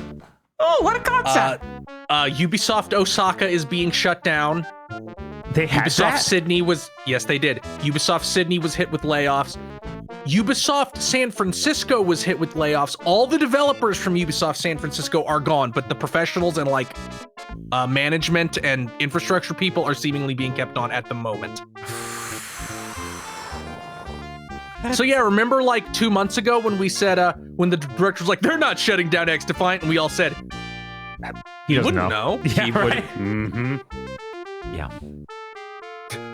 Oh, what a concept. Ubisoft Osaka is being shut down. They had Ubisoft that? Sydney was, yes, they did. Ubisoft Sydney was hit with layoffs. Ubisoft San Francisco was hit with layoffs. All the developers from Ubisoft San Francisco are gone, but the professionals and like management and infrastructure people are seemingly being kept on at the moment. So yeah, remember like 2 months ago when we said, when the director was like, they're not shutting down X Defiant, and we all said, He doesn't wouldn't know. know. Yeah, He right. Mm-hmm. Yeah.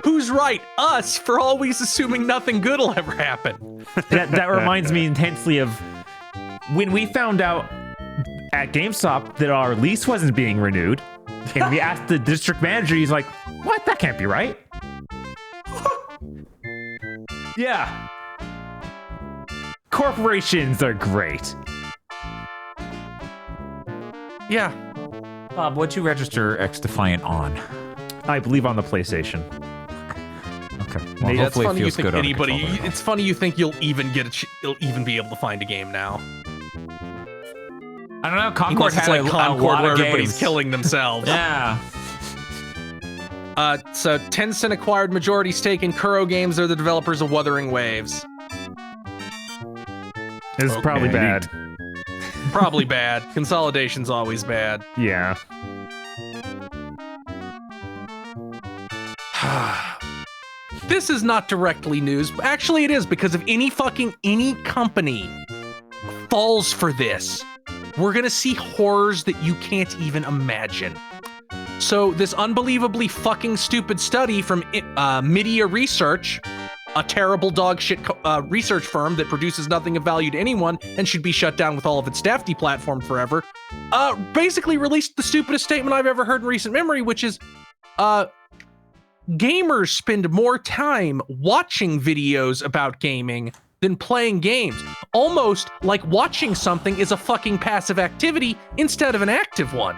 Who's right? Us, for always assuming nothing good will ever happen. That reminds me intensely of when we found out at GameStop that our lease wasn't being renewed, and we asked the district manager, he's like, what? That can't be right. Yeah. Corporations are great. Yeah. Bob, what'd you register X Defiant on? I believe on the PlayStation. Okay. Well, That's hopefully it funny. You feels think good on a anybody? controller. It's funny you think you'll even you'll even be able to find a game now. I don't know. Concord Unless it's had like a Concord lot where of everybody's games. killing themselves. Yeah. So Tencent acquired majority stake in Kuro Games. They're the developers of Wuthering Waves. This is probably bad. Probably bad. Consolidation's always bad. Yeah. This is not directly news. Actually, it is, because if any company falls for this, we're gonna see horrors that you can't even imagine. So this unbelievably fucking stupid study from Media Research, a terrible dog shit research firm that produces nothing of value to anyone and should be shut down with all of its staff deplatformed forever, basically released the stupidest statement I've ever heard in recent memory, which is, gamers spend more time watching videos about gaming than playing games. Almost like watching something is a fucking passive activity instead of an active one.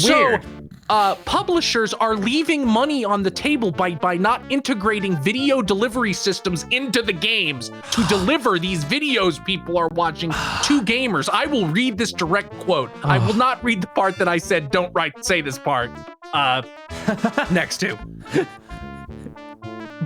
Weird. So, publishers are leaving money on the table by not integrating video delivery systems into the games to deliver these videos people are watching to gamers. I will read this direct quote. I will not read the part that I said, don't say this part. Next to.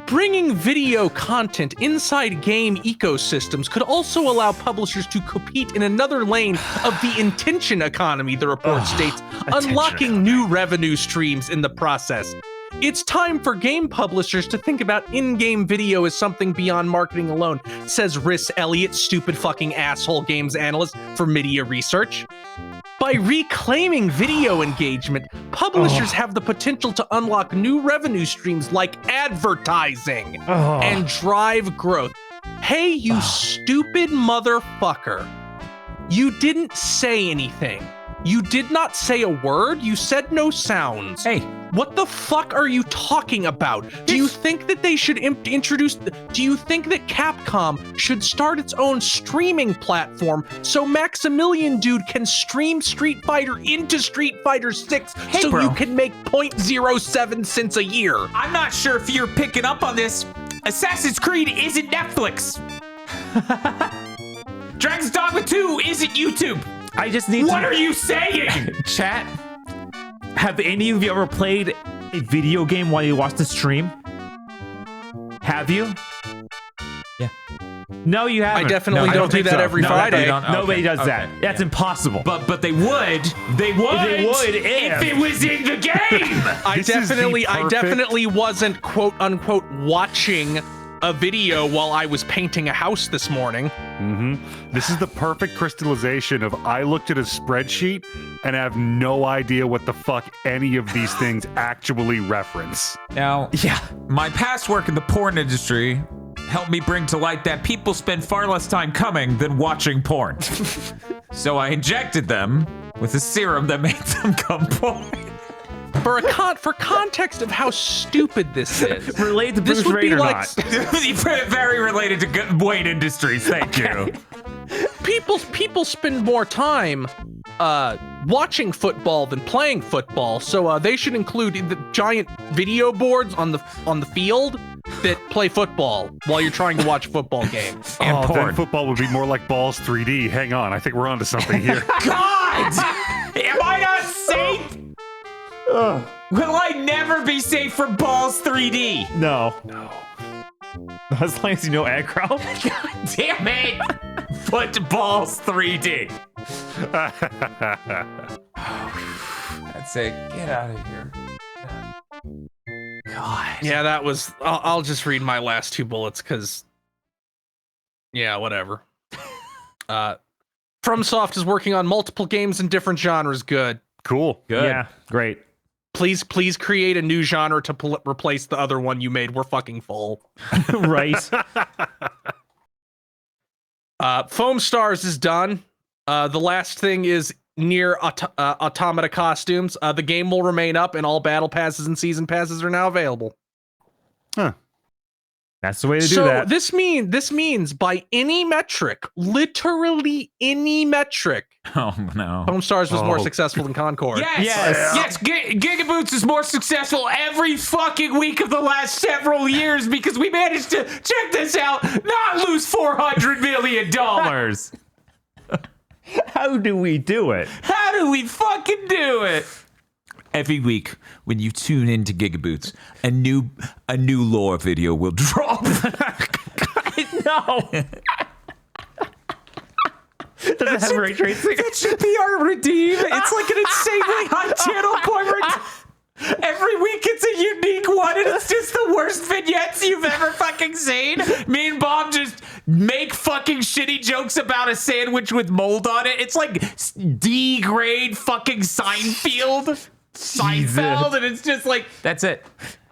Bringing video content inside game ecosystems could also allow publishers to compete in another lane of the intention economy, the report states, unlocking new revenue streams in the process. It's time for game publishers to think about in-game video as something beyond marketing alone, says Rhys Elliott, stupid fucking asshole games analyst for Media Research. By reclaiming video engagement, publishers have the potential to unlock new revenue streams like advertising and drive growth. Hey, you stupid motherfucker. You didn't say anything. You did not say a word. You said no sounds. Hey. What the fuck are you talking about? Do you think that they should introduce... Do you think that Capcom should start its own streaming platform so Maximilian Dude can stream Street Fighter into Street Fighter 6 so bro. you can make 0.07 cents a year? I'm not sure if you're picking up on this. Assassin's Creed isn't Netflix. Dragon's Dogma 2 isn't YouTube. I just need What to... are you saying? Chat, have any of you ever played a video game while you watch the stream? Have you? Yeah. No, you haven't. I definitely No, I don't don't do think that so. every No, Friday. they don't. Nobody Okay, does that. okay, That's yeah. impossible. But they would. They would if. it was in the game. I This is the definitely perfect- wasn't quote unquote watching a video while I was painting a house this morning. This is the perfect crystallization of I looked at a spreadsheet and have no idea what the fuck any of these things actually reference. Now, my past work in the porn industry helped me bring to light that people spend far less time coming than watching porn. So I injected them with a serum that made them come porn. For context of how stupid this is, Related to this Bruce would Wayne be or like not? Very related to Wayne Industries. Thank you. people spend more time watching football than playing football, so they should include the giant video boards on the field that play football while you're trying to watch a football game. And Then porn. football would be more like Balls 3D. Hang on, I think we're onto something here. God! Am I not safe? Will I never be safe from Balls 3D? No. As long as you know aggro. God damn it! Footballs 3D. That's it. Get out of here. God. Yeah, that was. I'll just read my last two bullets because. Yeah, whatever. FromSoft is working on multiple games in different genres. Good. Cool. Good. Yeah, great. Please create a new genre to replace the other one you made. We're fucking full. Right. Foam Stars is done. The last thing is near Automata Costumes. The game will remain up, and all battle passes and season passes are now available. That's the way to do So that. this means by any metric, literally any metric, Oh no. Foam Stars was more successful than Concord. Yes. GigaBoots is more successful every fucking week of the last several years because we managed to, check this out, not lose $400 million. How do we do it? How do we fucking do it? Every week when you tune into GigaBoots, a new lore video will drop. No. Does it have ray tracing? That should be our redeem. It's like an insanely high channel point. Every week it's a unique one, and it's just the worst vignettes you've ever fucking seen. Me and Bob just make fucking shitty jokes about a sandwich with mold on it. It's like D-grade fucking Seinfeld, and it's just like, that's it.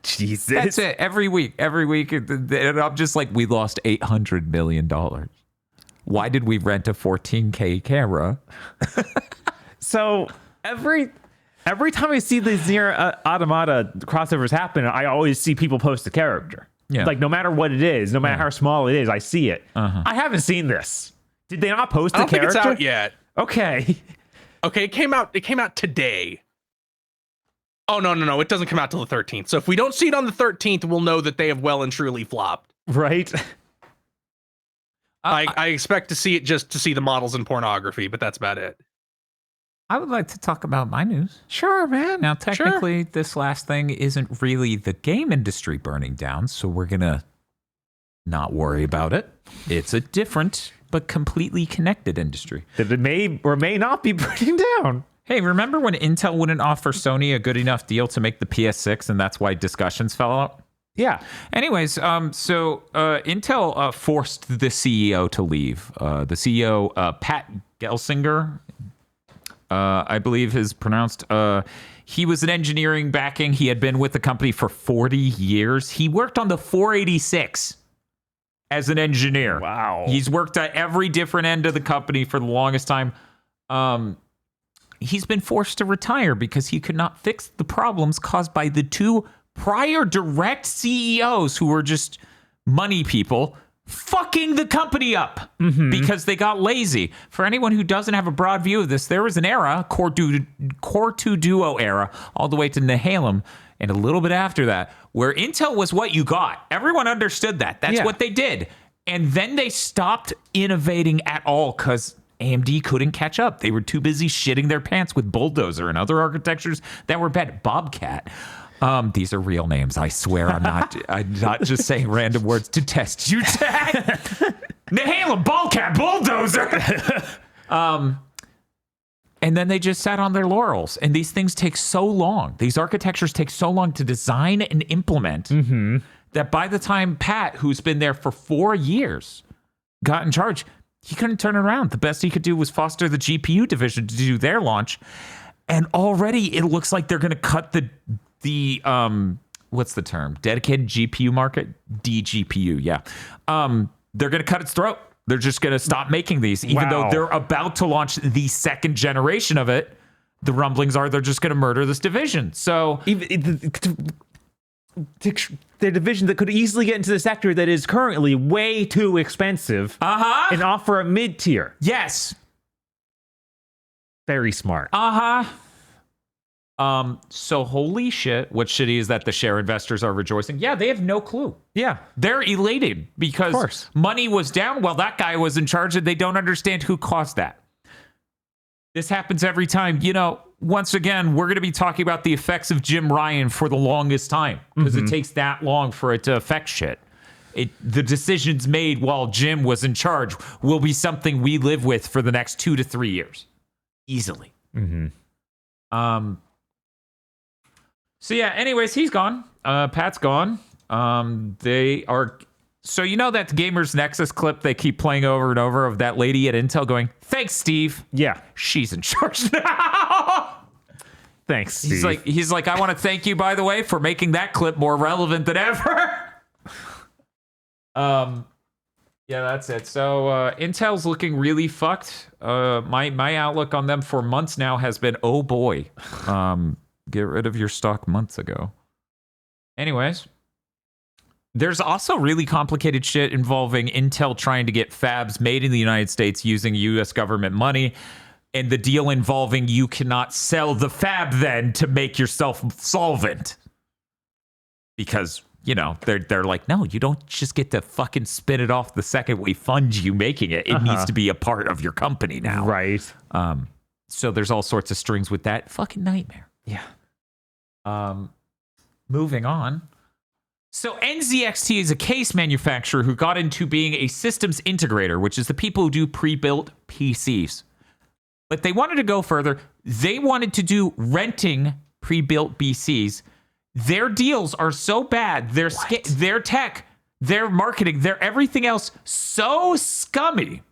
Jesus. That's it. Every week, and I'm just like, we lost $800 million. Why did we rent a 14K camera? So every time I see these near Automata crossovers happen, I always see people post a character. Yeah. Like no matter what it is, no matter how small it is, I see it. I haven't seen this. Did they not post I a don't think character? it's out yet. Okay. Okay, it came out today. Oh no, it doesn't come out till the 13th. So if we don't see it on the 13th, we'll know that they have well and truly flopped. Right. I expect to see it just to see the models in pornography, but that's about it. I would like to talk about my news. Sure, man. Now, technically, this last thing isn't really the game industry burning down, so we're going to not worry about it. It's a different but completely connected industry. That it may or may not be burning down. Hey, remember when Intel wouldn't offer Sony a good enough deal to make the PS6, and that's why discussions fell out? Yeah. Anyways, so Intel forced the CEO to leave. The CEO, Pat Gelsinger, I believe is pronounced. He was an engineering backing. He had been with the company for 40 years. He worked on the 486 as an engineer. Wow. He's worked at every different end of the company for the longest time. He's been forced to retire because he could not fix the problems caused by the two prior direct CEOs who were just money people fucking the company up because they got lazy. For anyone who doesn't have a broad view of this, there was an era, Core 2 Duo era, all the way to Nehalem, and a little bit after that, where Intel was what you got. Everyone understood that. That's what they did. And then they stopped innovating at all because AMD couldn't catch up. They were too busy shitting their pants with Bulldozer and other architectures that were bad. Bobcat. These are real names. I swear I'm not just saying random words to test you, Tag. Nehalem, Bobcat, Bulldozer. And then they just sat on their laurels. And these things take so long. These architectures take so long to design and implement that by the time Pat, who's been there for 4 years, got in charge, he couldn't turn it around. The best he could do was foster the GPU division to do their launch. And already it looks like they're going to cut the what's the term? Dedicated GPU market? DGPU, yeah. They're going to cut its throat. They're just going to stop making these, even though they're about to launch the second generation of it. The rumblings are they're just going to murder this division. So the division that could easily get into the sector that is currently way too expensive and offer a mid-tier. Yes. Very smart. So holy shit, what's shitty is that the share investors are rejoicing. Yeah, they have no clue. Yeah. They're elated because money was down while that guy was in charge and they don't understand who caused that. This happens every time. You know, once again, we're going to be talking about the effects of Jim Ryan for the longest time because it takes that long for it to affect shit. The decisions made while Jim was in charge will be something we live with for the next 2 to 3 years. Easily. So yeah, anyways, he's gone. Pat's gone. They are... So you know that Gamers Nexus clip they keep playing over and over of that lady at Intel going, "Thanks, Steve." Yeah. She's in charge now. Thanks, Steve. He's like, "I want to thank you, by the way, for making that clip more relevant than ever." Yeah, that's it. So Intel's looking really fucked. My outlook on them for months now has been, oh boy, get rid of your stock months ago. Anyways. There's also really complicated shit involving Intel trying to get fabs made in the United States using U.S. government money, and the deal involving you cannot sell the fab then to make yourself solvent. Because, you know, they're like, no, you don't just get to fucking spin it off the second we fund you making it. It needs to be a part of your company now. Right. So there's all sorts of strings with that. Fucking nightmare. Yeah. Moving on. So NZXT is a case manufacturer who got into being a systems integrator, which is the people who do pre-built PCs. But they wanted to go further. They wanted to do renting pre-built PCs. Their deals are so bad. Their tech, their marketing, their everything else so scummy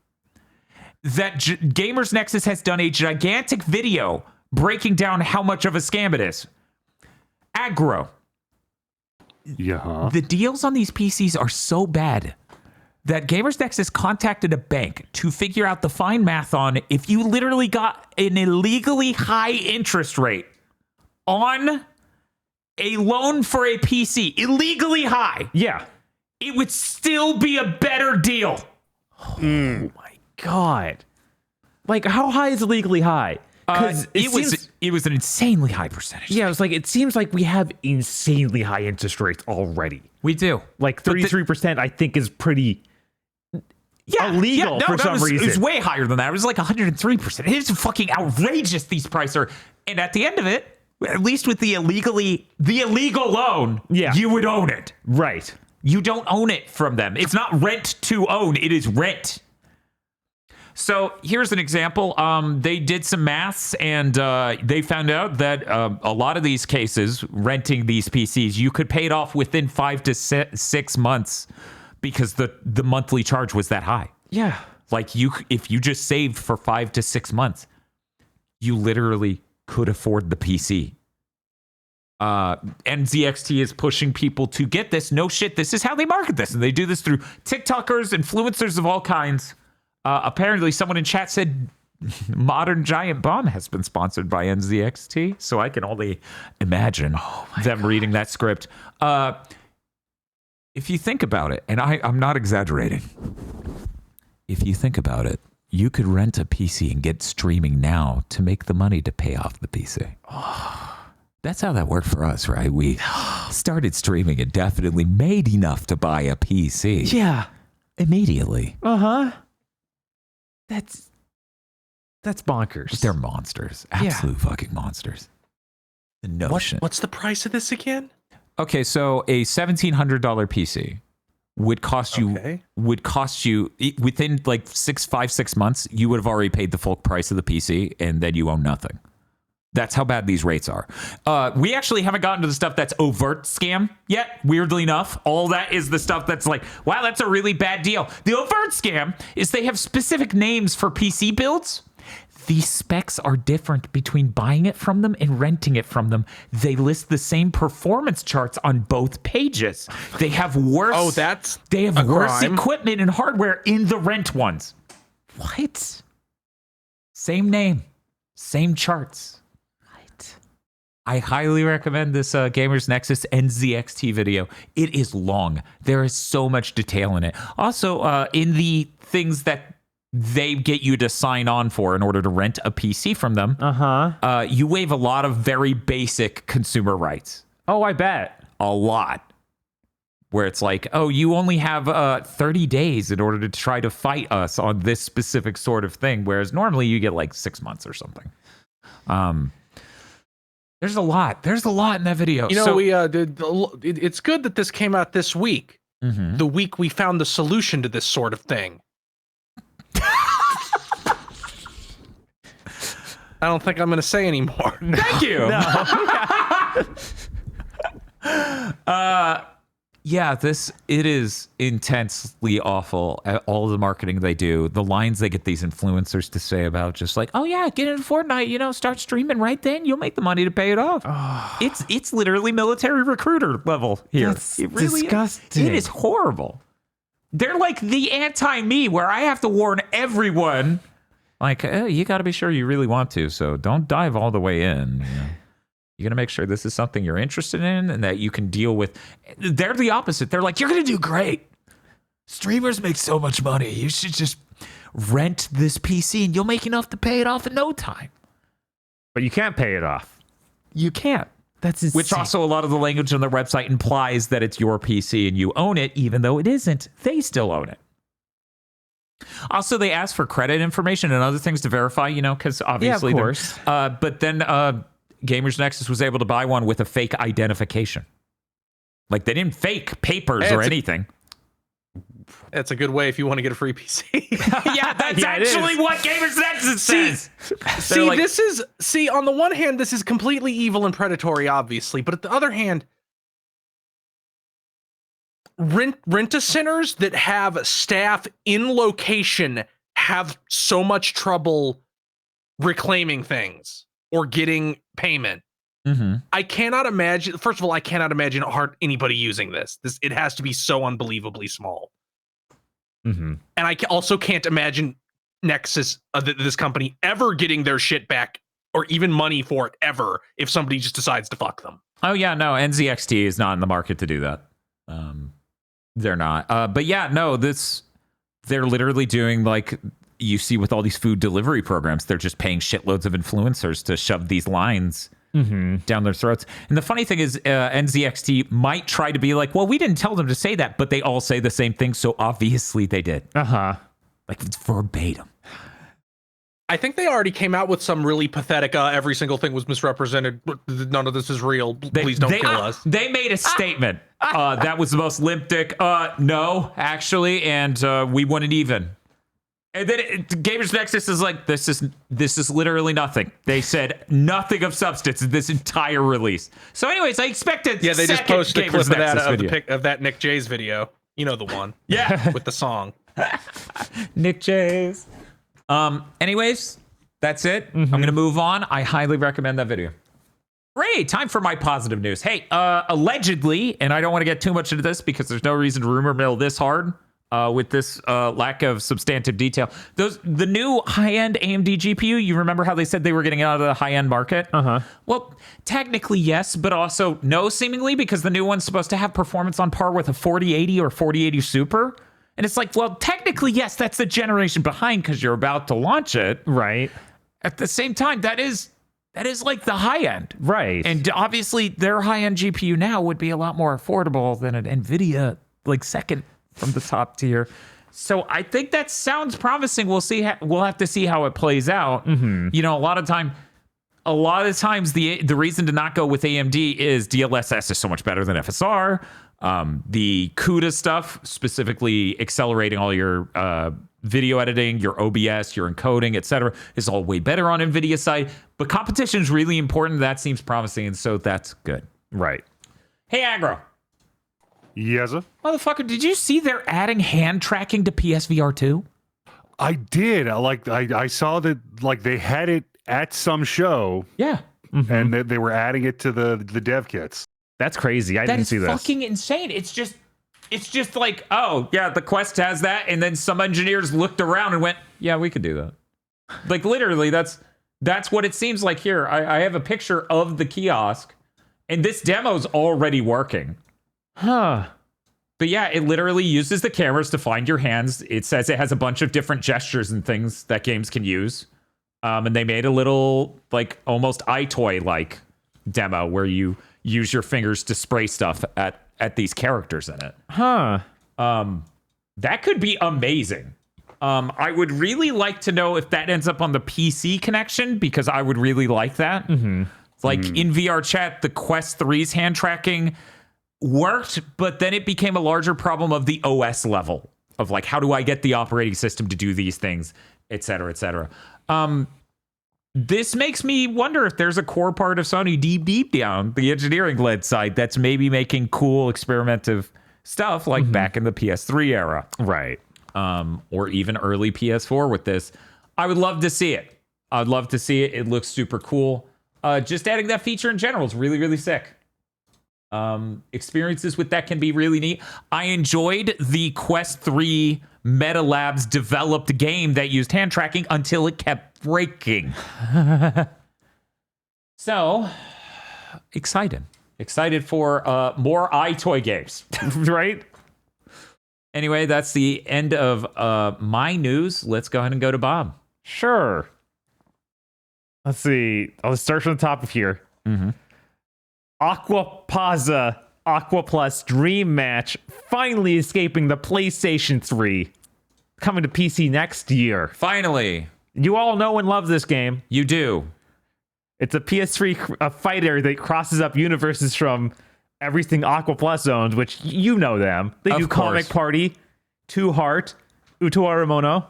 that Gamers Nexus has done a gigantic video breaking down how much of a scam it is. Aggro. Yeah. The deals on these PCs are so bad that Gamers Nexus contacted a bank to figure out the fine math on if you literally got an illegally high interest rate on a loan for a PC, illegally high. Yeah. It would still be a better deal. Oh my God. Like, how high is illegally high? Because it was an insanely high percentage. Yeah, it was like, it seems like we have insanely high interest rates already. We do. Like 33%, I think, is pretty illegal for some reason. It was way higher than that. It was like 103%. It is fucking outrageous, these prices are. And at the end of it, at least with the illegal loan, you would own it. Right. You don't own it from them. It's not rent to own. It is rent. So here's an example. They did some maths and they found out that a lot of these cases, renting these PCs, you could pay it off within 5 to 6 months because the monthly charge was that high. Yeah. Like if you just saved for 5 to 6 months, you literally could afford the PC. NZXT is pushing people to get this. No shit, this is how they market this. And they do this through TikTokers, influencers of all kinds. Apparently, someone in chat said Modern Giant Bomb has been sponsored by NZXT, so I can only imagine them reading that script. If you think about it, and I'm not exaggerating, if you think about it, you could rent a PC and get streaming now to make the money to pay off the PC. That's how that worked for us, right? We started streaming and definitely made enough to buy a PC. Yeah. Immediately. Uh-huh. That's bonkers. They're monsters. Absolute fucking monsters. The notion. What's the price of this again? Okay, so a $1,700 PC would cost you within like 6 months, you would have already paid the full price of the PC and then you own nothing. That's how bad these rates are. We actually haven't gotten to the stuff that's overt scam yet, weirdly enough. All that is the stuff that's like, wow, that's a really bad deal. The overt scam is they have specific names for PC builds. These specs are different between buying it from them and renting it from them. They list the same performance charts on both pages. They have worse. They have worse equipment and hardware in the rent ones. What? Same name, same charts. I highly recommend this Gamers Nexus NZXT video. It is long. There is so much detail in it. Also, in the things that they get you to sign on for in order to rent a PC from them, you waive a lot of very basic consumer rights. Oh, I bet. A lot. Where it's like, oh, you only have 30 days in order to try to fight us on this specific sort of thing, whereas normally you get like 6 months or something. There's a lot. There's a lot in that video. You know, it's good that this came out this week. Mm-hmm. The week we found the solution to this sort of thing. I don't think I'm going to say anymore. Thank you. Yeah, it is intensely awful at all the marketing they do. The lines they get these influencers to say about just like, oh yeah, get into Fortnite, start streaming right then. You'll make the money to pay it off. Oh. It's literally military recruiter level here. That's it really disgusting. It is horrible. They're like the anti-me where I have to warn everyone. Like, you got to be sure you really want to, so don't dive all the way in. You got to make sure this is something you're interested in and that you can deal with. They're the opposite. They're like, you're going to do great. Streamers make so much money. You should just rent this PC and you'll make enough to pay it off in no time. But you can't pay it off. You can't. That's insane. Which also a lot of the language on their website implies that it's your PC and you own it, even though it isn't. They still own it. Also, they ask for credit information and other things to verify, because obviously, of course. But then Gamers Nexus was able to buy one with a fake identification. Like they didn't fake papers or anything. That's a good way if you want to get a free PC. Yeah, that's actually what Gamers Nexus says. See, on the one hand, this is completely evil and predatory, obviously, but at the other hand, rent-a-centers that have staff in location have so much trouble reclaiming things or getting payment. Mm-hmm. I cannot imagine. First of all, I cannot imagine anybody using this. It has to be so unbelievably small. Mm-hmm. And I also can't imagine Nexus, this company, ever getting their shit back or even money for it ever if somebody just decides to fuck them. Oh yeah, no, NZXT is not in the market to do that. They're not. But yeah, no, they're literally doing like you see with all these food delivery programs. They're just paying shitloads of influencers to shove these lines down their throats. And the funny thing is, NZXT might try to be like, well, we didn't tell them to say that, but they all say the same thing, so obviously they did. Like it's verbatim. I think they already came out with some really pathetic, every single thing was misrepresented. None of this is real. Please don't kill us. They made a statement. That was the most limp dick. No, actually, and we wouldn't even. And then Gamers Nexus is like, this is literally nothing. They said nothing of substance in this entire release. So anyways, I expected. Yeah, they just posted a clip of that Nick J's video. You know the one. Yeah. With the song. Nick J's. Anyways, that's it. I'm going to move on. I highly recommend that video. Great. Time for my positive news. Hey, allegedly, and I don't want to get too much into this because there's no reason to rumor mill this hard with this lack of substantive detail. The new high-end AMD GPU, you remember how they said they were getting out of the high-end market? Well, technically, yes, but also no, seemingly, because the new one's supposed to have performance on par with a 4080 or 4080 Super. And it's like, well, technically, yes, that's the generation behind because you're about to launch it. Right. At the same time, that is like the high end. Right. And obviously, their high end GPU now would be a lot more affordable than an NVIDIA, like second from the top tier. So I think that sounds promising. We'll see. We'll have to see how it plays out. You know, a lot of times the reason to not go with AMD is DLSS is so much better than FSR. The CUDA stuff, specifically accelerating all your video editing, your OBS, your encoding, etc., is all way better on NVIDIA's side. But competition is really important. That seems promising, and so that's good. Right. Hey, Aggro. Yes, sir. Motherfucker, did you see they're adding hand tracking to PSVR 2? I did. I saw that like they had it at some show, Yeah. and they were adding it to the dev kits. That's crazy. I didn't see this. That's fucking insane. It's just like, oh, yeah, the Quest has that, and then some engineers looked around and went, yeah, we could do that. Like, literally, that's what it seems like here. I have a picture of the kiosk, and this demo's already working. Huh. But yeah, it literally uses the cameras to find your hands. It says it has a bunch of different gestures and things that games can use. And they made a little, like, almost iToy-like demo where you use your fingers to spray stuff at these characters in it. Huh. That could be amazing. I would really like to know if that ends up on the PC connection, because I would really like that. Like in VR chat, the Quest 3's hand tracking worked, but then it became a larger problem of the OS level of like, how do I get the operating system to do these things, et cetera, et cetera. This makes me wonder if there's a core part of Sony deep down, the engineering-led side, that's maybe making cool experimental stuff like back in the PS3 era. Right. Or even early PS4 with this. I would love to see it. I'd love to see it. It looks super cool. Just adding that feature in general is really, really sick. Experiences with that can be really neat. I enjoyed the Quest 3 Meta Labs developed game that used hand tracking until it kept breaking. So, excited for more iToy games. Right? Anyway, that's the end of my news. Let's go ahead and go to Bob. Sure. Let's see. I'll start from the top of here. Aquapazza Aqua Plus Dream Match finally escaping the PlayStation 3. Coming to PC next year. Finally. You all know and love this game. You do. It's a PS3 fighter that crosses up universes from everything Aqua Plus owns, which you know them. They do Comic Party, Two Heart, Utawa Ramono.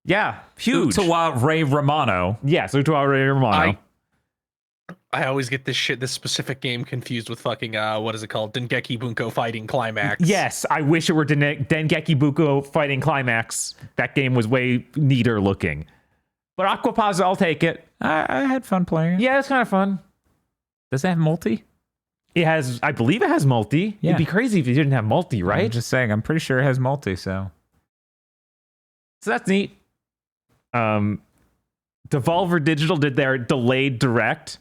Yeah, huge. Utawa Ray Romano. Yes, Utawa Ray Romano. I always get this specific game confused with fucking, what is it called? Dengeki Bunko Fighting Climax. Yes, I wish it were Dengeki Bunko Fighting Climax. That game was way neater looking. But Aquapazza, I'll take it. I had fun playing it. Yeah, it's kind of fun. Does it have multi? It has, I believe it has multi. Yeah. It'd be crazy if it didn't have multi, right? I'm just saying, I'm pretty sure it has multi, so that's neat. Devolver Digital did their delayed awards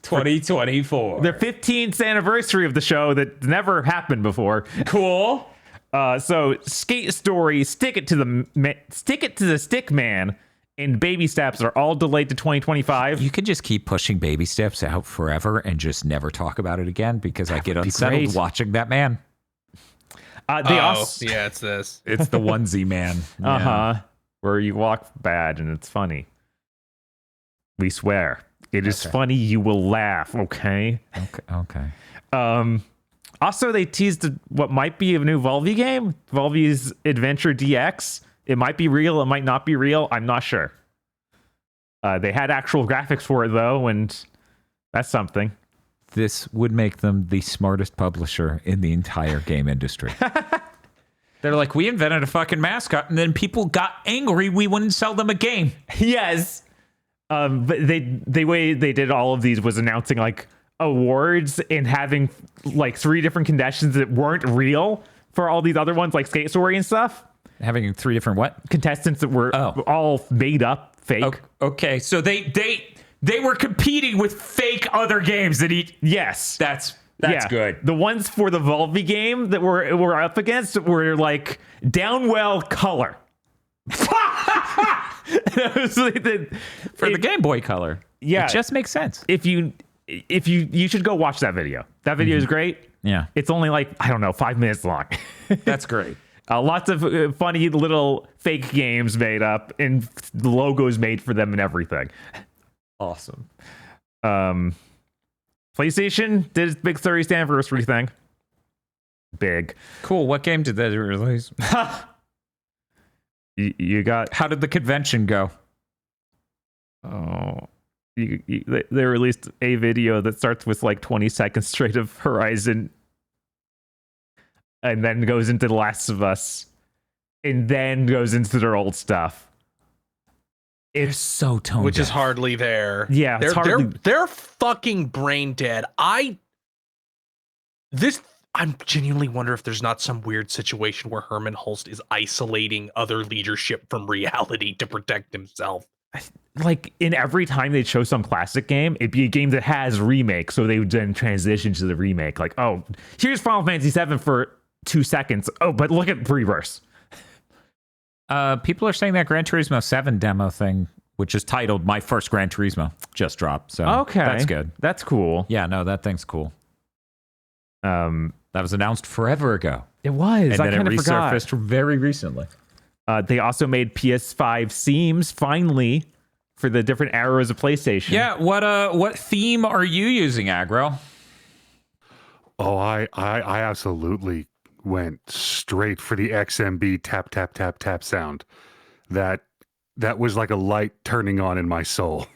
2024. their 15th anniversary of the show that never happened before. Cool. So Skate Story, Stick It to the Stick Man, and Baby Steps are all delayed to 2025. You could just keep pushing Baby Steps out forever and just never talk about it again, because I get unsettled great. watching that man. Yeah, it's this. It's the onesie man. Yeah. Where you walk bad and it's funny. We swear. It is funny. You will laugh. Okay. Okay. Also, they teased what might be a new Volvi game. Volvi's Adventure DX. It might be real. It might not be real. I'm not sure. They had actual graphics for it, though, and that's something. This would make them the smartest publisher in the entire game industry. They're like, we invented a fucking mascot, and then people got angry we wouldn't sell them a game. Yes. But the way they did all of these was announcing like awards and having like 3 different conditions that weren't real for all these other ones, like Skate Story and stuff. Having 3 different what? Contestants that were all made up, fake. Okay, so they were competing with fake other games that Yes. That's good. The ones for the Volvi game that we're up against were like Downwell Color. For the Game Boy Color. Yeah. It just makes sense. If you should go watch that video. That video is great. Yeah. It's only like, I don't know, 5 minutes long. That's great. Lots of funny little fake games made up and logos made for them and everything. Awesome. PlayStation did its big 30th anniversary thing. Big. Cool. What game did they release? You got How did the convention go? they released a video that starts with like 20 seconds straight of Horizon, and then goes into The Last of Us, and then goes into their old stuff. It's so tone which is deaf. hardly there. Yeah, they're it's hardly. they're fucking brain dead. I genuinely wonder if there's not some weird situation where Herman Hulst is isolating other leadership from reality to protect himself. Like in every time they show some classic game, it'd be a game that has remake, so they would then transition to the remake. Like, oh, here's Final Fantasy VII for 2 seconds. Oh, but look at Reverse. People are saying that Gran Turismo 7 demo thing, which is titled My First Gran Turismo, just dropped. So Okay, that's good. That's cool. Yeah, no, that thing's cool. That was announced forever ago. It was. And I then it kind of forgot. resurfaced very recently. They also made PS5 themes finally for the different eras of PlayStation. Yeah, what theme are you using, Aggro? Oh, I absolutely went straight for the XMB tap tap tap tap sound. That was like a light turning on in my soul.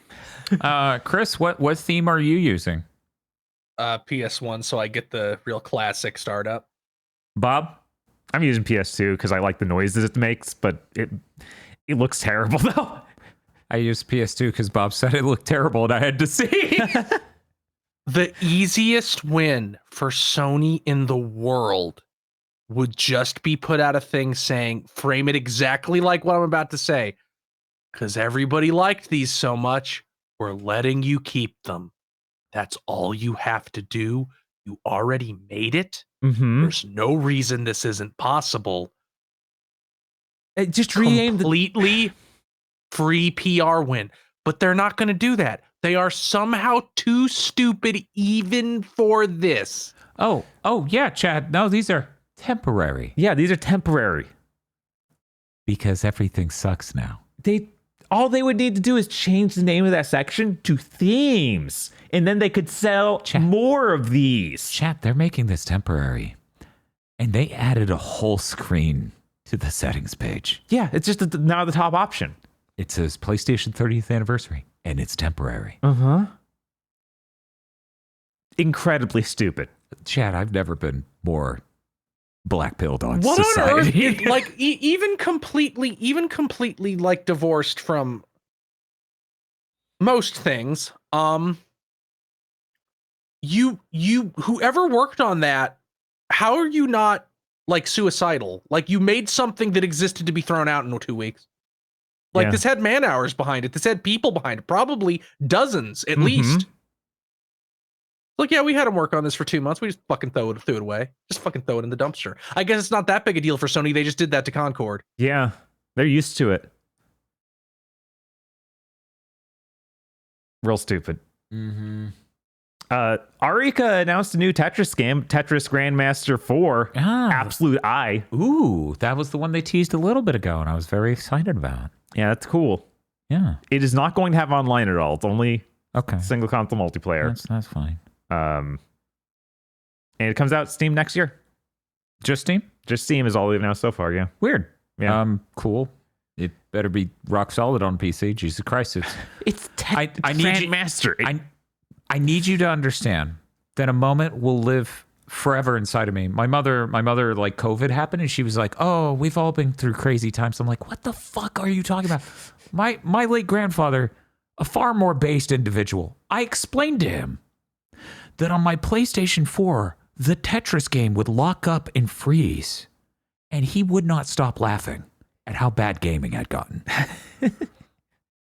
Chris, what theme are you using? PS1, so I get the real classic startup. Bob? I'm using PS2 because I like the noises it makes, but it looks terrible though. I used PS2 because Bob said it looked terrible and I had to see. The easiest win for Sony in the world would just be put out a thing saying, frame it exactly like what I'm about to say. Because everybody liked these so much, we're letting you keep them. That's all you have to do. You already made it. Mm-hmm. There's no reason this isn't possible. Just rename the. Completely free PR win. But they're not going to do that. They are somehow too stupid even for this. Oh, yeah, Chad. No, these are temporary. Yeah, these are temporary. Because everything sucks now. All they would need to do is change the name of that section to themes, and then they could sell more of these. Chat, they're making this temporary. And they added a whole screen to the settings page. Yeah, it's just now the top option. It says PlayStation 30th anniversary, and it's temporary. Uh-huh. Incredibly stupid. Chad, I've never been more black-pilled on What society. on earth? Like even completely like divorced from most things. You whoever worked on that, how are you not like suicidal? Like you made something that existed to be thrown out in 2 weeks. Like this had man hours behind it. This had people behind it. Probably dozens at least. Like, yeah, we had them work on this for 2 months. We just fucking threw it away. Just fucking throw it in the dumpster. I guess it's not that big a deal for Sony. They just did that to Concord. Yeah, they're used to it. Real stupid. Mm-hmm. Arika announced a new Tetris game, Tetris Grandmaster 4. Absolute Eye. Ooh, that was the one they teased a little bit ago, and I was very excited about. Yeah, that's cool. Yeah. It is not going to have online at all. It's only Okay. single console multiplayer. That's fine. And it comes out Steam next year. Just Steam? Just Steam is all they've announced so far, yeah. Weird. Yeah. Cool. It better be rock solid on PC. Jesus Christ. It's I need you- Grandmaster. I need you to understand that a moment will live forever inside of me. My mother, like COVID happened and she was like, oh, we've all been through crazy times. I'm like, what the fuck are you talking about? My late grandfather, a far more based individual. I explained to him that on my PlayStation 4, the Tetris game would lock up and freeze. And he would not stop laughing at how bad gaming had gotten.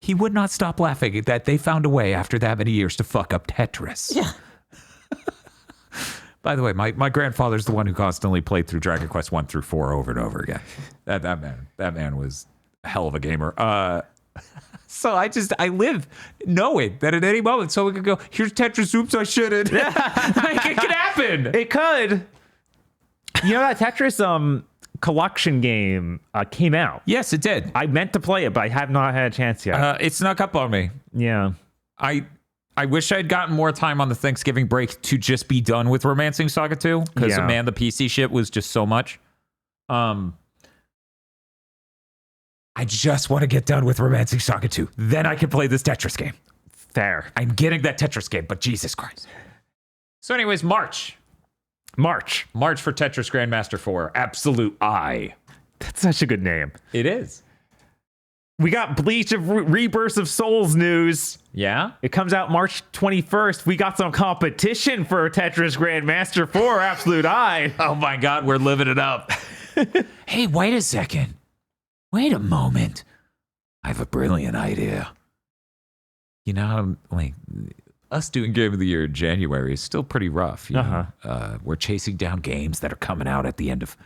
He would not stop laughing that they found a way after that many years to fuck up Tetris. Yeah. By the way, my grandfather's the one who constantly played through Dragon Quest 1 through 4 over and over again. That man was a hell of a gamer. So I live knowing that at any moment someone could go, here's Tetris, oops, I shouldn't. Like, it could happen. It could. You know that Tetris collection game came out. Yes, it did. I meant to play it, but I have not had a chance yet. It snuck up on me. Yeah. I wish I'd gotten more time on the Thanksgiving break to just be done with Romancing Saga 2. Because, man, the PC shit was just so much. I I just want to get done with Romancing Saga 2. Then I can play this Tetris game. Fair. I'm getting that Tetris game, but Jesus Christ. So anyways, March for Tetris Grandmaster 4. Absolute I. That's such a good name. It is. We got Bleach of Rebirth of Souls news. Yeah? It comes out March 21st. We got some competition for Tetris Grandmaster 4. Absolute I. Oh my God, we're living it up. Hey, wait a second. Wait a moment. I have a brilliant idea. You know, like, us doing Game of the Year in January is still pretty rough. You know? We're chasing down games that are coming out at the end of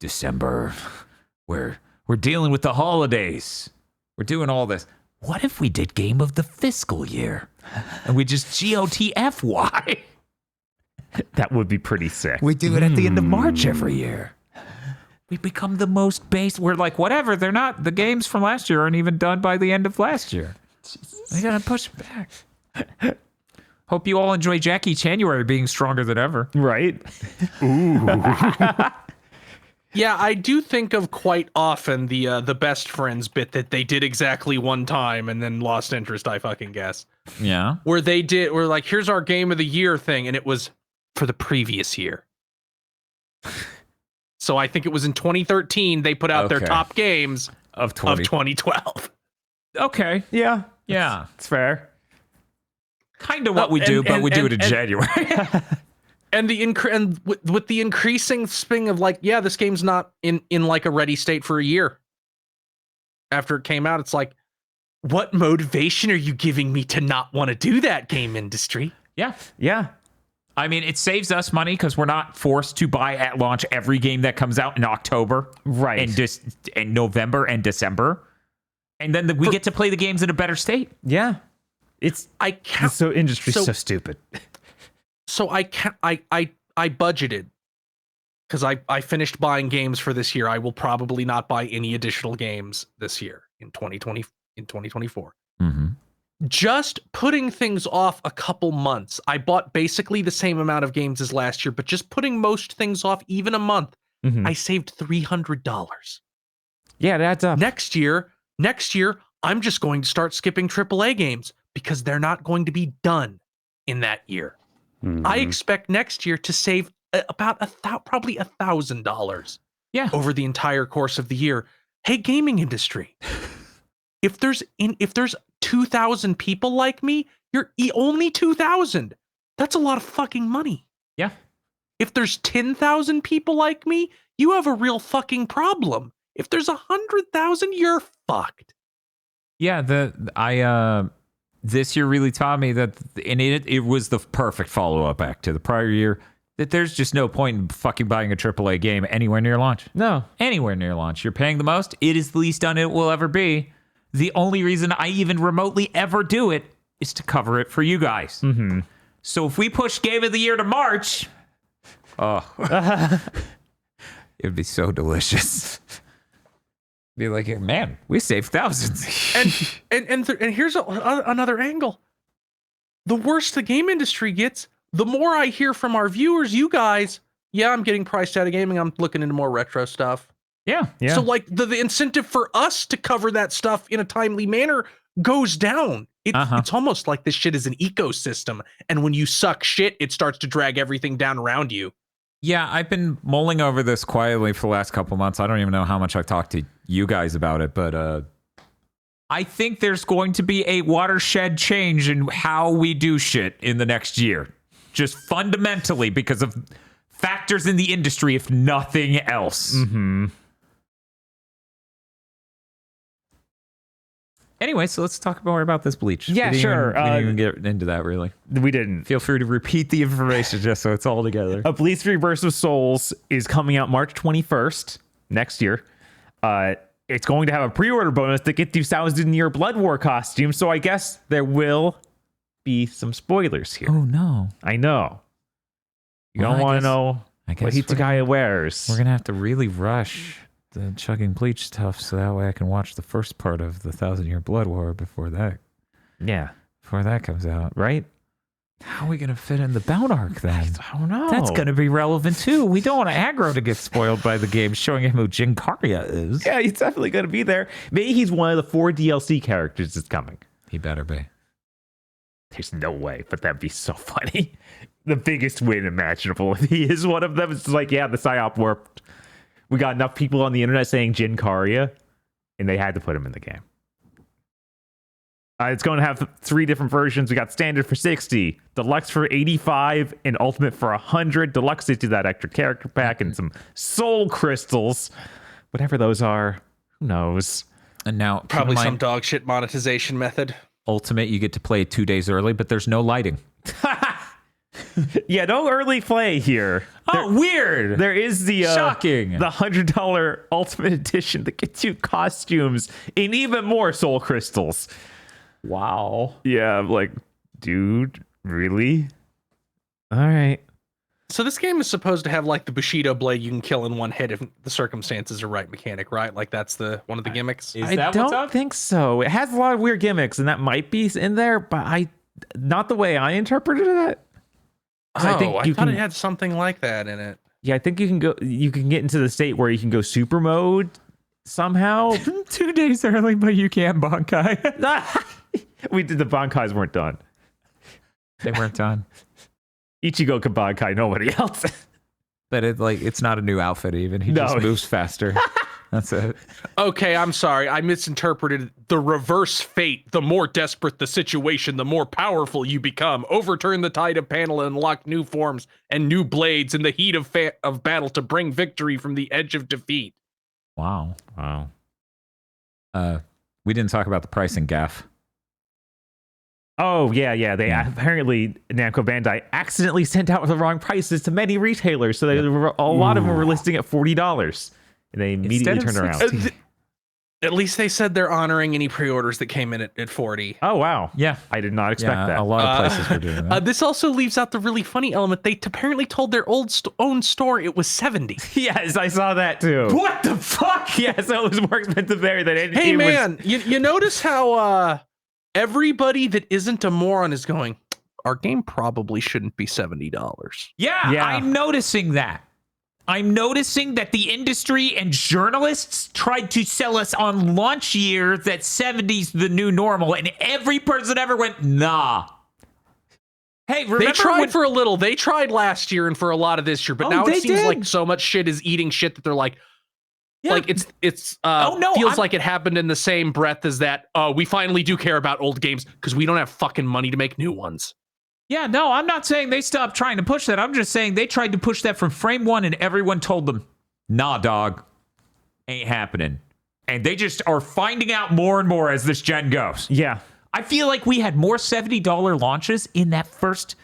December. We're dealing with the holidays. We're doing all this. What if we did Game of the Fiscal Year? And we just GOTFY? That would be pretty sick. We do it at the end of March every year. We become the most base. We're like, whatever. They're not. The games from last year aren't even done by the end of last year. We gotta push it back. Hope you all enjoy Jackie January being stronger than ever. Right? Yeah, I do think of quite often the best friends bit that they did exactly one time and then lost interest, I fucking guess. Yeah. Where we're like, here's our Game of the Year thing, and it was for the previous year. So I think it was in 2013 they put out their top games of 2012. Okay. Yeah. Yeah. It's fair. Kind of what we do, but we do it in January. And with the increasing spin of like, yeah, this game's not in like a ready state for a year. After it came out, it's like, what motivation are you giving me to not want to do that, game industry? Yeah. Yeah. I mean, it saves us money because we're not forced to buy at launch every game that comes out in October, right, and November and December, and then we get to play the games in a better state. Yeah, industry's so stupid. So I budgeted because I finished buying games for this year. I will probably not buy any additional games this year in 2024. Mm-hmm. Just putting things off a couple months. I bought basically the same amount of games as last year, but just putting most things off even a month, I saved $300. Yeah, it adds up. Next year, I'm just going to start skipping AAA games because they're not going to be done in that year. I expect next year to save about probably $1,000. Yeah, over the entire course of the year. Hey, gaming industry, if there's 2,000 people like me, you're only 2,000. That's a lot of fucking money. Yeah. If there's 10,000 people like me, you have a real fucking problem. If there's 100,000, you're fucked. Yeah, this year really taught me that, and it was the perfect follow-up back to the prior year, that there's just no point in fucking buying a AAA game anywhere near launch. No. Anywhere near launch. You're paying the most. It is the least done it will ever be. The only reason I even remotely ever do it is to cover it for you guys. Mm-hmm. So if we push Game of the Year to March, it would be so delicious. Be like, man, we saved thousands. And here's another angle. The worse the game industry gets, the more I hear from our viewers, you guys, yeah, I'm getting priced out of gaming. I'm looking into more retro stuff. Yeah. So like the incentive for us to cover that stuff in a timely manner goes down. It's almost like this shit is an ecosystem. And when you suck shit, it starts to drag everything down around you. Yeah, I've been mulling over this quietly for the last couple months. I don't even know how much I've talked to you guys about it, but I think there's going to be a watershed change in how we do shit in the next year. Just fundamentally because of factors in the industry, if nothing else. Mm-hmm. Anyway, so let's talk more about this Bleach. Yeah, sure. We didn't even get into that, really. We didn't. Feel free to repeat the information just so it's all together. A Bleach Rebirth of Souls is coming out March 21st next year. It's going to have a pre-order bonus that gets you 1,000-year Blood War costume, so I guess there will be some spoilers here. Oh, no. I know. You Well, don't I want to guess- know I what guess Hitsugaya wears. we're going to have to really rush the chugging Bleach stuff so that way I can watch the first part of the 1,000-year Blood War before that Yeah. comes out. Right? How are we gonna fit in the bout arc then? I don't know. That's gonna be relevant too. We don't want aggro to get spoiled by the game showing him who Jin Karya is. Yeah, he's definitely gonna be there. Maybe he's one of the 4 DLC characters that's coming. He better be. There's no way, but that'd be so funny. The biggest win imaginable. If he is one of them, it's like, yeah, the PSYOP worked. We got enough people on the internet saying Jin Karya, and they had to put him in the game. It's going to have 3 different versions. We got standard for 60, deluxe for 85, and ultimate for 100. Deluxe gives you that extra character pack and some soul crystals. Whatever those are, who knows? And now Probably some dog shit monetization method. ultimate, you get to play 2 days early, but there's no lighting. Yeah, no early play here. Oh, weird. There is the Shocking. the $100 Ultimate Edition that gets you costumes and even more soul crystals. Wow. Yeah, I'm like, dude, really? All right. So this game is supposed to have like the Bushido blade you can kill in one hit if the circumstances are right mechanic, right? Like that's the one of the gimmicks. Is I that don't what's up? think so. It has a lot of weird gimmicks, and that might be in there, but not the way I interpreted it. Oh, I think I you thought can, it had something like that in it. yeah, I think you can get into the state where you can go super mode somehow. 2 days early, but you can't Bankai. We did the Bankais weren't done. They weren't done. Ichigo can Bankai, nobody else. But it's not a new outfit even. He No. just moves faster. That's it. Okay, I'm sorry. I misinterpreted the reverse fate. The more desperate the situation, the more powerful you become. Overturn the tide of panel and unlock new forms and new blades in the heat of battle to bring victory from the edge of defeat. Wow. Wow. We didn't talk about the pricing gaff. Oh, yeah. They apparently, Namco Bandai accidentally sent out the wrong prices to many retailers. So a lot of them were listing at $40. And they immediately Instead of turned around. 60. At least they said they're honoring any pre-orders that came in at 40. Oh, wow. Yeah. I did not expect Yeah, that. a lot of places were doing that. This also leaves out the really funny element. They apparently told their own store it was 70. Yes, I saw that too. What the fuck? Yeah, so it was more expensive there than it Hey it was- man, you notice how everybody that isn't a moron is going, our game probably shouldn't be $70. Yeah, Yeah. I'm noticing that. I'm noticing that the industry and journalists tried to sell us on launch year that 70's the new normal, and every person ever went, nah. Hey, remember They tried when, for a little. They tried last year and for a lot of this year, but Oh, now they it seems did. like so much shit is eating shit that they're like, Yeah. like it's Oh, no, feels I'm- like it happened in the same breath as that. We finally do care about old games because we don't have fucking money to make new ones. Yeah, no, I'm not saying they stopped trying to push that. I'm just saying they tried to push that from frame one, and everyone told them, nah, dog, ain't happening. And they just are finding out more and more as this gen goes. Yeah. I feel like we had more $70 launches in that first,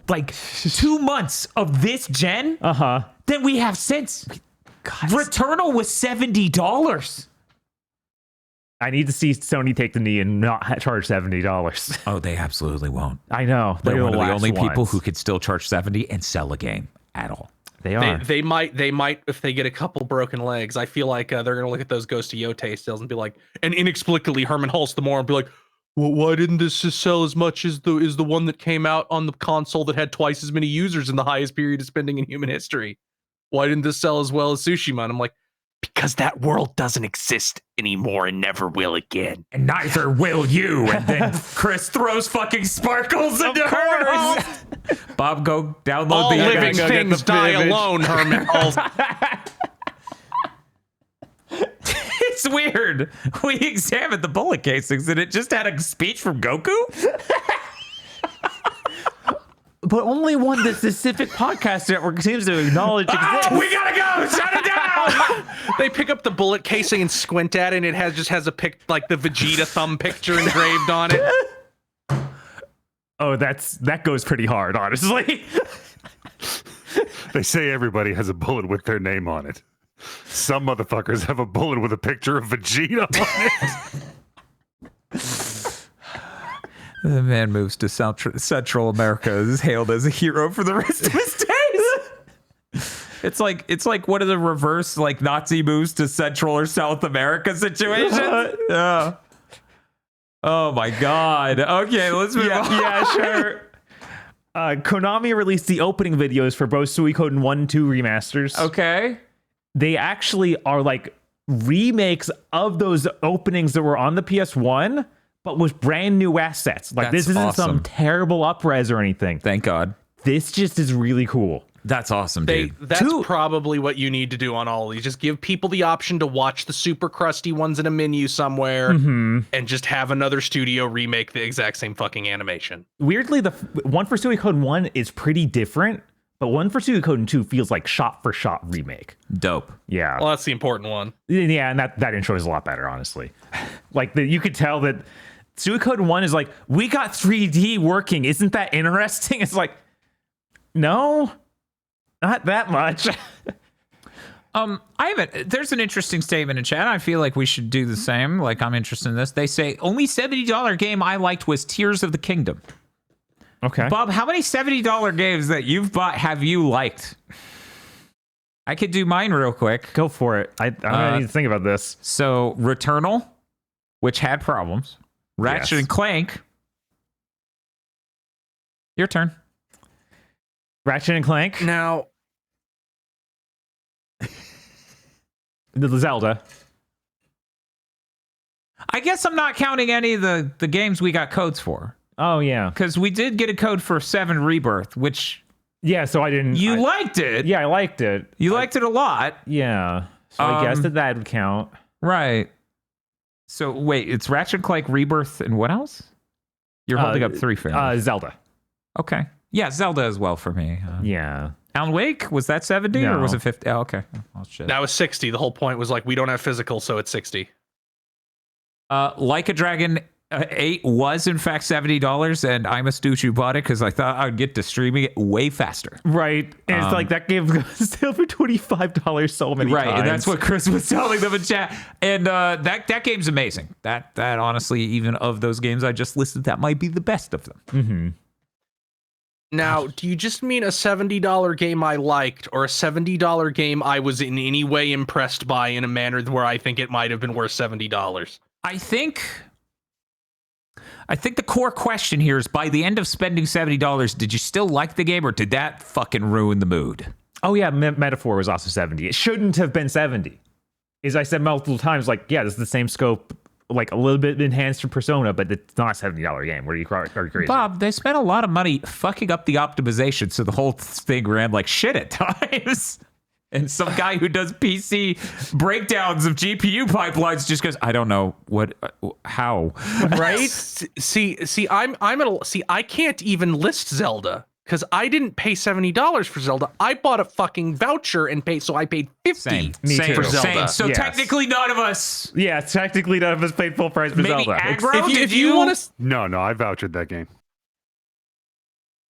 2 months of this gen Uh-huh. than we have since. God, Returnal was $70. I need to see Sony take the knee and not charge $70. Oh, they absolutely won't. I know. They're one of the last only people ones. who could still charge 70 and sell a game at all. They are. They might if they get a couple broken legs. I feel like they're gonna look at those Ghost of Yote sales and be like, and inexplicably Herman Hulst the moron be like, well, why didn't this just sell as much as the one that came out on the console that had twice as many users in the highest period of spending in human history? Why didn't this sell as well as Tsushima? And I'm like, because that world doesn't exist anymore and never will again. And neither will you. And then Chris throws fucking sparkles into her. Bob, go download All the living go get things the die image. alone, Herman Hulst. It's weird. We examined the bullet casings and it just had a speech from Goku. But only one the specific podcast network seems to acknowledge exists. Oh, we gotta go. Shut it down. They pick up the bullet casing and squint at it, and it has a pic like the Vegeta thumb picture engraved on it. Oh, that goes pretty hard, honestly. They say everybody has a bullet with their name on it. Some motherfuckers have a bullet with a picture of Vegeta on it. The man moves to Central America, is hailed as a hero for the rest of his days. It's like one of the reverse Nazi moves to Central or South America situations. Yeah. Oh my God. Okay, let's move on. Yeah, sure. Konami released the opening videos for both Suikoden 1 and 2 remasters. Okay. They actually are like remakes of those openings that were on the PS1, but with brand new assets. Like, That's this isn't awesome. some terrible up-res or anything. Thank God. This just is really cool. That's awesome, dude. That's probably what you need to do on all of these. Just give people the option to watch the super crusty ones in a menu somewhere and just have another studio remake the exact same fucking animation. Weirdly, the one for Suikoden 1 is pretty different, but one for Suikoden 2 feels like shot-for-shot remake. Dope. Yeah. Well, that's the important one. Yeah, and that intro is a lot better, honestly. Like, you could tell that Suikoden 1 is like, we got 3D working. Isn't that interesting? It's like, no, not that much. There's an interesting statement in chat. I feel like we should do the same. Like, I'm interested in this. They say, only $70 game I liked was Tears of the Kingdom. Okay. Bob, how many $70 games that you've bought have you liked? I could do mine real quick. Go for it. I'm going to need to think about this. So, Returnal, which had problems. Ratchet Yes. and Clank. Your turn. Ratchet and Clank. Now, The Zelda. I guess I'm not counting any of the games we got codes for. Oh, yeah. Because we did get a code for 7 Rebirth, which Yeah, so I didn't... you I- liked it. Yeah, I liked it. You liked it a lot. Yeah. So I guess that would count. Right. So wait, it's Ratchet and Clank Rebirth and what else? You're holding up 3 fingers. Zelda. Okay. Yeah, Zelda as well for me. Yeah. Alan Wake, was that 70 or No. was it 50? Oh, okay. Oh, shit. that was 60. The whole point was like, we don't have physical, so it's 60. Like a Dragon 8 was in fact $70, and I'm astute you bought it because I thought I'd get to streaming it way faster. Right. And it's like that game goes down for $25 so many times. Right, and that's what Chris was telling them in chat. And that game's amazing. That honestly, even of those games I just listed, that might be the best of them. Mm-hmm. Now, do you just mean a $70 game I liked, or a $70 game I was in any way impressed by in a manner where I think it might have been worth $70? I think the core question here is, by the end of spending $70, did you still like the game, or did that fucking ruin the mood? Oh, yeah. Metaphor was also 70. It shouldn't have been 70. As I said multiple times, like, yeah, this is the same scope, like a little bit enhanced for Persona, but it's not a $70 game. Are you crazy? Bob, they spent a lot of money fucking up the optimization, so the whole thing ran like shit at times. And some guy who does PC breakdowns of GPU pipelines just goes, I don't know how. Right? I can't even list Zelda because I didn't pay $70 for Zelda. I bought a fucking voucher and paid, so I paid $50 Same. for Zelda. Same. So Yes. technically none of us. Yeah, technically none of us paid full price for Maybe Zelda. Aggro? If you want to No, I vouchered that game.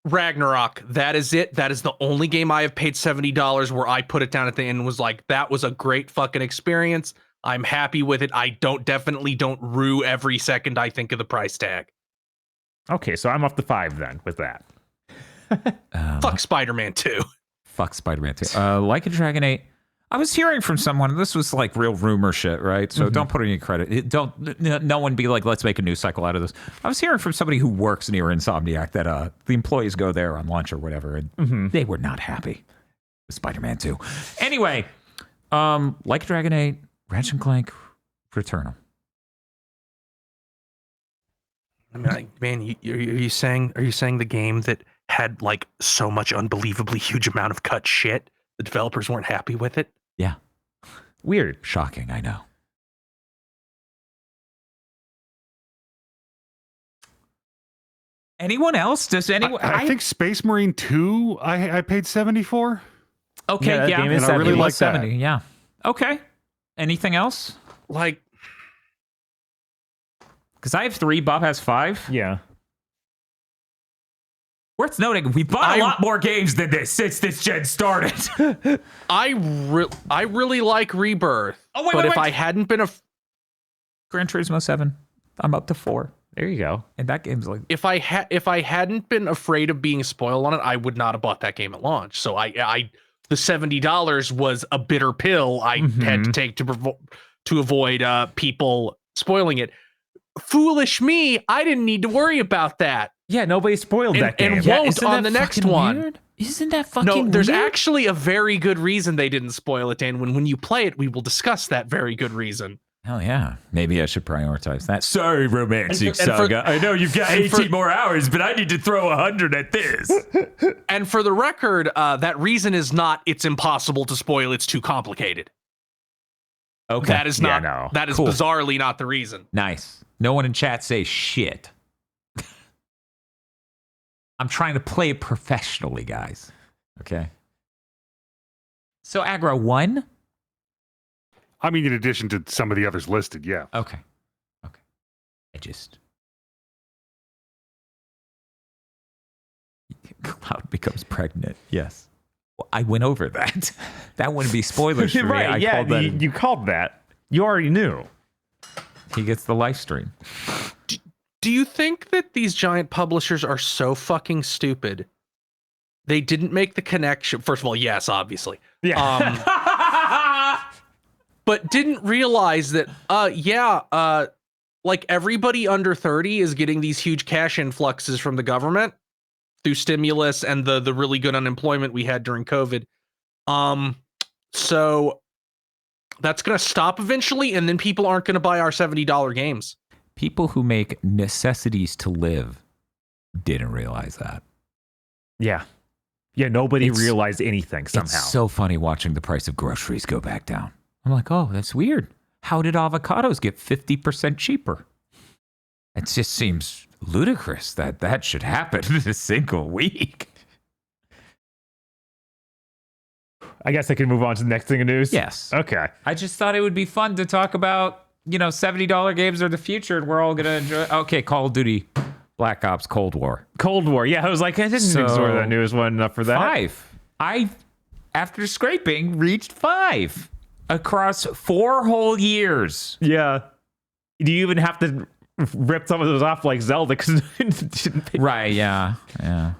Ragnarok, that is it. That is the only game I have paid $70 where I put it down at the end and was like, that was a great fucking experience. I'm happy with it. I definitely don't rue every second I think of the price tag. Okay, so I'm off the 5 then with that. Fuck Spider-Man 2. Fuck Spider-Man 2. Like a Dragon 8. I was hearing from someone, this was like real rumor shit, right? So don't put any credit. No one be like, let's make a news cycle out of this. I was hearing from somebody who works near Insomniac that the employees go there on lunch or whatever, and they were not happy with Spider-Man 2. Anyway, Like a Dragon 8, Ratchet and Clank, Returnal. I mean, man, are you saying the game that had like so much unbelievably huge amount of cut shit, the developers weren't happy with it? Yeah. Weird. Shocking, I know. Anyone else? Does anyone? I think Space Marine 2 I paid 74. Okay, Yeah, that yeah. game is And I really 70. like that. 70, yeah. Okay. Anything else? Like, Because I have 3, Bob has 5. Yeah. Worth noting, we bought a lot more games than this since this gen started. I really like Rebirth. Oh, wait, but wait, if wait. I hadn't been Gran Turismo 7. I'm up to 4. There you go. And that game's like, if I hadn't been afraid of being spoiled on it, I would not have bought that game at launch. So I the $70 was a bitter pill I had to take to avoid people spoiling it. Foolish me, I didn't need to worry about that. Yeah, nobody spoiled that game. And Yeah, won't isn't on that the next fucking one. weird? Isn't that fucking No, there's weird? actually a very good reason they didn't spoil it, Dan. When you play it, we will discuss that very good reason. Hell yeah. Maybe I should prioritize that. Sorry, Romantic And for- Saga. I know you've got and 18 for- more hours, but I need to throw 100 at this. And for the record, that reason is not it's impossible to spoil, it's too complicated. Okay. That is Yeah, not no. that is Cool. bizarrely not the reason. Nice. No one in chat say shit. I'm trying to play it professionally, guys. Okay. So Aggro 1? I mean, in addition to some of the others listed, yeah. Okay. Okay. I just Cloud becomes pregnant. Yes. Well, I went over that. That wouldn't be spoilers for me. Right, I yeah, called that you called that. You already knew. he gets the live stream. Do you think that these giant publishers are so fucking stupid? They didn't make the connection. First of all, yes, obviously. Yeah. But didn't realize that, like everybody under 30 is getting these huge cash influxes from the government through stimulus and the really good unemployment we had during COVID. So that's going to stop eventually, and then people aren't going to buy our $70 games. People who make necessities to live didn't realize that. Yeah. Yeah, nobody It's- realized anything somehow. It's so funny watching the price of groceries go back down. I'm like, oh, that's weird. How did avocados get 50% cheaper? It just seems ludicrous that that should happen in a single week. I guess I can move on to the next thing of news. Yes. Okay. I just thought it would be fun to talk about, $70 games are the future and we're all going to enjoy. Okay, Call of Duty, Black Ops, Cold War. Cold War. Yeah, I was like, I didn't So, ignore that news one enough for that. 5. I, after scraping, reached 5 across 4 whole years. Yeah. Do you even have to rip some of those off like Zelda? Right, yeah. Yeah.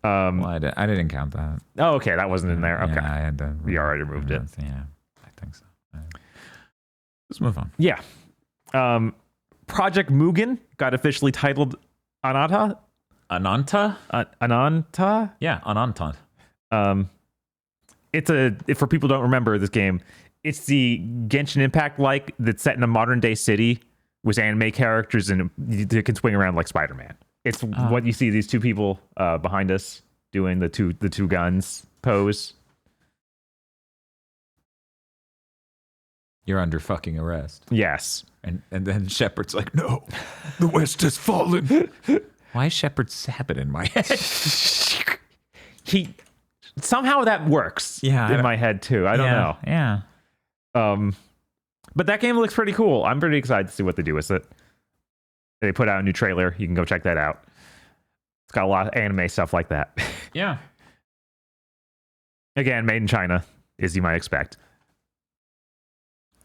Um, Well, I didn't count that. oh, okay. That wasn't in there. Okay. Yeah, I had to. We already removed it. Yeah, I think so. Let's move on. Yeah. Project Mugen got officially titled Ananta. Ananta? Ananta? Yeah, Ananta. It's for people who don't remember this game, it's the Genshin Impact like that's set in a modern day city with anime characters and you can swing around like Spider-Man. It's what you see these two people behind us doing the two guns pose. You're under fucking arrest. Yes. And then Shepard's like, no, the West has fallen. Why is Shepard Sabbath in my head? He somehow that works in my head too. I don't know. Yeah. But that game looks pretty cool. I'm pretty excited to see what they do with it. They put out a new trailer. You can go check that out. It's got a lot of anime stuff like that. Yeah. Again, made in China, as you might expect.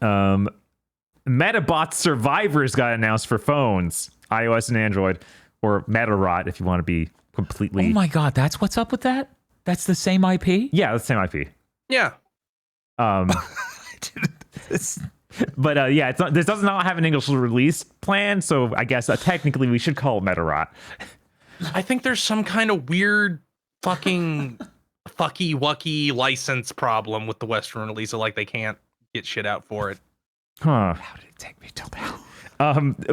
Metabot Survivors got announced for phones, iOS and Android, or Metarot if you want to be completely. Oh my God, that's what's up with that? That's the same IP? Yeah, that's the same IP. Yeah. But yeah, it's not, this does not have an English release plan, so I guess technically we should call it Metarot. I think there's some kind of weird fucking fucky wucky license problem with the Western release. So like they can't get shit out for it. Huh. How did it take me till now?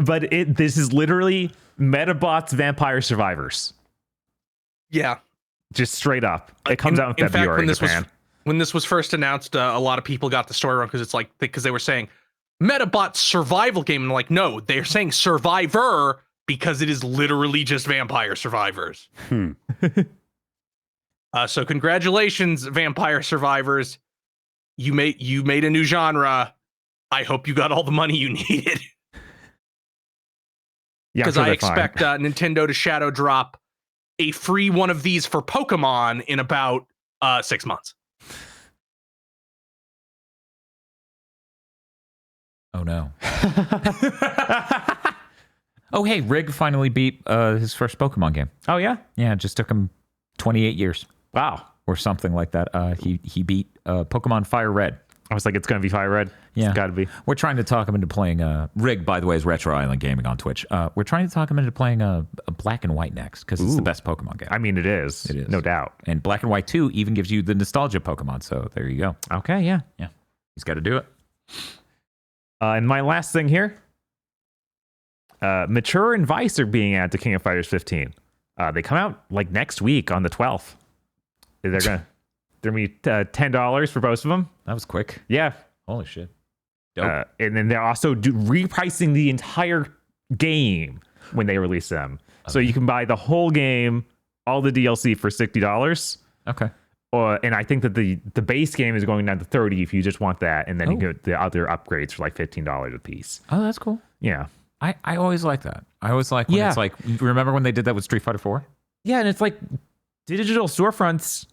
But this is literally Metabots Vampire Survivors. Yeah. Just straight up. It comes out in February when in this Japan. when this was first announced, a lot of people got the story wrong because it's like because they were saying Metabot survival game, and like no, they're saying Survivor because it is literally just Vampire Survivors. So congratulations, Vampire Survivors. You made a new genre. I hope you got all the money you needed. Yeah, Because I expect Nintendo to shadow drop a free one of these for Pokemon in about 6 months. Oh no. Oh hey, Rig finally beat his first Pokemon game. Oh yeah? Yeah, it just took him 28 years Wow. or something like that. He beat Pokemon Fire Red. I was like, it's going to be Fire Red. Yeah. It's got to be. We're trying to talk him into playing Rig, by the way, is Retro Island Gaming on Twitch. We're trying to talk him into playing a Black and White next because it's the best Pokemon game. I mean, it is. It is. No doubt. And Black and White 2 even gives you the nostalgia Pokemon. So there you go. Okay, yeah. Yeah. He's got to do it. And my last thing here. Mature and Vice are being added to King of Fighters 15. They come out like next week on the 12th. They're going to be $10 for both of them. That was quick. Yeah. Holy shit. Dope. And then they're also repricing the entire game when they release them. Okay. So you can buy the whole game, all the DLC for $60. Okay. And I think that the base game is going down to $30 if you just want that. And then you get the other upgrades for like $15 a piece. Oh, that's cool. Yeah. I always like that. I always like when it's like, remember when they did that with Street Fighter 4? Yeah, and it's like digital storefronts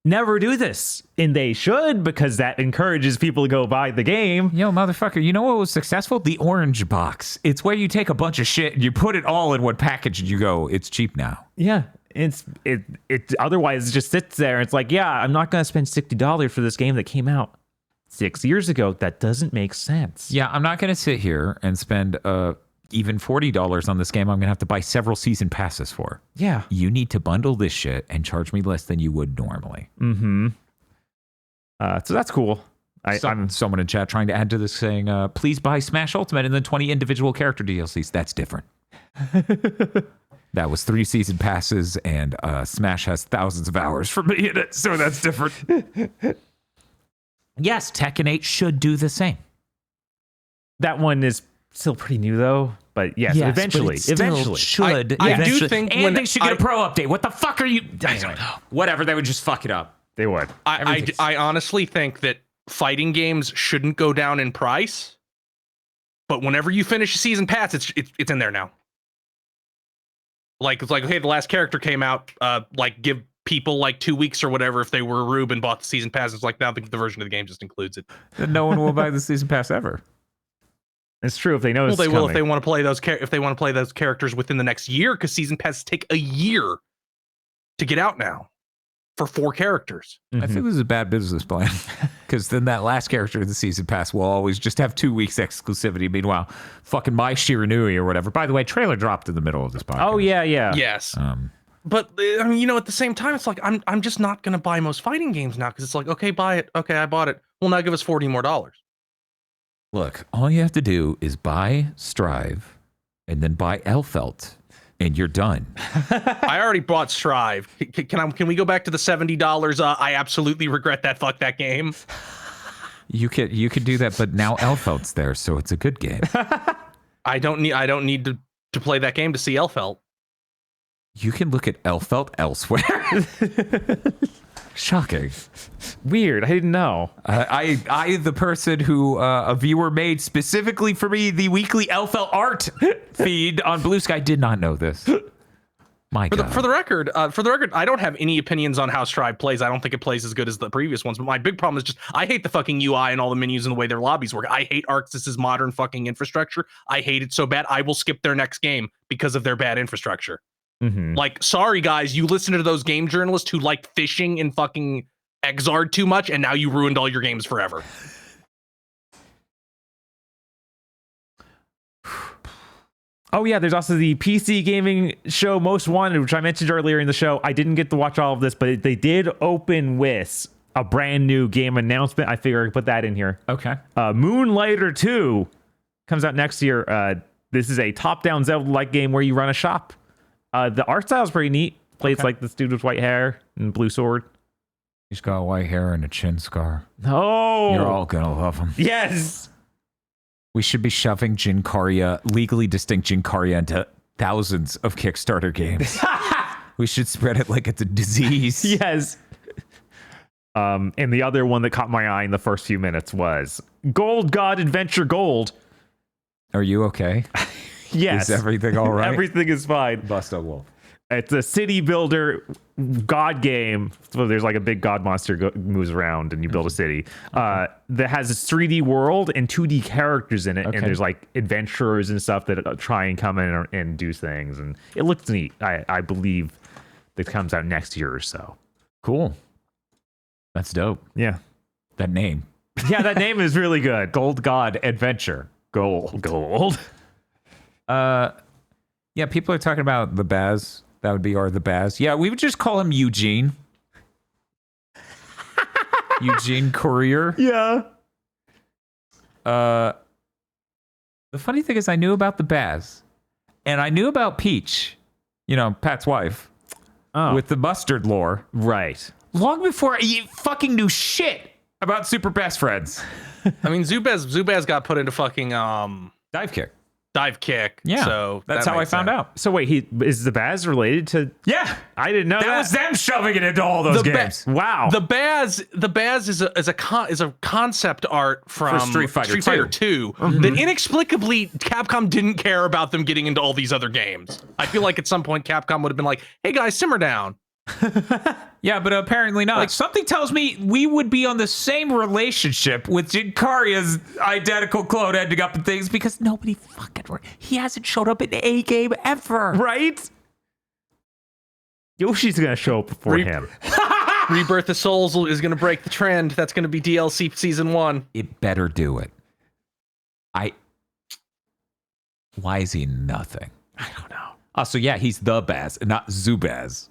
never do this. And they should, because that encourages people to go buy the game. Yo, motherfucker, you know what was successful? The orange box. It's where you take a bunch of shit and you put it all in one package and you go, it's cheap now. Yeah. It otherwise it just sits there and it's like, yeah, I'm not going to spend $60 for this game that came out 6 years ago. That doesn't make sense. Yeah, I'm not going to sit here and spend even $40 on this game. I'm going to have to buy several season passes for. Yeah. You need to bundle this shit and charge me less than you would normally. Mm-hmm. So that's cool. I'm someone in chat trying to add to this saying, please buy Smash Ultimate and then 20 individual character DLCs. That's different. That was 3 season passes, and Smash has thousands of hours for me in it, so that's different. Yes, Tekken 8 should do the same. That one is still pretty new, though. But yes, eventually. Eventually. Should. I do think and they should get a pro update. What the fuck are you... I don't know. Whatever, they would just fuck it up. They would. I honestly think that fighting games shouldn't go down in price, but whenever you finish a season pass, it's in there now. Like, it's like, okay, the last character came out, like, give people like 2 weeks or whatever if they were a Rube and bought the season pass. It's like, now the version of the game just includes it. Then no one will buy the season pass ever. It's true if they know. Well, they will if they want to play those characters within the next year, because season passes take a year to get out now for 4 characters. Mm-hmm. I think this is a bad business plan, because then that last character in the season pass will always just have 2 weeks exclusivity. Meanwhile, fucking my Shiranui or whatever. By the way, trailer dropped in the middle of this podcast. Oh yeah. Yes. But I mean, at the same time, it's like I'm just not gonna buy most fighting games now, because it's like, okay, buy it. Okay, I bought it. Well, now give us $40 more. Look, all you have to do is buy Strive, and then buy Elfelt, and you're done. I already bought Strive. Can we go back to the $70? I absolutely regret that. Fuck that game. You could do that, but now Elfelt's there, so it's a good game. I don't need to play that game to see Elfelt. You can look at Elfelt elsewhere. Shocking. Weird. I didn't know. I the person who a viewer made specifically for me the weekly Elfelt art feed on Blue Sky did not know this. My God. For the record, I don't have any opinions on how Strive plays. I don't think it plays as good as the previous ones. But my big problem is just I hate the fucking UI and all the menus and the way their lobbies work. I hate Arxis' modern fucking infrastructure. I hate it so bad I will skip their next game because of their bad infrastructure. Mm-hmm. Like, sorry guys, you listen to those game journalists who like fishing in fucking Exard too much, and now you ruined all your games forever. Oh yeah, there's also the PC gaming show Most Wanted, which I mentioned earlier in the show. I didn't get to watch all of this, but they did open with a brand new game announcement. I figure I could put that in here. Okay. Moonlighter 2 comes out next year. This is a top-down Zelda-like game where you run a shop. The art style is pretty neat. Plays like this dude with white hair and blue sword. He's got white hair and a chin scar. Oh, you're all gonna love him. Yes. We should be shoving Jinkaria, legally distinct Jinkaria, into thousands of Kickstarter games. We should spread it like it's a disease. Yes. And the other one that caught my eye in the first few minutes was Gold God Adventure Gold. Are you okay? Yes. Is everything all right? Everything is fine. Bust a wolf. It's a city builder god game. So there's like a big god monster moves around and you build a city that has a 3D world and 2D characters in it. Okay. And there's like adventurers and stuff that try and come in and do things. And it looks neat. I believe it comes out next year or so. Cool. That's dope. Yeah. That name. Yeah, that name is really good. Gold God Adventure. Gold. Yeah, people are talking about the Baz. That would be, or the Baz. Yeah, we would just call him Eugene. Eugene Courier. Yeah. The funny thing is I knew about the Baz. And I knew about Peach, you know, Pat's wife, with the mustard lore. Right. Long before you fucking knew shit about Super Best Friends. I mean, Zubaz got put into fucking Dive Kick. Dive Kick. Yeah, so that's that how I makes found sense. out. So wait, is the Baz related to? Yeah, I didn't know that was them shoving it into all those games. Wow. The Baz is a concept art from Street Fighter 2 that inexplicably Capcom didn't care about them getting into all these other games. I feel like at some point Capcom would have been like, "Hey guys, simmer down." Yeah, but apparently not. Like, something tells me we would be on the same relationship with Jinkaria's identical clone ending up in things because nobody fucking... He hasn't showed up in a game ever. Right? Yoshi's gonna show up before him. Rebirth of Souls is going to break the trend. That's going to be DLC Season 1. It better do it. Why is he nothing? I don't know. Also, yeah, he's the Baz, not Zubaz,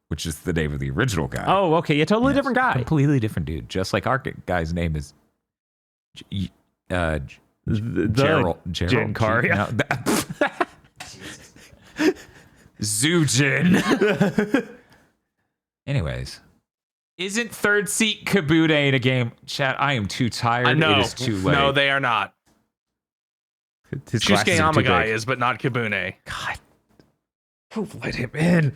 which is the name of the original guy. Oh, okay. Yeah, totally different guy. Completely different dude. Just like our guy's name is Gerald. Jinkaria. Zujin. Anyways. Isn't Third Seat Kabune in a game? Chat, I am too tired. No, It is too late. No, they are not. His Shusuke glasses are too Amagai big. is, but not Kabune. God. Who let him in?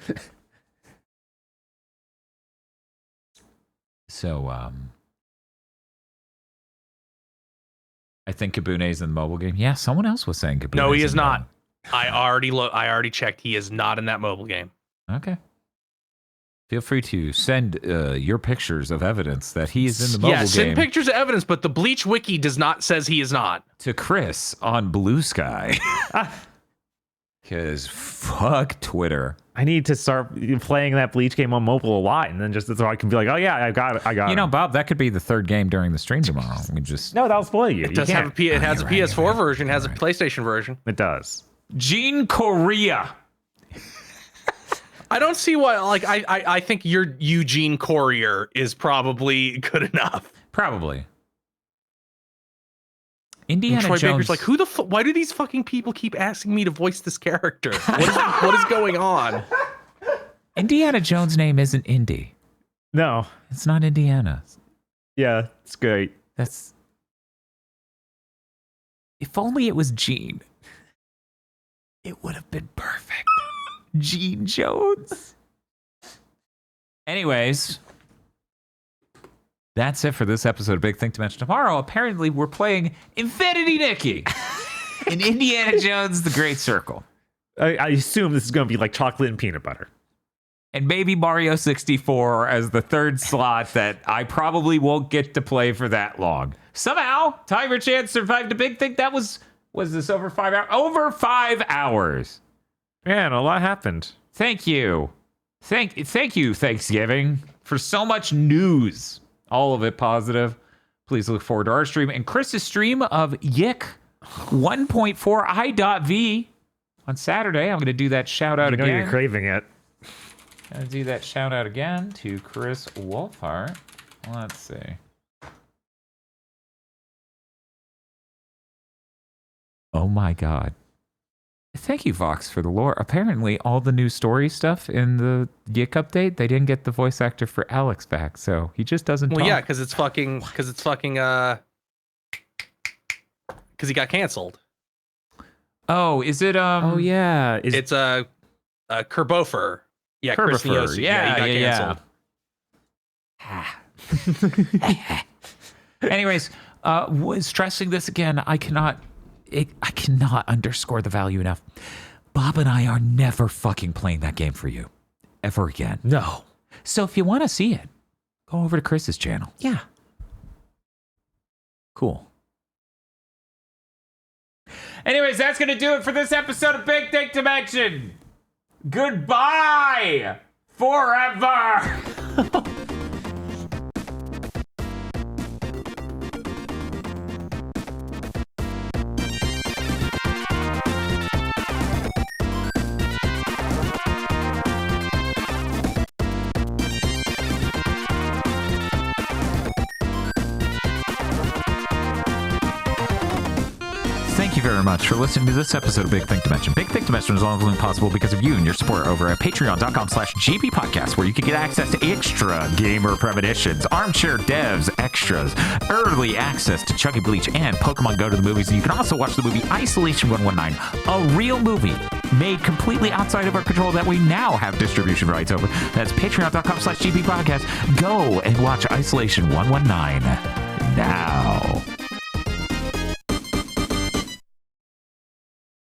So, I think Kabune's in the mobile game. Yeah, someone else was saying Kabune. No, he is not. I already checked. He is not in that mobile game. Okay. Feel free to send your pictures of evidence that he is in the mobile Yeah, send game pictures of evidence, but the Bleach Wiki says he is not. to Chris on Blue Sky. Because fuck Twitter. I need to start playing that Bleach game on mobile a lot, and then just so I can be like, oh yeah, I got it. You know, Bob, that could be the third game during the stream tomorrow. We just No, that'll spoil you. It does have it has a Right, PS4 version, has a PlayStation version. It does. Gene Korea. I don't see why. Like, I think your Eugene Courier is probably good enough. Probably. And Indiana Troy Jones. Baker's like, who the why do these fucking people keep asking me to voice this character? What is going on? Indiana Jones' name isn't Indy. No. It's not Indiana. Yeah, it's great. That's. If only it was Gene. It would have been perfect. Gene Jones. Anyways, that's it for this episode of Big Think Dimension. Tomorrow, apparently, we're playing Infinity Nikki in Indiana Jones: The Great Circle. I assume this is going to be like chocolate and peanut butter. And maybe Mario 64 as the third slot that I probably won't get to play for that long. Somehow, Tiger Chance survived a big thing. That was this over 5 hours? Over 5 hours. Man, a lot happened. Thank you. Thank you, Thanksgiving, for so much news. All of it positive. Please look forward to our stream and Chris's stream of Yick 1.4 I.V on Saturday. I'm going to do that shout out again. You're craving it. Going to do that shout out again to Chris Wolfhart. Let's see. Oh my God. Thank you, Vox, for the lore. Apparently, all the new story stuff in the Yick update, they didn't get the voice actor for Alex back, so he just doesn't talk. Well, yeah, because he got canceled. Oh, is it Oh yeah, It's Kerbofer. Yeah, Chris Kerbofer. Niosi. He got canceled. Anyways, stressing this again, I cannot underscore the value enough. Bob and I are never fucking playing that game for you. Ever again. no. So if you want to see it, go over to Chris's channel. Yeah. Cool. Anyways, that's going to do it for this episode of Big Think Dimension. Goodbye forever. very much for listening to this episode of Big Think Dimension. Big Think Dimension is only possible because of you and your support over at patreon.com/gbpodcast, where you can get access to extra gamer premonitions, armchair devs, extras, early access to Chuggy Bleach and Pokemon Go to the movies. And you can also watch the movie Isolation 119, a real movie made completely outside of our control that we now have distribution rights over. That's patreon.com/gbpodcast. Go and watch Isolation 119 now.